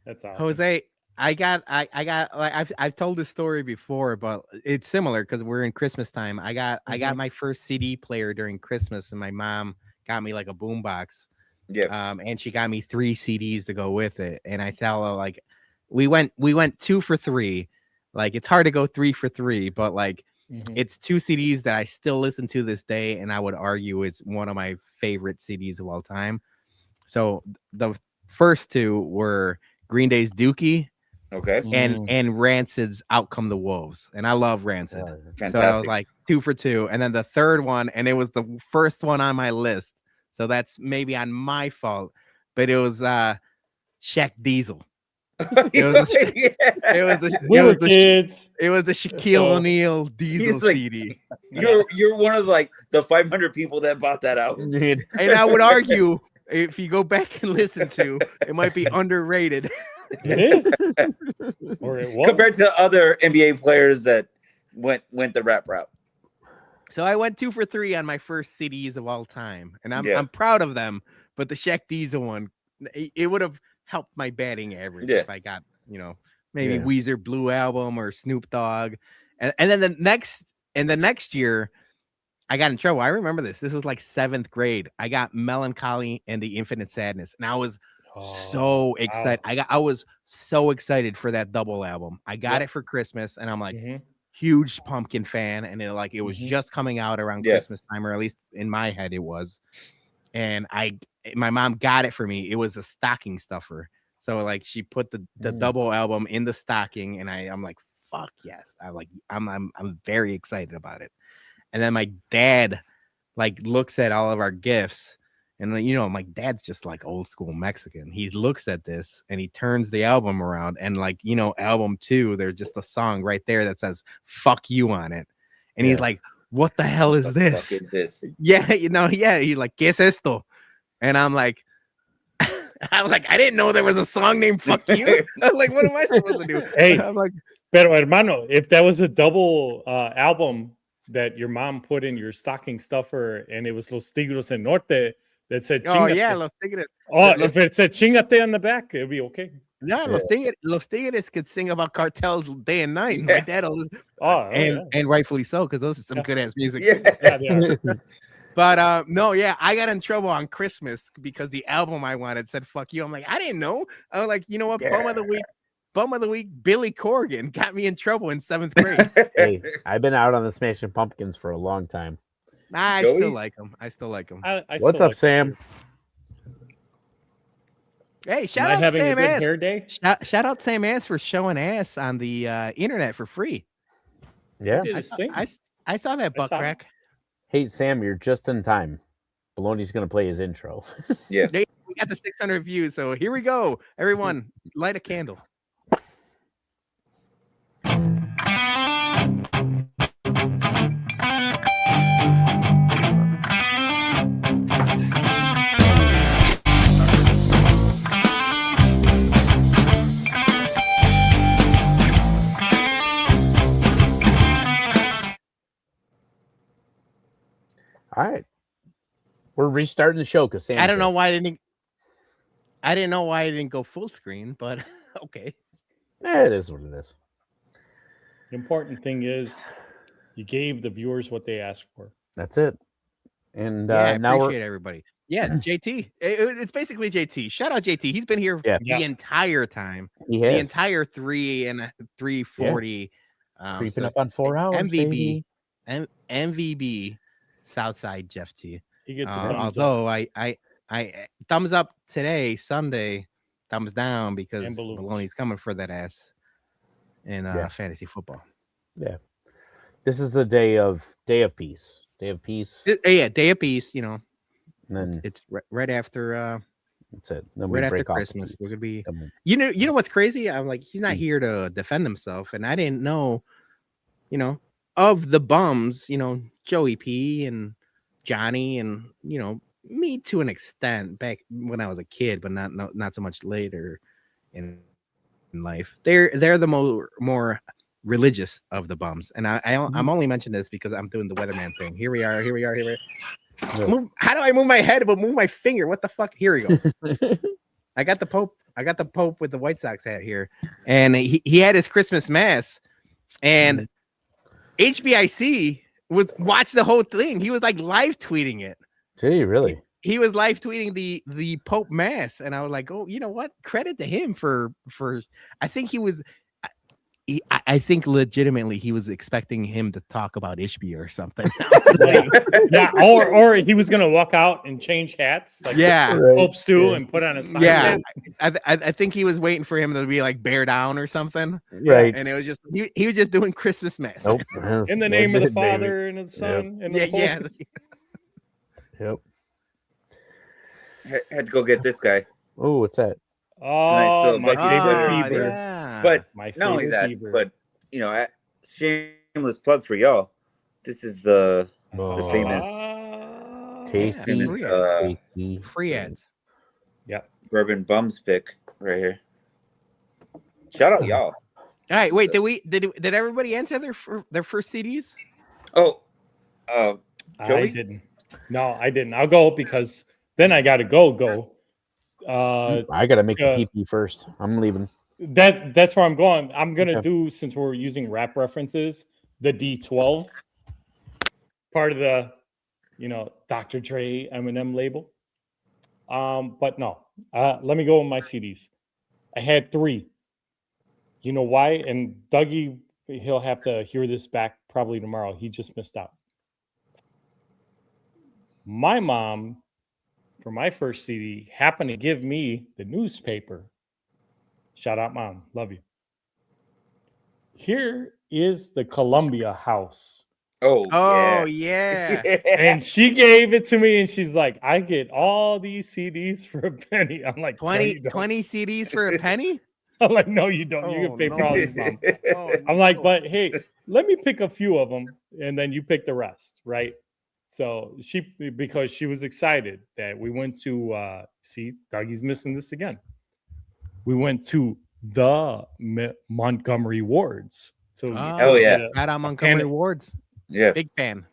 That's awesome. Jose, I got like I've told this story before, but it's similar because we're in Christmas time. I got my first CD player during Christmas, and my mom got me like a boombox. Yeah. And she got me 3 CDs to go with it. And I tell her, like, we went 2 for 3. Like, it's hard to go 3 for 3, but like it's 2 CDs that I still listen to this day, and I would argue is one of my favorite CDs of all time. So the first 2 were Green Day's Dookie. Okay. And Rancid's Out Come the Wolves. And I love Rancid. Fantastic. So I was like 2 for 2. And then the third one, and it was the first one on my list. So that's maybe on my fault, but it was Shaq Diesel. It was the Shaquille O'Neal Diesel CD. You're one of like the 500 people that bought that out. Dude. And I would argue, if you go back and listen to, it might be underrated. It is. Or it was. Compared to other NBA players that went the rap route. So I went 2 for 3 on my first CDs of all time, and I'm proud of them. But the Shaq Diesel one, it would have helped my batting average if I got, you know, maybe Weezer Blue Album or Snoop Dogg, and then the next year, I got in trouble. I remember this. This was like 7th grade. I got Melancholy and the Infinite Sadness, and I was so excited. Wow. I was so excited for that double album. I got it for Christmas, and I'm like. Huge Pumpkin fan, and it was just coming out around Christmas time, or at least in my head it was. And my mom got it for me. It was a stocking stuffer, so like she put the double album in the stocking, and I'm like, fuck yes. I'm very excited about it. And then my dad like looks at all of our gifts, and you know, my dad's just like old school Mexican. He looks at this and he turns the album around, and like, you know, album 2, there's just a song right there that says "fuck you" on it, and he's like, "What the hell is this?" Fuck is this? Yeah, you know, he's like, "¿Qué es esto?" And I'm like, I was like, I didn't know there was a song named "Fuck You." I was like, what am I supposed to do? Hey, I'm like, pero hermano, if that was a double album that your mom put in your stocking stuffer and it was Los Tigres del Norte that said oh Chingate. yeah, Los Tigres. If it said Chingate on the back, it'd be okay. Yeah, Los Tigres could sing about cartels day and night. Yeah. My dad always, Yeah. and rightfully so, because those are some good ass music. Yeah. Yeah. But no, yeah, I got in trouble on Christmas because the album I wanted said "Fuck You." I'm like, I didn't know. I was like, you know what? Bum of the week, Billy Corgan got me in trouble in 7th grade. Hey, I've been out on the Smashing Pumpkins for a long time. Nah, I Joey? still like him. I still like him. I What's still up, like Sam? Hey, shout Am I out having Sam a good Ass. hair day? Shout out Sam Ass for showing ass on the internet for free. Yeah. Did his thing. I saw that butt saw it. crack. Hey, Sam, you're just in time. Baloney's going to play his intro. Yeah. We got the 600 views, so here we go. Everyone, light a candle. All right. We're restarting the show because Sam. I don't know why I didn't know why I didn't go full screen, but okay. It is what it is. The important thing is you gave the viewers what they asked for. That's it. And Yeah, I now appreciate everybody. Yeah, JT. It's basically JT. Shout out JT. He's been here Yeah. the entire time. he The has entire 340. creeping so up on 4 hours. MVB, baby. MVB, Southside Jeff T. He gets a thumbs up. Although I thumbs up today, Sunday, thumbs down because And balloons. Maloney's coming for that ass in Yeah. fantasy football. Yeah. This is the day of peace. Day of peace. Yeah, day of peace. You know, And then it's right after that's it. Then we right after break off. Christmas. We're gonna be. Then we- You know what's crazy? I'm like, he's not here to defend himself, and I didn't know, you know, of the bums, you know, Joey P and Johnny, and you know, me to an extent back when I was a kid, but not so much later in life. They're the more religious of the bums, and I'm only mentioning this because I'm doing the weatherman thing. Here we are. Yeah. How do I move my head but move my finger? What the fuck? Here we go. I got the Pope with the White Sox hat here, and he had his Christmas mass, and HBIC was watch the whole thing. He was like live tweeting it. Gee, really? He was live tweeting the Pope mass, and I was like, oh, you know what? Credit to him for. I think he was. I think legitimately he was expecting him to talk about Ishbia or something. Yeah, or he was gonna walk out and change hats, like Yeah. Pope Stew, and put on a sign. Yeah, I think he was waiting for him to be like bear down or something, Right. and it was just he was just doing Christmas mass. Nope. In the name of the Father and of the Son and Yeah, the yeah. Holy Yep. Had to go get this guy. Oh, what's that? Oh, little my Bucky favorite sweater. Bieber. Yeah. But My not only favorite that, Bieber. but you know, shameless plug for y'all. This is the Oh, famous tasty, Yeah, famous tasty. free ads. bourbon bums pick right here. Shout out y'all. All right, wait. Did everybody answer their first CDs? Oh, I Joey? didn't. No, I didn't. I'll go because then I got to go. I gotta make the PP first. I'm leaving. That's where I'm going. I'm gonna Okay. do, since we're using rap references, the D12 part of the, Dr. Dre Eminem label. But no, let me go with my CDs. I had 3. You know why? And Dougie, he'll have to hear this back probably tomorrow. He just missed out. My mom, for my first CD, happened to give me the newspaper. Shout out, Mom. Love you. Here is the Columbia House. Oh, yeah. And she gave it to me, and she's like, I get all these CDs for a penny. I'm like, 20 no, you don't. 20 CDs for a penny? I'm like, no, you don't. You Oh, can pay no. for all these, Mom. Oh, I'm like, no. but hey, let me pick a few of them, and then you pick the rest, right? So because she was excited that we went to see Dougie's missing this again. We went to the Montgomery Wards. So Hell yeah. Shout out Montgomery Wards. Yeah. Big fan.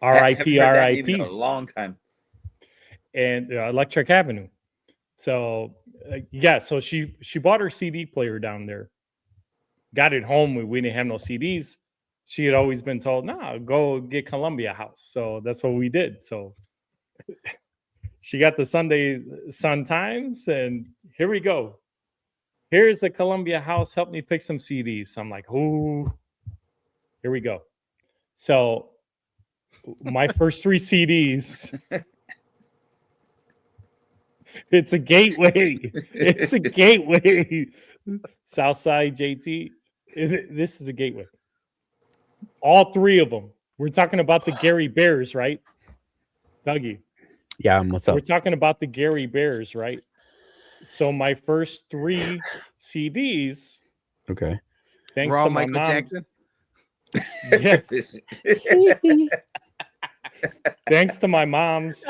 R.I.P. Haven't heard that name R.I.P. in a long time. And Electric Avenue. So so she bought her CD player down there. Got it home. We didn't have no CDs. She had always been told, "Nah, go get Columbia House." So that's what we did. So she got the Sunday Sun Times, and here we go. Here's the Columbia House. Help me pick some CDs. So I'm like, "Ooh, here we go." So my first 3 CDs. It's a gateway. It's a gateway. Southside JT. This is a gateway. All 3 of them. We're talking about the Gary Bears, right? Dougie. Yeah, what's up? We're talking about the Gary Bears, right? So my first 3 CDs. Okay. Thanks Raw to my Michael mom. Jackson. Yeah. Thanks to my mom's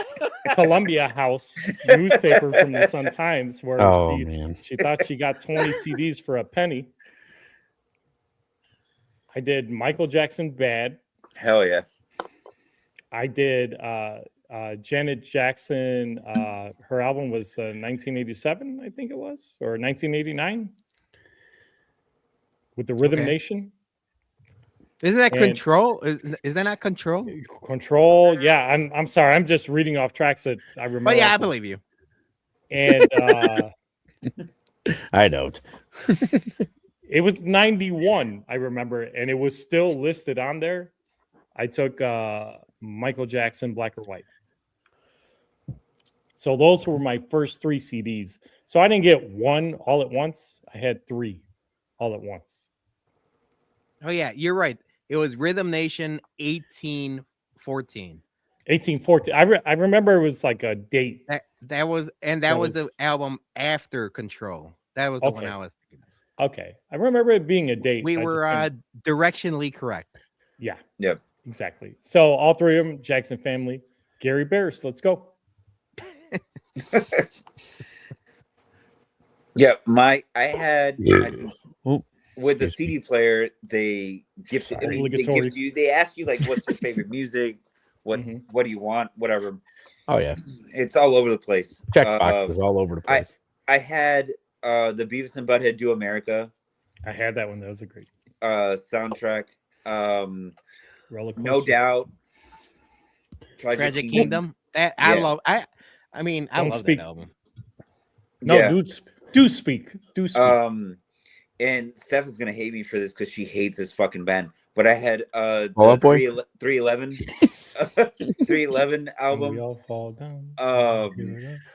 Columbia House newspaper from the Sun Times, where she thought she got 20 CDs for a penny. I did Michael Jackson Bad. Hell yeah. I did Janet Jackson. Her album was 1987, I think it was, or 1989, with the Rhythm Nation. Isn't that Control? Is that not Control? Control. Yeah, I'm sorry. I'm just reading off tracks that I remember. But yeah, I believe you. And I don't. It was 91, I remember, and it was still listed on there. I took Michael Jackson, Black or White. So those were my first 3 CDs. So I didn't get 1 all at once. I had 3 all at once. Oh yeah, you're right. It was Rhythm Nation 1814. 1814. I remember it was like a date. That was the album after Control. That was the one I was thinking of. Okay. I remember it being a date. We were directionally correct. Yeah. Yep. Exactly. So all 3 of them, Jackson family, Gary Bears. Let's go. Yeah, I had with the CD player, they gift you. They ask you like, "What's your favorite music? What do you want? Whatever." Oh yeah, it's all over the place. Checkbox is all over the place. I had the Beavis and Butthead Do America. I had that one. That was a great soundtrack. No Doubt. Tragic Kingdom. I love. I love that album. No, do speak. And Steph is gonna hate me for this because she hates this fucking band. But I had the 311 311 album. We all fall down.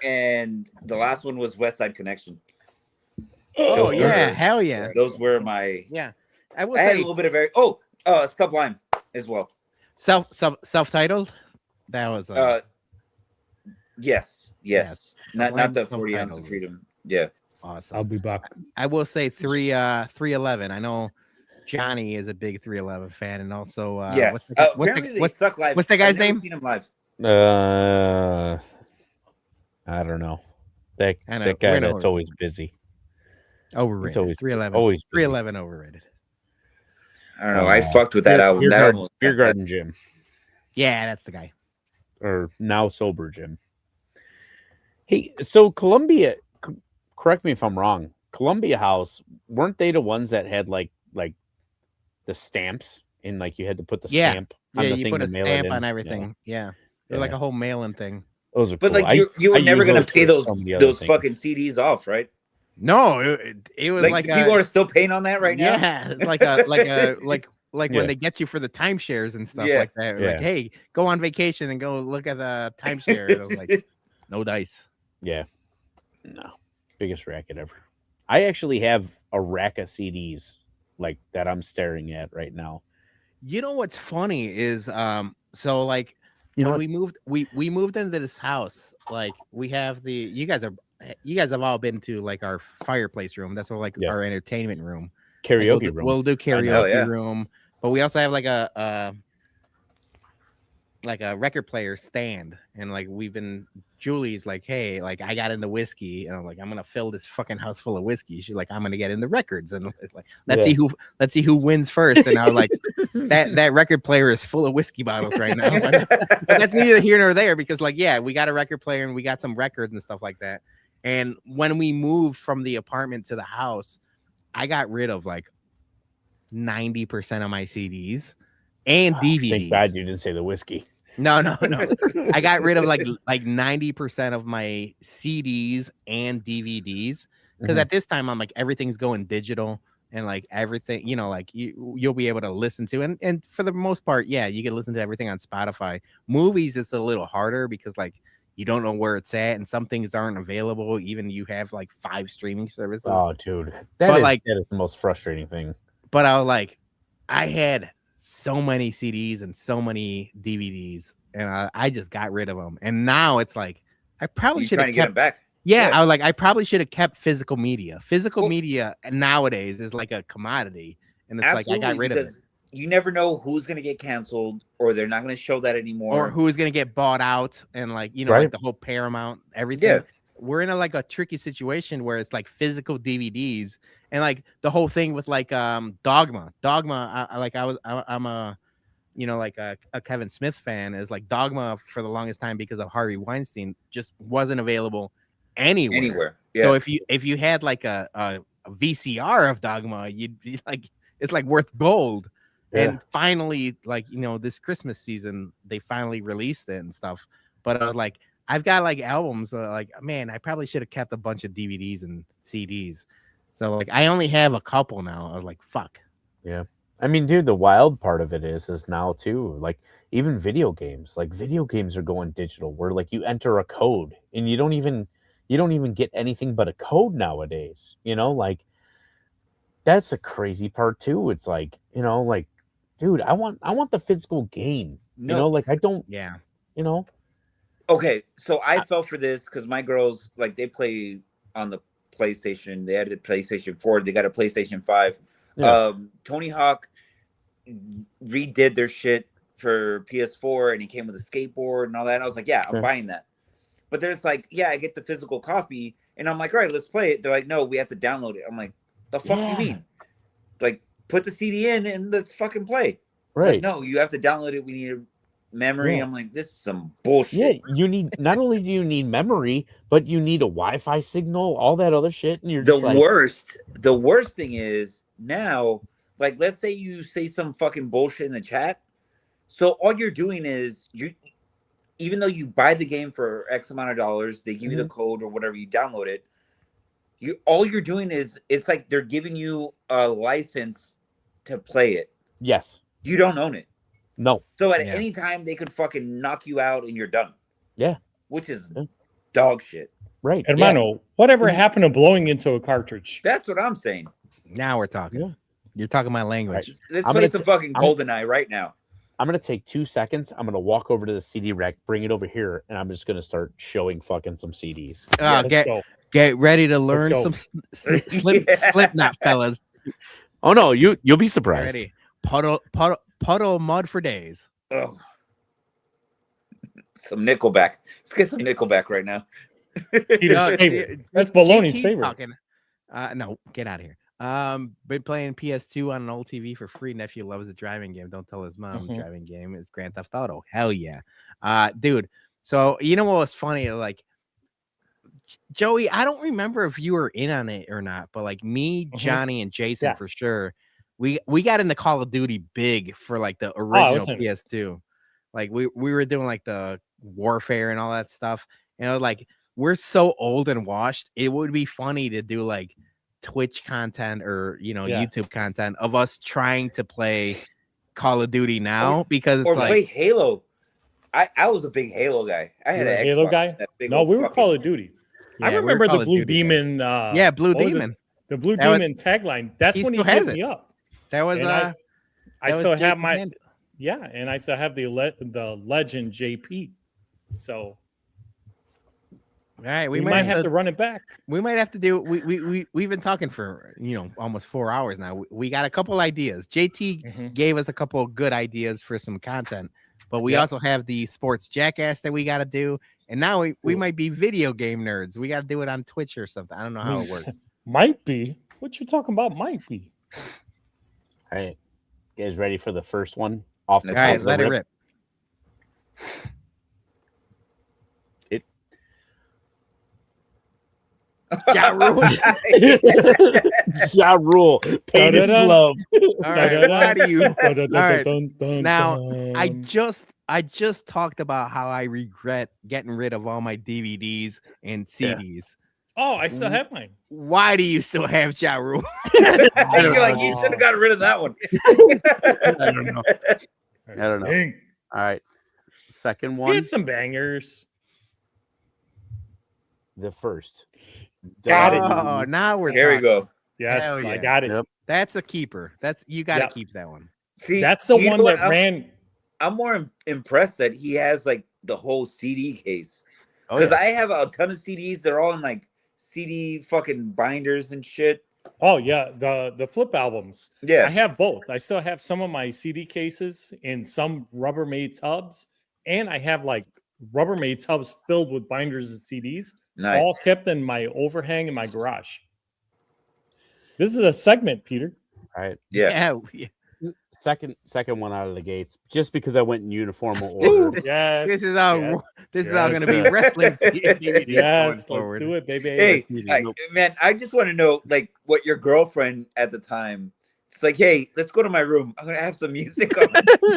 And the last one was West Side Connection. Oh yeah, hell yeah. Those were my I had a little bit of Sublime as well. Self-titled. That was yes. Not the 40 Ounce of Freedom. Yeah. Awesome. I'll be back. I will say 311. I know Johnny is a big 311 fan, and also what's the guy's name? Seen him live. I don't know. That guy that's always busy. Overrated. He's always 311. Always 311 overrated. I don't know. I fucked with that album. Beer Garden Jim. Yeah, that's the guy. Or now sober Jim. Hey, so Columbia, correct me if I'm wrong. Columbia House, weren't they the ones that had like the stamps and like you had to put the stamp on the thing? You put a stamp on everything. Yeah. They're like a whole mailing thing. Those are but cool. like you were never gonna pay those fucking CDs off, right? No, it was like people are still paying on that right now. Yeah, it's like when they get you for the timeshares and stuff like that. Like, hey, go on vacation and go look at the timeshare. It was like, no dice. Yeah. No. Biggest racket ever. I actually have a rack of CDs like that I'm staring at right now. You know what's funny is so like when we moved into this house, like we have you guys have all been to like our fireplace room. That's like our entertainment room. Karaoke room. We'll do karaoke room, but we also have like a like a record player stand, and like Julie's like, hey, like I got into whiskey, and I'm like, I'm gonna fill this fucking house full of whiskey. She's like, I'm gonna get into records, and it's like, let's see who wins first. And I was like, that record player is full of whiskey bottles right now. But that's neither here nor there, because like, yeah, we got a record player and we got some records and stuff like that. And when we moved from the apartment to the house, I got rid of like 90% of my CDs and DVDs. Thank God you didn't say the whiskey. No. I got rid of like 90% of my CDs and DVDs, because at this time I'm like, everything's going digital, and like everything, you know, like you'll be able to listen to, and for the most part, yeah, you can listen to everything on Spotify. Movies, it's a little harder because like you don't know where it's at, and some things aren't available. Even you have like 5 streaming services. Oh, dude, that is the most frustrating thing. But I was like, I had so many CDs and so many DVDs, and I just got rid of them. And now it's like, I probably should have kept them back. Yeah, I was like, I probably should have kept physical media. Physical media nowadays is like a commodity, and it's like I got rid of it. You never know who's going to get canceled, or they're not going to show that anymore, or who's going to get bought out, and like, you know, like the whole Paramount, everything. Yeah. We're in a tricky situation where it's like physical DVDs, and like the whole thing with like Dogma. I'm a, you know, like a Kevin Smith fan. Is like Dogma for the longest time, because of Harvey Weinstein, just wasn't available anywhere. Yeah. So if you had like a VCR of Dogma, you'd be like, it's like worth gold. Yeah. And finally, like, you know, this Christmas season, they finally released it and stuff. But I was like, I've got like albums like, man, I probably should have kept a bunch of DVDs and CDs. So like, I only have a couple now. I was like, fuck. Yeah. I mean, dude, the wild part of it is now too, like even video games are going digital, where like you enter a code and you don't even get anything but a code nowadays, you know, like that's a crazy part too. It's like, you know, like, dude, I want the physical game, you know, like I don't, you know. Okay, so I fell for this because my girls, like, they play on the PlayStation. They had a PlayStation 4. They got a PlayStation 5. Yeah. Tony Hawk redid their shit for PS4, and he came with a skateboard and all that. And I was like, yeah, I'm buying that. But then it's like, yeah, I get the physical copy, and I'm like, all right, let's play it. They're like, no, we have to download it. I'm like, the fuck you mean? Like, put the CD in and let's fucking play. Right. Like, no, you have to download it. We need memory. I'm like, this is some bullshit. Yeah, you need, not only do you need memory, but you need a Wi-Fi signal, all that other shit, and you're the worst thing is now, like, let's say you say some fucking bullshit in the chat, so all you're doing is even though you buy the game for X amount of dollars, they give you the code or whatever, you download it, all you're doing is, it's like they're giving you a license to play it. Yes. You don't own it. No. So at any time they could fucking knock you out and you're done. Yeah. Which is dog shit. Right. Hermano, whatever happened to blowing into a cartridge? That's what I'm saying. Now we're talking. Yeah. You're talking my language. Right. Let's play some fucking GoldenEye right now. I'm going to take 2 seconds. I'm going to walk over to the CD rack, bring it over here, and I'm just going to start showing fucking some CDs. Get ready to learn some Slipknot, fellas. Oh, no, you'll be surprised. Ready. Puddle mud for days. Oh, some Nickelback. Let's get some Nickelback right now. That's Baloney's favorite. Talking. No, get out of here. Been playing PS2 on an old TV for free. Nephew loves the driving game. Don't tell his mom. Driving game is Grand Theft Auto. Hell yeah, dude. So you know what was funny? Like, Joey, I don't remember if you were in on it or not, but like me, Johnny, and Jason for sure. We got into Call of Duty big for like the original PS2. Like we were doing like the warfare and all that stuff. And I was like, we're so old and washed. It would be funny to do like Twitch content or, you know, YouTube content of us trying to play Call of Duty now, because it's like play Halo. I was a big Halo guy. I had an Halo guy. No, we were Call of Duty. I remember the Blue Demon. Blue Demon. The Blue Demon tagline. That's when he hit me up. That was I still have my and I still have the legend JP. So all right, we might have to run it back. We might have to do. We've been talking for almost 4 hours now. We got a couple ideas. JT gave us a couple of good ideas for some content. but we also have the sports jackass that we got to do. And now we might be video game nerds. We got to do it on Twitch or something. I don't know how it works. Might be. What you talking about? Might be. All right. You guys ready for the first one? Off the All top right, of the let it rip? rip. Ja Rule. Ja Rule. Pain is Da-da-da. love. All right, why do you? Right. Now, I just talked about how I regret getting rid of all my DVDs and CDs. Oh, I still have mine. Why do you still have Ja Rule? I feel like you should have got rid of that one. I don't know. I don't know. Dang. All right. Second We one. had some bangers. The first. Got it. Oh, now we're Here we talking. go. Yes, Hell yeah. I got it. Yep. That's a keeper. You got to Yep. keep that one. See, That's the you one know what? that ran. I'm more impressed that he has like the whole CD case. Oh, Because yeah. I have a ton of CDs. They're all in like CD fucking binders and shit. Oh yeah, the flip albums. I Yeah. have both. I still have some of my CD cases in some Rubbermaid tubs, and I have like Rubbermaid tubs filled with binders and CDs, Nice. all kept in my overhang in my garage. This is a segment, Peter. All right. Yeah. Second one out of the gates. Just because I went in uniformal order. Yes. This is how Yes. this is how Yes. going to be wrestling. DVDs Yes, going let's forward. do it, baby. Hey, Nope. man, I just want to know like what your girlfriend at the time. It's like, hey, let's go to my room. I'm gonna have some music on.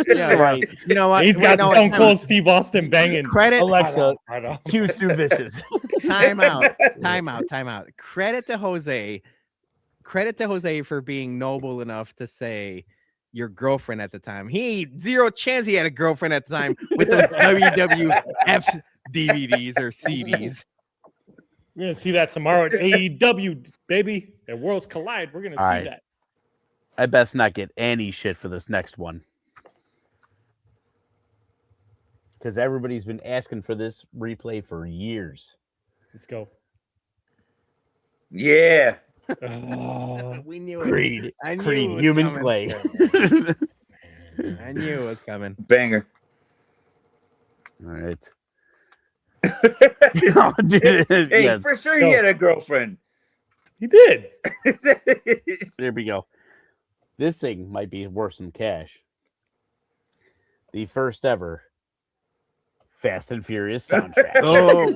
Yeah, Right. You know what? He's got no, Stone time Cold out. Steve Austin banging. Credit. Alexa, I know. cue Sue Vicious. Time out. Time out. Time out. Credit to Jose. Credit to Jose for being noble enough to say your girlfriend at the time. He zero chance he had a girlfriend at the time with those WWF DVDs or CDs. We're gonna see that tomorrow at AEW, baby. At Worlds Collide. We're gonna All see right. that. I best not get any shit for this next one. Because everybody's been asking for this replay for years. Let's go. Yeah. Oh, We knew it. Creed. I knew it Creed, was human coming. clay. I knew it was coming. Banger. All right. Oh, dude, Hey, yes. for sure he had a girlfriend. he did. There we go. This thing might be worth some cash. The first ever Fast and Furious soundtrack. Oh,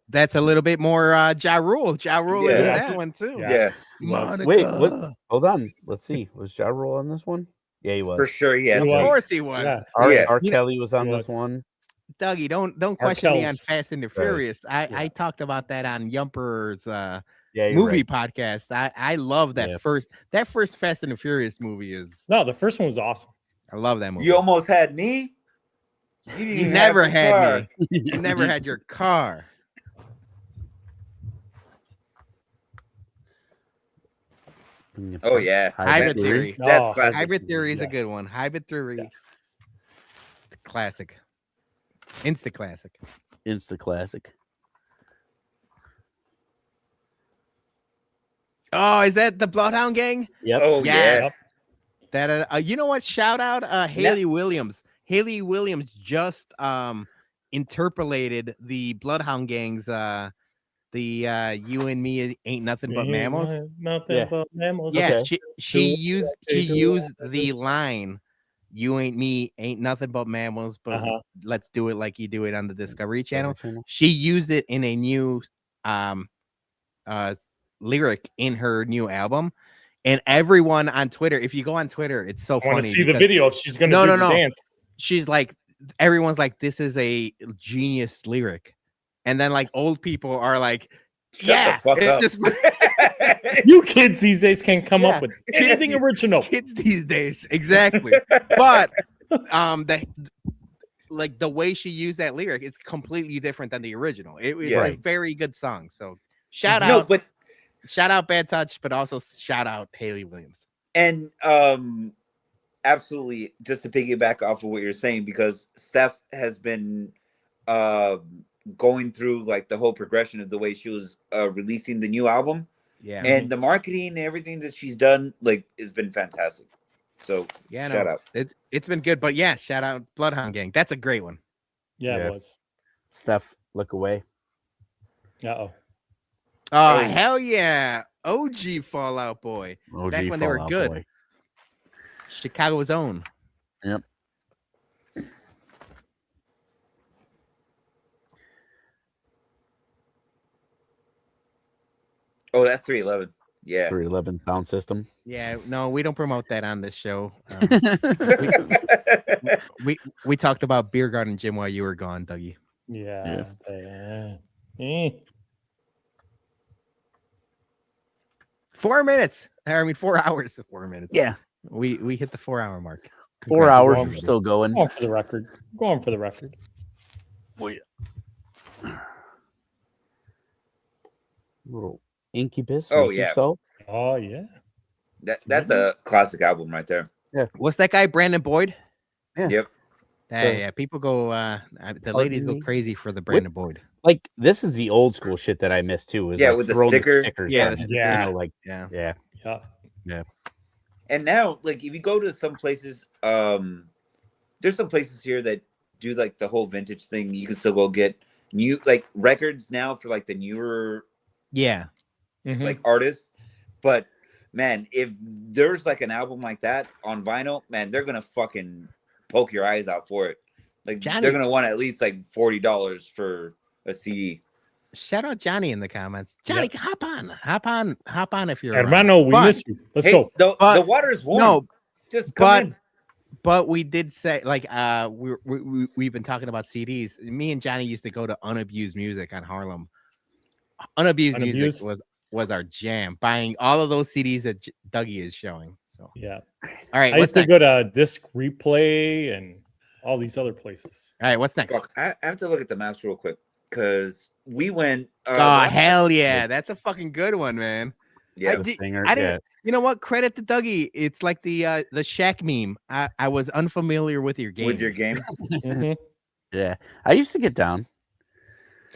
that's a little bit more Ja Rule. Ja Rule is in Yeah. that one too. Yeah. Yeah. Wait, what? Hold on. Let's see. Was Ja Rule on this one? Yeah, he was. For sure he has. He Of was. course he was. Yeah. Yes. R. You know- Kelly was on He this was. one. Dougie, don't question me on Kells. Fast and the Furious. I talked about that on Yumper's Yeah, you're movie right. podcast. I love that Yeah. first Fast and the Furious movie is No, the first one was awesome. I love that movie. You almost had me. You didn't You even never have the had car. me. You never had your car. Oh yeah. Hybrid Theory. That's Oh, classic. Hybrid Theory is a Yes. good one. Hybrid Theory, Yes. classic. Insta classic. Insta classic. Oh, is that the Bloodhound Gang? Yep. Oh Yes. yeah. That you know what? Shout out Haley Williams. Haley Williams just interpolated the Bloodhound Gang's you and me ain't nothing but mammals. Nothing Yeah. but mammals. Yeah, Okay. she Do used what they do. the line, "You ain't me, ain't nothing but mammals," but Uh-huh. let's do it like you do it on the Discovery Channel. She used it in a new lyric in her new album, and everyone on Twitter, if you go on Twitter, it's so I want funny. to see the because video if she's gonna No, do no, the no. dance. She's like, everyone's like, this is a genius lyric, and then like old people are like, Shut yeah, the fuck it's up. just You kids these days can come Yeah. up with anything original. kids these days, exactly. But the way she used that lyric is completely different than the original. It's Yeah. a very good song. So shout No, out, but Bad Touch, but also shout out Haley Williams. and absolutely, just to piggyback off of what you're saying, because Steph has been going through like the whole progression of the way she was releasing the new album, Yeah. and the marketing and everything that she's done like has been fantastic. So Yeah, shout no, out. it's been good, but yeah, shout out Bloodhound Gang. That's a great one. Yeah, Yeah. it was. Steph, look away. Uh-oh. Oh, Oh. hell yeah. OG Fallout Boy. OG Back when they were Fallout good. Boy. Chicago's own. Yep. Oh, that's 311. Yeah. 311 sound system. Yeah, no, we don't promote that on this show. We talked about Beer Garden Gym while you were gone, Dougie. Yeah. 4 minutes. I mean, 4 hours. 4 minutes. Yeah. We hit the 4-hour mark. 4 hours. Well, We're still going. Going for the record. Going for the record. Well, yeah. Little Incubus. Oh, make yeah. yourself. Oh, yeah. That's a classic album right there. What's that guy, Brandon Boyd? Yeah. Yep. Yeah, people go. The ladies go me? crazy for the Brandon Boyd. Like, this is the old school shit that I miss too. Is Yeah, like with the throwing sticker. stickers Yeah, on the it, stickers. you know, like, Yeah. yeah. And now, like, if you go to some places, there's some places here that do like the whole vintage thing. You can still go get new like records now for like the newer Yeah. Mhm. like artists. But man, if there's like an album like that on vinyl, man, they're gonna fucking poke your eyes out for it. Like Johnny- they're gonna want at least like $40 for a CD. Shout out Johnny in the comments. Johnny, hop on if you're around. Hermano, we But- miss you. Let's Hey, go. The But- water is warm. No, Just come but in. but we did say like we've been talking about CDs. Me and Johnny used to go to Unabused Music on Harlem. Unabused Unabused? Music was our jam. Buying all of those CDs that Dougie is showing. So Yeah. all right, I what's used to next? go to Disc Replay and all these other places. All right, what's next? Fuck, I have to look at the maps real quick because we went. Oh hell yeah, that's a fucking good one, man. yeah. The did- singer, I didn't. You know what? Credit to Dougie. It's like the Shaq meme. I was unfamiliar with your game. With your game. Mhm. yeah. I used to get down.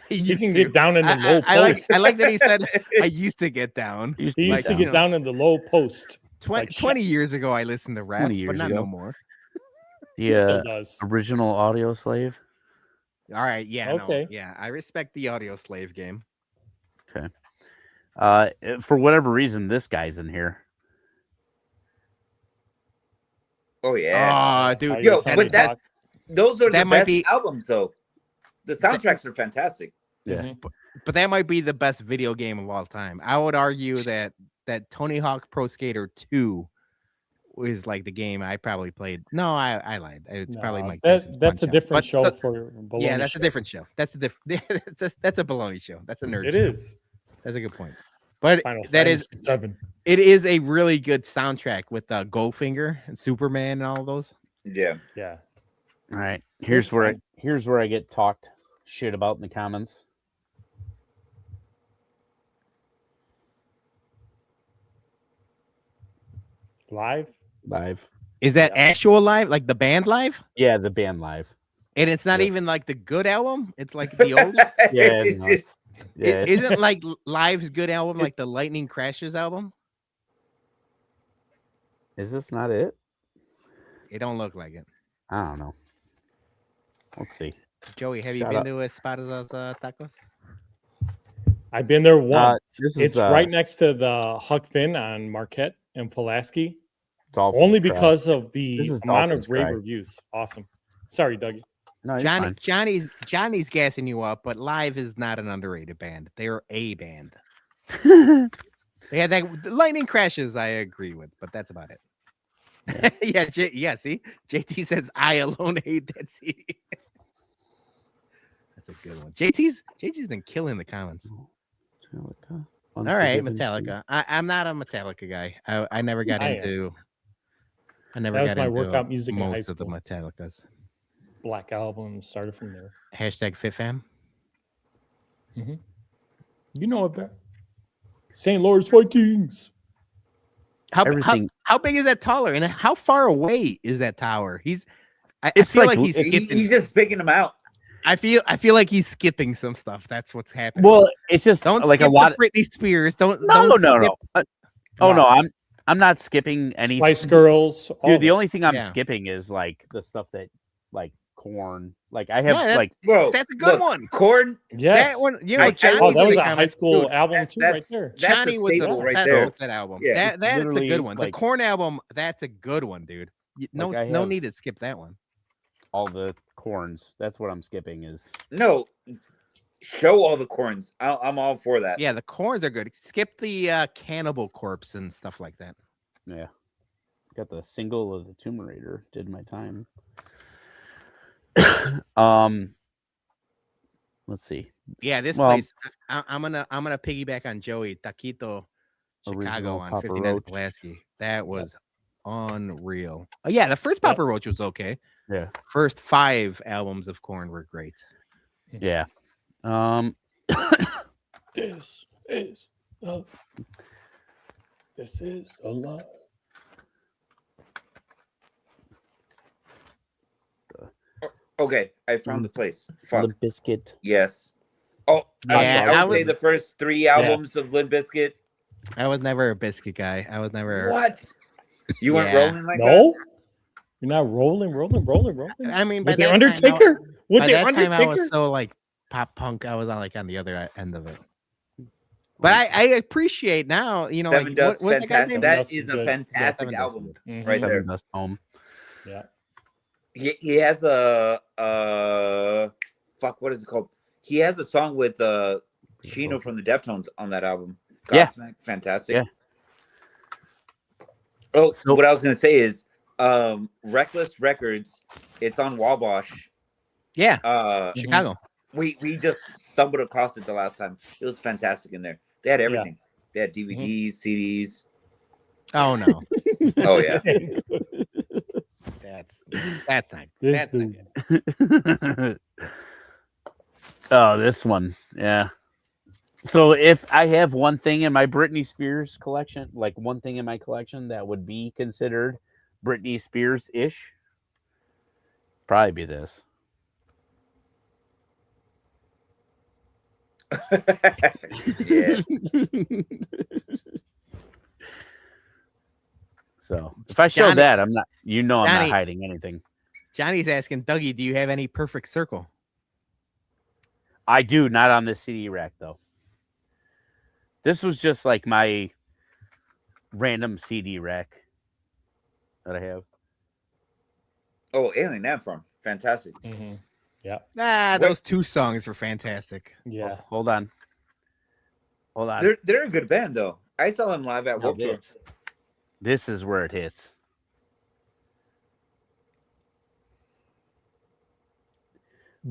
You can get down in the low post. I like that he said I used to get down. Used He to used get to down. get down in the low post. 20, Like Shaq. 20 years ago, I listened to rap, 20 but years not ago. no more. He still Yeah. does. Original audio slave. All right, yeah, Okay. no, yeah, I respect the audio slave game. For whatever reason, this guy's in here. Oh yeah. Oh, dude, Yo, Tony but that's- Hawk. Those are that the might best be- albums, though. The soundtracks are fantastic. Yeah. Mhm. but that might be the best video game of all time. I would argue that Tony Hawk Pro Skater 2 is like the game I probably played. No, I lied. It's probably No, Mike Tyson's that's a Punch-Out. different But show the- for Yeah, Baloney that's show. a different show. That's a different. That's a baloney show. That's a nerd. It show. is. That's a good point. But Final that is Fantasy 7. it is a really good soundtrack with Goldfinger and Superman and all those. Yeah. Yeah. All right. Here's where fine. I get talked shit about in the comments. Live. Live. Is that actual live, like the band live? Yeah, the band live. And it's not Yeah. even like the good album. It's like the old. Yeah. No, it's- yeah. Isn't like Live's good album like the Lightning Crashes album? Is this not it? It don't look like it. I don't know. Let's see. Joey, have you Shut been up. to Espada's Tacos? I've been there once. this is, It's right next to the Huck Finn on Marquette and Pulaski. Dolphins Only crap. because of the This is amount Dolphins of rave cry. reviews. Awesome. Sorry, Dougie. No, you're fine. Johnny's gassing you up, but Live is not an underrated band. They're a band. They had that the Lightning Crashes. I agree with, but that's about it. Yeah, see, JT says I alone hate that CD. That's a good one. JT's been killing the comments. Metallica. All right, Unforgiven Metallica. I'm not a Metallica guy. I never got I am. into. I never That was got my into workout music in high most of the school. Metallicas. Black Album started from there. Hashtag FitFam. You know it better. St. Louis Vikings. Everything. How big is that taller? And how far away is that tower? I It's feel like- like he's skipping. He's just picking them out. I feel like he's skipping some stuff. That's what's happening. Well, it's just don't like skip a lot. the Britney Spears. Don't No. skip- Oh no, I'm not skipping any. Spice Girls. all Dude, of the it. only thing I'm Yeah. skipping is like the stuff that like corn. Like I have No, that- like Bro, That's a good look, one. Corn. Yes. That one, I- Johnny Oh, that was really a kinda- high school dude, album too, right there. That's Johnny a was staple obsessed right there. with that album. Yeah. That's a Literally, good one. The like- Corn album, that's a good one, dude. No, Like, I no have- need to skip that one. all the corns. That's what I'm skipping is No, show all the corns. I'm all for that. Yeah, the corns are good. Skip the Cannibal Corpse and stuff like that. yeah. Got the single of the Tomb Raider. Did my time. Let's see. Yeah, this Well- place. I'm gonna piggyback on Joey Taquito Chicago Original on Papa 59 Roach. Pulaski. That was unreal. Oh yeah, the first Papa Roach was okay. Yeah. First 5 albums of Corn were great. Yeah. This is love. This is a love. Okay, I found the place. Fuck. Limp Bizkit. Yes. Oh, Yeah, I I would say was- the first 3 albums of Limp Bizkit. I was never a biscuit guy. I was never. What? You weren't Yeah. rolling like that? No, you're not rolling. I mean, by With the that Undertaker. With By the that time, I Undertaker. was so like pop punk. I was on like on the other end of it. But I appreciate now, you know, Seven like Dust, what's the guy's fantastic. name? That Dust is is a good. fantastic Seven Dust album is Mhm. right Seven there. Dust Home. Yeah. He has a fuck. What is it called? He has a song with Chino from the Deftones on that album. Yeah. Godsmack, fantastic. Yeah. Oh, So- what I was gonna say is, Reckless Records. It's on Wabash. Yeah, Uh, Chicago. we just stumbled across it the last time. It was fantastic in there. They had everything. They had DVDs, CDs. Oh no, Oh yeah. that's not. This That's not dude. good. Oh, this one. Yeah. So if I have one thing in my Britney Spears collection, like one thing in my collection that would be considered Britney Spears-ish, probably be this. Yeah. So if I show Johnny- that, I'm not, I'm Johnny- not hiding anything. Johnny's asking Dougie, do you have any perfect circle? I do, not on this CD rack though. This was just like my random CD rack that I have. Oh, Alien Ant Farm. Fantastic. Mhm. Yeah. Ah, Wait. those 2 songs were fantastic. Yeah. Hold on. Hold on. They're a good band though. I saw them live at No, Warped Tour. this is where it hits.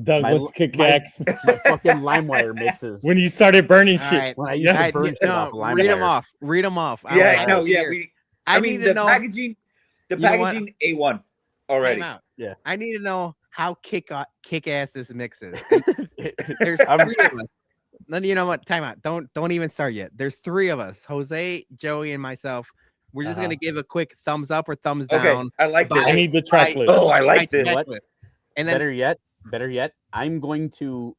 Doug My- was kick my- axe My fucking LimeWire mixes. when you started burning All shit. right. When I used Yeah. to Guys, burn shit no, off of read them LimeWire. off. Read them off. Yeah, I I know. need to Yeah, hear- I mean need the to know. packaging. The You know what? packaging A1 already. Time out. Yeah. I need to know how kick ass this mix is. There's I'm- 3 of us. No, you know what? Time out. Don't even start yet. There's 3 of us: Jose, Joey, and myself. We're just gonna give a quick thumbs up or thumbs Okay, down. I like Bye. I this. need the track list. Oh, I like this. Right, checklist. And then better yet, I'm going to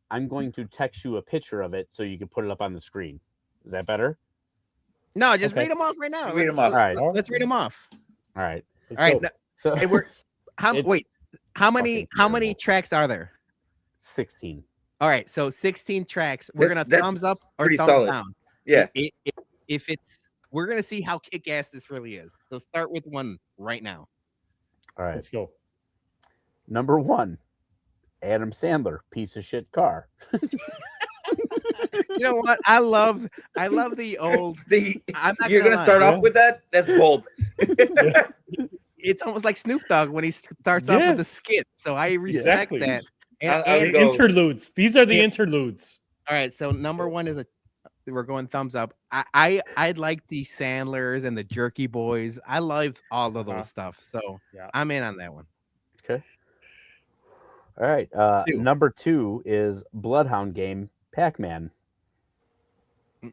text you a picture of it so you can put it up on the screen. Is that better? no, just Okay. read them off right now. Read 'em off. All right. Let's read them off. All right. Let's All right. go. no- So and we're It's wait. How many fucking terrible. tracks are there? 16. All right, so 16 tracks. We're gonna That's thumbs up or pretty thumbs solid. down. Yeah. If it's, we're gonna see how kick ass this really is. So start with one right now. All right. Let's go. Number 1, Adam Sandler, piece of shit car. You know what? I love the old. I'm not You're gonna lie. start Yeah. off with that? That's bold. Yeah. It's almost like Snoop Dogg when he starts off with the Yes. skit. So I respect Exactly. that. And, I'll and- go. Interludes. These are the Yeah. interludes. all right, so number 1 is we're going thumbs up. I like the Sandlers and the Jerky Boys. I love all of those Uh-huh. stuff. So Yeah. I'm in on that one. Okay. All right. 2. Number 2 is Bloodhound Game, Pac-Man.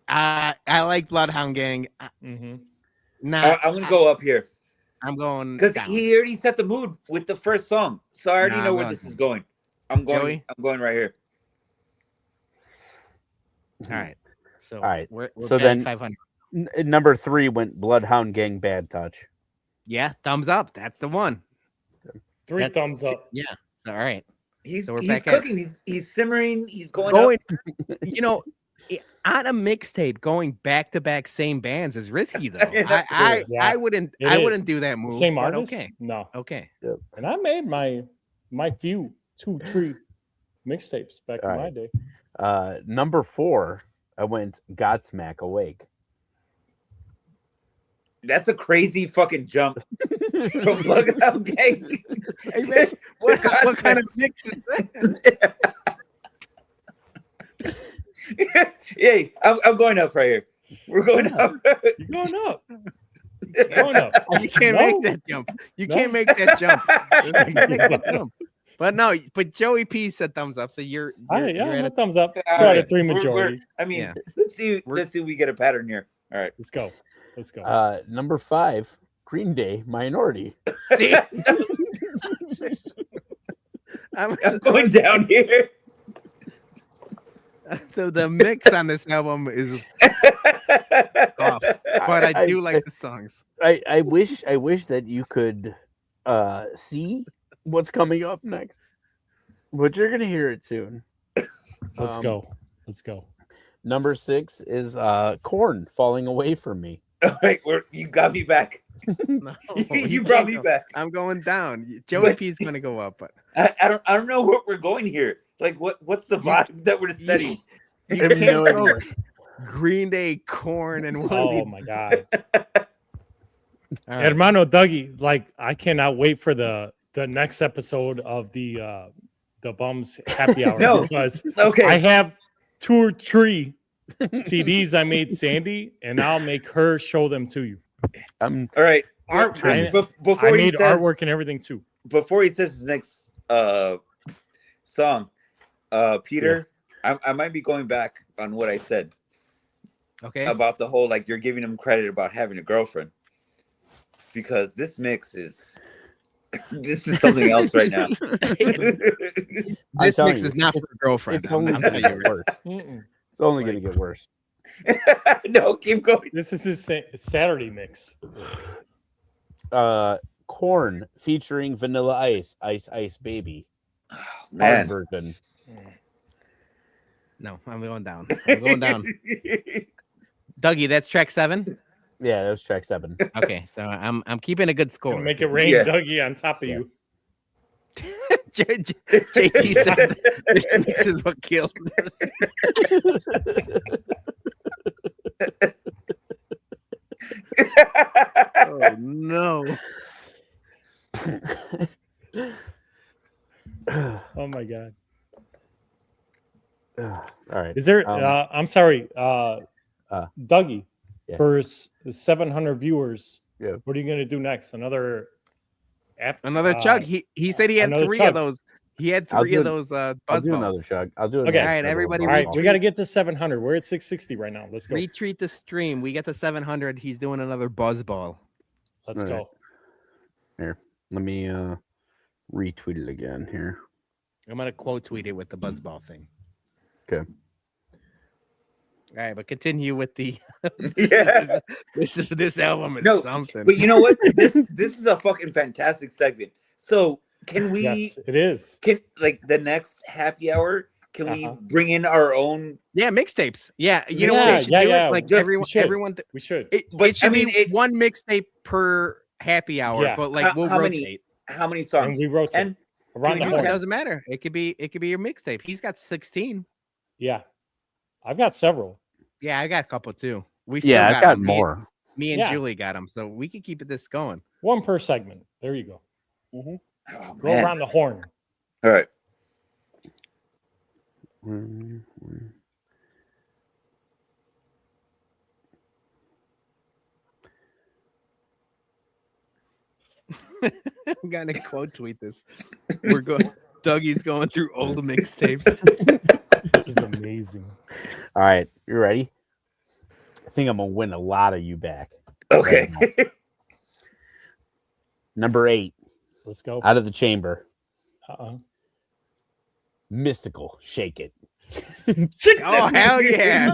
I like Bloodhound Gang. Mm-hmm. Nah, I'm gonna go up here I'm going because down. he already set the mood with the first song, so I already Nah, know I'm where going this is going. I'm going. Joey? I'm going right here. All right. So All right. we're So batting then- 500. Number 3 went Bloodhound Gang Bad Touch. Yeah, thumbs up. That's the one. 3 That's- thumbs up. Yeah. All right. He's So we're he's back at it. cooking. He's simmering. He's going up. You know, on a mixtape, going back to back same bands is risky though. Yeah, it is. I wouldn't It I is. wouldn't do that move. Same but artist? Okay. No. Okay. And I made my few 2-3 mixtapes back in All my right. day. Number 4, I went Godsmack Awake. That's a crazy fucking jump from Bloodhound Gang. Hey, man, what kind of mix is that? Yeah, I'm going up right here. We're going up. You're going up. You're going up. You can't No. make that jump. You No. can't make that jump. You can't make that jump. But no, but Joey P said thumbs up. So you're Yeah, at no a thumbs up. 2 All out right. of 3 We're- majority. I mean, Yeah. let's see. We're- Let's see if we get a pattern here. All right. Let's go. Let's go. Number 5, Green Day Minority. See, I'm going down here. the mix on this album is off, but I do like the songs. I wish that you could see what's coming up next, but you're gonna hear it soon. Let's go. Let's go. Number 6 is Korn, Falling Away From Me. All right, you got me back. No, You brought can't me go. back. I'm going down. Joey P is gonna go up, but I don't know where we're going here. Like what's the vibe that we're setting? you I have can't no go idea. Green Day, Corn, and what Oh my god. All right. Hermano Dougie, like I cannot wait for the next episode of the Bums Happy Hour No. because Okay. I have 2 or 3 CDs I made Sandy, and I'll make her show them to you. I'm All right. Art- I- Before I he made says, artwork and everything too. before he says his next song, Peter, I might be going back on what I said Okay. about the whole like you're giving him credit about having a girlfriend because this mix is this is something else right now. This telling mix you, is not for a girlfriend. it's only I'm gonna telling you get right worse. Mm-mm. It's only gonna get worse. No, keep going. This is his Saturday mix. Korn featuring Vanilla Ice, Ice Ice Baby. Oh, Hard man. version. No, I'm going down. I'm going down. Dougie, that's track 7. Yeah, that was track 7. Okay, so I'm keeping a good score. Gonna make it rain, Yeah. Dougie, on top of Yeah. you. JT says this mix is what killed us. Oh no. Oh my god. All right. Is there I'm sorry, Dougie, yeah. for 700 viewers, Yeah. what are you gonna do next? Another app? Another chug. He said he had another 3 chug. of those. He had I'll 3 do of it. those I'll buzz do another balls. chug. I'll do it. Okay. All right, everybody All right, retweet. we gotta get to 700. We're at 660 right now. Let's go. Retweet the stream. We get to 700. He's doing another buzz ball. Let's All go. right. Here, let me retweet it again here. I'm gonna quote tweet it with the buzz ball thing. Okay. All right, but continue with the Yeah. this album is No, something. But you know what? This is a fucking fantastic segment. So can we Yes, it is. can like the next happy hour? Can we Uh-huh. bring in our own? Yeah, mixtapes. Yeah, you know what Yeah, we should yeah, do? yeah. Like Just- everyone, we should. everyone. We should. But, It should I mean, be it- one mixtape per happy hour, Yeah. but like we'll How rotate. many- How many And songs? we rotate 10? around we the do No, it horn. doesn't matter. It could be your mixtape. He's got 16. Yeah. I've got several. Yeah, I got a couple too. We still Yeah, I've got 'em. more. Me and Yeah. Julie got them, so we could keep this going. One per segment. There you go. Oh, Go man. around the horn. All right. I'm gonna quote tweet this. We're going. Dougie's going through old mixtapes. This is amazing. All right, you ready? I think I'm gonna win a lot of you back. Okay. Number 8, Let's go. Out of the Chamber, Uh-uh. Mystical, Shake It. Oh hell yeah!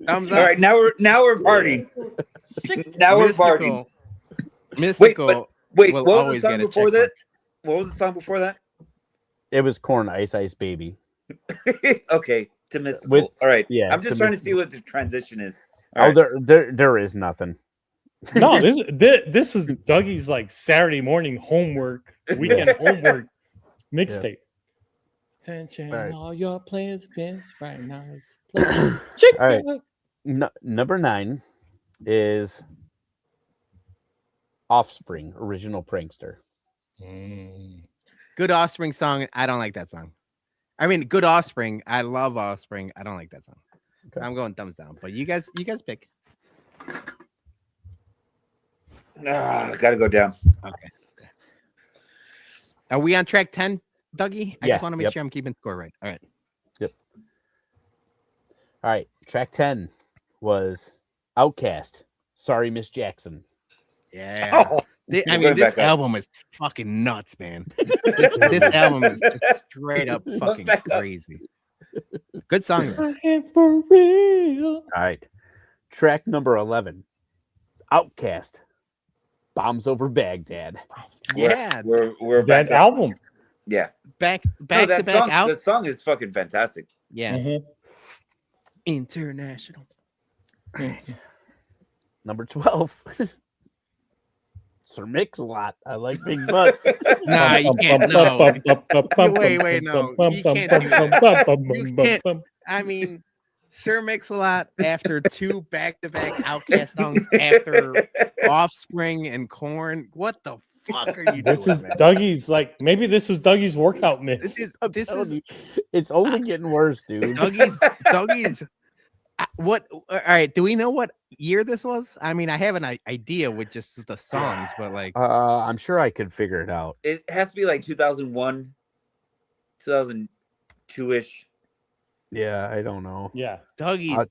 Thumbs up. All right, now we're partying. Now we're partying. Mystical. Wait, will what was the always song get a before check that? What was the song before that? It was Corn Ice Ice Baby. Okay, to Mystical. All right. Yeah, I'm just trying to see what the transition is. All Oh, right. there is nothing. No, this was Dougie's like Saturday morning homework, weekend homework mixtape. Attention, All right. all your plans against right now. All right. Number 9 is Offspring, Original Prankster. Good Offspring song. I don't like that song. I mean, good Offspring. I love Offspring. I don't like that song. Okay. I'm going thumbs down. But you guys pick. Gotta go down. Okay. Are we on track 10, Dougie? I just want to make sure I'm keeping score right. All right. Yep. All right. Track 10 was Outkast. Sorry, Miss Jackson. Yeah. I mean, this album is fucking nuts, man. This album is just straight up fucking crazy. Good song. For real. All right. Track number 11, Outkast. Bombs Over Baghdad. Yeah. We're That back up. album. Yeah. Back No, to back out. The song is fucking fantastic. Yeah. Mhm. International. Number 12, Sir Mix-a-Lot. I like big butts. Nah, you can't. No. Wait, no. You can't do that. You can't. I mean, Sir Mix-a-Lot after 2 back-to-back Outkast songs after Offspring and Korn. What the fuck are you doing? This is man? Dougie's maybe this was Dougie's workout mix. This is It's only getting worse, dude. Dougie's. What? All right. Do we know what year this was? I mean, I have an idea with just the songs, but like, I'm sure I could figure it out. It has to be like 2001, 2002-ish. Yeah, I don't know. Yeah, Dougie's I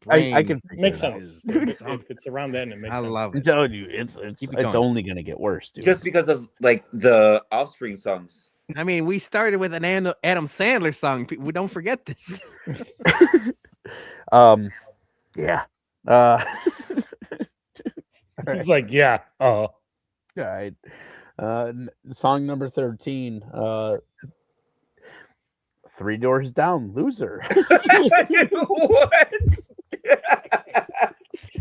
can figure makes it out. sense. If it's around then, it makes I sense. love I'm it. telling you, it's Keep it going. only gonna get worse, dude. Just because of like the Offspring songs. I mean, we started with an Adam Sandler song. We don't forget this. Yeah. All He's like, yeah. right. Song number 13. 3 Doors Down, Loser. What?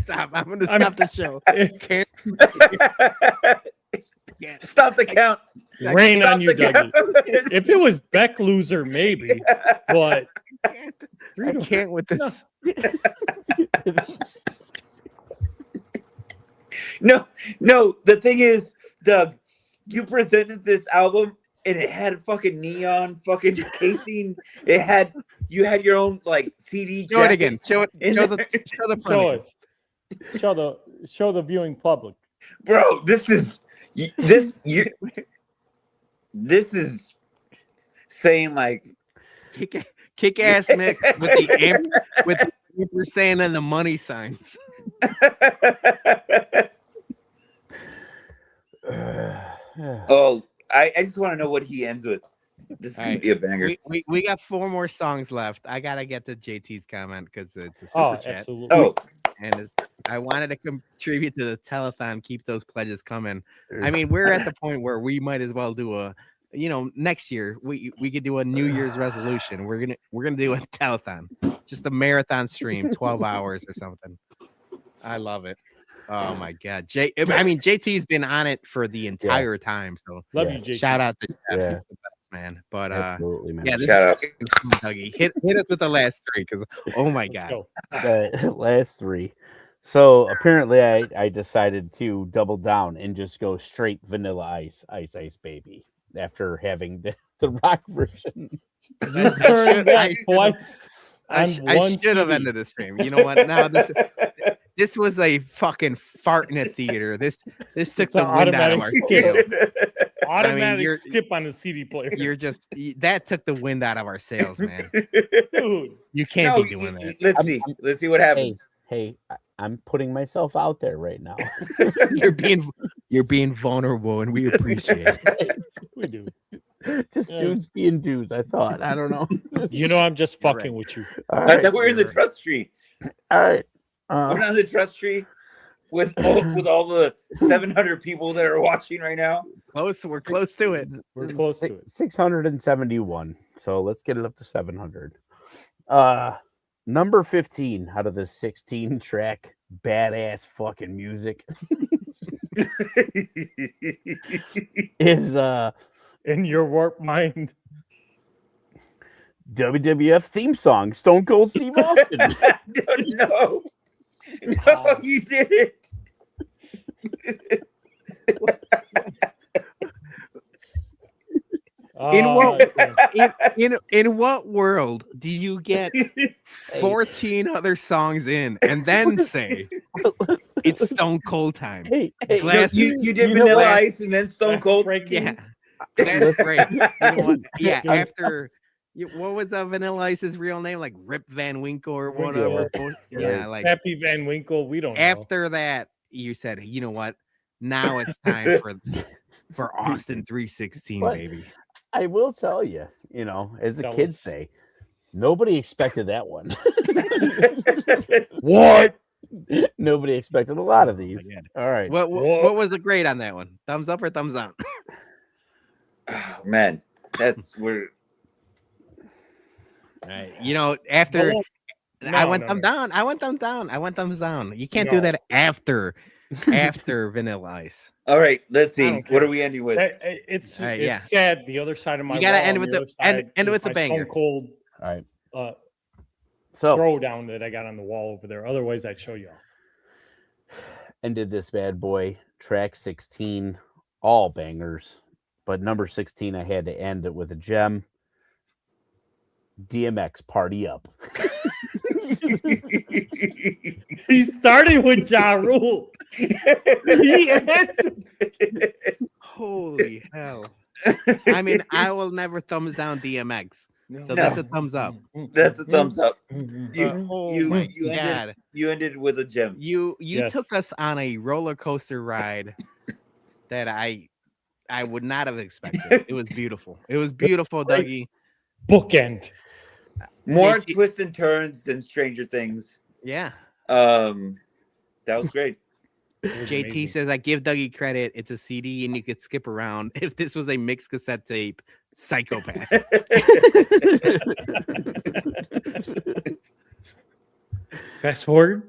Stop! I'm gonna stop the show. Stop the count. Rain Stop on you, the count. Dougie. If it was Beck Loser, maybe, but I can't with this. No. The thing is, Doug, you presented this album and it had fucking neon fucking casing. You had your own like CD. Show it again. Show it. in Show there. the front. Show the viewing public. Bro, this is saying like Kick ass mix with the ampersand and the money signs. Oh, I just want to know what he ends with. This is gonna Right. be a banger. We got 4 more songs left. I gotta get to JT's comment because it's a super chat. Absolutely. Oh, And I wanted to contribute to the telethon. Keep those pledges coming. I mean, we're at the point where we might as well do next year we could do a New Year's resolution. We're gonna do a telethon, just a marathon stream, 12 hours or something. I love it. Oh my God, JT's been on it for the entire time. So Love you, JT. shout out to Jeff, Yeah. he's the best man. But Absolutely, man. yeah, this Shout is out. fucking fun, Dougie. Hit us with the last 3 because oh my Let's God. go. Last 3. So apparently I decided to double down and just go straight Vanilla Ice Baby after having the rock version. You turned that twice. I should have ended the stream. You know what? Now this was a fucking fart in a theater. This took the an wind out of automatic our skip. sails. Automatic you're- skip on the CD player. That took the wind out of our sails, man. Dude. You can't No, be doing that. Let's see what happens. Hey, I'm putting myself out there right now. You're being vulnerable, and we appreciate it. We do. Just dudes being dudes. I thought. I don't know. You know, I'm just You're fucking right. with you. All I right. thought we were in the trust tree. All right. We're not in the trust tree with all the 700 people that are watching right now. Close. We're close to it. We're close to it. 671. So let's get it up to 700. Number 15 out of the 16 track badass fucking music is In your warped mind. WWF theme song, Stone Cold Steve Austin. No, Wow. you did it. In what world do you get 14 other songs in and then say it's Stone Cold time? Hey, Glass- You did You know Vanilla what? Ice and then Stone Cold. Yeah, that's great. You know what? Yeah, after what was Vanilla Ice's real name? Like Rip Van Winkle or whatever. Yeah, like Happy Van Winkle. We don't know. after that, you said, you know what? Now it's time for Austin 316, But- baby. I will tell you, you know, as the Tell kids us. say, nobody expected that one. What? Nobody expected a lot of these. God. All right. What was the grade on that one? Thumbs up or thumbs down? Oh, man, that's where. Right. You know, after No, I went no, thumb no. down. I went thumb down. I went thumbs down. You can't No. do that after Vanilla Ice. All right, let's I see. don't What care. are we ending with? It's Right, it's yeah. sad. The other side of my gotta wall end on with the the- other side end is with the my banger. Stone Cold All right. throw So down that I got on the wall over there. Otherwise, I'd show y'all. ended this bad boy. Track 16, all bangers. But number 16, I had to end it with a gem. DMX Party Up. He started with Ja Rule. He answered. Holy hell! I mean, I will never thumbs down DMX. So that's a thumbs up. That's a thumbs up. Oh You- my you ended- god! You ended with a gem. You Yes. took us on a roller coaster ride that I would not have expected. It was beautiful. It was beautiful, Great. Dougie. Bookend. More JT twists and turns than Stranger Things. Yeah. That was great. It was JT amazing. says, I give Dougie credit. It's a CD and you could skip around. If this was a mixed cassette tape, psychopath. Fast forward.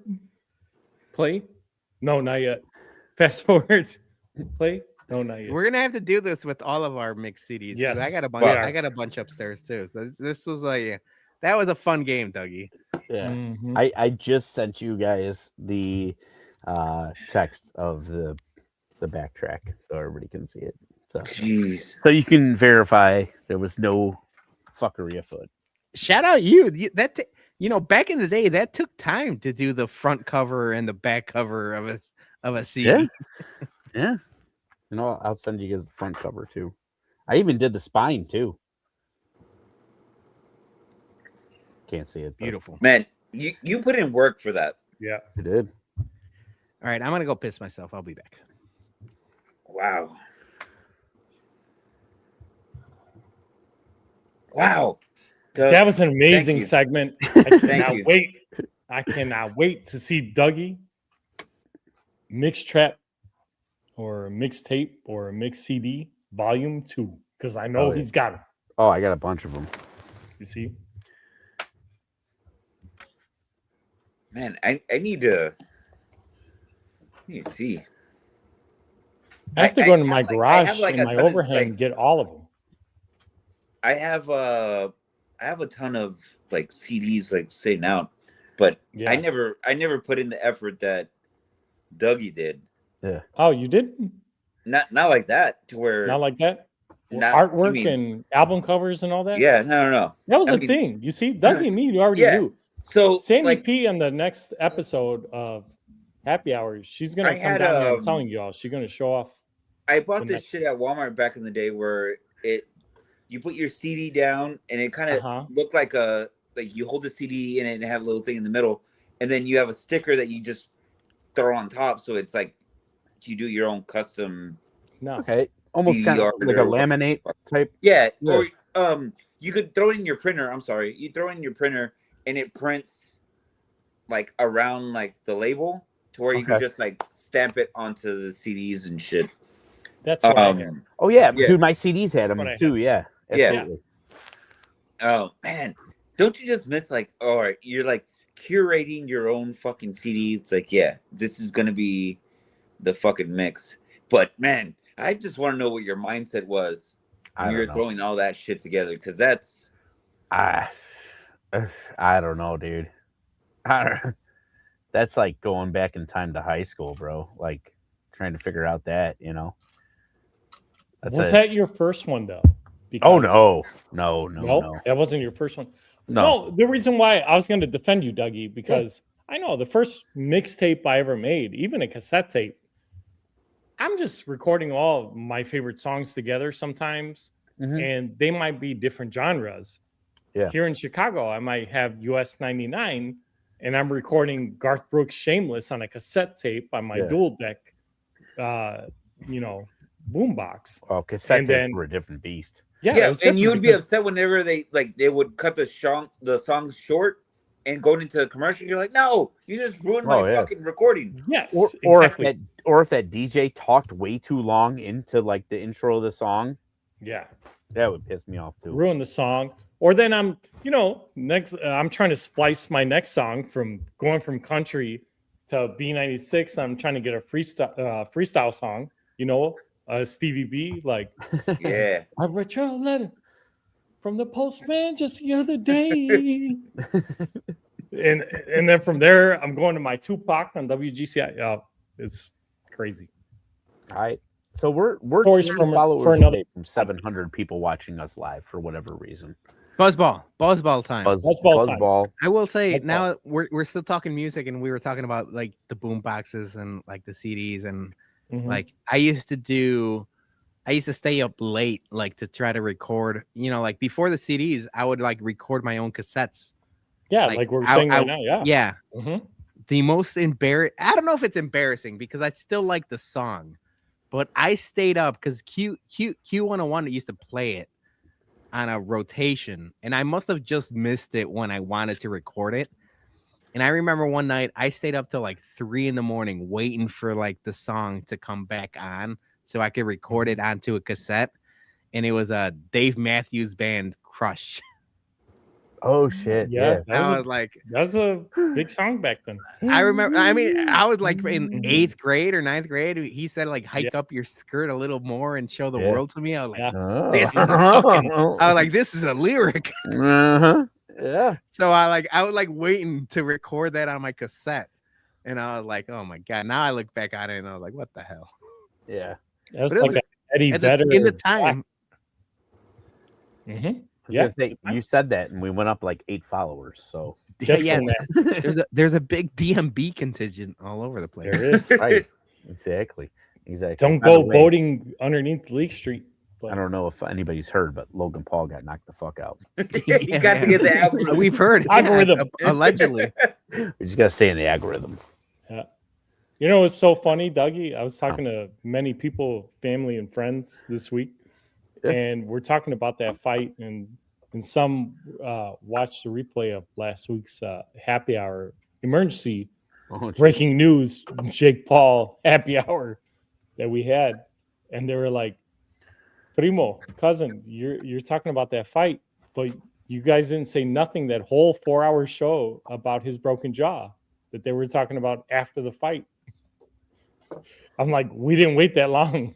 Play. No, not yet. Fast forward. Play. No, not yet. We're gonna have to do this with all of our mixed CDs. 'cause Yes, I got a bunch. we I are. got a bunch upstairs too. So this was that was a fun game, Dougie. Yeah. Mhm. I just sent you guys the text of the backtrack so everybody can see it. Jeez. So you can verify there was no fuckery afoot. Shout out you. Back in the day, that took time to do the front cover and the back cover of a CD. Yeah. Yeah. You know, I'll send you guys the front cover too. I even did the spine too. Can't see it. but Beautiful. Man, you put in work for that. Yeah. I did. All right, I'm gonna go piss myself. I'll be back. Wow. Wow. Doug, That was an amazing you. segment. I cannot you. wait. I cannot wait to see Dougie mix trap or a mixtape or a mix CD volume 2 because I know Oh, yeah. he's got them. Oh, I got a bunch of them. You see? Man, I need to see. I have to I go into have my like- I garage have like in a my ton of, overhead and like- get all of them. I have a ton of like CDs like sitting out, but Yeah. I never put in the effort that Dougie did. Oh, you did? Not like that to where Not like that? not- I Artwork mean- and album covers and all that? yeah, no. That was I a mean- thing. You see, Dougie and me, you already Yeah. knew. So Sandy like P on the next episode of Happy Hour, she's gonna I come had, down here. I'm um, telling y'all, she's gonna show off. I bought the this next- shit at Walmart back in the day where you put your CD down and it kind of Uh-huh. looked like you hold the CD in it and have a little thing in the middle, and then you have a sticker that you just throw on top, so it's like you do your own custom. No, Okay. almost kind of CD like a or laminate type. yeah, Yeah. or you could throw it in your printer. I'm sorry, you throw it in your printer and it prints like around like the label to where you could Okay. just like stamp it onto the CDs and shit. That's what I had. Oh yeah, Yeah. dude, my CDs had That's them what I too. had. Yeah, Yeah. absolutely. Oh man, don't you just miss like, all right, you're like curating your own fucking CDs. It's like, yeah, this is gonna be the fucking mix. But man, I just want to know what your mindset was when I you don't were know. throwing all that shit together, because that's I don't know, dude. I don't, that's like going back in time to high school, bro. Like trying to figure out that, you know. Was that your first one though? Oh Because- no. that wasn't your first one. No. No, the reason why I was going to defend you, Dougie, because I know the first mixtape I ever made, even a cassette tape, I'm just recording all of my favorite songs together sometimes, Mhm. and they might be different genres. Yeah. Here in Chicago, I might have US 99, and I'm recording Garth Brooks' Shameless on a cassette tape on my Yeah. dual deck, boombox. Oh, cassette And tapes then- were a different beast. Yeah, it yeah, was and you different would be because- upset whenever they would cut the songs short and going into the commercial. You're like, no, you just ruined my Oh, yeah. fucking recording. Yes, Or exactly. if that DJ talked way too long into like the intro of the song, Yeah, that would piss me off too. ruin the song. Or then I'm, next I'm trying to splice my next song from going from country to B96. I'm trying to get a freestyle song, Stevie B, like Yeah. I read your letter from the postman just the other day. and then from there, I'm going to my Tupac on WGCI. It's crazy. All right. So we're Stories 20 from- followers for another- today from 700 people watching us live for whatever reason. Buzzball time. Buzzball time. Buzzball. I will say That's now we're still talking music, and we were talking about like the boom boxes and like the CDs, and Mhm. like I used to stay up late like to try to record, like before the CDs, I would like record my own cassettes. Yeah, like, like we're I- saying I- right now. Yeah. Yeah. Mhm. The most I don't know if it's embarrassing because I still like the song, but I stayed up because Q101 used to play it on a rotation, and I must have just missed it when I wanted to record it. And I remember one night I stayed up till like 3 a.m. waiting for like the song to come back on so I could record it onto a cassette. And it was a Dave Matthews Band, Crush. Oh shit. Yeah, Yeah. I was like, that's a big song back then. I remember, I mean, I was like in 8th grade or 9th grade. He said, like, hike up your skirt a little more and show the Yeah. world to me. I was like, Yeah. This is a fucking- I was like, this is a lyric. Uh-huh. Yeah. So I was like waiting to record that on my cassette. And I was like, oh my God. Now I look back on it and I was like, what the hell? Yeah. That was But it like was- a Eddie Vedder. In the time, Mhm. I was Yeah. gonna say, you said that and we went up like 8 followers. So Just yeah, from that. there's a big DMB contingent all over the place. There is. right. Exactly. Don't By the go way, voting underneath League Street. I don't know if anybody's heard, but Logan Paul got knocked the fuck out. You got to get the algorithm. We've heard Algorithm. allegedly. We just gotta stay in the algorithm. You know, it's so funny, Dougie. I was talking to many people, family and friends this week, Yeah. and we're talking about that fight. And some watched the replay of last week's happy hour emergency Oh, breaking news Jake Paul happy hour that we had, and they were like, "Primo, cousin, you're talking about that fight, but you guys didn't say nothing that whole 4-hour show about his broken jaw that they were talking about after the fight." I'm like, we didn't wait that long.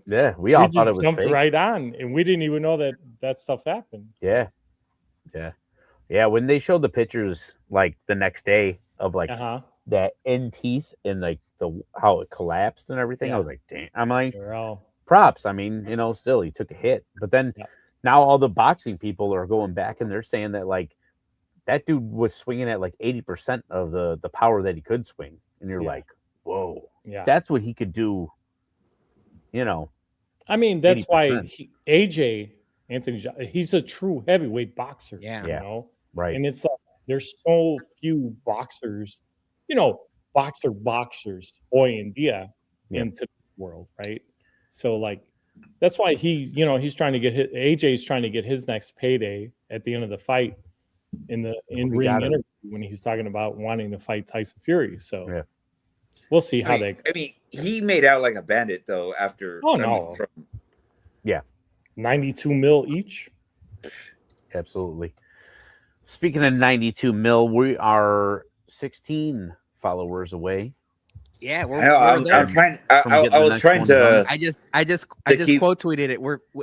yeah, we all We thought it just was jumped fake. right on, and we didn't even know that stuff happened. So, Yeah. When they showed the pictures like the next day of like uh-huh. that end teeth and like how it collapsed and everything, I Yeah. was like, damn. I'm like, They're all props. I mean, still he took a hit, but then Yeah. now all the boxing people are going back and they're saying that like that dude was swinging at like 80% of the power that he could swing, and you're Yeah. like, whoa, yeah. that's what he could do. I mean, that's why 80%. AJ Anthony, he's a true heavyweight boxer. Yeah. You know, Right? and it's like there's so few boxers, boxers, boy India Yeah. into the world, right? So like That's why he's trying to get AJ's trying to get his next payday at the end of the fight in the in-ring interview when he's talking about wanting to fight Tyson Fury. So we'll see how they. I mean, he made out like a bandit though after. Oh no! 92 mil each. Absolutely. Speaking of 92 mil, we are 16 followers away. Yeah, I'm trying. I was trying to. I just quote tweeted it.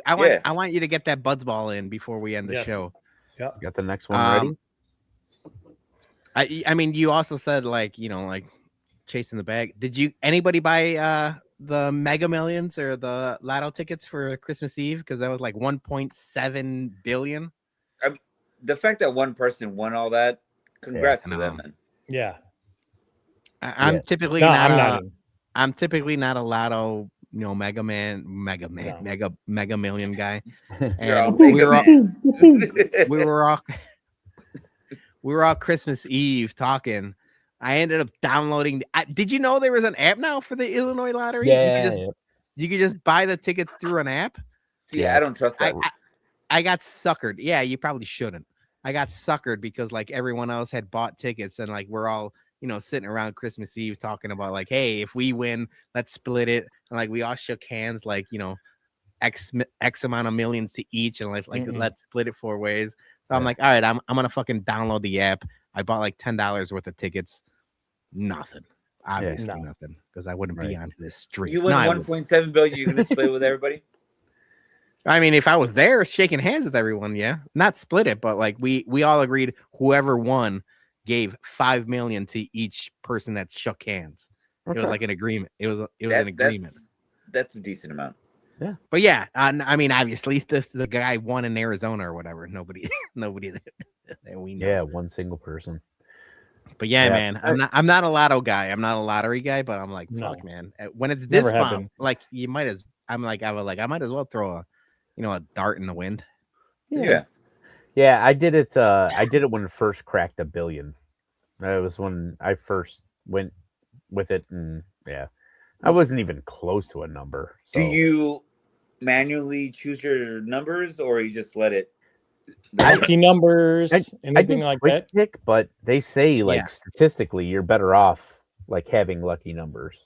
I want you to get that Buds Ball in before we end the show. Yeah, got the next one ready. I mean, you also said like chasing the bag. Did anybody buy the Mega Millions or the Lotto tickets for Christmas Eve? Because that was like 1.7 billion. The fact that one person won all that, congrats to them, man. Yeah. I'm typically not a Lotto, Mega Million guy. And we were all Christmas Eve talking. I ended up downloading. Did you know there was an app now for the Illinois lottery? Yeah, you could just buy the tickets through an app. See, I don't trust that. I got suckered. Yeah, you probably shouldn't. I got suckered because like everyone else had bought tickets and like we're all sitting around Christmas Eve talking about like, hey, if we win, let's split it. And like we all shook hands, like X amount of millions to each, and like let's split it 4 ways. So I'm like, all right, I'm gonna fucking download the app. I bought like $10 worth of tickets. Nothing. Obviously nothing, because I wouldn't be on this street. You win 1.7 billion. You're gonna split it with everybody. I mean, if I was there shaking hands with everyone, not split it, but like we all agreed whoever won gave 5 million to each person that shook hands. Okay. It was like an agreement. It was an agreement. That's a decent amount. Yeah, but I mean, obviously, the guy won in Arizona or whatever. Nobody that we know. Yeah, one single person. But man, I'm not a lotto guy. I'm not a lottery guy. But I'm like, fuck, man. When it's this bomb, like I might as well throw a dart in the wind. Yeah. I did it. I did it when it first cracked $1 billion. That was when I first went with it, and I wasn't even close to a number. So. Do you manually choose your numbers, or you just let it? Lucky numbers, anything like that? Pick, but they say statistically you're better off like having lucky numbers.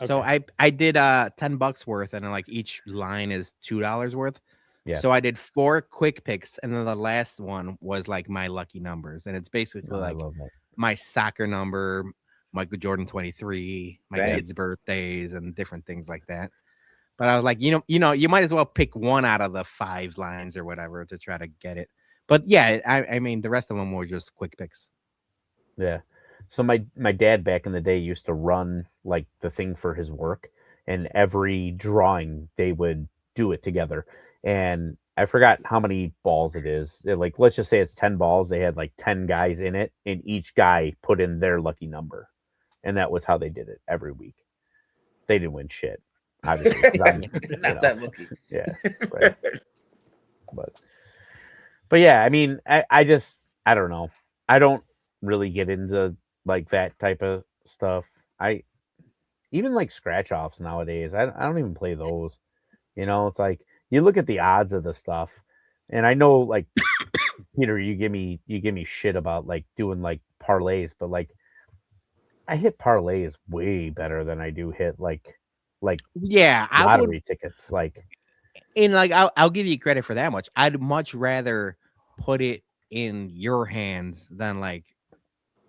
Okay. So I did $10 worth, and like each line is $2 worth. Yeah. So I did 4 quick picks, and then the last one was like my lucky numbers, and it's basically like my soccer number, Michael Jordan 23, my kids' birthdays, and different things like that. But I was like, you might as well pick one out of the 5 lines or whatever to try to get it. But I mean, the rest of them were just quick picks. Yeah. So my dad back in the day used to run like the thing for his work, and every drawing they would do it together. And I forgot how many balls it is. Like, let's just say it's 10 balls. They had like 10 guys in it, and each guy put in their lucky number. And that was how they did it every week. They didn't win shit, obviously. Not that lucky. Yeah. Right. But yeah, I mean, I don't know. I don't really get into like that type of stuff. Even like scratch offs nowadays, I don't even play those. It's like you look at the odds of the stuff, and I know like Peter, you give me shit about like doing like parlays, but like I hit parlays way better than I do hit like lottery tickets. Like, and like I'll give you credit for that much. I'd much rather put it in your hands than like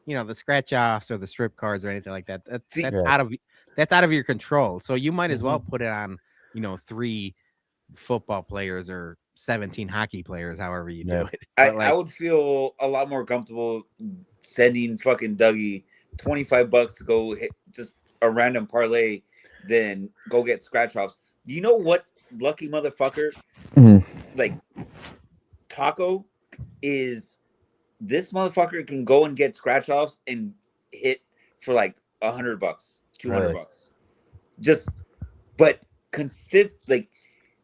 the scratch offs or the strip cards or anything like that. That's out of your control. So you might as well put it on 3 football players or 17 hockey players, however you do it. I would feel a lot more comfortable sending fucking Dougie $25 to go hit just a random parlay than go get scratch offs. You know what, lucky motherfucker? Like Taco is this motherfucker can go and get scratch offs and hit for like $100, $200. Just, but like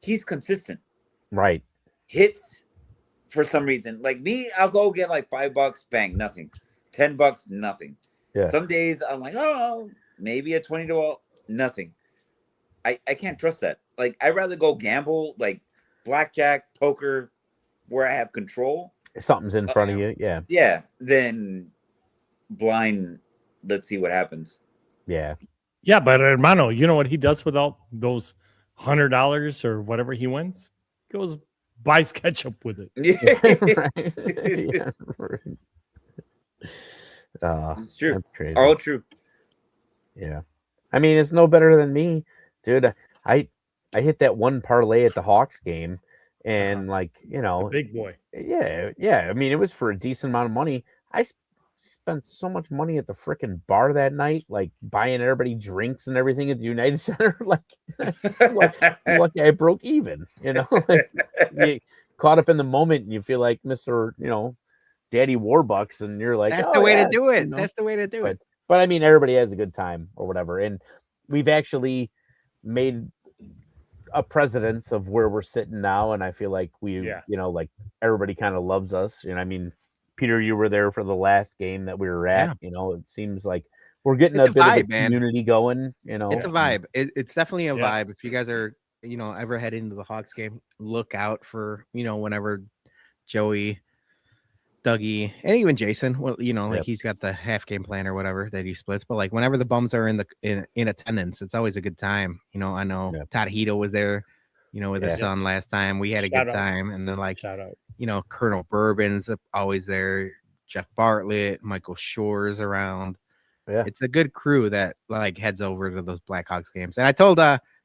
he's consistent. Right. Hits for some reason. Like me, I'll go get like $5, bang, nothing. $10, nothing. Yeah. Some days I'm like, oh, maybe a $20, nothing. I can't trust that. Like, I'd rather go gamble like blackjack, poker, where I have control. Something's in front of you. Yeah. Yeah, than blind. Let's see what happens. Yeah. Yeah, but hermano, you know what he does with all those $100 or whatever he wins? He goes buys ketchup with it. Yeah, right. Yeah. It's true. That's crazy. All true. Yeah. I mean, it's no better than me, dude. I hit that one parlay at the Hawks game, and like, you know, Big boy. yeah. I mean, it was for a decent amount of money. I spent so much money at the freaking bar that night, like buying everybody drinks and everything at the United Center. Like, lucky I broke even. You know, like, you caught up in the moment, and you feel like Mr. You know, Daddy Warbucks, and you're like, That's oh, the way yeah, to do it. you know? That's the way to do it. But I mean, everybody has a good time or whatever. And we've actually made a precedence of where we're sitting now. And I feel like you know, like everybody kind of loves us. You know, I mean, Peter, you were there for the last game that we were at. You know, it seems like we're getting a bit of a community going. You know, it's a vibe. It's definitely a vibe. If you guys are, you know, ever head into the Hawks game, look out for, you know, whenever Joey, Dougie, and even Jason, well, you know, like he's got the half game plan or whatever that he splits, but like whenever the bums are in attendance, it's always a good time. You know, I know Todd Hito was there, you know, with his son last time. We had a good time. And then like, you know, Colonel Bourbon's always there, Jeff Bartlett, Michael Shore's around. It's a good crew that like heads over to those Blackhawks games. And I told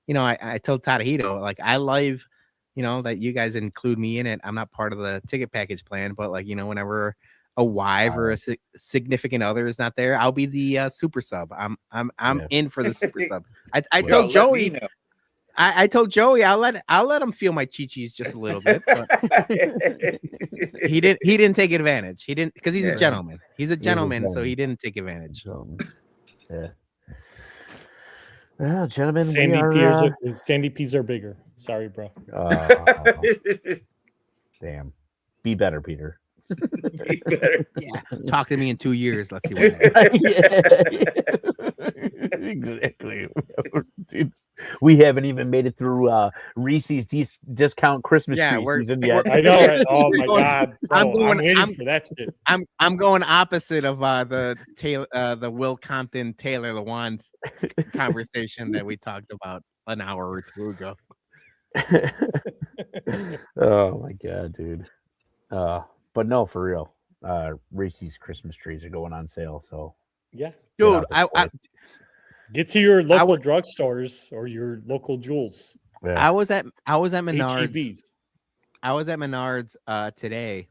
you know, I told Todd Hito, like, I love, you know, that you guys include me in it. I'm not part of the ticket package plan, but like, you know, whenever a wife or a significant other is not there, I'll be the super sub. I'm in for the super sub. I told Joey, I told Joey I'll let him feel my chi-chis just a little bit. But he didn't take advantage. He didn't, because he's a gentleman. He's a gentleman, so he didn't take advantage. Well, gentlemen, Sandy peas are bigger. Sorry, bro. Damn. Be better, Peter. Be better. Yeah. Talk to me in 2 years. Let's see what Exactly. Dude, we haven't even made it through Reese's discount Christmas tree season yet. I know, right? Oh my god. Bro, I'm waiting for that shit. I'm going opposite of the Will Compton Taylor Lewan conversation that we talked about an hour or two ago. Oh my god, dude. But no, for real. Reese's Christmas trees are going on sale, so yeah. Dude, I get to your local drugstores or your local Jewels. I was at Menards. HEBs. I was at Menards today.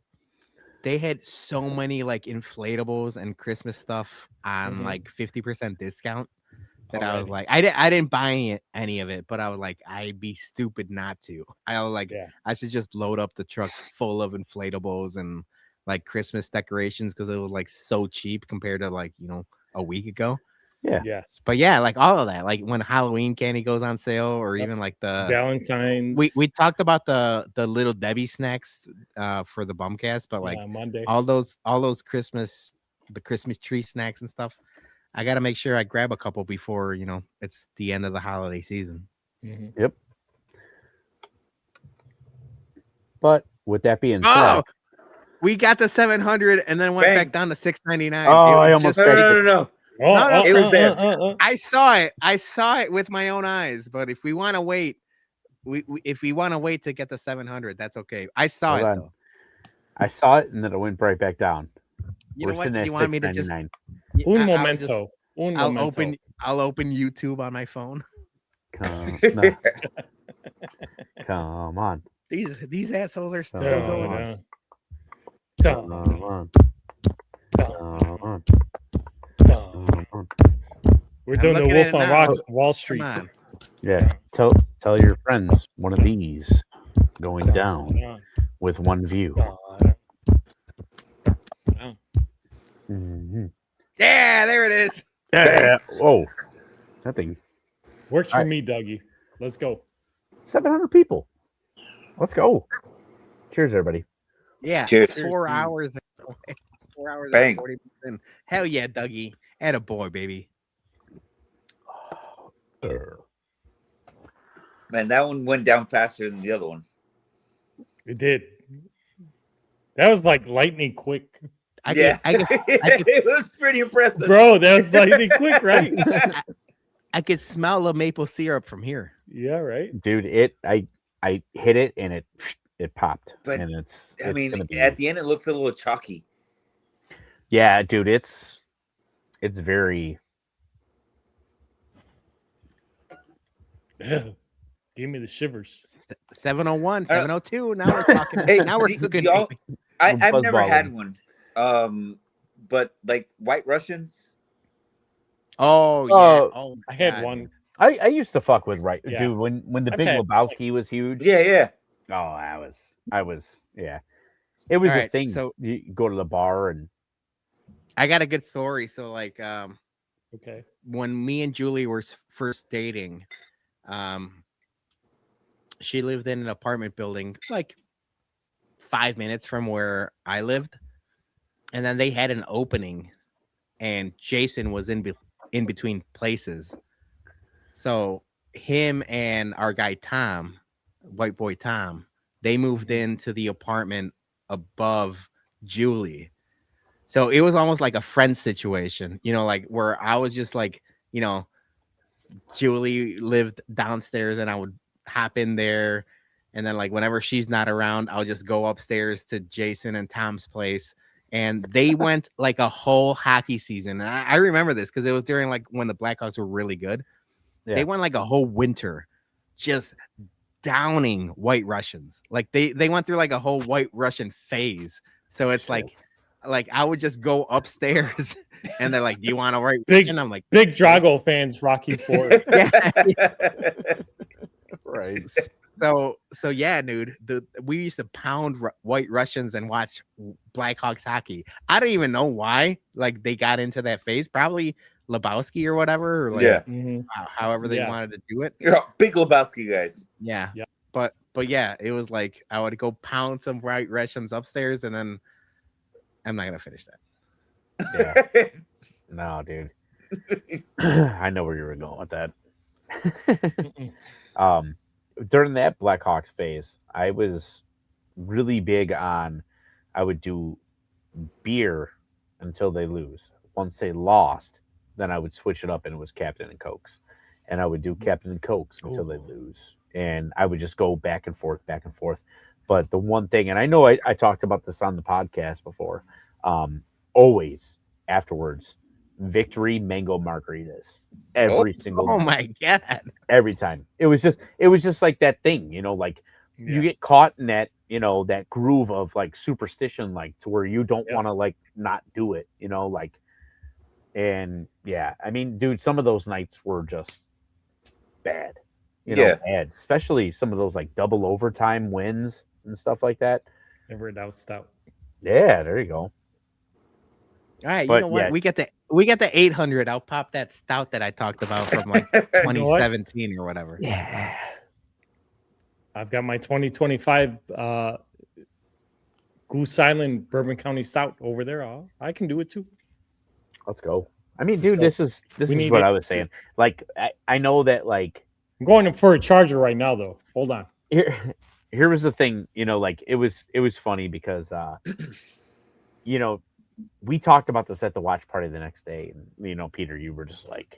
They had so many like inflatables and Christmas stuff on like 50% discount that I was like, I didn't buy any of it, but I was like, I'd be stupid not to. I was like, I should just load up the truck full of inflatables and like Christmas decorations because it was like so cheap compared to like, you know, a week ago. Yes. But yeah, like all of that, like when Halloween candy goes on sale, or even like the Valentine's. We talked about the Little Debbie snacks for the Bumcast, but like Monday, all those Christmas tree snacks and stuff. I got to make sure I grab a couple before, you know, it's the end of the holiday season. Mm-hmm. Yep. But with that being said, we got the 700 and then went back down to 699. Oh, I almost no. It was there. I saw it. I saw it with my own eyes. But if we want to wait, if we want to wait to get the 700, that's okay. I saw it though. I saw it and then it went right back down. You know what? You want me to just un momento? I'll open YouTube on my phone. Come on. These assholes are still going. Come on. We're doing the Wolf on Wall Street. Yeah. Tell your friends one of these going down with one view. Mm-hmm. Yeah, there it is. Yeah. Oh, that thing works for me, Dougie. Let's go. 700 people. Let's go. Cheers, everybody. Yeah. Cheers. 4 hours. 4 hours. Bang. 40 minutes. Hell yeah, Dougie. Atta boy, baby. Man, that one went down faster than the other one. It did. That was like lightning quick. I could, It was pretty impressive. Bro, that was lightning quick, right? I could smell the maple syrup from here. Yeah, right. Dude, I hit it and it popped. But, and it's I mean, gonna be, at the end, it looks a little chalky. yeah, dude, it's very. Yeah. Give me the shivers. 701, 702. Now we're talking. Hey, now we're cooking. y'all, I've never buzzballing. had one. But like White Russians. Oh yeah. Oh, Oh, I had God. one. I used to fuck with Yeah. dude when the I've Big had, Lebowski was huge. Yeah. Oh, I was yeah. It was All a right, thing. so- You go to the bar and I got a good story. So like, Okay. when me and Julie were first dating, she lived in an apartment building like 5 minutes from where I lived, and then they had an opening, and Jason was in between places. So him and our guy Tom, white boy Tom, they moved into the apartment above Julie. So it was almost like a friend situation, like where I was just like, Julie lived downstairs and I would hop in there. And then like whenever she's not around, I'll just go upstairs to Jason and Tom's place. And they went like a whole hockey season. And I remember this because it was during like when the Blackhawks were really good. Yeah. They went like a whole winter just downing White Russians. Like they went through like a whole White Russian phase. So it's like I would just go upstairs and they're like, "Do you want to write?" And I'm like, Big Drago fans, Rocky Ford. right. So yeah, dude. We used to pound White Russians and watch Blackhawks hockey. I don't even know why. Like they got into that phase. Probably Lebowski or whatever. Or like, Yeah. However they wanted to do it. You're a big Lebowski guys. Yeah. Yeah. But yeah, it was like I would go pound some White Russians upstairs, and then I'm not gonna finish that. Yeah. No, dude. I know where you were going with that. During that Blackhawks phase, I was really big on I would do beer until they lose. Once they lost, then I would switch it up and it was Captain and Cokes. And I would do Captain and Cokes until they lose. And I would just go back and forth. But the one thing, and I know I talked about this on the podcast before, always afterwards, victory mango margaritas. Every single Oh night. my God. Every time. It was just like that thing, like you get caught in that, that groove of like superstition, like to where you don't want to like not do it, like, and yeah, I mean, dude, some of those nights were just bad, bad, especially some of those like double overtime wins and stuff like that. Never a doubt stout. Yeah, there you go. All right, But you know what? yeah. We get the 800. I'll pop that stout that I talked about from like 2017 or whatever. Yeah. I've got my 2025 Goose Island Bourbon County Stout over there. I can do it too. Let's go. I mean, Let's dude, go. this is what I was saying. Like, I know that like I'm going in for a charger right now, though. Hold on. Here was the thing, like it was funny because we talked about this at the watch party the next day, and Peter, you were like,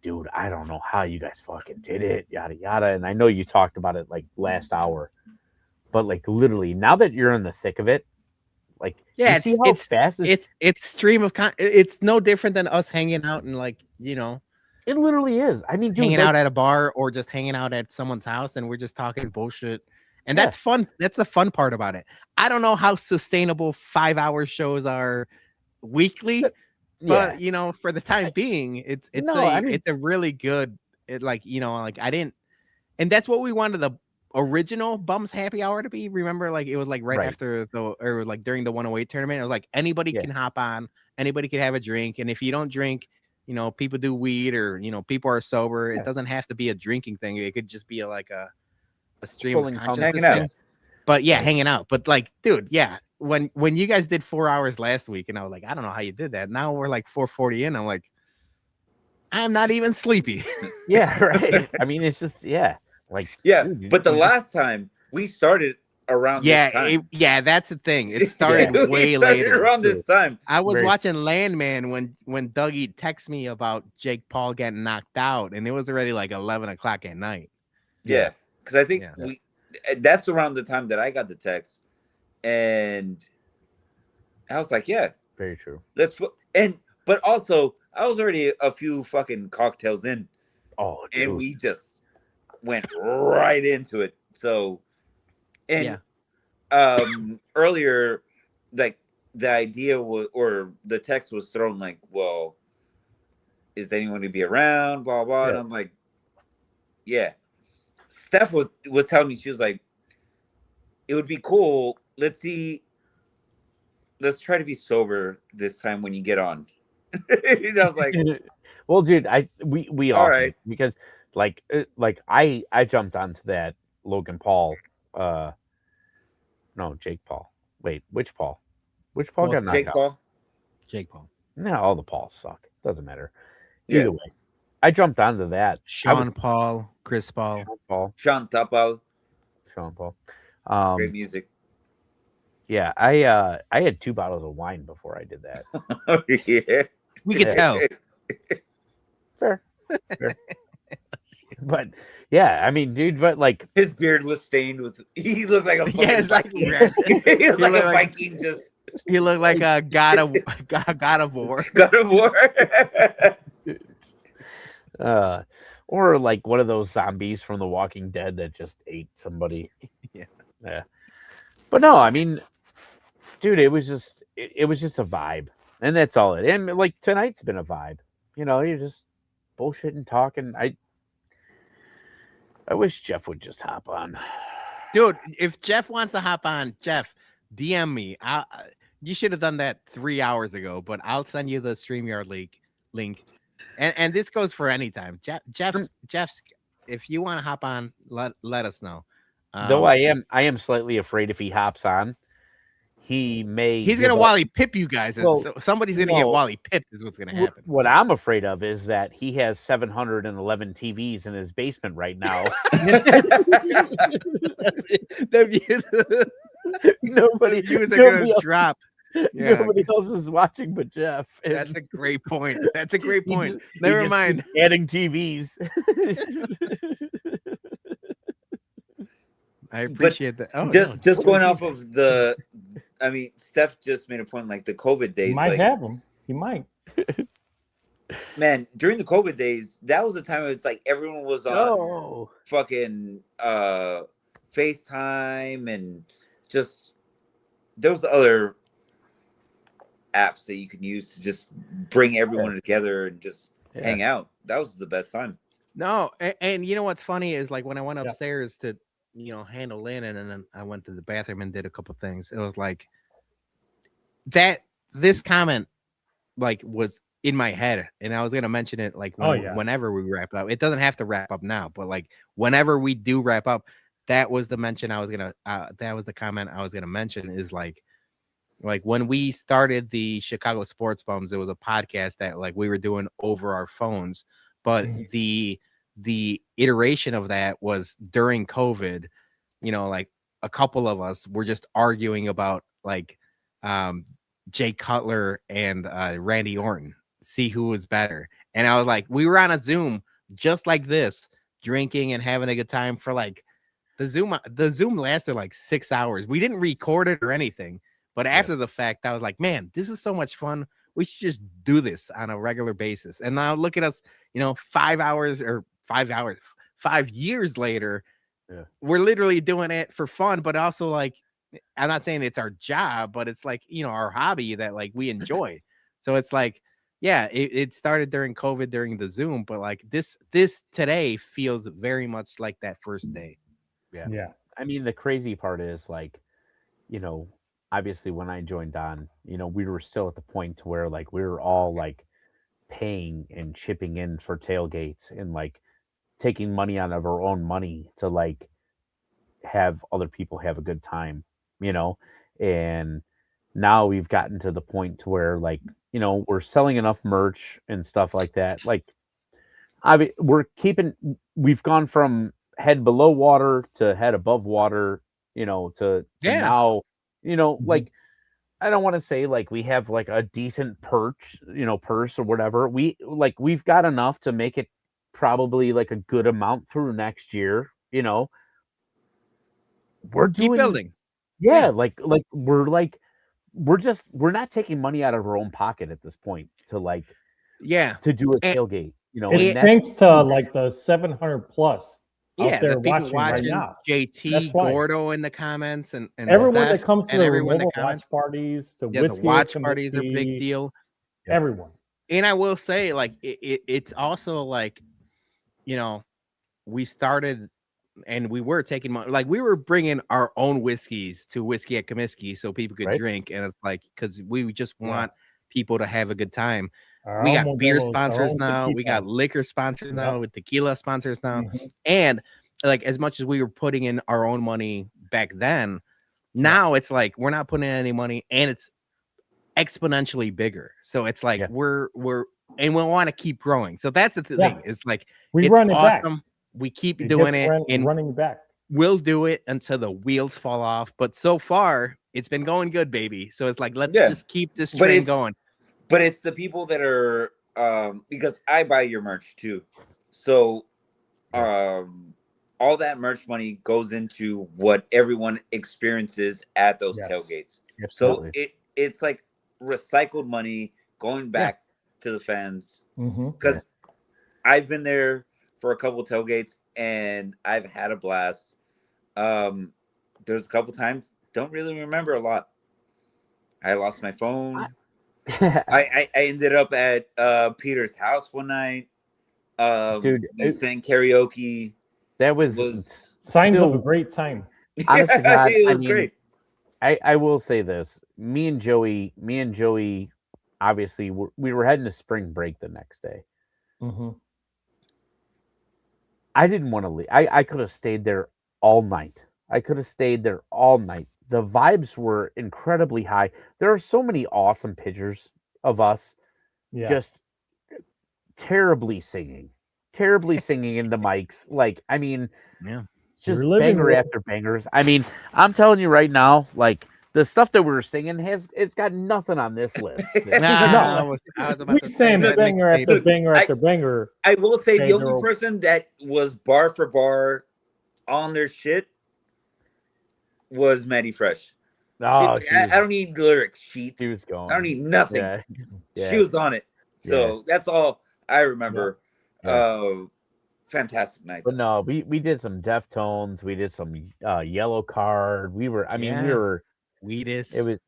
dude, I don't know how you guys fucking did it, yada yada. And I know you talked about it like last hour, but like literally now that you're in the thick of it, like Yeah, you see how fast it's stream of it's no different than us hanging out and like it literally is. I mean, dude, hanging out at a bar or just hanging out at someone's house and we're just talking bullshit. And that's fun. That's the fun part about it. I don't know how sustainable 5-hour shows are weekly, but for the time being, it's a really good. I didn't, and that's what we wanted the original Bums Happy Hour to be. Remember, like it was like right after or like during the 108 tournament. It was like anybody can hop on, anybody can have a drink, and if you don't drink, people do weed or people are sober. It doesn't have to be a drinking thing. It could just be like a stream of consciousness thing. But hanging out. But like, dude, when you guys did 4 hours last week, and I was like, I don't know how you did that. Now we're like 4:40 in. I'm like, I'm not even sleepy. Yeah, right. I mean, it's just Like, Yeah, dude, but the you last time we started around this time. That's the thing. It started We way started later. around this time. I was Very- watching Landman when Dougie texted me about Jake Paul getting knocked out, and it was already like 11 o'clock at night. Yeah, because I think Yeah. that's around the time that I got the text, and I was like, yeah, very true. but also I was already a few fucking cocktails in, Oh, dude. and we just went right into it. So, and earlier, like the idea was, or the text was thrown like, well, is anyone gonna be around? Blah blah. Yeah. And I'm like, yeah. Steph was telling me, she was like, it would be cool. Let's try to be sober this time when you get on. And I was like, well, dude, we all all right, because like I jumped onto that Logan Paul, no, Jake Paul. Wait, which Paul? Which Paul got knocked Jake out? Paul. Jake Paul. No, all the Pauls suck. Doesn't matter. Yeah. Either way, I jumped onto that. Sean Paul, Chris Paul. Sean Tapal. Sean Paul. Great music. Yeah, I had 2 bottles of wine before I did that. Yeah. We could tell. Fair. But yeah, I mean, dude, but like His beard was stained with. He looked like a fucking Yeah, it's like Viking. red. He was like a looked like- Viking, just He looked like a god of war. God of War. or like one of those zombies from The Walking Dead that just ate somebody. Yeah. But no, I mean, dude, it was just a vibe. And that's all it. And like tonight's been a vibe. You know, you're just bullshitting, talking. I wish Jeff would just hop on. Dude, if Jeff wants to hop on, Jeff, DM me. You should have done that 3 hours ago, but I'll send you the StreamYard link. And this goes for any time. Jeff's, if you want to hop on, let us know. Though I am slightly afraid if he hops on, he's gonna Wally Pip you guys. Well, So somebody's gonna get Wally Pip is what's gonna happen. What I'm afraid of is that he has 711 TVs in his basement right now. Nobody views are gonna drop. Yeah. Nobody else is watching but Jeff. That's a great point. He Never just mind. keeps adding TVs. I appreciate that. Oh, just going off of the, I mean, Steph just made a point, like the COVID days. He might like, have him. He might. Man, during the COVID days, that was the time it's like everyone was on fucking FaceTime, and just there was other apps that you can use to just bring everyone together and just hang out. That was the best time. No, and you know what's funny is like when I went upstairs to handle Lynn, and then I went to the bathroom and did a couple things. It was like that. This comment like was in my head, and I was gonna mention it like whenever we wrap up. It doesn't have to wrap up now, but like whenever we do wrap up, that was the mention I was gonna. That was the comment I was gonna mention. Is like when we started the Chicago Sports Bums, it was a podcast that like we were doing over our phones, but the iteration of that was during COVID. Like a couple of us were just arguing about like Jay Cutler and Randy Orton, see who was better. And I was like, we were on a Zoom just like this, drinking and having a good time for like the Zoom lasted like 6 hours. We didn't record it or anything, but after the fact, I was like, man, this is so much fun. We should just do this on a regular basis. And now look at us, 5 years later, we're literally doing it for fun, but also like, I'm not saying it's our job, but it's like, our hobby that like we enjoy. So it's like, it started during COVID, during the Zoom, but like this today feels very much like that first day. Yeah. I mean, the crazy part is like, obviously when I joined on, we were still at the point to where like we were all like paying and chipping in for tailgates and like taking money out of our own money to like have other people have a good time, and now we've gotten to the point to where like, we're selling enough merch and stuff like that. Like we've gone from head below water to head above water, to now, like, I don't want to say like we have like a decent purse or whatever. We've got enough to make it probably like a good amount through next year. We're Keep doing, building. yeah, we're not taking money out of our own pocket at this point to do a tailgate. It's thanks to like the 700 plus. Yeah, out there the people watching right watching, now. JT, Gordo in the comments, and everyone Steph, that comes to and the everyone that removal watch comments. parties, to Yeah, the watch parties are a big deal. Everyone. And I will say, like, it's also like, we started and we were taking money, like we were bringing our own whiskeys to Whiskey at Comiskey so people could drink, and it's like because we just want people to have a good time. We got beer sponsors now. We got liquor sponsors now. With tequila sponsors now. And like, as much as we were putting in our own money back then, now it's like we're not putting in any money, and it's exponentially bigger. So it's like we're and we want to keep growing. So that's the thing. It's like we it's run it awesome. back. We keep doing it and running back. We'll do it until the wheels fall off. But so far, it's been going good, baby. So it's like let's just keep this train going. But it's the people that are because I buy your merch too. So all that merch money goes into what everyone experiences at those tailgates. Absolutely. So it's like recycled money going back to the fans. Because I've been there for a couple tailgates and I've had a blast. There's a couple times, don't really remember a lot. I lost my phone. I ended up at Peter's house one night. Dude, we sang karaoke. That was signs of a great time. Honestly, God, it was great. I will say this: me and Joey, obviously, we were heading to spring break the next day. I didn't want to leave. I could have stayed there all night. The vibes were incredibly high. There are so many awesome pictures of us just terribly singing into mics. Like, I mean, just banger after bangers. I mean, I'm telling you right now, like the stuff that we were singing it's got nothing on this list. I was about to say banger after banger after banger. I will say the only person that was bar for bar on their shit was Maddie Fresh. Oh, I don't need lyrics sheets. She was going. I don't need nothing. She was on it. So that's all I remember. Fantastic night. But no, we did some Deftones. We did some Yellow Card. We were Weedus. It was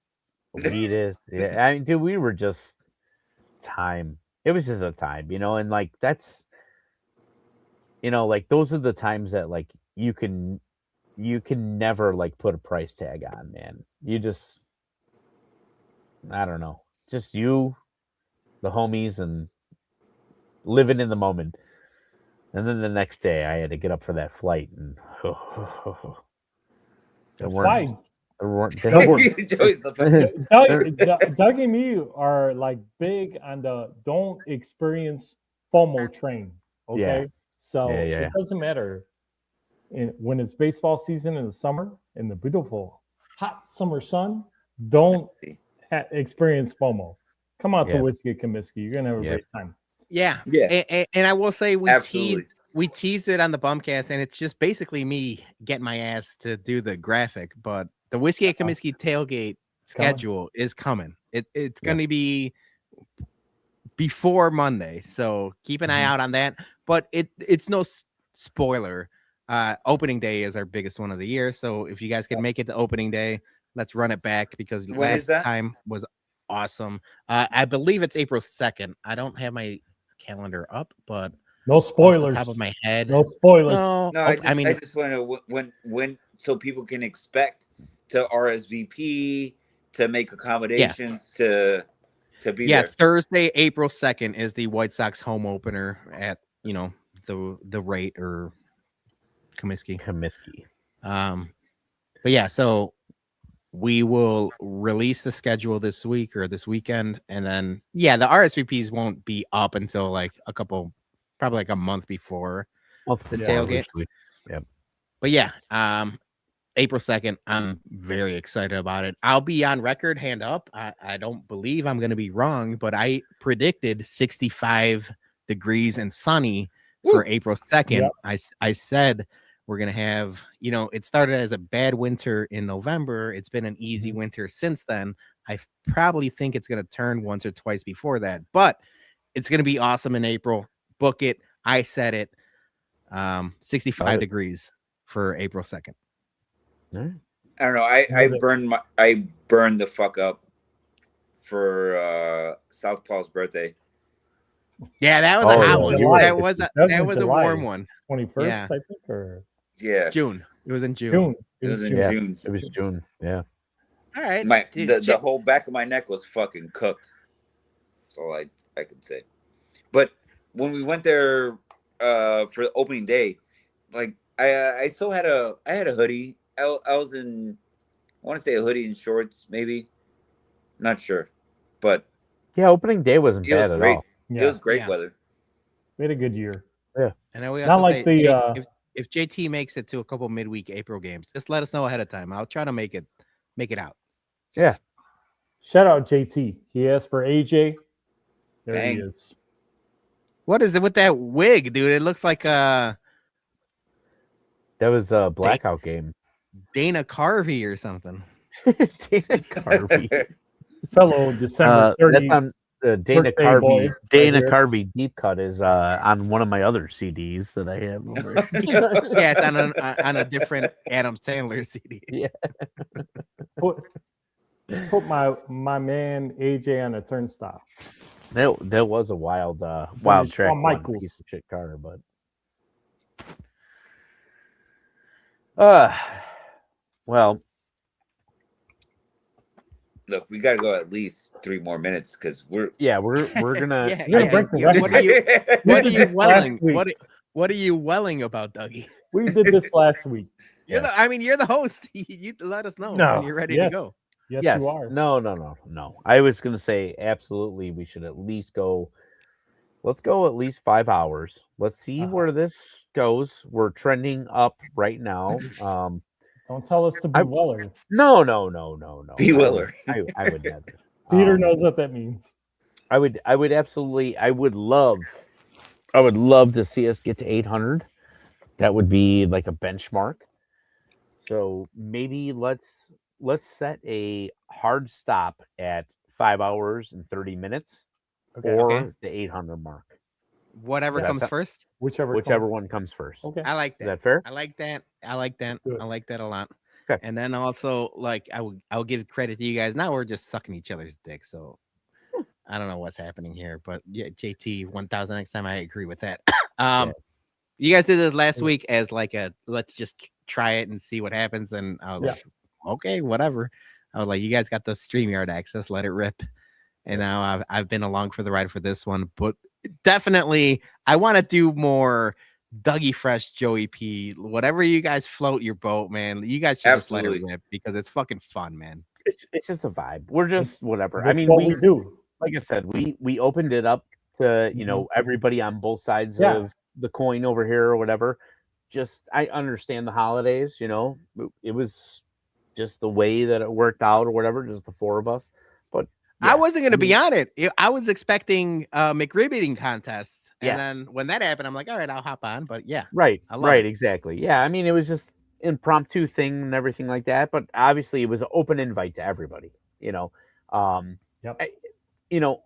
Weedus. Yeah. I mean, dude, we were just time. It was just a time, and like that's like those are the times that like you can never like put a price tag on, man. You just, I don't know, just you, the homies, and living in the moment. And then the next day I had to get up for that flight, and Dougie and me are like big on the don't experience FOMO train. Okay. So it doesn't matter when it's baseball season in the summer, in the beautiful hot summer sun, don't experience FOMO. Come out to Whiskey at Comiskey. You're gonna have a great time. Yeah. And I will say we teased it on the Bumcast, and it's just basically me getting my ass to do the graphic, but the Whiskey at Comiskey tailgate schedule is coming. It's going to be before Monday, so keep an eye out on that. But it's no spoiler. Opening day is our biggest one of the year, so if you guys can make it to opening day, let's run it back because last time was awesome. I believe it's April 2nd. I don't have my calendar up, but no spoilers. Off the top of my head, no spoilers. No, I just want to when so people can expect to RSVP, to make accommodations, to be there. Thursday, April 2nd is the White Sox home opener at the rate or Comiskey. But yeah, so we will release the schedule this week or this weekend, and then the RSVPs won't be up until like probably like a month before the tailgate. But yeah, April 2nd, I'm very excited about it. I'll be on record, hand up. I don't believe I'm going to be wrong, but I predicted 65 degrees and sunny for April 2nd. Yep. I said we're going to have, it started as a bad winter in November. It's been an easy winter since then. I probably think it's going to turn once or twice before that, but it's going to be awesome in April. Book it. I said it. 65 degrees for April 2nd. I don't know. I burned the fuck up for Southpaw's birthday. Yeah, that was a hot one. That was a warm one. 21st, I think, or June. It was in June. It was in June. It was June. Yeah. All right. The whole back of my neck was fucking cooked. That's all I could say. But when we went there for the opening day, like I still had a hoodie. I was in, I want to say a hoodie and shorts, maybe. Not sure, but yeah, opening day wasn't bad at all. Yeah. It was great weather. We had a good year. Yeah, and then we not like say, if JT makes it to a couple midweek April games, just let us know ahead of time. I'll try to make it out. Yeah. Shout out JT. He asked for AJ. There Dang. he is. What is it with that wig, dude? It looks like that was a blackout game. Dana Carvey or something. Dana Carvey. Fellow December 30th. That's on Dana Carvey. Boy, Dana right Carvey deep cut is on one of my other CDs that I have over. Yeah, it's on a different Adam Sandler CD. Yeah. Put my man AJ on a turnstile. That was a wild track. Michaels. Piece of shit car, but well, look, we got to go at least 3 more minutes because we're gonna break the record. What are you welling? What are you welling about, Dougie? We did this last week. You're the host. You let us know when you're ready to go. Yes, you are. No. I was gonna say absolutely. We should at least go. Let's go at least 5 hours. Let's see where this goes. We're trending up right now. Don't tell us to be Weller. No. Be Weller. I would never. Peter knows what that means. I would absolutely. I would love to see us get to 800. That would be like a benchmark. So maybe let's set a hard stop at 5 hours and 30 minutes or the 800 mark. Whatever comes first. Whichever one comes first. Okay. I like that. Is that fair? I like that. Good. I like that a lot. Okay. And then also, like, I will give credit to you guys. Now we're just sucking each other's dick. So I don't know what's happening here, but yeah, JT 1000 next time. I agree with that. You guys did this last week as like let's just try it and see what happens. And I was like, okay, whatever. I was like, you guys got the StreamYard access, let it rip. And now I've been along for the ride for this one, but definitely I want to do more Dougie Fresh, Joey P, whatever you guys float your boat, man. You guys should just let it rip because it's fucking fun, man. It's just a vibe. We're just whatever. I mean, we do. Like I said, we opened it up to everybody on both sides of the coin over here or whatever. Just I understand the holidays. It was just the way that it worked out or whatever. Just the 4 of us. But I wasn't going to be on it. I was expecting a McRib contest. And then when that happened, I'm like, all right, I'll hop on. But yeah. Right. Exactly. Yeah. I mean, it was just impromptu thing and everything like that. But obviously it was an open invite to everybody,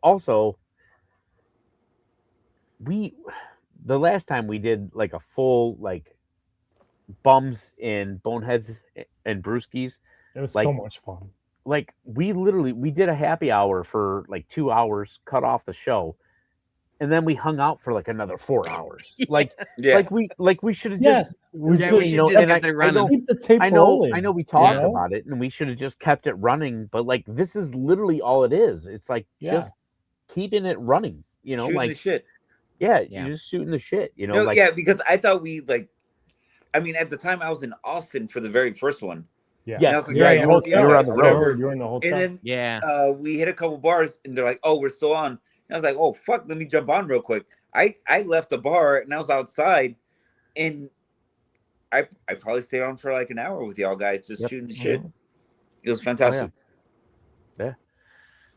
also the last time we did like a full, like bums and boneheads and brewskis. It was so much fun. Like we did a happy hour for like 2 hours, cut off the show, and then we hung out for like another 4 hours. Like we should have just keep the tape rolling. I know we talked about it and we should have just kept it running, but like this is literally all it is. It's like just keeping it running, shooting like the shit. Yeah, you're just shooting the shit, because I thought at the time I was in Austin for the very first one. Yeah. Yes. You were on the road. You were in the hotel. And then we hit a couple bars and they're like, "Oh, we're still on." And I was like, "Oh fuck, let me jump on real quick." I left the bar and I was outside, and I probably stayed on for like an hour with y'all guys just shooting the shit. It was fantastic. Yeah.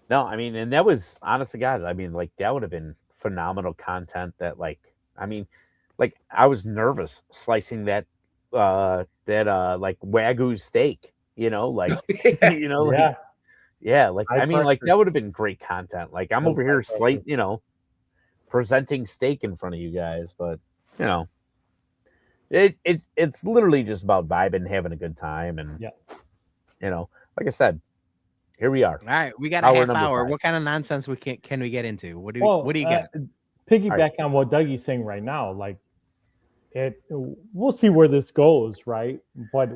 No, I mean, and that was honest to God. I mean, like that would have been phenomenal content. That like, I mean, like I was nervous slicing that like Wagyu steak. You know, like you know, like Yeah. yeah, like High I mean, like pressure. that would have been great content. Like I'm That's over high here pressure. you know, presenting steak in front of you guys, but you know, it's literally just about vibing, having a good time, and Yeah. you know, like I said, here we are. All right, we got a Hour half number hour. 5. What kind of nonsense can we get into? What do Well, you got? piggyback on what Dougie's saying right now, like we'll see where this goes, right? But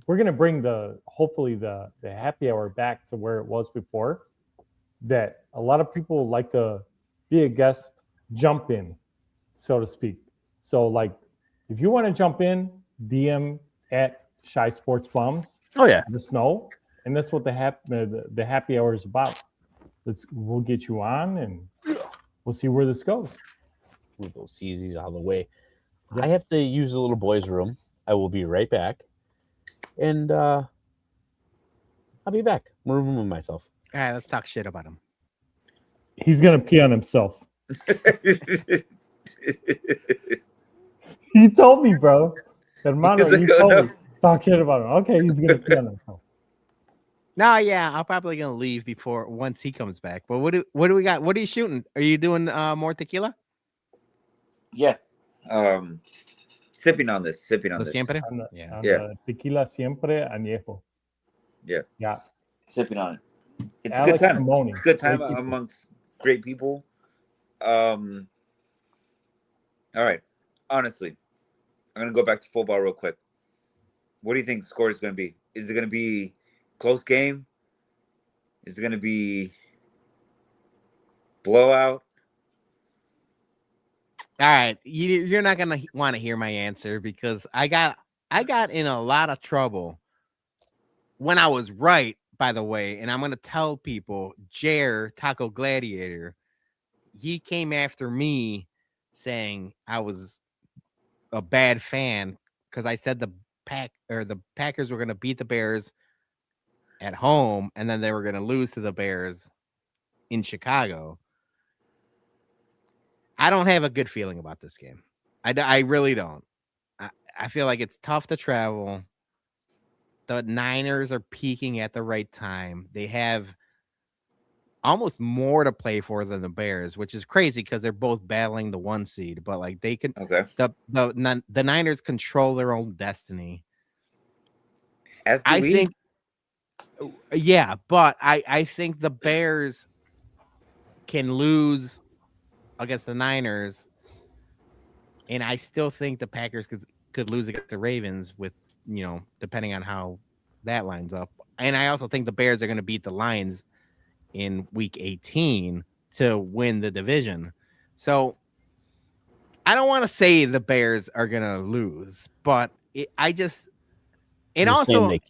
we're gonna bring hopefully the happy hour back to where it was before. That a lot of people like to be a guest, jump in, so to speak. So like, if you want to jump in, DM at Shy Sports Bums. Oh yeah, Let us know, and that's what the happy hour is about. We'll get you on, and we'll see where this goes. move those CZs out of the way. Yep. I have to use the little boy's room. I will be right back, and I'll be back. I'm removing myself. All right, let's talk shit about him. He's gonna pee on himself. He told me, bro. Hermano, He's a he good told enough. me. Talk shit about him. Okay, he's gonna pee on himself. No, yeah, I'm probably gonna leave once he comes back. But what do we got? What are you shooting? Are you doing more tequila? Yeah. Sipping on this. Lo siempre? On Yeah. the tequila siempre añejo. Yeah. Yeah. Sipping on it. It's Alex a good time. Simone, It's a good time great people. amongst great people. All right. Honestly, I'm gonna go back to football real quick. What do you think the score is gonna be? Is it gonna be close game? Is it gonna be blowout? All right, you're not gonna want to hear my answer because I got in a lot of trouble when I was right. By the way, and I'm gonna tell people, Taco Gladiator, he came after me saying I was a bad fan because I said the Packers were gonna beat the Bears at home and then they were gonna lose to the Bears in Chicago. I don't have a good feeling about this game. I really don't. I feel like it's tough to travel. The Niners are peaking at the right time. They have almost more to play for than the Bears, which is crazy because they're both battling the 1 seed. But like they can, Okay. the Niners control their own destiny. As do I we. think, yeah, but I think the Bears can lose against the Niners, and I still think the Packers could lose against the Ravens with, depending on how that lines up. And I also think the Bears are going to beat the Lions in week 18 to win the division. So I don't want to say the Bears are going to lose, but they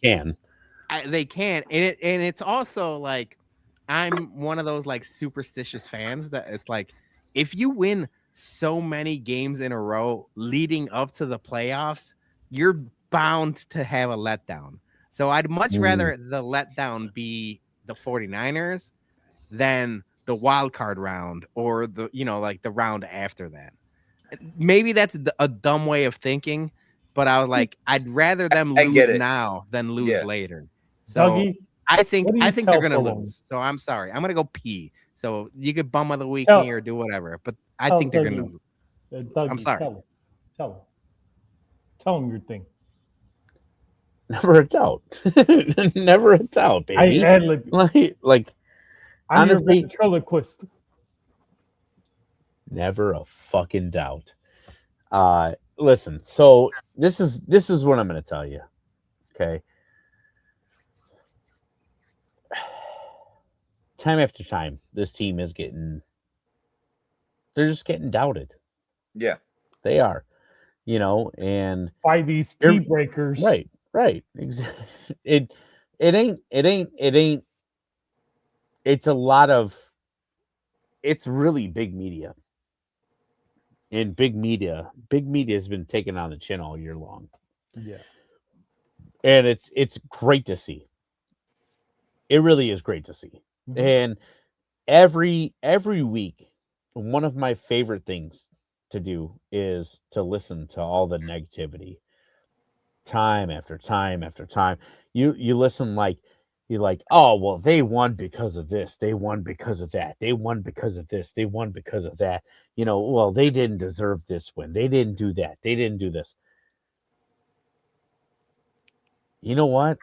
can. They can. And it's also like, I'm one of those like superstitious fans that it's like, if you win so many games in a row leading up to the playoffs, you're bound to have a letdown. So I'd much rather the letdown be the 49ers than the wild card round or the, like the round after that. Maybe that's a dumb way of thinking, but I was like, I'd rather them lose now than lose later. So Dougie, I think they're gonna Fulham? lose. So I'm sorry. I'm gonna go pee. So you could bum of the week me or do whatever. But I think they're gonna. Dougie, I'm sorry. Tell him your thing. Never a doubt. Never a doubt, baby. Like I'm honestly, your ventriloquist. Never a fucking doubt. Listen, so this is what I'm gonna tell you. Okay. Time after time, this team is they're just getting doubted. Yeah. They are. And by these pee breakers. Right. Exactly. It ain't. It's a lot of. It's really big media. in big media has been taken on the chin all year long. Yeah. And it's great to see. It really is great to see. Mhm. And every week, one of my favorite things to do is to listen to all the negativity time after time after time. You listen like you're like, oh well, they won because of this, they won because of that, they won because of this, they won because of that. Well, they didn't deserve this win, they didn't do that, they didn't do this. You know what?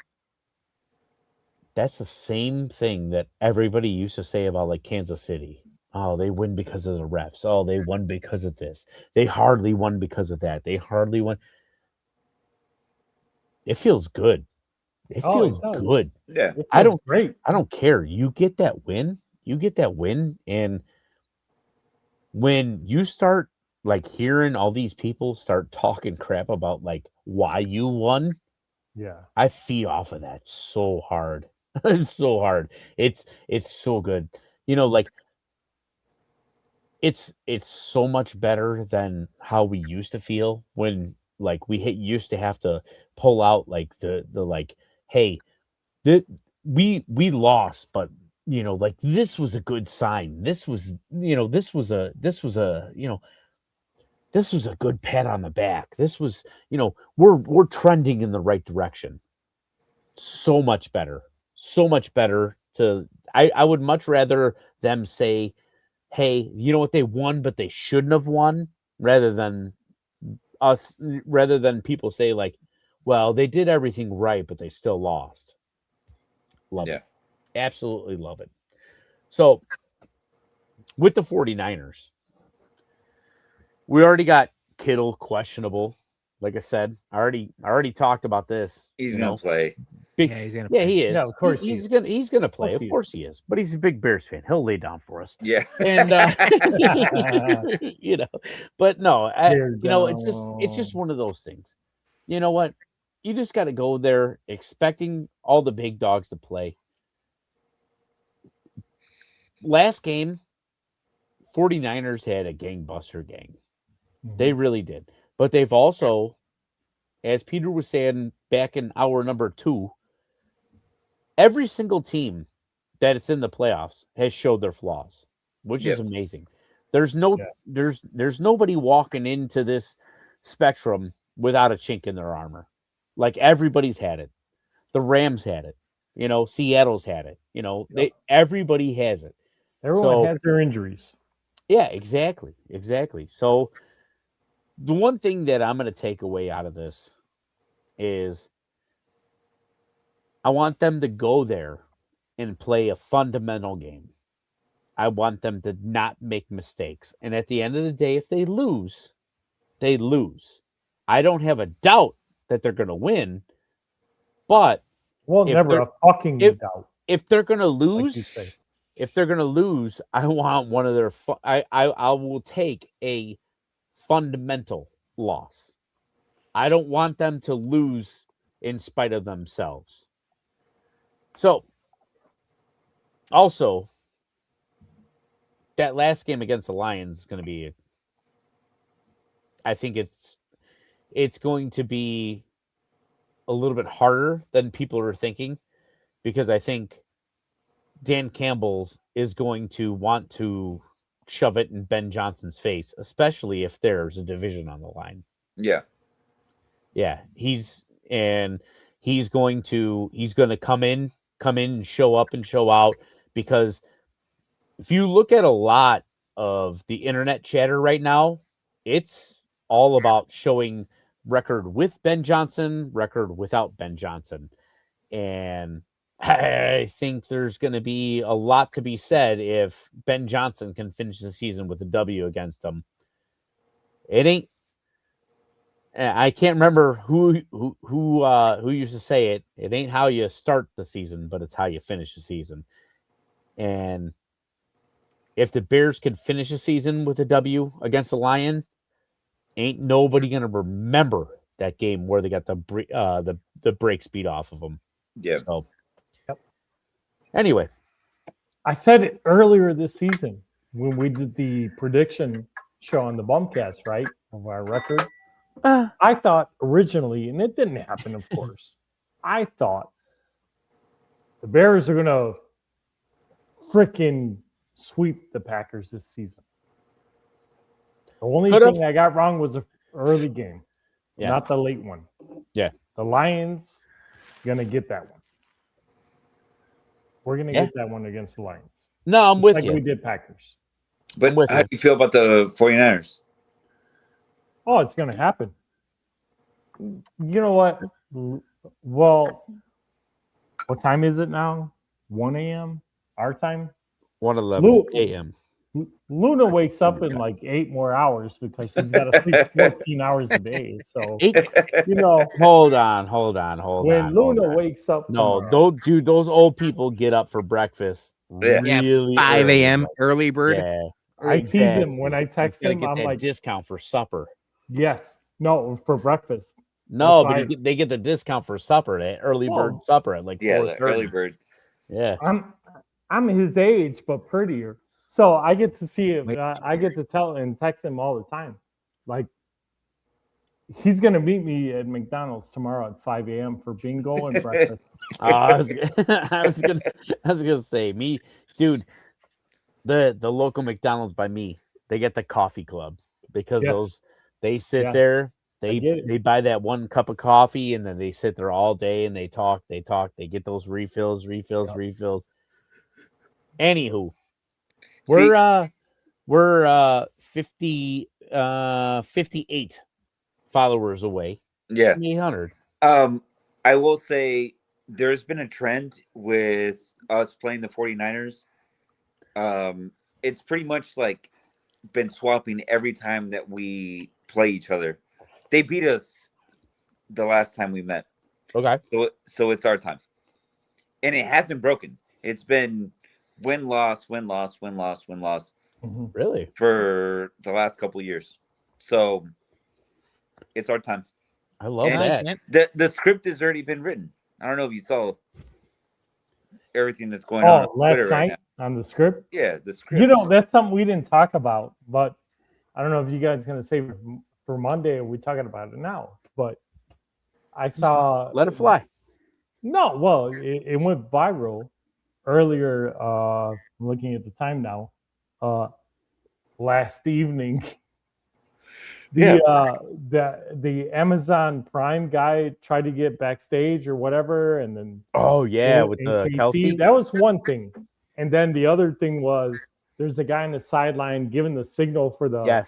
That's the same thing that everybody used to say about like Kansas City. Oh, they win because of the refs. Oh, they won because of this. They hardly won because of that. They hardly won. It feels good. It Oh, it feels does. good. Yeah. It I feels don't great. I don't care. You get that win. And when you start like hearing all these people start talking crap about like why you won, Yeah. I feed off of that so hard. It's so hard. It's so good. Like it's so much better than how we used to feel when like used to have to pull out like the like, hey, we lost, but like this was a good sign. This was this was a good pat on the back. This was, we're trending in the right direction. So much better. So much better to I would much rather them say, hey, you know what, they won, but they shouldn't have won, rather than people say like, well, they did everything right, but they still lost. Love it. Absolutely love it. So with the 49ers, we already got Kittle questionable. Like I said, I already talked about this. He's gonna play. Big, Yeah, he's gonna yeah, play. he is. Yeah, of course he he's is. gonna play. Of Of course course he is. But he's a big Bears fan. He'll lay down for us. Yeah. And but no, Bear it's just one of those things. You know what? You just got to go there expecting all the big dogs to play. Last game, 49ers had a gangbuster gang. They really did. But they've also, as Peter was saying back in hour number 2, every single team that it's in the playoffs has showed their flaws, which is amazing. There's nobody walking into this spectrum without a chink in their armor. Like everybody's had it. The Rams had it. Seattle's had it. Everybody has it. Everyone has their injuries. Yeah, exactly. So the one thing that I'm going to take away out of this is I want them to go there and play a fundamental game. I want them to not make mistakes. And at the end of the day, if they lose, they lose. I don't have a doubt that they're going to win, but never a fucking doubt. If they're going to Like you lose, say. I want one of their I will take a fundamental loss. I don't want them to lose in spite of themselves. So, also, that last game against the Lions is going to be, I think it's going to be a little bit harder than people are thinking, because I think Dan Campbell is going to want to shove it in Ben Johnson's face, especially if there's a division on the line. Yeah. Yeah, he's going to come in and show up and show out, because if you look at a lot of the internet chatter right now, it's all about showing record with Ben Johnson, record without Ben Johnson. And I think there's going to be a lot to be said if Ben Johnson can finish the season with a W against them. It ain't. I can't remember who used to say it. It ain't how you start the season, but it's how you finish the season. And if the Bears could finish a season with a W against the Lion, ain't nobody gonna remember that game where they got the brakes beat off of them. Yeah. So, anyway, I said it earlier this season when we did the prediction show on the Bumcast, right, of our record. I thought originally, and it didn't happen, of course. I thought the Bears are gonna freaking sweep the Packers this season. The only thing I got wrong was the early game, not the late one. Yeah. The Lions gonna get that one. We're gonna get that one against the Lions. No, I'm with like you. We did Packers. But how do you feel about the 49ers? Oh, it's gonna happen. You know what? Well, what time is it now? 1 a.m. our time? 1:11 a.m. Luna wakes up in like 8 more hours because he's got to sleep 14 hours a day. So, you know. Hold on. When Luna wakes up. Don't do those old people get up for breakfast. Really 5 a.m. early bird. Yeah. I tease him when I text him. Get I'm that like, discount for supper. Yes. No, for breakfast. No, but they get the discount for supper, that early bird supper at like 4:30. The early bird. Yeah. I'm his age, but prettier. So I get to see him. I get to tell and text him all the time. Like, he's gonna meet me at McDonald's tomorrow at 5 a.m. for bingo and breakfast. I was gonna say, me, dude. The local McDonald's by me, they get the coffee club because they sit there. They buy that one cup of coffee and then they sit there all day and they talk. They get those refills. Anywho, we're 58 followers away. Yeah, 800. I will say there's been a trend with us playing the 49ers. It's pretty much like been swapping every time that we play each other. They beat us the last time we met. Okay. So it's our time. And it hasn't broken. It's been win-loss. Really? For the last couple of years. So it's our time. I love that. The script has already been written. I don't know if you saw everything that's going on last Twitter night right now. on the script. Yeah, the script. You know, that's something we didn't talk about, but I don't know if you guys going to save it for Monday or we're talking about it now. But I saw. Let it fly. No, well, it went viral earlier. I'm looking at the time now. Last evening. The Amazon Prime guy tried to get backstage or whatever, and then with the Kelsey. That was one thing, and then the other thing was there's a guy on the sideline giving the signal for the the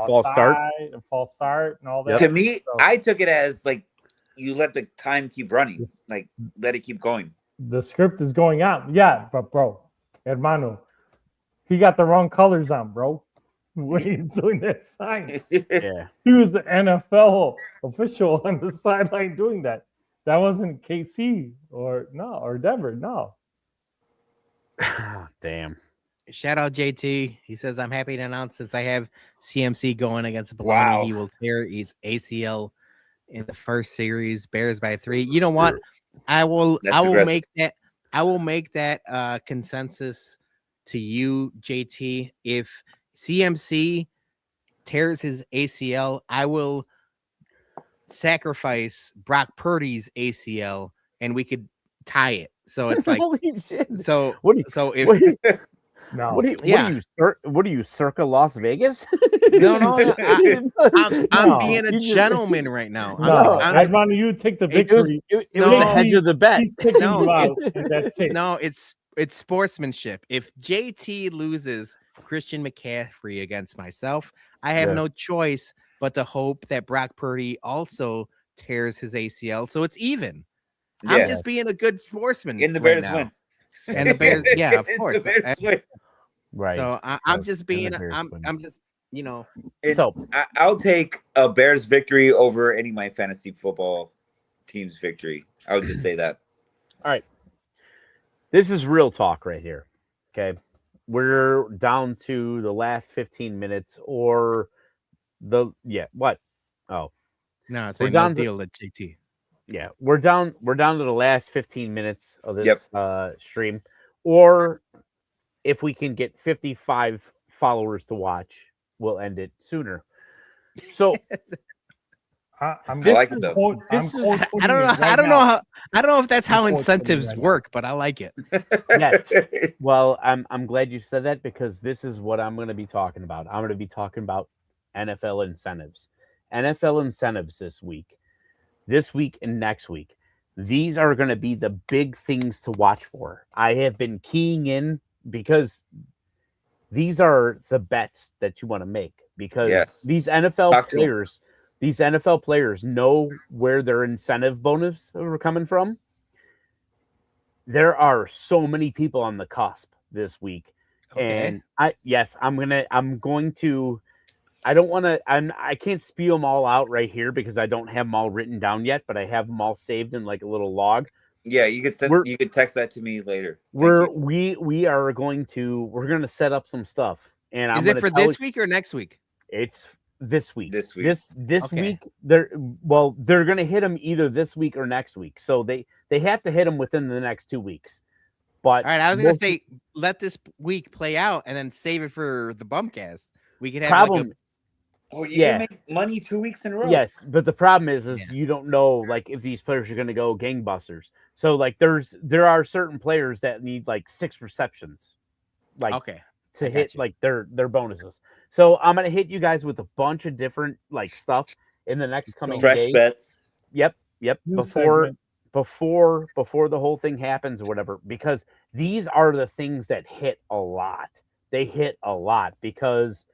false start, and all that. To me, I took it as like you let the time keep running, like let it keep going. The script is going on, but bro, hermano, he got the wrong colors on, bro. When he's doing that sign, he was the NFL official on the sideline doing that. That wasn't KC or Denver. No. Damn. Shout out JT. He says, I'm happy to announce since I have CMC going against Bologna, he will tear his ACL in the first series, Bears by 3. You know what? I will make that consensus to you, JT. If CMC tears his ACL, I will sacrifice Brock Purdy's ACL and we could tie it. So it's like, what are you, circa Las Vegas? No, I'm being a gentleman right now. I'd want you to take the victory. It was the hedge of the bet. It's sportsmanship. If JT loses Christian McCaffrey against myself, I have no choice but to hope that Brock Purdy also tears his ACL, so it's even. Yeah. I'm just being a good sportsman. And the Bears win. And the Bears, of course. Right. So I'm just being. I'm just. I'll take a Bears victory over any of my fantasy football team's victory. I would just say that. All right. This is real talk right here. Okay. We're down to the last 15 minutes what? Oh. No, it's not a deal at JT. Yeah, we're down to the last 15 minutes of this stream. Or if we can get 55 followers to watch, will end it sooner. So I'm I like it, though. I don't know if that's how I'm quoting incentives right now. work, but I like it. Yes. Well, I'm glad you said that because this is what I'm going to be talking about. I'm going to be talking about NFL incentives. NFL incentives this week and next week. These are going to be the big things to watch for. I have been keying in because these are the bets that you want to make because Yes. these NFL Talk to 'em. players know where their incentive bonus are coming from. There are so many people on the cusp this week. Okay. And I can't spew them all out right here because I don't have them all written down yet, but I have them all saved in like a little log. Yeah, you could text that to me later. We're going to set up some stuff. And Is it for this week or next week? It's this week. This week. This Okay. week they're going to hit them either this week or next week. So they have to hit them within the next 2 weeks. But All right, I was going to say let this week play out and then save it for the Bumpcast. We could have problem. You can make money 2 weeks in a row. Yes, but the problem is you don't know like if these players are going to go gangbusters. So like there are certain players that need like 6 receptions, like to hit like their bonuses. So I'm going to hit you guys with a bunch of different like stuff in the next coming fresh bets. Yep. New Before the whole thing happens or whatever, because these are the things that hit a lot. They hit a lot because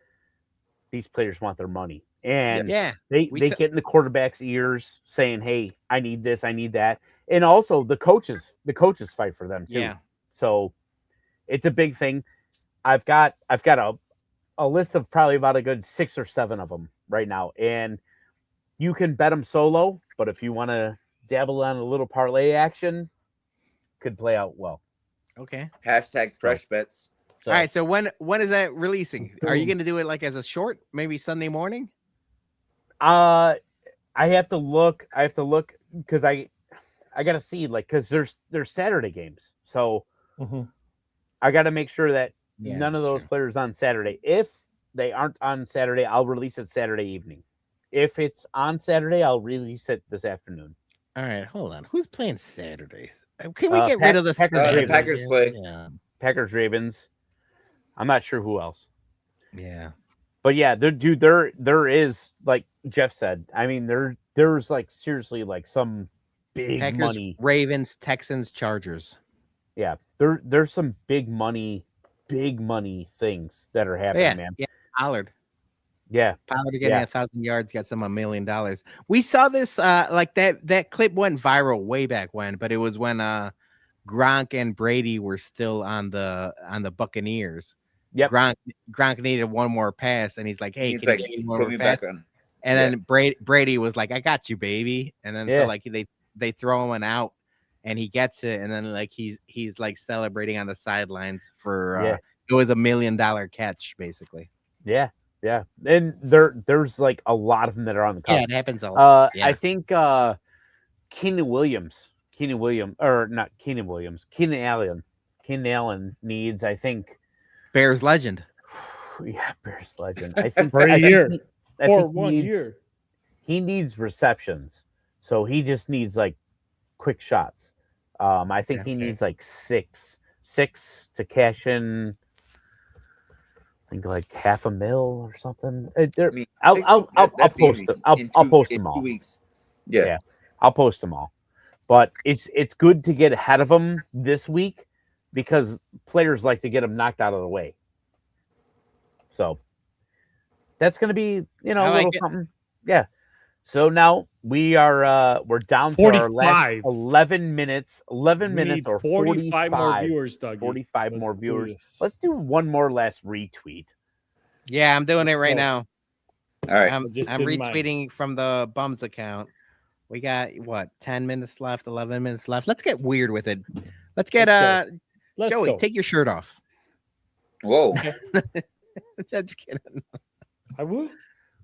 these players want their money. And they get in the quarterback's ears saying, hey, I need this, I need that. And also the coaches fight for them too. Yeah. So it's a big thing. I've got a list of probably about a good 6 or 7 of them right now. And you can bet them solo, but if you want to dabble on a little parlay action, could play out well. Okay. Hashtag fresh bets. All right. So when is that releasing? Are you going to do it like as a short, maybe Sunday morning? I have to look because I got to see like because there's Saturday games, so I got to make sure that none of those players on Saturday. If they aren't on Saturday, I'll release it Saturday evening. If it's on Saturday, I'll release it this afternoon. All right, hold on. Who's playing Saturdays? Can we get rid of the Packers play? Yeah. Packers, Ravens. I'm not sure who else. Yeah. But yeah, there is, like Jeff said, I mean, there's like seriously like some big Packers, money. Ravens, Texans, Chargers. Yeah, there's some big money things that are happening, man. Yeah, Pollard. Yeah. Pollard getting 1,000 yards, got some $1 million. We saw this like that clip went viral way back when, but it was when Gronk and Brady were still on the Buccaneers. Yep. Gronk needed one more pass, and he's like, "Hey, can you give me one more pass?" Back on. And then Brady was like, "I got you, baby." And then so like they throw him out, and he gets it, and then like he's like celebrating on the sidelines for it was $1 million catch basically. Yeah. Yeah. And there's like a lot of them that are on the cusp. Yeah, it happens a lot. I think Keenan Allen needs, I think, Bears legend. Yeah, Bears legend. I think for a year. For 1 year. He needs receptions. So he just needs like quick shots. I think he needs like six to cash in, I think like $500,000 or something. I'll post them. I'll post them all. 2 weeks. Yeah, I'll post them all. But it's good to get ahead of them this week because players like to get them knocked out of the way. So that's going to be, a little something. Yeah. So now we're down to our last 11 minutes. 11 minutes or 45 more viewers, Dougie. 45 more viewers. Let's do one more last retweet. Yeah, I'm doing it right now. All right. I'm retweeting from the Bums account. We got 10 minutes left, 11 minutes left. Let's get weird with it. Let's get Joey, take your shirt off. Whoa. Just kidding. I will.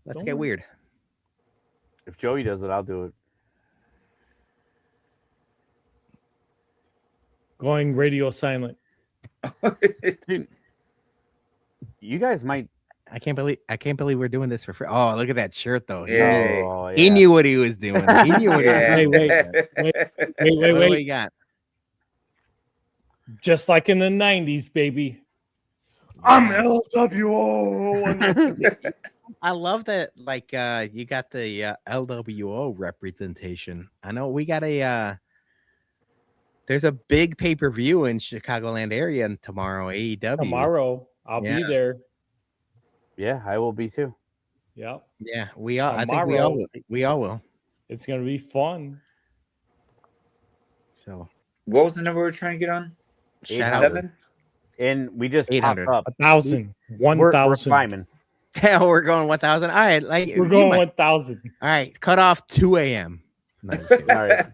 Let's get weird. If Joey does it, I'll do it. Going radio silent. Dude, you guys might I can't believe we're doing this for free. Oh, look at that shirt though. Yeah. Oh, He knew what he was doing. He knew what he was Yeah. doing. Wait. What do we got? Just like in the 90s, baby. I'm LWO. I love that. Like, you got the LWO representation. I know we got a. There's a big pay-per-view in Chicagoland area tomorrow. AEW. Tomorrow, I'll be there. Yeah, I will be too. Yep. Yeah, we all. I think we all. We all will. It's gonna be fun. So, what was the number we were trying to get on? shout out. 7? And we just 800. popped up. 1,000. We're 1,000. climbing. Yeah, we're going 1,000. All right, like We're going 1,000. All right, cut off 2 a.m. No, I'm just kidding. All right.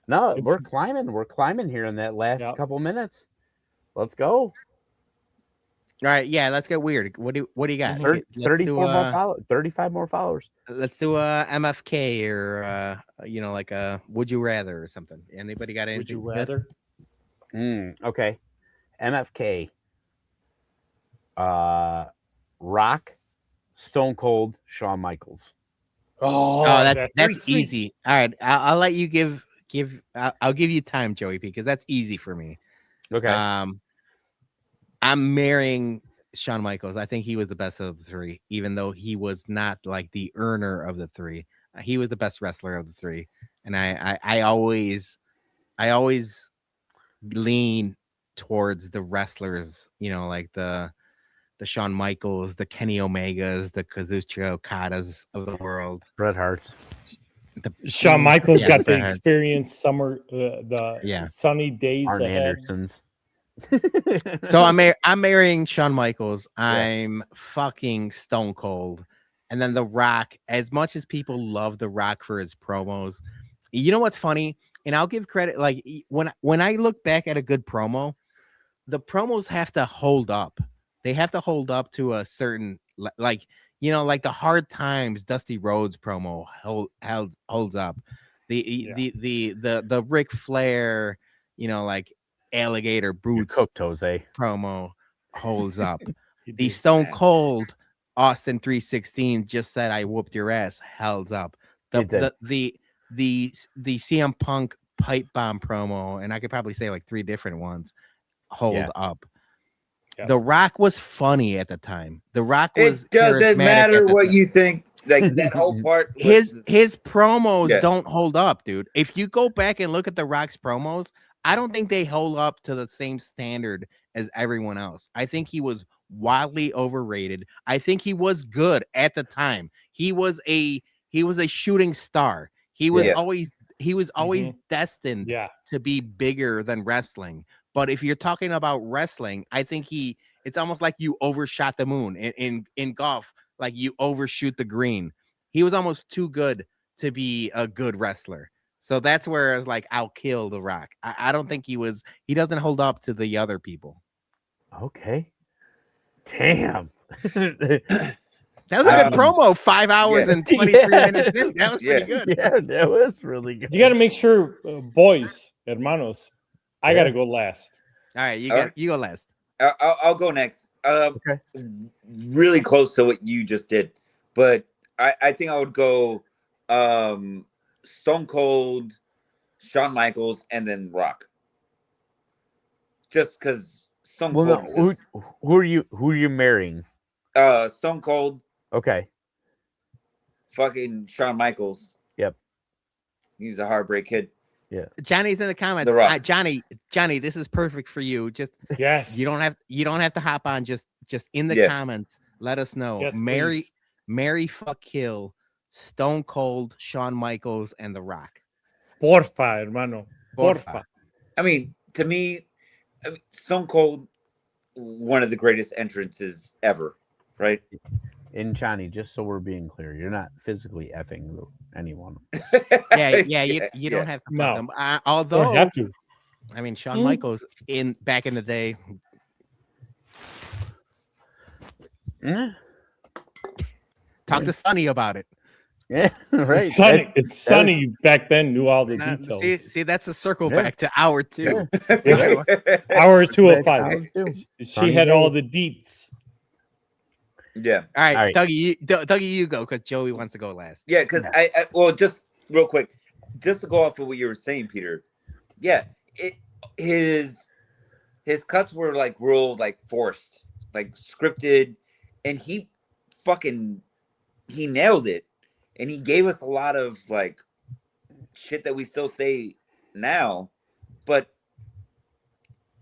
No, It's- we're climbing. We're climbing here in that last couple minutes. Let's go. All right, yeah, let's get weird. What do you got? 34 more followers. 35 more followers. Let's do a MFK or like a Would You Rather or something. Anybody got anything? Would you good? rather? Okay. MFK. Rock, Stone Cold, Shawn Michaels. Oh, that's easy. All right, I'll let you give. I'll give you time, Joey P, because that's easy for me. Okay. I'm marrying Shawn Michaels. I think he was the best of the three, even though he was not like the earner of the three. He was the best wrestler of the three, and I always lean towards the wrestlers. Like the Shawn Michaels, the Kenny Omegas, the Kazuchika Okadas of the world. Bret Hart. Shawn Michaels got the Bret Hart. experience summer, the sunny days Arn ahead. Anderson's. So I'm marrying Shawn Michaels. I'm fucking Stone Cold. And then The Rock, as much as people love The Rock for his promos, you know what's funny? And I'll give credit, like when I look back at a good promo, the promos have to hold up. They have to hold up to a certain, like the Hard Times Dusty Rhodes promo holds up. The Ric Flair, like alligator boots cooked Jose promo holds up. The Stone Cold Austin 316 just said I whooped your ass holds up. The CM Punk pipe bomb promo, and I could probably say like 3 different ones, hold up. Yeah. The Rock was funny at the time. The Rock was. It doesn't matter what time. you think. Like that whole part. His promos don't hold up, dude. If you go back and look at The Rock's promos, I don't think they hold up to the same standard as everyone else. I think he was wildly overrated. I think he was good at the time. He was a shooting star. He was always destined to be bigger than wrestling. But if you're talking about wrestling, I think it's almost like you overshot the moon in golf, like you overshoot the green. He was almost too good to be a good wrestler. So that's where I was like, I'll kill The Rock. I don't think he doesn't hold up to the other people. Okay. Damn. That was a good promo. 5 hours and 23 minutes in. That was pretty good. Yeah, that was really good. You got to make sure, boys, hermanos, I got to go last. All right, you go last. I'll go next. Okay. Really close to what you just did, but I think I would go Stone Cold, Shawn Michaels, and then Rock. Just because Stone Cold. No, who are you marrying? Stone Cold. Okay. Fucking Shawn Michaels. Yep. He's a heartbreak kid. Yeah. Johnny's in the comments. The Rock. Johnny, this is perfect for you. Just yes. You don't have to hop on. Just in the comments, let us know. Yes, Mary, fuck, kill, Stone Cold, Shawn Michaels, and The Rock. Porfa, hermano. Porfa. I mean, to me, Stone Cold, one of the greatest entrances ever, right? And Johnny, just so we're being clear, you're not physically effing anyone. You don't have to. No. Them. Although Don't have to. I mean, Shawn Michaels back in the day. Talk to Sonny about it. Yeah, right. It's Sonny back then knew all the details. See, that's a circle back to hour 2. Hour 205. She had all the deets. Yeah. All right, All right. Dougie, you go because Joey wants to go last. Yeah, because well, just real quick, just to go off of what you were saying, Peter. Yeah, his cuts were like real, like forced, like scripted, and he nailed it, and he gave us a lot of like shit that we still say now, but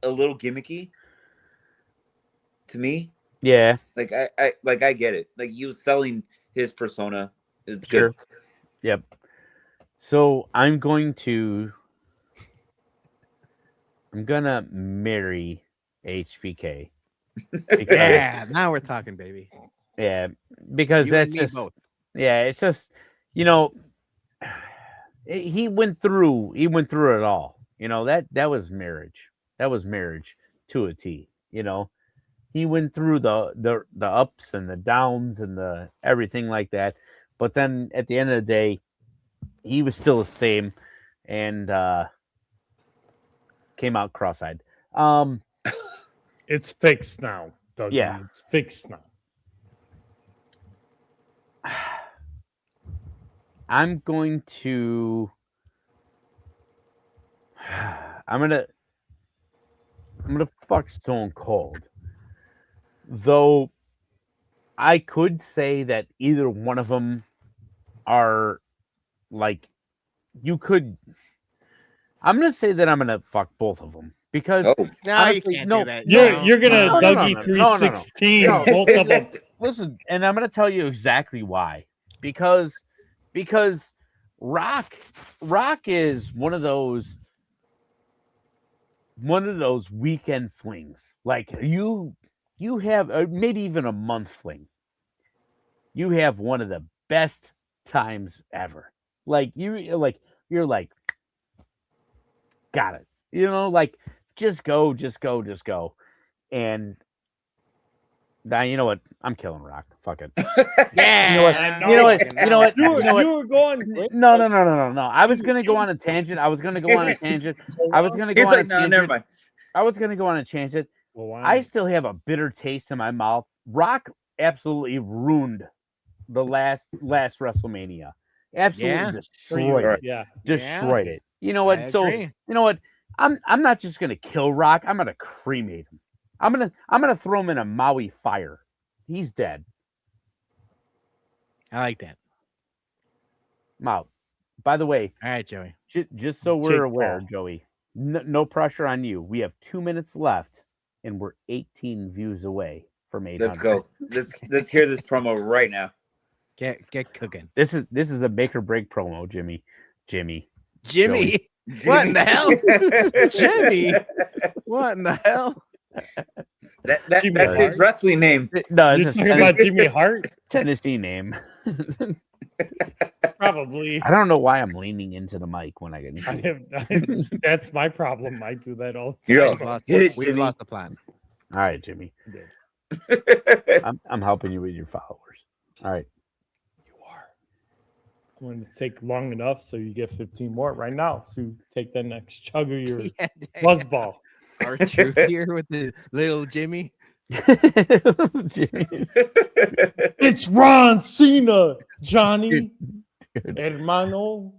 a little gimmicky to me. Yeah. Like I get it. Like he was selling his persona. Is Sure. good. Yep. So I'm gonna marry HBK. Yeah, now we're talking, baby. Yeah, because You that's and me just both. yeah, it's just he went through it all. That was marriage. That was marriage to a T. He went through the ups and the downs and the everything like that. But then at the end of the day, he was still the same and came out cross-eyed. It's fixed now, Dougie. Yeah. It's fixed now. I'm going to fuck Stone Cold. Though I could say that either one of them are like I'm gonna say that I'm gonna fuck both of them because Oh, No, honestly, you can't no, do that. You're gonna no, Dougie no. 316 No. both of them. Listen, and I'm gonna tell you exactly why. Because Rock is one of those weekend flings. Like you have maybe even a month fling. You have one of the best times ever. Like you're like got it. Like just go. And now you know what? I'm killing Rock. Fuck it. Yeah, You know what? You were going. No. I was gonna go on a tangent. I was gonna go on a tangent. I was gonna go he's on a like, no, tangent. never mind. I was gonna go on a tangent. Well, why I not? still have a bitter taste in my mouth. Rock absolutely ruined the last WrestleMania. Absolutely Yeah. destroyed it. Yeah. Destroyed Yes, it. You know what? I So agree. you know what? I'm not just gonna kill Rock. I'm gonna cremate him. I'm gonna throw him in a Maui fire. He's dead. I like that. I'm out. By the way, All right, Joey. just so we're Jake aware, Paul. Joey, no pressure on you. We have 2 minutes left, and we're 18 views away from 800. Let's go. Let's hear this promo right now. Get cooking. This is a make or break promo, Jimmy. Jimmy. Joey. What in the hell? Jimmy. What in the hell? That's Jimmy his Hart? wrestling name. No, You're it's talking about Jimmy Hart? Tennessee name. Probably. I don't know why I'm leaning into the mic when I get. That's my problem. I do that all the Yo, time. We've lost the plan. All right, Jimmy. I'm helping you with your followers. All right. You are. I'm going to take long enough so you get 15 more right now. So you take that next chug of your Yeah, buzzball. our truth here with the little Jimmy. Jimmy. It's Ron Cena, Johnny, hermano.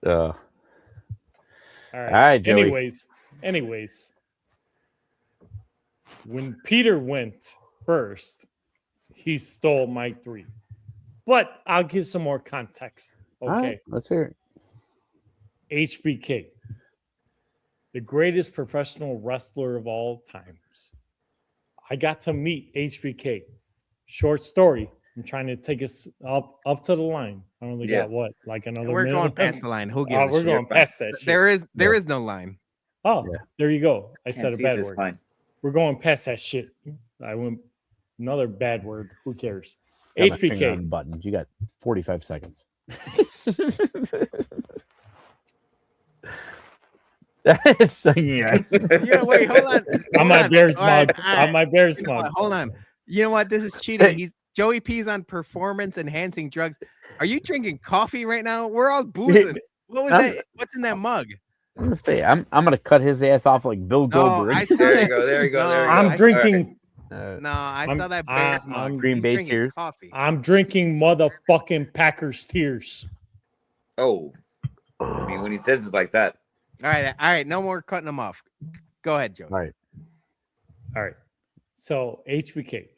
All All right, Joey. Anyways, when Peter went first, he stole my 3. But I'll give some more context. All Okay. right, let's hear it. HBK, the greatest professional wrestler of all times. I got to meet HBK. Short story. I'm trying to take us up to the line. I only got what, like another We're minute? going past the line. Who gives a We're shit? going past that shit. There is no line. Oh, Yeah. there you go. I Can't said a see bad this word. line. We're going past that shit. I went another bad word. Who cares? Got my finger on the HBK. button. You got 45 seconds. That is sucking. Yeah, wait, hold on. On my Bears All right, mug. all right. On my Bears You know what? mug. Hold on. You know what? This is cheating. Joey P's on performance enhancing drugs. Are you drinking coffee right now? We're all boozing. What was that? What's in that mug? I'm gonna stay. I'm gonna cut his ass off like Bill No, Goldberg. I saw There you that. go. There you go. No, There you go. I'm All drinking No, I saw that I'm Bears mug. Green He's Bay drinking tears. coffee. I'm drinking motherfucking Packers tears. Oh, I mean, when he says it like that. All right. No more cutting them off. Go ahead, Joe. Right. All right. So HBK,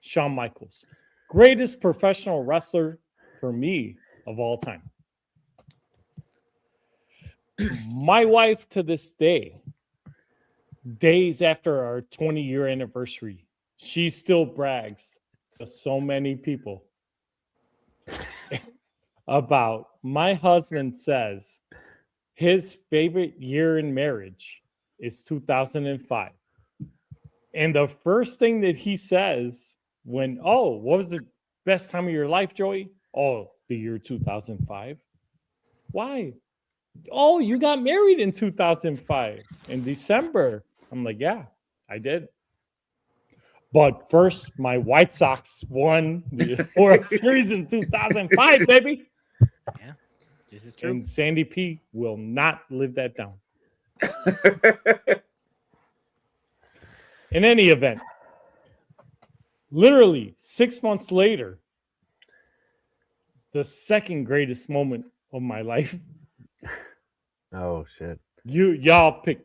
Shawn Michaels, greatest professional wrestler for me of all time. My wife to this day, days after our 20-year anniversary, she still brags to so many people about my husband says his favorite year in marriage is 2005. And the first thing that he says when, what was the best time of your life, Joey? Oh, the year 2005. Why? Oh, you got married in 2005 in December. I'm like, yeah, I did. But first, my White Sox won the World Series in 2005, baby. Yeah, this is true. And Sandy P will not live that down. In any event, literally 6 months later, the second greatest moment of my life. Oh shit! Y'all pick.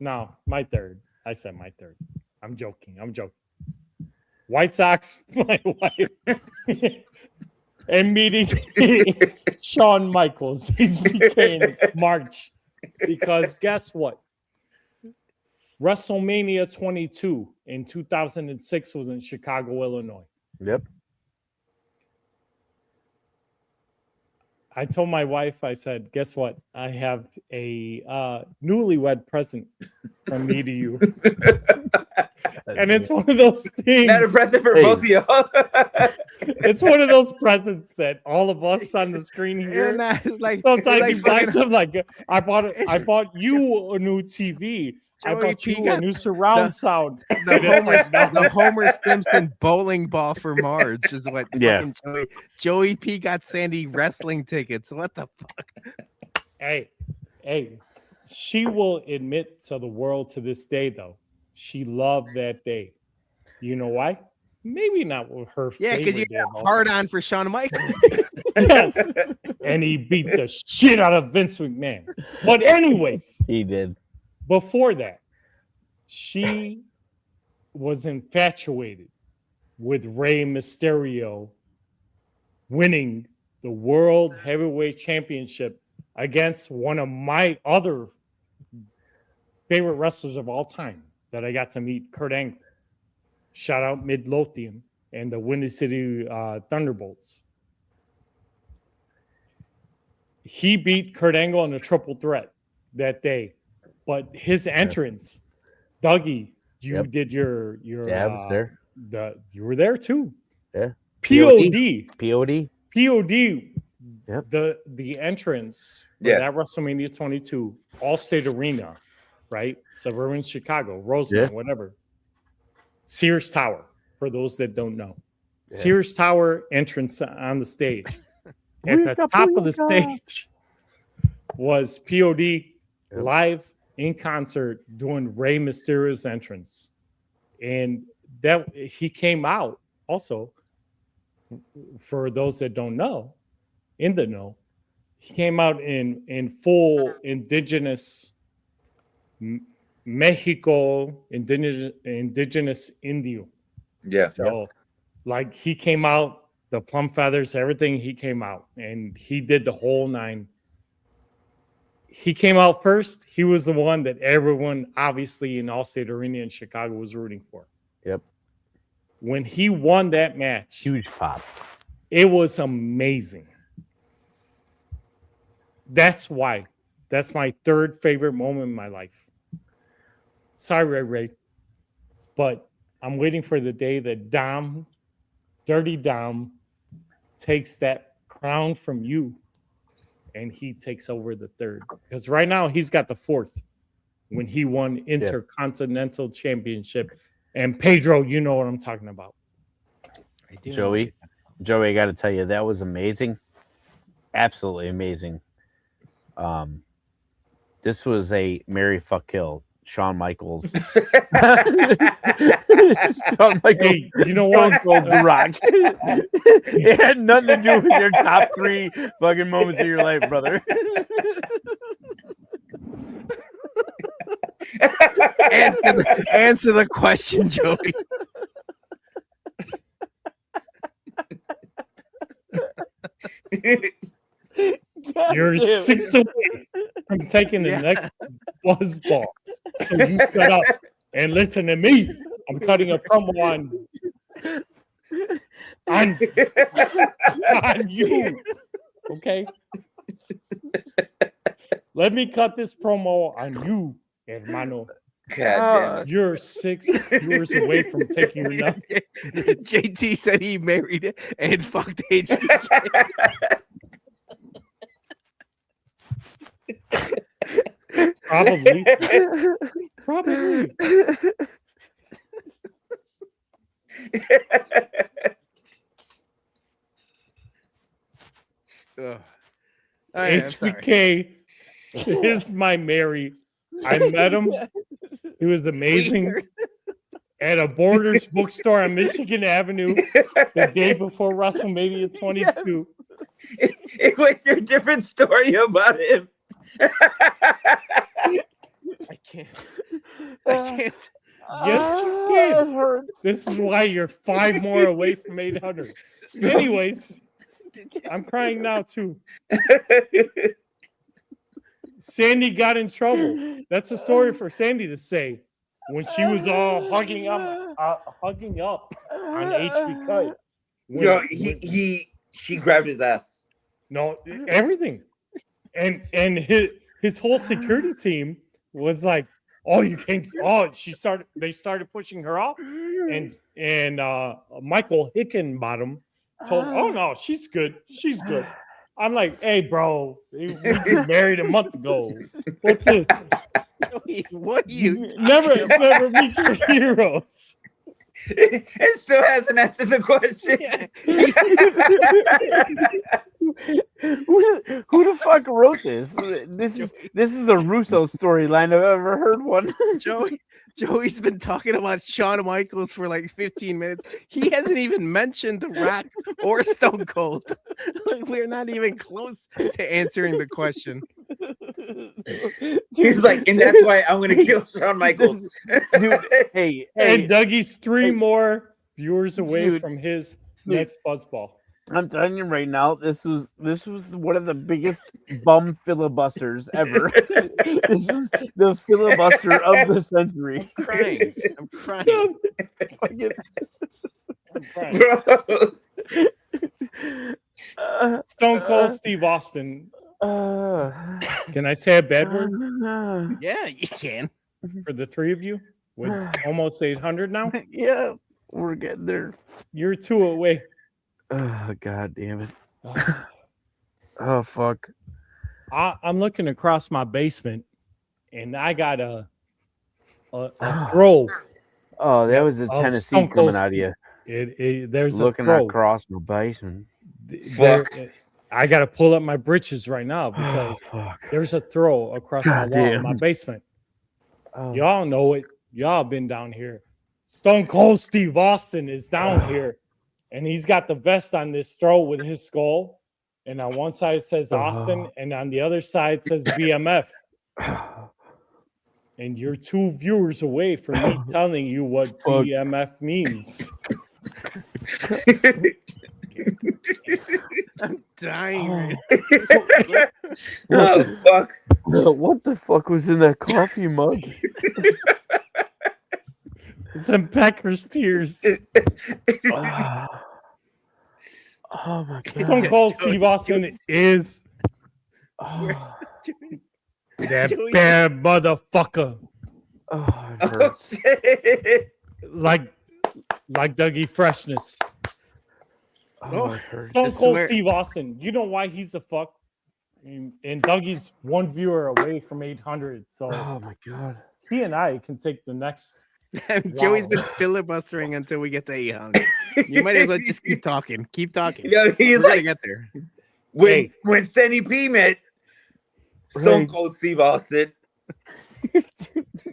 No, my third. I said my third. I'm joking. White Sox, my wife, and meeting Shawn Michaels. He became March because guess what? WrestleMania 22 in 2006 was in Chicago, Illinois. Yep. I told my wife, I said, guess what? I have a newlywed present from me to you. And it's one of those things. Not a present for both of y'all. It's one of those presents that all of us on the screen here. And Sometimes you buy something like, I bought you a new TV. I Joey bought P you a got new surround sound. The Homer Simpson bowling ball for Marge is what fucking Joey P got Sandy wrestling tickets. What the fuck? Hey, she will admit to the world to this day, though, she loved that day. You know why? Maybe not with her Yeah, because you got hard on for Shawn Michaels. Yes. And he beat the shit out of Vince McMahon. But anyways. He did. Before that, she was infatuated with Rey Mysterio winning the World Heavyweight Championship against one of my other favorite wrestlers of all time that I got to meet, Kurt Angle. Shout out Midlothian and the Windy City Thunderbolts. He beat Kurt Angle in a triple threat that day. But his entrance, Dougie, you did your I was there. You were there too. Yeah. POD. Yep. The entrance that WrestleMania 22 All-State Arena, right? Suburban Chicago, Roseland, whatever. Sears Tower, for those that don't know. Yeah. Sears Tower entrance on the stage. At the top of the stage was POD live in concert doing Rey Mysterio's entrance. And that he came out also, for those that don't know, in the know, he came out in full indigenous Mexico, indigenous Indio. Yeah. So like he came out, the plum feathers, everything, he came out and he did the whole nine. He came out first. He was the one that everyone, obviously, in Allstate Arena in Chicago was rooting for. Yep. When he won that match, huge pop. It was amazing. That's why. That's my third favorite moment in my life. Sorry, Ray, but I'm waiting for the day that Dom, Dirty Dom, takes that crown from you. And he takes over the third. Because right now he's got the fourth when he won Intercontinental Championship. And Pedro, you know what I'm talking about. I do. Joey, I got to tell you, that was amazing. Absolutely amazing. This was a Mary Fuck Kill, Shawn Michaels. Shawn Michaels, Hey, you know Stone what? Cold The Rock. It had nothing to do with your top 3 fucking moments of your life, brother. Answer the question, Joey. God You're damn it. 6 away from taking the next buzz ball. So you shut up and listen to me. I'm cutting a promo on you. Okay? Let me cut this promo on you, hermano. God damn it. You're 6 viewers away from taking your number. JT said he married it and fucked HBK. Probably. Probably. Ugh. I'm sorry. HBK is my Mary. I met him. He was amazing. Weird. At a Borders bookstore on Michigan Avenue the day before WrestleMania 22. It was your different story about him. I can't. I can't. Yes, you can. This is why you're 5 more away from 800. Anyways, I'm crying now too. Sandy got in trouble. That's a story for Sandy to say when she was all hugging up on HBK. She grabbed his ass. No, everything, and his whole security team was like, "Oh, you can't." Oh, they started pushing her off, and Michael Hickenbottom told, "Oh no, she's good. She's good." I'm like, "Hey, bro, we just married a month ago. What's this? What do you Never meet your heroes." It still hasn't answered the question. Who the fuck wrote this? This is a Russo storyline I've ever heard one. Joey's been talking about Shawn Michaels for like 15 minutes. He hasn't even mentioned The Rock or Stone Cold. Like, we're not even close to answering the question. He's like, and that's why I'm gonna kill Shawn Michaels. Dude, hey, And Dougie's 3 more viewers away Dude. from his next buzzball. I'm telling you right now, this was one of the biggest bum filibusters ever. This is the filibuster of the century. I'm crying. I'm crying. Bro. Stone Cold Steve Austin. Can I say a bad word Yeah, you can. for the 3 of you? With almost 800 now? Yeah, we're getting there. You're 2 away. Oh, god damn it. Oh, fuck. I'm looking across my basement, and I got a throw. Oh, that was the of Tennessee Stone Cold coming out of you. There's Looking a throw. across my basement. I got to pull up my britches right now because fuck. there's a throw across my God wall in damn. my basement. Oh. Y'all know it. Y'all been down here. Stone Cold Steve Austin is down here, and he's got the vest on this throw with his skull. And on one side it says Austin, and on the other side it says BMF. And you're 2 viewers away from me telling you what BMF means. I'm dying. Oh fuck! What the fuck was in that coffee mug? Some Pecker's tears. Oh my god. Stone Cold Steve Austin is Oh, that bad motherfucker. oh, it Oh hurts. shit! Like Dougie Freshness. Oh, it hurts. Stone I Cold swear. Steve Austin. You know why he's a fuck? And Dougie's 1 viewer away from 800. So Oh my god. he and I can take the next. Joey's been filibustering until we get to 800. You might as well just keep talking. Keep talking. You know, he's We're gonna like get there. when Sandy P met Stone Right. Cold Steve Austin.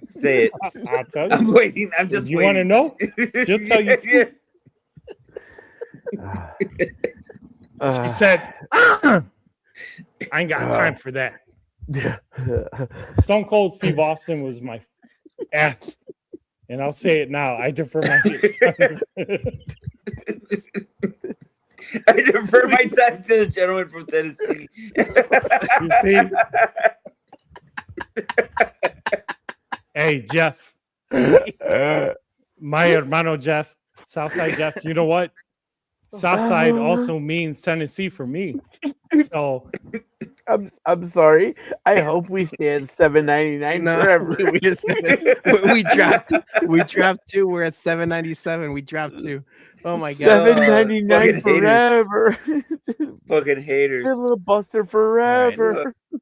Say it. I'll tell you. I'm waiting. I'm just You waiting. want to know? Just tell you. Yeah. She said, I ain't got time for that. Stone Cold Steve Austin was my F. And I'll say it now. I defer my I defer my time to the gentleman from Tennessee. You see? Hey, Jeff. My hermano Jeff. Southside Jeff. You know what? Southside also means Tennessee for me. So I'm sorry. I hope we stay at $7.99 forever. we dropped 2. We're at $7.97. We dropped 2. Oh my god. $7.99 forever. Fucking haters. Filibuster forever. Right.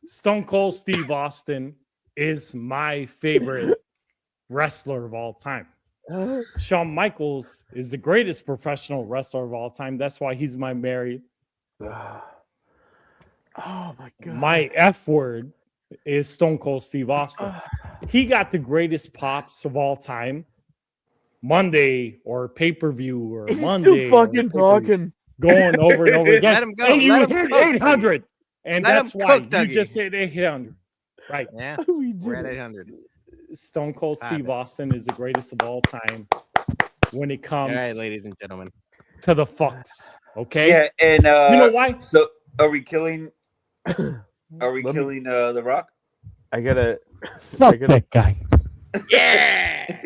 Stone Cold Steve Austin is my favorite wrestler of all time. Shawn Michaels is the greatest professional wrestler of all time. That's why he's my married. Oh my god. My F word is Stone Cold Steve Austin. He got the greatest pops of all time. Monday or pay-per-view or He's Monday. still fucking talking. Going over and over again. Let him go. And you Let him hit cook. 800. And Let that's him why cook, you Dougie. just hit 800. Right. Yeah. We We're at did. 800. Stone Cold Stop Steve it. Austin is the greatest of all time when it comes All right, ladies and gentlemen. to the fucks. Okay. Yeah, and You know why? So are we killing? Are we Let me- killing The Rock? I gotta. Fuck gotta- that guy. Yeah.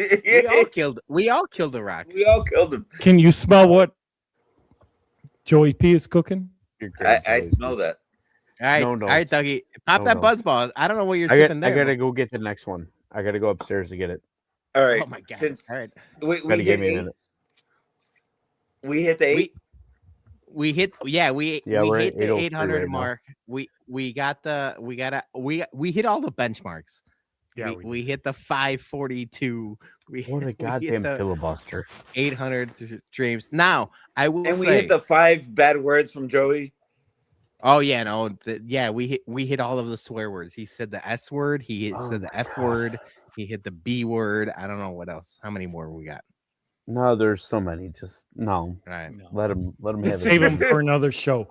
We all killed the Rock. We all killed him. Can you smell what Joey P is cooking? You're I crazy. smell that. All right. No, All right, Dougie. Pop No, that no. buzz ball. I don't know what you're I sipping gotta there. go get the next one. I gotta go upstairs to get it. All right. Oh my god. Since All right. we Gotta hit give me a 8, minute. we hit the 8. We hit we're hit at the 803 800 right now. mark. We hit all the benchmarks. Yeah, we hit the 542. What a we goddamn hit the filibuster. 800 dreams. Now I will And we say, hit the 5 bad words from Joey. oh yeah, no, we hit all of the swear words. He said the S word. He Oh said the my F God. word. He hit the B word. I don't know what else. How many more we got? No, there's so many. Just no. All right. Let him have it. Save him for another show.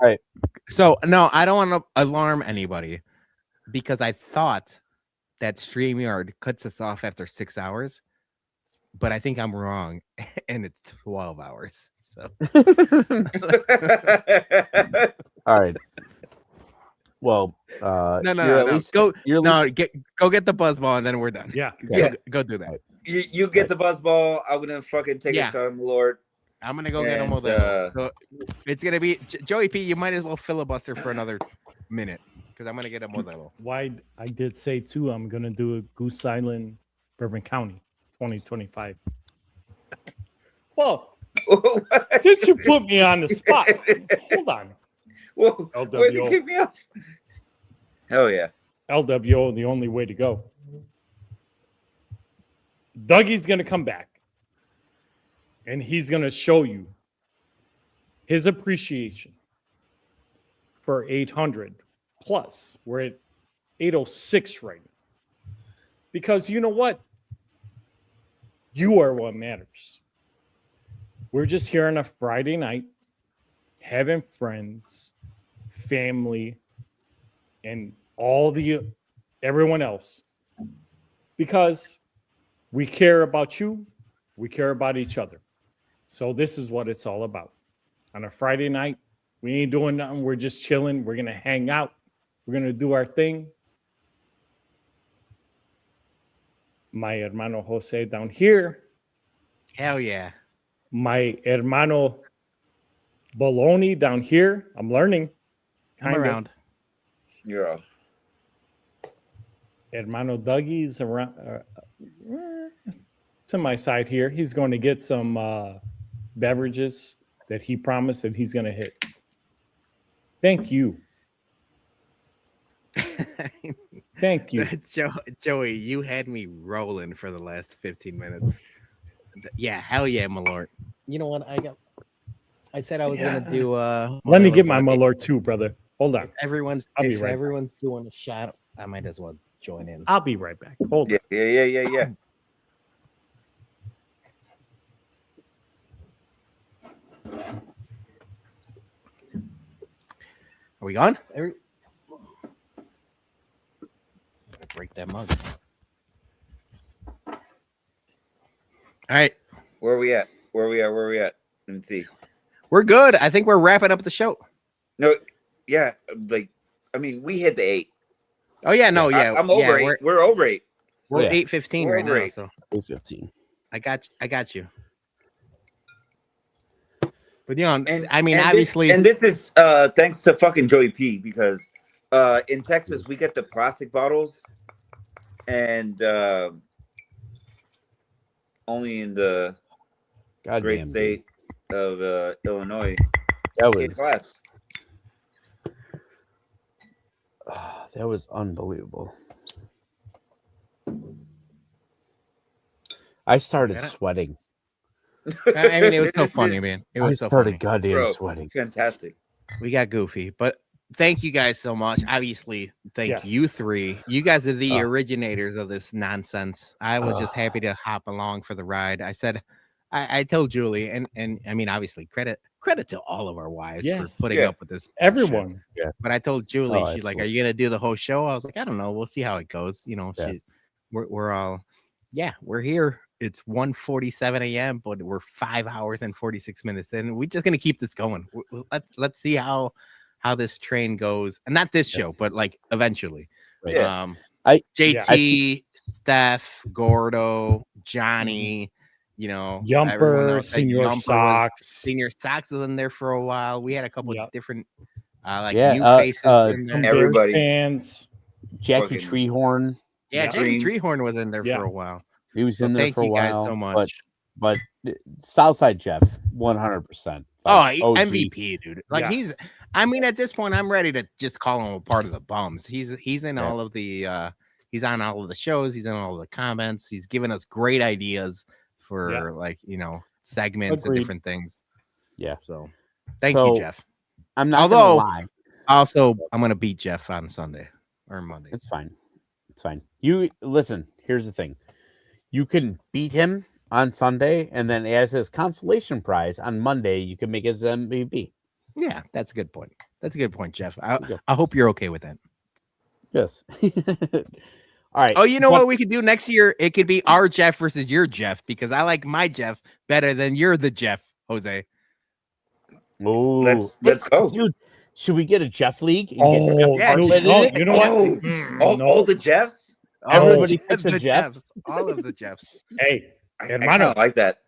So no, I don't want to alarm anybody because I thought that StreamYard cuts us off after 6 hours, but I think I'm wrong, and it's 12 hours. So All right. Well, no, you're at no. least- Go you're at no, go get the buzz ball, and then we're done. Yeah. Go do that. you get the buzz ball. I'm gonna fucking take Yeah. a shot, my lord. I'm gonna go get a And, Modelo. So it's gonna be Joey P. You might as well filibuster for another minute because I'm gonna get a Modelo. Why I did say too, I'm gonna do a Goose Island, Bourbon County, 2025. Well, since you put me on the spot, hold on. Whoa, where'd you LWO. kick me off? Hell yeah. LWO, the only way to go. Dougie's gonna come back, and he's gonna show you his appreciation for 800 plus. We're at 806 right now. Because you know what? You are what matters. We're just here on a Friday night, having friends, family, and everyone else. Because we care about you, we care about each other. So this is what it's all about. On a Friday night, we ain't doing nothing. We're just chilling. We're going to hang out. We're going to do our thing. My hermano Jose down here. Hell yeah. My hermano Bologna down here. I'm learning. Come around. You're off. Hermano Dougie's around to my side here. He's going to get some beverages that he promised that he's going to hit. Thank you. Thank you. Joey, you had me rolling for the last 15 minutes. Yeah, hell yeah, my lord. You know what? I said I was gonna do Let me get my Malort too, brother. Hold on. Everyone's I'll be right back. everyone's doing a shot. I might as well join in. I'll be right back. Hold on. Yeah. Are we gone? Break that mug. All right. Where are we at? Let me see. We're good. I think we're wrapping up the show. No, yeah, like I mean, we hit the 8. Oh yeah, no, yeah. I'm over 8. We're over 8. We're Yeah. 8:15 We're right over now. 8. So 8:15. I got you. But you know, And I mean, and obviously, this is thanks to fucking Joey P, because in Texas we get the plastic bottles, and only in the God great damn, state of Illinois that get was glass. that was unbelievable. I started sweating. I mean, it was so funny, man. It was so funny. Goddamn Bro, sweating. Fantastic. We got goofy, but thank you guys so much. Obviously, thank Yes. you three. You guys are the originators of this nonsense. I was just Ah. happy to hop along for the ride. I said, I told Julie, and I mean, obviously, credit to all of our wives Yes. for putting Yeah. up with this. Everyone. shit. But I told Julie, Oh, she's like, "Are absolutely. you gonna do the whole show?" I was like, "I don't know. We'll see how it goes." You know, Yeah. we're all, yeah, we're here. It's 1:47 a.m., but we're 5 hours and 46 minutes in. We're just gonna keep this going. Let's see how this train goes, and not this show, but like eventually. Right. Yeah. JT, Steph, Gordo, Johnny, you know, everyone Yumper, else. Senior Yumper Socks. Senior Socks was in there for a while. We had a couple Yep. of different Yeah, new faces in Some there. Everybody. Bears fans. Jackie Fucking- Treehorn, Yeah, Yeah. Jackie Treehorn was in there Yeah. for a while. he was So in there thank for a you guys while. so much. But Southside Jeff, 100%. Oh, OG. MVP, dude. Like Yeah. I mean, at this point, I'm ready to just call him a part of the bums. He's in Yeah. all of the he's on all of the shows, he's in all of the comments, he's given us great ideas for like, you know, segments and Agreed. different things. Yeah. So thank So, you, Jeff. I'm not Although- gonna lie. Also, I'm gonna beat Jeff on Sunday or Monday. It's fine. It's fine. You listen, here's the thing. You can beat him on Sunday, and then as his consolation prize on Monday, you can make his MVP. Yeah, that's a good point. That's a good point, Jeff. you go. I hope you're okay with that. Yes. All right. Oh, you know but- what we could do next year? It could be our Jeff versus your Jeff, because I like my Jeff better than you're the Jeff, Jose. Ooh. Let's go. Dude, should we get a Jeff League? And Oh, Yeah, no, Jeff no, in it? you know what? Oh, Mm, no. all the Jeffs. Everybody Just picks a the Jeff. Jeffs. All of the Jeffs. Hey, I Hermano. kind of like that.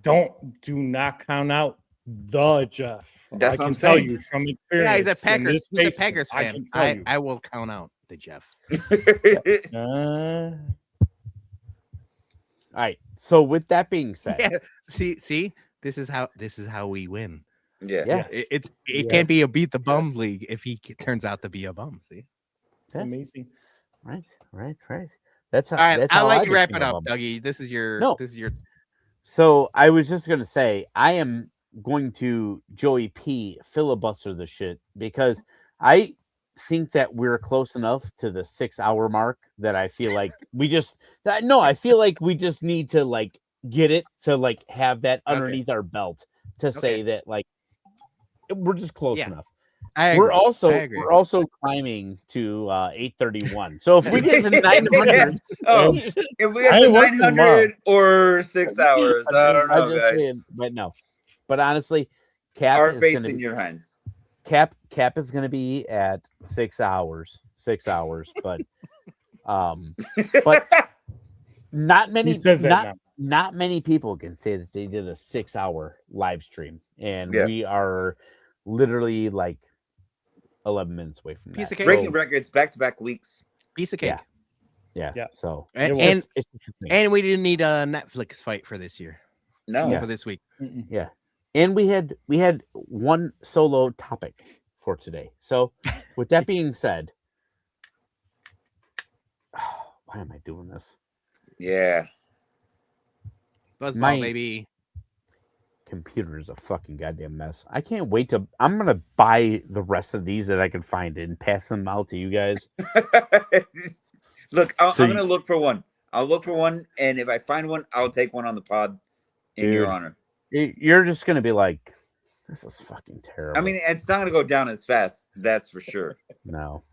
do not count out the Jeff. That's I what can I'm tell saying. you from experience. Yeah, he's a in Packers. this He's a basement, Packers I fan. can tell you. I will count out the Jeff. Uh, All right. So with that being said, Yeah. See, this is how we win. Yeah. yeah, Yes. It Yeah. can't be a beat the bum league if he turns out to be a bum. See. it's amazing. right. That's how. All right, that's I'll how let I you wrap became it a up, bum. Dougie. This is your. No. This is your. So I was just gonna say I am going to Joey P filibuster the shit because I think that we're close enough to the 6 hour mark that I feel like I feel like we just need to like get it to like have that Okay. underneath our belt to say that like we're just close Yeah. enough. I We're agree. we're also climbing to 831. So if we get to 900, Oh, if we I got to worked 900 or 6 hours, I don't I'm know, just guys. saying, but no. But honestly, Cap Our is fate's gonna in be, your hands. Cap is going to be at 6 hours, but not many He says that not, now. not many people can say that they did a 6 hour live stream, and Yeah. we are literally like 11 minutes away from Piece that. of cake. Breaking records back-to-back weeks. Piece of cake. Yeah. Yeah. So And, It was- it's just a thing. and we didn't need a Netflix fight for this year. No. For this week. Mm-mm. And we had one solo topic for today. So with that being said, why am I doing this? Yeah. Buzzball, My- baby. Computer is a fucking goddamn mess. I can't wait to. I'm gonna buy the rest of these that I can find and pass them out to you guys. Look, I'm So gonna look for one. I'll look for one, and if I find one, I'll take one on the pod in your Dude. honor. You're just gonna be like, this is fucking terrible. I mean, it's not gonna go down as fast. That's for sure. no,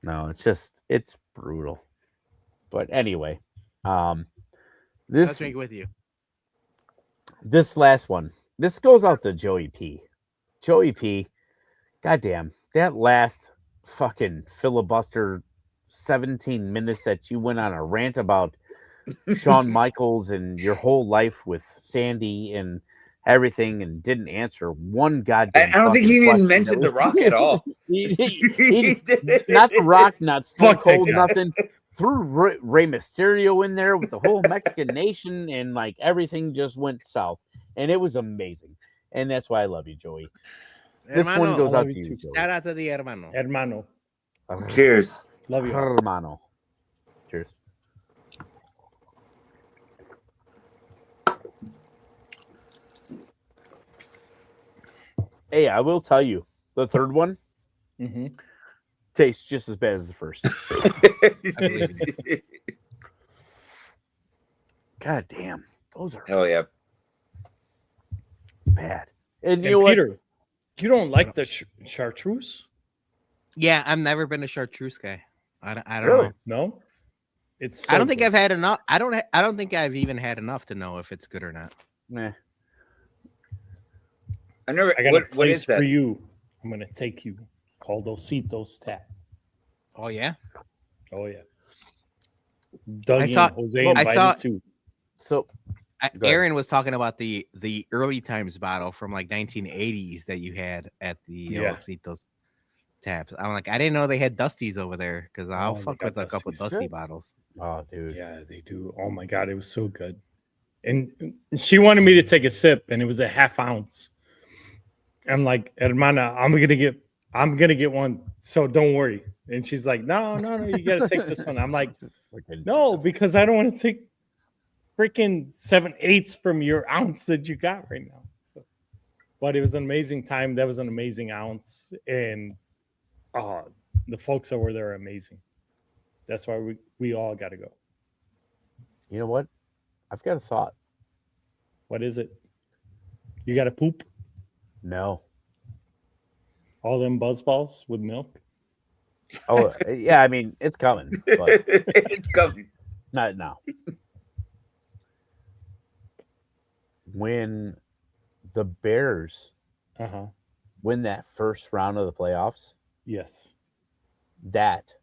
it's brutal. But anyway, Let's this drink with you. this last one, this goes out to Joey P. Joey P. Goddamn, that last fucking filibuster 17 minutes that you went on a rant about Shawn Michaels and your whole life with Sandy and everything, and didn't answer one goddamn. I don't think he even mentioned The Rock at all. he not The Rock, not Stone Fuck that Cold, guy. nothing. Threw Rey Mysterio in there with the whole Mexican nation, and like everything just went south, and it was amazing. And that's why I love you, Joey. This one Hermano, goes I out love to you you, too. Joey. Shout out to the hermano. Hermano. Cheers. Love you. Hermano. Cheers. Hey, I will tell you, the third one Mm-hmm. tastes just as bad as the first. God damn, those are Hell yeah. bad. And you And know what? Peter, you don't like the chartreuse? Yeah, I've never been a chartreuse guy. I don't Really? know. No. It's. I so don't think good. I've had enough. I don't think I've even had enough to know if it's good or not. Nah. I never. I got a What place is that? for you. I'm gonna take you. Called Ositos Tap. Oh yeah. Oh yeah. Dougie saw- and Jose well, invited saw- too. So Go ahead. Aaron was talking about the early times bottle from like 1980s that you had at the Yeah. Ositos taps. I'm like, I didn't know they had Dusties over there because I'll Oh, they fuck got with a couple Dusties. Dusty Good. bottles. oh dude. Yeah, they do. Oh my god, it was so good. And she wanted me to take a sip, and it was a half ounce. I'm like, Hermana, I'm gonna get one, so don't worry. And she's like, no, you gotta take this one. I'm like, Fucking- no, because I don't want to take freaking 7/8 from your ounce that you got right now. So, but it was an amazing time. That was an amazing ounce, and the folks over there are amazing. That's why we all got to go. You know what? I've got a thought. What is it? You got to poop No. all them buzz balls with milk? Oh yeah, I mean it's coming, but It's coming. not now. When the Bears Uh-huh. win that first round of the playoffs, Yes. that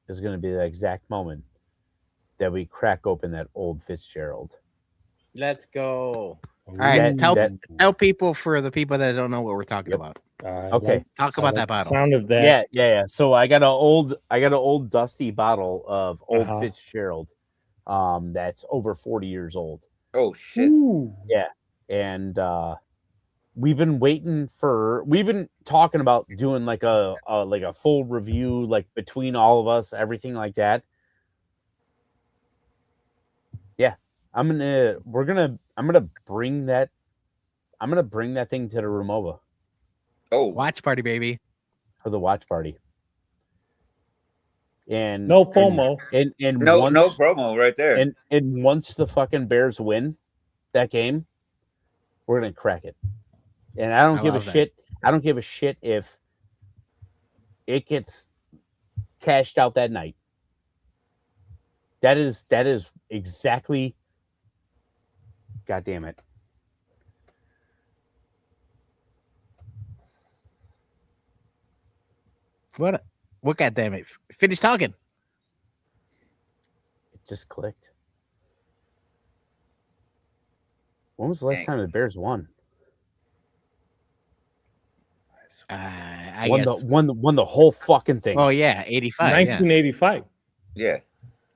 is going to be the exact moment that we crack open that old Fitzgerald. Let's go. All right, tell- that- Tell people, for the people that don't know what we're talking Yep. about. Okay. Talk about that bottle. Sound of that. Yeah. So I got an old dusty bottle of old Uh-huh. Fitzgerald, that's over 40 years old, Oh shit. Ooh. and we've been talking about doing like a full review, like between all of us, everything like that. Yeah, I'm gonna bring that thing to the Rumova Oh, Watch party, baby. for the watch party. And No FOMO. And no, once, no promo right there. and once the fucking Bears win that game, we're gonna crack it. And I don't I give a love that. shit. I don't give a shit if it gets cashed out that night. That is exactly. God damn it. What? God damn it! Finish talking. It just clicked. When was the last Dang. time the Bears won? I Won guess. won the whole fucking thing. Oh yeah, 85. 1985 Yeah.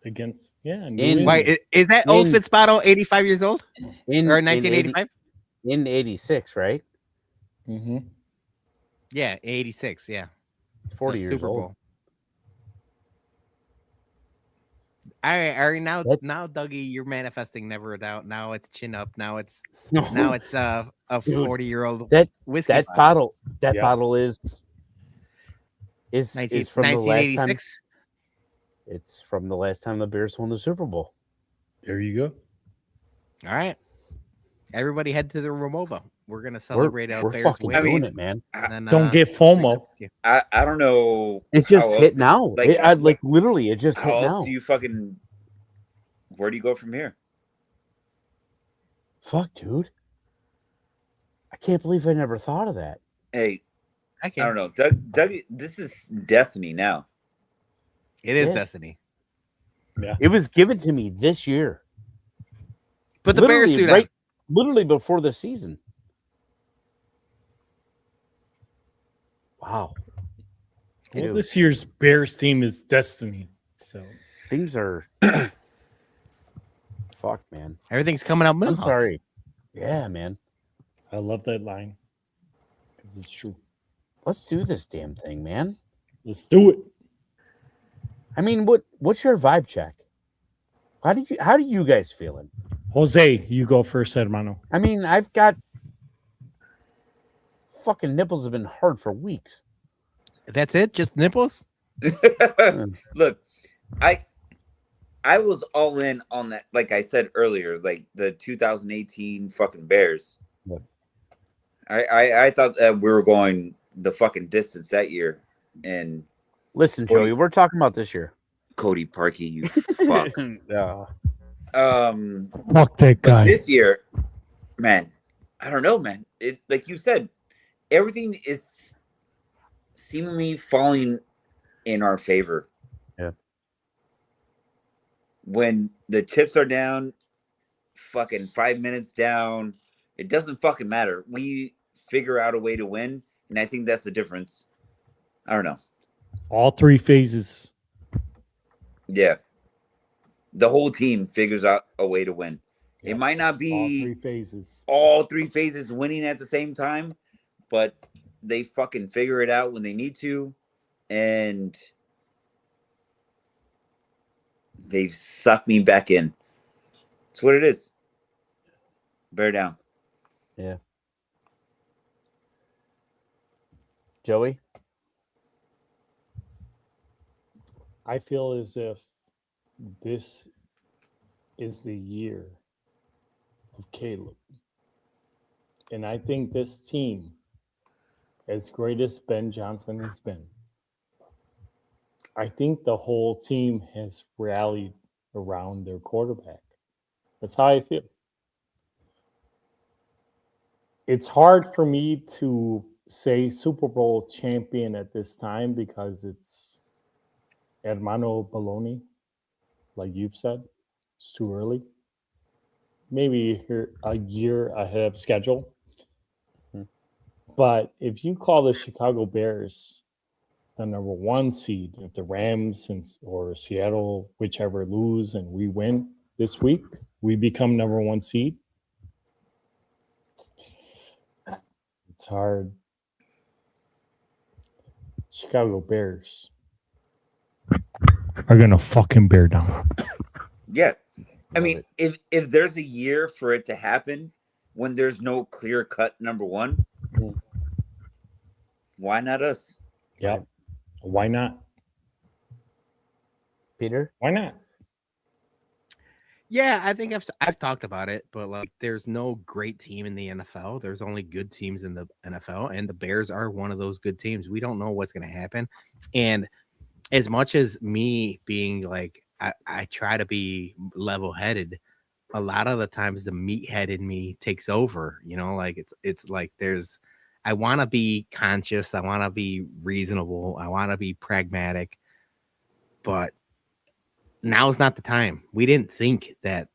against New In- England. Wait, is that old In- Fitz bottle 85 years old in or in 1985? in 86, right? Mm-hmm. Yeah, 86. Yeah, It's 40 The years Super old. Bowl. All right, now That- Dougie, you're manifesting never a doubt. Now it's chin up. Now it's No, a Dude, 40-year-old that whiskey that Yeah. bottle is 19, from the last time. 1986. It's from the last time the Bears won the Super Bowl. There you go. All right. Everybody head to the Ramova. We're gonna celebrate We're our Bears fucking win. doing it, man. And then, Don't get FOMO. I don't know. It how just else hit to- now. Like, I literally, it just how hit else now. do you fucking? Where do you go from here? Fuck, dude. I can't believe I never thought of that. Hey, I I can't. don't know, Doug. This is destiny now. It is Yeah. destiny. It was given to me this year. Put the Bears Literally, suit on. literally before the season. Wow. Well, Dude, this year's Bears team is destiny. So things are fuck, man. Everything's coming out. I'm sorry. Yeah, man. I love that line. 'Cause it's true. Let's do this damn thing, man. Let's do it. I mean, what's your vibe check? How do you guys feeling? Jose, you go first, hermano. I mean, I've got fucking nipples have been hard for weeks. That's it? Just nipples? Look, I was all in on that. Like I said earlier, like the 2018 fucking Bears. What? I thought that we were going the fucking distance that year, and Listen, Joey, we're talking about this year. Cody Parkey, you fuck. Fuck that guy. This year, man, I don't know, man. It, like you said, everything is seemingly falling in our favor. Yeah. When the chips are down, fucking 5 minutes down, it doesn't fucking matter. We figure out a way to win, and I think that's the difference. I don't know. All three phases. Yeah. The whole team figures out a way to win. Yeah. It might not All be three phases. all three phases winning at the same time, but they fucking figure it out when they need to, and they've sucked me back in. That's what it is. Bear down. Yeah. Joey? I feel as if this is the year of Caleb. And I think this team, as great as Ben Johnson has been, I think the whole team has rallied around their quarterback. That's how I feel. It's hard for me to say Super Bowl champion at this time because it's Hermano Baloney, like you've said. It's too early. Maybe a year ahead of schedule. But if you call the Chicago Bears the number one seed, if the Rams or Seattle, whichever, lose and we win this week, we become number one seed. It's hard. Chicago Bears are gonna fucking bear down. Yeah. I mean, if there's a year for it to happen when there's no clear cut number one, why not us? Yeah. Why not? Peter? Why not? Yeah, I think I've talked about it, but like there's no great team in the NFL. There's only good teams in the NFL, and the Bears are one of those good teams. We don't know what's going to happen. And as much as me being like, I try to be level-headed, a lot of the times the meathead in me takes over, you know, like it's like I want to be conscious. I want to be reasonable. I want to be pragmatic, but now's not the time. We didn't think that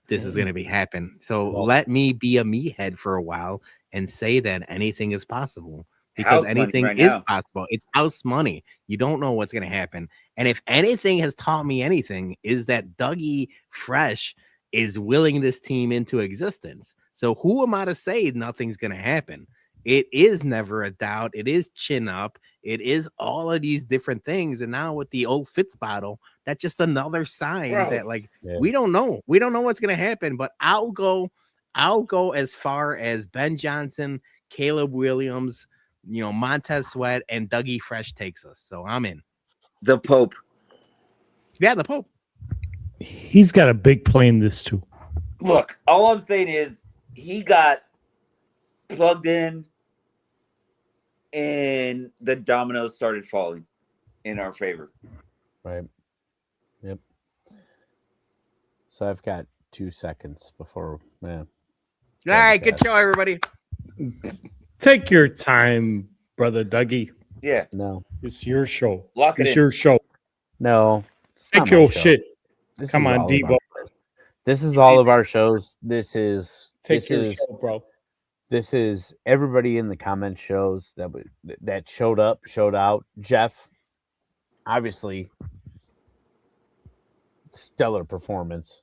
this is going to happen. So let me be a meathead for a while and say that anything is possible, because anything is possible. It's house money. You don't know what's going to happen. And if anything has taught me anything, is that Dougie Fresh is willing this team into existence. So who am I to say nothing's going to happen? It is never a doubt. It is chin up. It is all of these different things. And now with the old Fitz bottle, that's just another sign that like we don't know. We don't know what's going to happen. But I'll go as far as Ben Johnson, Caleb Williams, you know, Montez Sweat, and Dougie Fresh takes us. So I'm in. The Pope. Yeah, the Pope. He's got a big play in this too. Look, all I'm saying is he got plugged in and the dominoes started falling in our favor. Right. Yep. So I've got 2 seconds before. All right, good show, everybody. Take your time, brother Dougie. Yeah. No. It's your show. Lock it It's in. your show. No. Take your shit. Come on, Debo. This is all of our shows. This is show, bro. This is everybody in the comment shows that showed up, showed out. Jeff, obviously, stellar performance.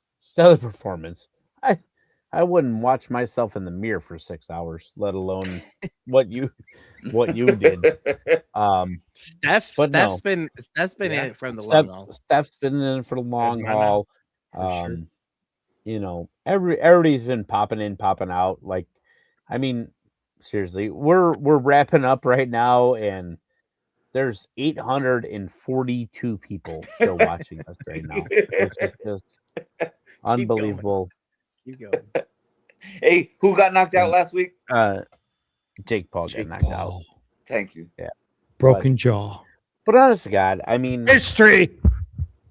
I wouldn't watch myself in the mirror for 6 hours, let alone what you did. Steph's been in it from the long haul. Steph's been in it for the long haul. Sure. You know, everybody's been popping in, popping out. Like, I mean, seriously, we're wrapping up right now, and there's 842 people still watching us right now, which is just unbelievable. Keep going. Hey, who got knocked out last week? Jake Paul got knocked out. Thank you. Yeah, Broken jaw. but honest to God, I mean, History.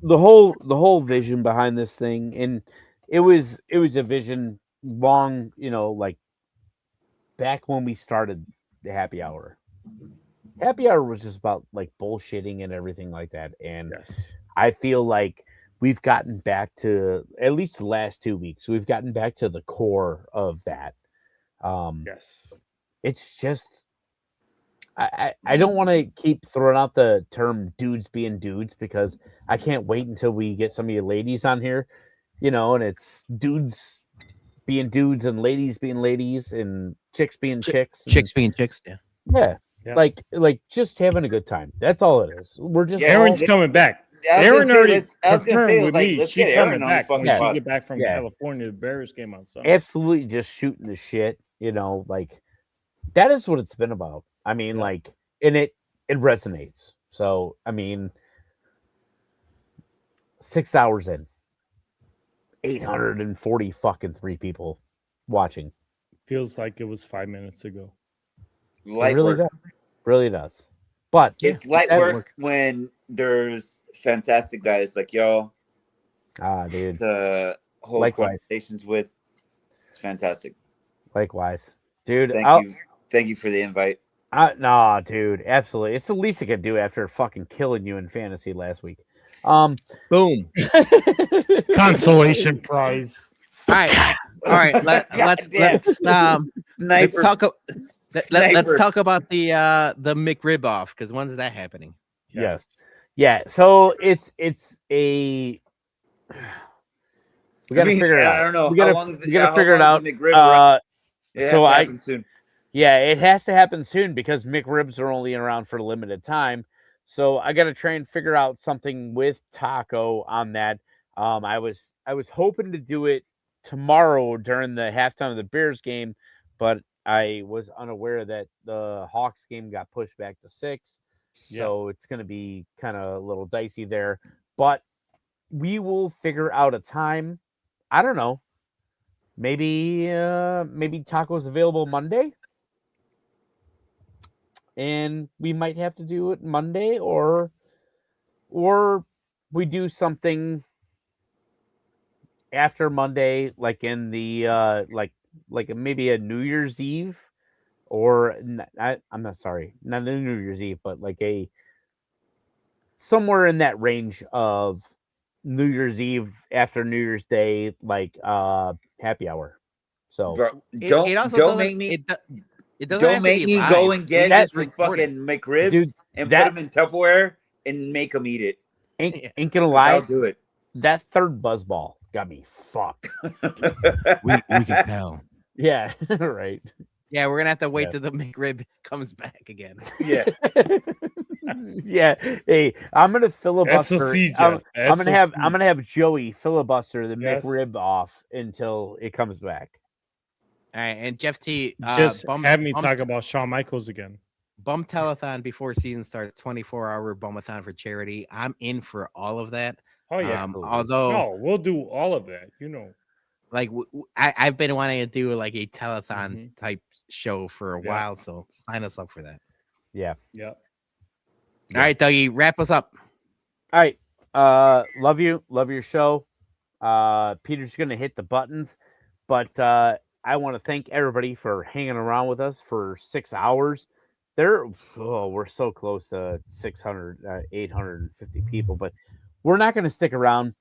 the whole vision behind this thing, and it was a vision long, you know, like back when we started the happy hour. Happy hour was just about like bullshitting and everything like that, and Yes. I feel like we've gotten back to, at least the last 2 weeks, we've gotten back to the core of that. Yes. It's just, I don't want to keep throwing out the term dudes being dudes, because I can't wait until we get some of you ladies on here, you know, and it's dudes being dudes and ladies being ladies and chicks being chicks. Chicks being chicks. Yeah. Yeah. Yeah. Like just having a good time. That's all it is. We're just Yeah, Aaron's coming back. I was Aaron gonna say, already I was gonna say, confirmed it was with like, me. let's She get Aaron coming on the back fucking when she pod. get back from Yeah. California. The Bears game on Sunday. absolutely just shooting the shit, you know, like that is what it's been about. I mean, like, and it resonates. So, I mean, 6 hours in, 840 fucking 3 people watching. Feels like it was 5 minutes ago. Light It really work. does. Really does. But It's light that work when there's fantastic guys like y'all dude, to hold Likewise. conversations with. It's fantastic. likewise, dude. Thank you for the invite. No, dude, absolutely. It's the least I could do after fucking killing you in fantasy last week. Boom. Consolation prize. All right. Let's Sniper. talk. Let's Sniper. talk about the McRib off, because when's that happening? Yes. Yeah. So it's a. We got to figure it out. I don't know. We gotta, how long is it? we gotta how figure it long out. is the McRib run? It so has to I- happen soon. Yeah, it has to happen soon because McRibs are only around for a limited time. So I got to try and figure out something with Taco on that. I was hoping to do it tomorrow during the halftime of the Bears game, but I was unaware that the Hawks game got pushed back to 6. So it's going to be kind of a little dicey there, but we will figure out a time. I don't know. Maybe Taco's available Monday. And we might have to do it Monday, or we do something after Monday, like in the like maybe a New Year's Eve, or I'm not sorry, not a New Year's Eve, but like a somewhere in that range of New Year's Eve after New Year's Day, like happy hour. So Bro, It don't doesn't- make me. It doesn't Don't have to make be me live. go and get That's some recorded. fucking McRibs Dude, and that- put them in Tupperware and make them eat it. ain't gonna 'Cause lie, I'll do it. that third buzzball got me fucked. We can tell. Yeah, right. Yeah, we're gonna have to wait Yeah. till the McRib comes back again. Yeah. Yeah. Hey, I'm gonna filibuster. SOC, I'm Jeff. gonna have Joey filibuster the Yes. McRib off until it comes back. All right, and Jeff T, Just bum have me talk about Shawn Michaels again. telethon before season starts. 24-hour bumathon for charity. I'm in for all of that. Oh yeah. Although, No, we'll do all of that. You know. like I've been wanting to do like a telethon type show for a while, so sign us up for that. Yeah. Yeah. All right, Dougie, wrap us up. All right. Love you. Love your show. Peter's gonna hit the buttons, but I want to thank everybody for hanging around with us for 6 hours. We're so close to 600, 850 people, but we're not going to stick around.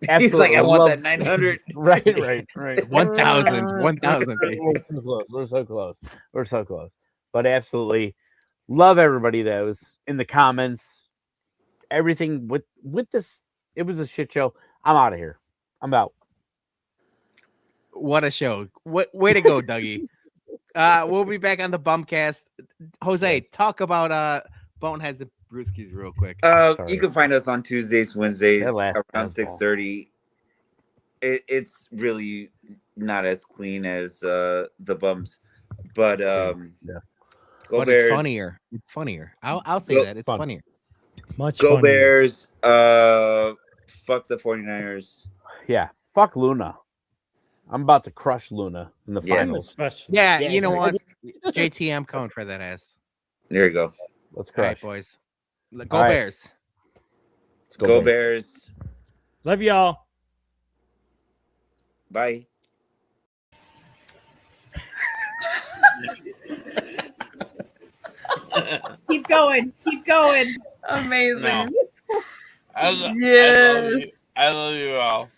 He's like, I want that 900. Right. 1,000. We're so close. But absolutely love everybody that was in the comments. Everything with this, it was a shit show. I'm out of here. I'm out. What a show. Way to go, Dougie. We'll be back on the Bumcast. Jose, talk about Boneheads and Brewskis real quick. You can find us on Tuesdays, Wednesdays around 6:30. It's really not as clean as the Bums, but go but Bears. It's funnier. It's funnier. I'll say that. It's funnier. Much Go funnier. Bears. Fuck the 49ers. Yeah. Fuck Luna. I'm about to crush Luna in the finals. Especially. Yeah, you know what? JT, I'm coming for that ass. There you go. Let's All right, crush. boys. Go All right. Bears. Let's Go Bears. Love y'all. Bye. Keep going. Amazing. I love you all.